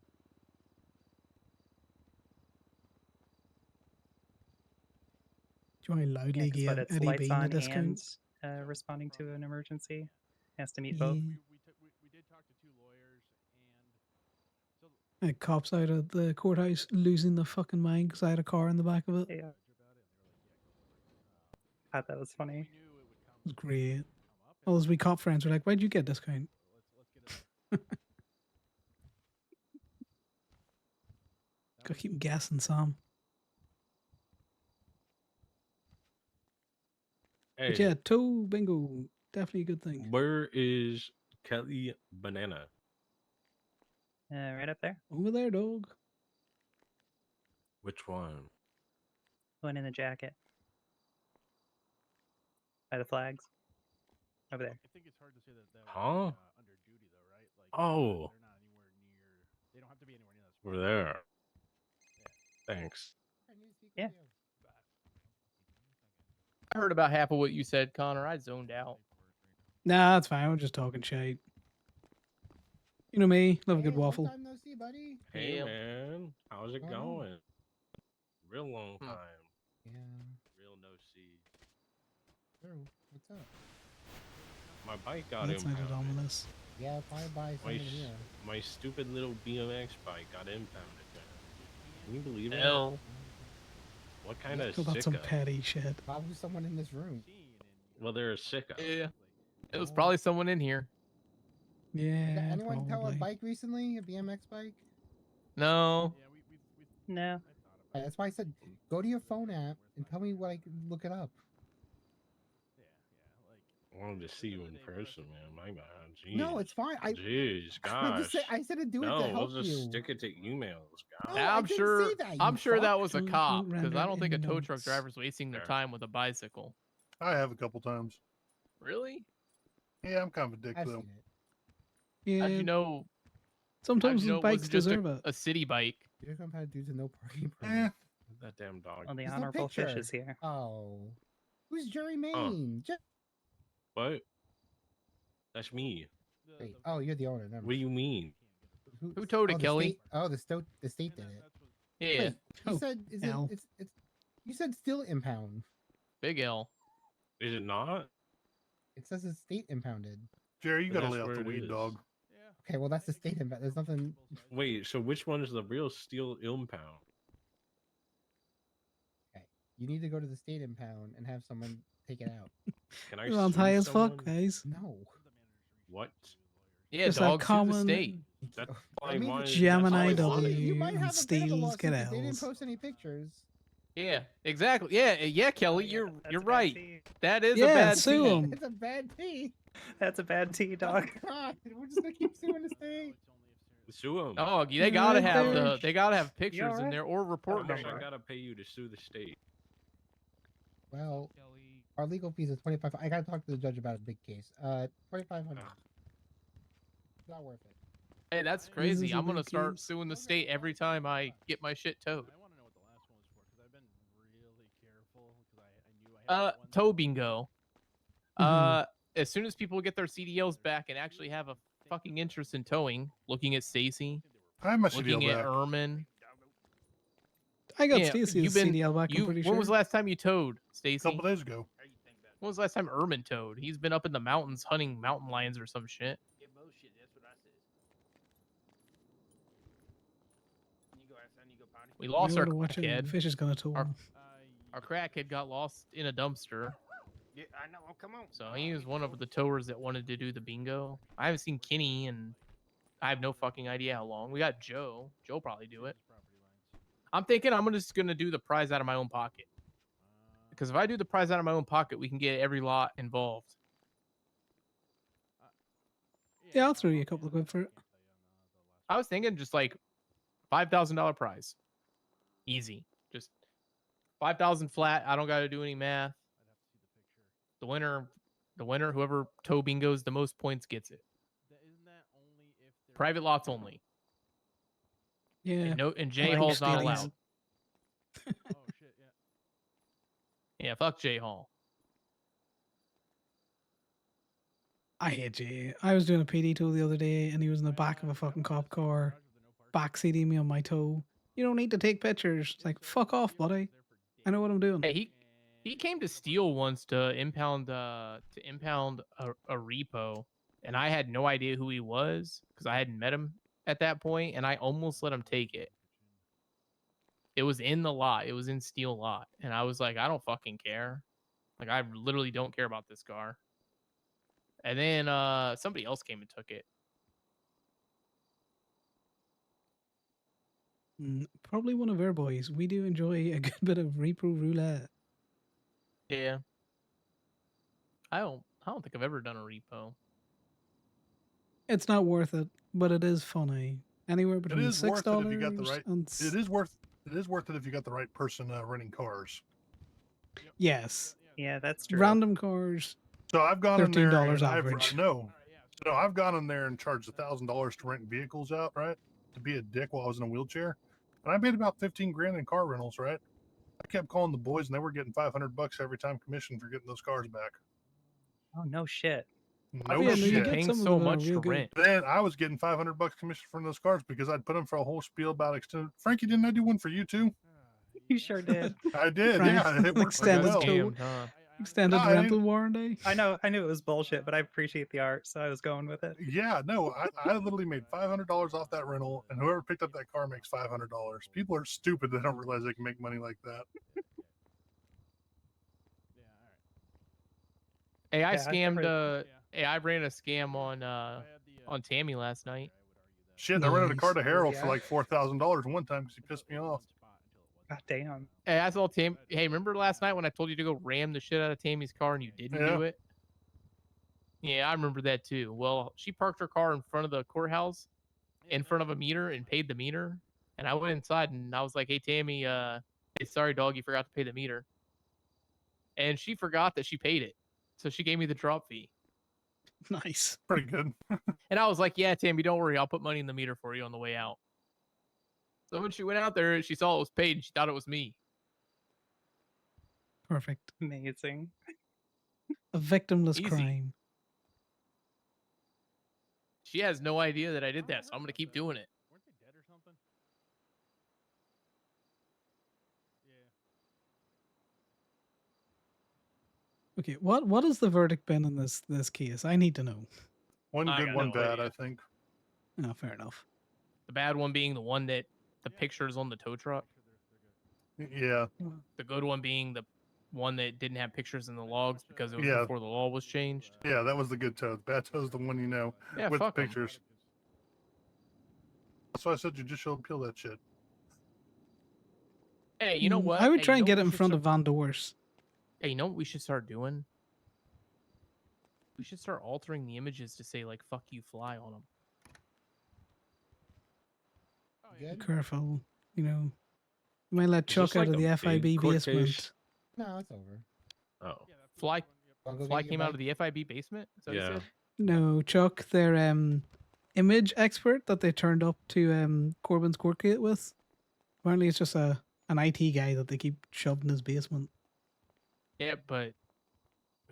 Do you want to loudly Yeah, because give it's Eddie lights Bean a on discount? and responding to an emergency. Has to meet both. Yeah. We did talk to 2 lawyers, and so Like cops out at the courthouse losing the fucking mind because I had a car in the back of it. Yeah. Thought that was funny. It was great. All those wee cop friends were like, why'd you get discount? Gotta keep 'em guessing, Sam. Hey, But yeah, toe bingo. Definitely a good thing. where is Kelly Banana? Right up there. Over there, dog. Which one? One in the jacket. By the flags. Over there. I think it's hard to say that Huh? under duty though, right? Like Oh, they're not anywhere near. They don't have to be anywhere near that. we're there. Thanks. Yeah. I heard about half of what you said, Connor. I zoned out. Nah, that's fine. We're just talking shit. You know me, love a good waffle. Long time no see, buddy. Hey Yeah. man, how's it Going on? going? Real long time. Yeah. Real no see. True. What's up? My bike got That sounded impounded. ominous. Yeah, probably buy My, something s- here. my stupid little BMX bike got impounded. Can you believe it? Hell. What kind of Talk about some sicko? petty shit. Probably someone in this room. Well, they're a sicko. Yeah. It was probably someone in here. Yeah, Did anyone tow a probably. bike recently? A BMX bike? No. No. That's why I said go to your phone app and tell me what I can look it up. I wanted to see you in person, man. My bad. Jeez. No, it's fine. Jeez, I'm gosh. just saying, I said to do it no, to help we'll just you. stick it to emails, guys. No, I I'm didn't sure. say that, you I'm sure that fuck. was a Don't cop because render I it don't think a in tow truck notes. driver's wasting their time with a bicycle. I have a couple times. Really? Yeah, I'm kind of a dick I've to them. seen it. Yeah. How'd you know? Sometimes how'd you know those it bikes wasn't just deserve it. a city bike? You're gonna have to do to no parking Eh, permit. That damn dog. Well, the There's no honorable fish picture. is here. Oh. Who's Jerry Maine? What? That's me. Wait, oh, you're the owner. Never What do you mean? Who towed it, the Kelly? State, oh, the state did it. Yeah. Wait, you Oh, said is L. it's you said still impound. Big L. Is it not? It says it's state impounded. Jerry, you But gotta that's lay off where the it weed, is. dog. Okay, well that's the state impound. There's nothing. Wait, so which one is the real steel impound? Okay, you need to go to the state impound and have someone take it out. Can I You're on sue high as someone? fuck, guys. No. What? Yeah, Just a dog. Sue the common state. That's I why mean, why- Gemini that's why- W you might and have a bit of a Steels lawsuit get 'cause they didn't L's. post any pictures. Yeah, exactly. Yeah, Kelly, you're That's you're a bad right. tea. That is Yeah, a bad sue tea. 'em. It's a bad tea. That's a bad tea, dog. Oh, God, we're just gonna keep suing the state. Sue them. Oh, they You're gotta right have there. they gotta have pictures in alright? there or report How much number. I gotta pay you to sue the state? Well, Our legal fees is 25. I gotta talk to the judge about a big case. 2,500. Not worth it. Hey, that's This crazy. is a I'm gonna big start case. suing the state every time I get my shit towed. I want to know what the last one was for because I've been really careful because I knew I had that one. Tow bingo. Mhm. As soon as people get their CDLs back and actually have a fucking interest in towing, looking at Stacy, I have my CDL looking at back. Ermin. I got Yeah, Stacy's you've been CDL back. I'm you. pretty When sure. was the last time you towed, A Stacy? couple days ago. When was the last time Ermin towed? He's been up in the mountains hunting mountain lions or some shit. Yeah, bullshit. That's what I said. You go outside and you go potty. We You lost our gotta watch out. crackhead. Fish is gonna tow him. Our crackhead got lost in a dumpster. Yeah, I know. Oh, come on. So he was one of the towers that wanted to do the bingo. I haven't seen Kenny and I have no fucking idea how long. We got Joe. Joe probably do it. I'm thinking I'm just gonna do the prize out of my own pocket. Because if I do the prize out of my own pocket, we can get every lot involved. Yeah, I'll throw you a couple of quid for it. I was thinking just like $5,000 prize. Easy. Just 5,000 flat. I don't got to do any math. The winner, whoever tow bingos the most points gets it. Private lots only. Yeah. And J I think Hall's not Stadium. allowed. Yeah, fuck J Hall. I hate Jay. I was doing a PD tow the other day, and he was in the back of a fucking cop car, backseating me on my tow. You don't need to take pictures. It's like, fuck off, buddy. I know what I'm doing. Hey, he came to steal once to impound a repo, and I had no idea who he was because I hadn't met him at that point, and I almost let him take it. It was in the lot. It was in Steel lot, and I was like, I don't fucking care. Like, I literally don't care about this car. And then somebody else came and took it. Probably one of our boys. We do enjoy a good bit of repo roulette. Yeah. I don't think I've ever done a repo. It's not worth it, but it is funny. Anywhere It between is worth it if you got the $6 right. and It is worth it if you got the right person renting cars. yes, Yeah, that's true. random cars. So I've gone in there. $13 and average. No, I've gone in there and charged $1,000 to rent vehicles out, right? To be a dick while I was in a wheelchair, and I made about 15 grand in car rentals, right? I kept calling the boys, and they were getting $500 every time commission for getting those cars back. Oh no shit. No yeah, no, you shit. get Paying some of so them that are much real to good. rent. Then I was getting $500 commission from those cars because I'd put them for a whole spiel about extended. Frankie, didn't I do one for you too? You sure did. I did. Right. Yeah, it worked pretty Extended well. tow. Extended No, I rental didn't- warranty. I knew it was bullshit, but I appreciate the art, so I was going with it. Yeah, no, I literally made $500 off that rental, and whoever picked up that car makes $500. People are stupid; they don't realize they can make money like that. Hey, I Yeah, I've scammed. never- Hey, I ran a scam on Tammy last night. Shit, I rented a car to Harold Yeah. for like $4,000 one time because he pissed me off. God damn. Hey, I told Tam. Hey, remember last night when I told you to go ram the shit out of Tammy's car and you didn't do it? Yeah, I remember that too. Well, she parked her car in front of the courthouse, in front of a meter, and paid the meter. And I went inside and I was like, "Hey, Tammy, hey, sorry, dog, you forgot to pay the meter." And she forgot that she paid it, so she gave me the drop fee. Nice. Pretty good. And I was like, "Yeah, Tammy, don't worry, I'll put money in the meter for you on the way out." So when she went out there, she saw it was paid and she thought it was me. Perfect. Amazing. A victimless Easy. crime. She has no idea that I did that, so I'm gonna keep doing it. Weren't they dead or something? Okay, what has the verdict been in this case? I need to know. One I good, got one no bad, idea. I think. Oh, fair enough. The bad one being the one that the pictures on the tow truck. Yeah. The good one being the one that didn't have pictures in the logs because it was Yeah. before the law was changed. Yeah, that was the good toe. The bad toe is the one Yeah, with the fuck 'em. pictures. That's why I said judicial appeal that shit. Hey, you know what? I would Hey, try you and know get what it we in should front start- of Van Doors. Hey, you know what we should start doing? We should start altering the images to say like "fuck you, fly" on them. Good? Careful, you know. You might let Is Chuck this out like of a the big FIB court basement. case? No, it's over. Oh. Fly, I'll go Fly get your came out bike. of the FIB basement. Is that what you said? No, Chuck, their image expert that they turned up to Corbin's court gate with. Apparently, it's just an IT guy that they keep shoved in his basement. Yeah, but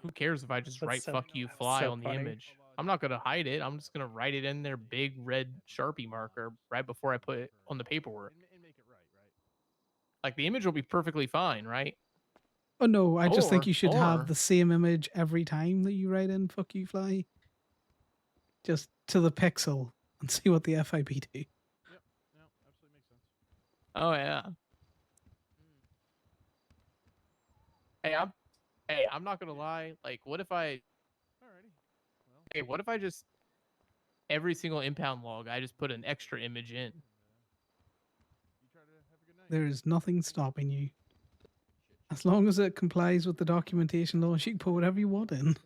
who cares if I just That's write so- "fuck you, that's Fly" so on the funny. image? I'm not gonna hide it. I'm just gonna write it in their big red Sharpie marker right before I put it on the paperwork. Like the image will be perfectly fine, right? Oh no, I just think Or- you should have or- the same image every time that you write in "fuck you, Fly." Just to the pixel and see what the FIB do. Oh yeah. I'm not gonna lie. Like, what if I? Hey, what if I just every single impound log I just put an extra image in? There is nothing stopping you. As long as it complies with the documentation laws, you can put whatever you want in.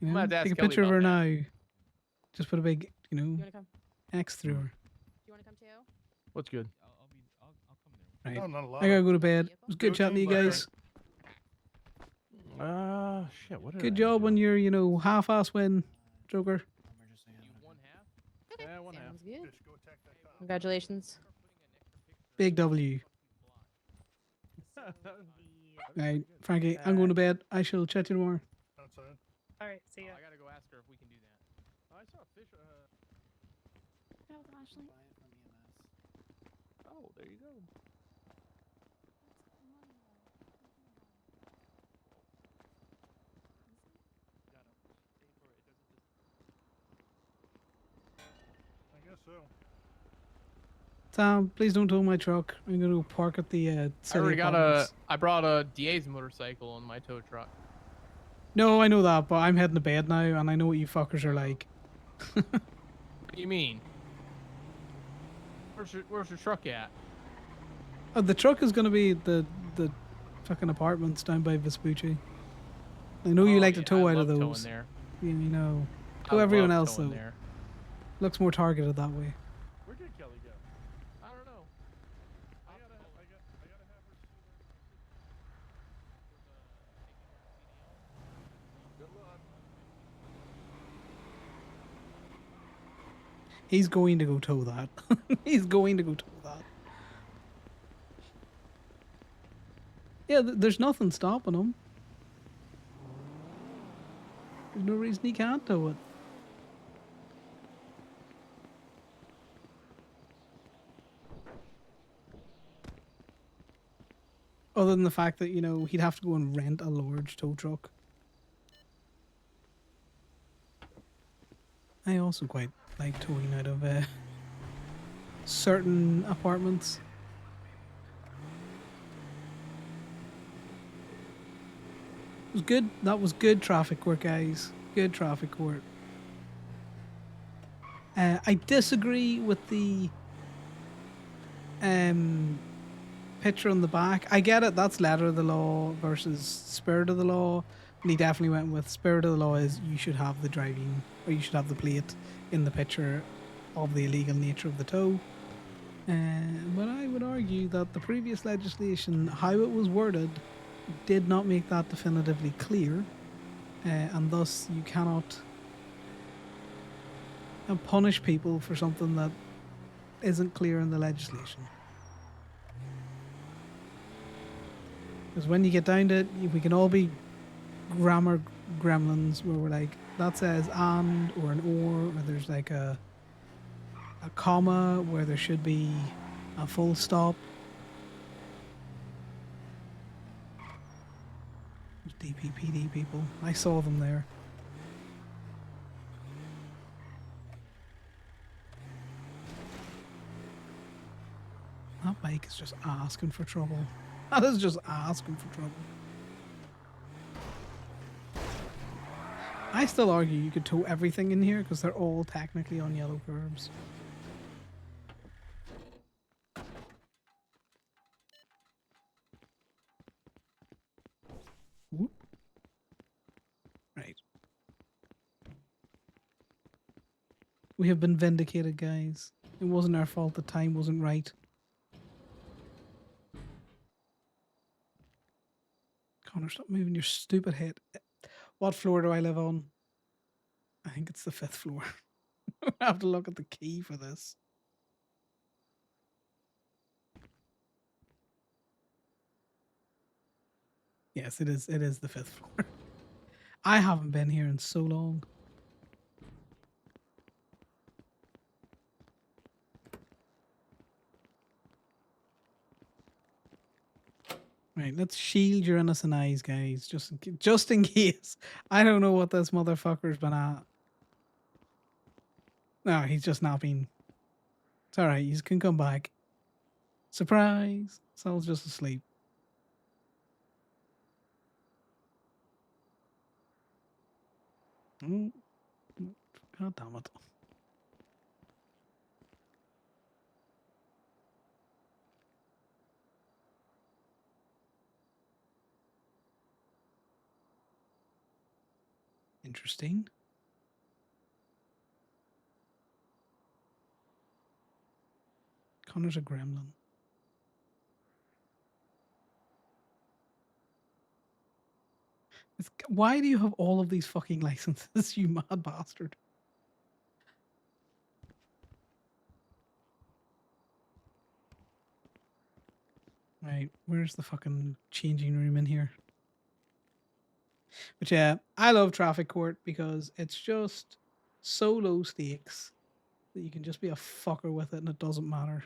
You I'm know, gonna have to ask take a Kelly picture of about her that. now. Just put a big, wanna come? X through her. Do you want to come too? What's good? Right. No, not allowed. I gotta go to bed. It was good Go chatting to you bye. guys. Shit. What did Good I job do? on your, half-ass win, Joker. Yeah, one half. Sounds good. Congratulations. Big W. Right, Frankie, I'm going to bed. I shall chat to you tomorrow. Outside. All right, see ya. I gotta go ask her if we can do that. I saw a fish. Oh, there you go. I guess so. Tom, please don't tow my truck. I'm gonna go park at the I city already got apartments. I brought a DA's motorcycle on my tow truck. No, I know that, but I'm heading to bed now, and I know what you fuckers are like. What do you mean? Where's your truck at? The truck is gonna be the fucking apartments down by Vespucci. I know you like to tow I out of love towing those. there. You know, I tow everyone love else towing though. there. Looks more targeted that way. Where did Kelly go? I don't know. I gotta have her see her. Good luck. He's going to go tow that. He's going to go tow that. Yeah, there's nothing stopping him. There's no reason he can't tow it. Other than the fact that, he'd have to go and rent a large tow truck. I also quite like towing out of certain apartments. It was good. That was good traffic work, guys. Good traffic work. I disagree with the picture on the back. I get it. That's letter of the law versus spirit of the law. And he definitely went with spirit of the law is you should have the driving, or you should have the plate in the picture of the illegal nature of the tow. But I would argue that the previous legislation, how it was worded, did not make that definitively clear. And thus you cannot punish people for something that isn't clear in the legislation. Because when you get down to it, we can all be grammar gremlins where we're like, that says and or an or there's like a comma where there should be a full stop. Those DPPD people, I saw them there. That bike is just asking for trouble. That is just asking for trouble. I still argue you could tow everything in here because they're all technically on yellow curbs. Whoop. Right. We have been vindicated, guys. It wasn't our fault the time wasn't right. Connor, stop moving your stupid head. What floor do I live on? I think it's the 5th floor. I have to look at the key for this. Yes, it is. It is the 5th floor. I haven't been here in so long. Right, let's shield your innocent eyes, guys, just in case. I don't know what this motherfucker's been at. No, he's just not been. It's all right. You can come back. Surprise! Sal's just asleep. Oh, God damn it. Interesting. Connor's a gremlin. Why do you have all of these fucking licenses, you mad bastard? Right, where's the fucking changing room in here? But yeah, I love Traffic Court because it's just so low stakes that you can just be a fucker with it and it doesn't matter.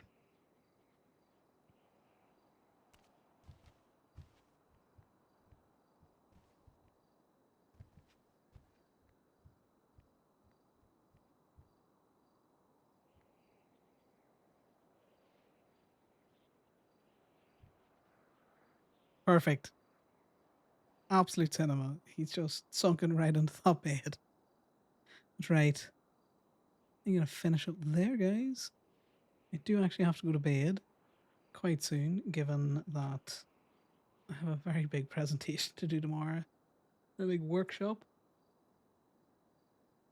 Perfect. Absolute cinema. He's just sunken right into that bed. That's right. I'm going to finish up there, guys. I do actually have to go to bed quite soon, given that I have a very big presentation to do tomorrow. A big workshop.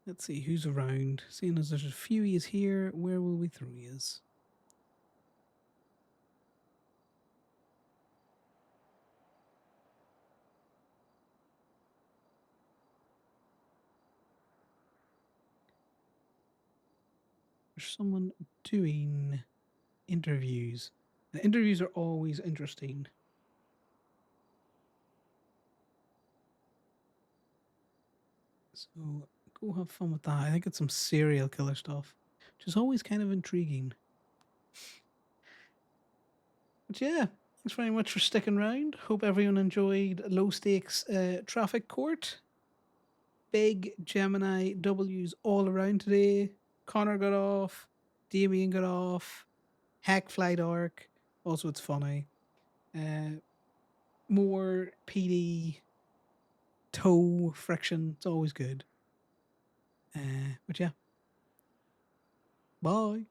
Let's see who's around. Seeing as there's a few yous here, where will we throw yous? There's someone doing interviews. The interviews are always interesting. So go have fun with that. I think it's some serial killer stuff, which is always kind of intriguing. But yeah, thanks very much for sticking around. Hope everyone enjoyed low stakes traffic court. Big Gemini W's all around today. Connor got off. Damien got off. Heck Flight Arc. Also, it's funny. More PD toe friction. It's always good. But yeah. Bye.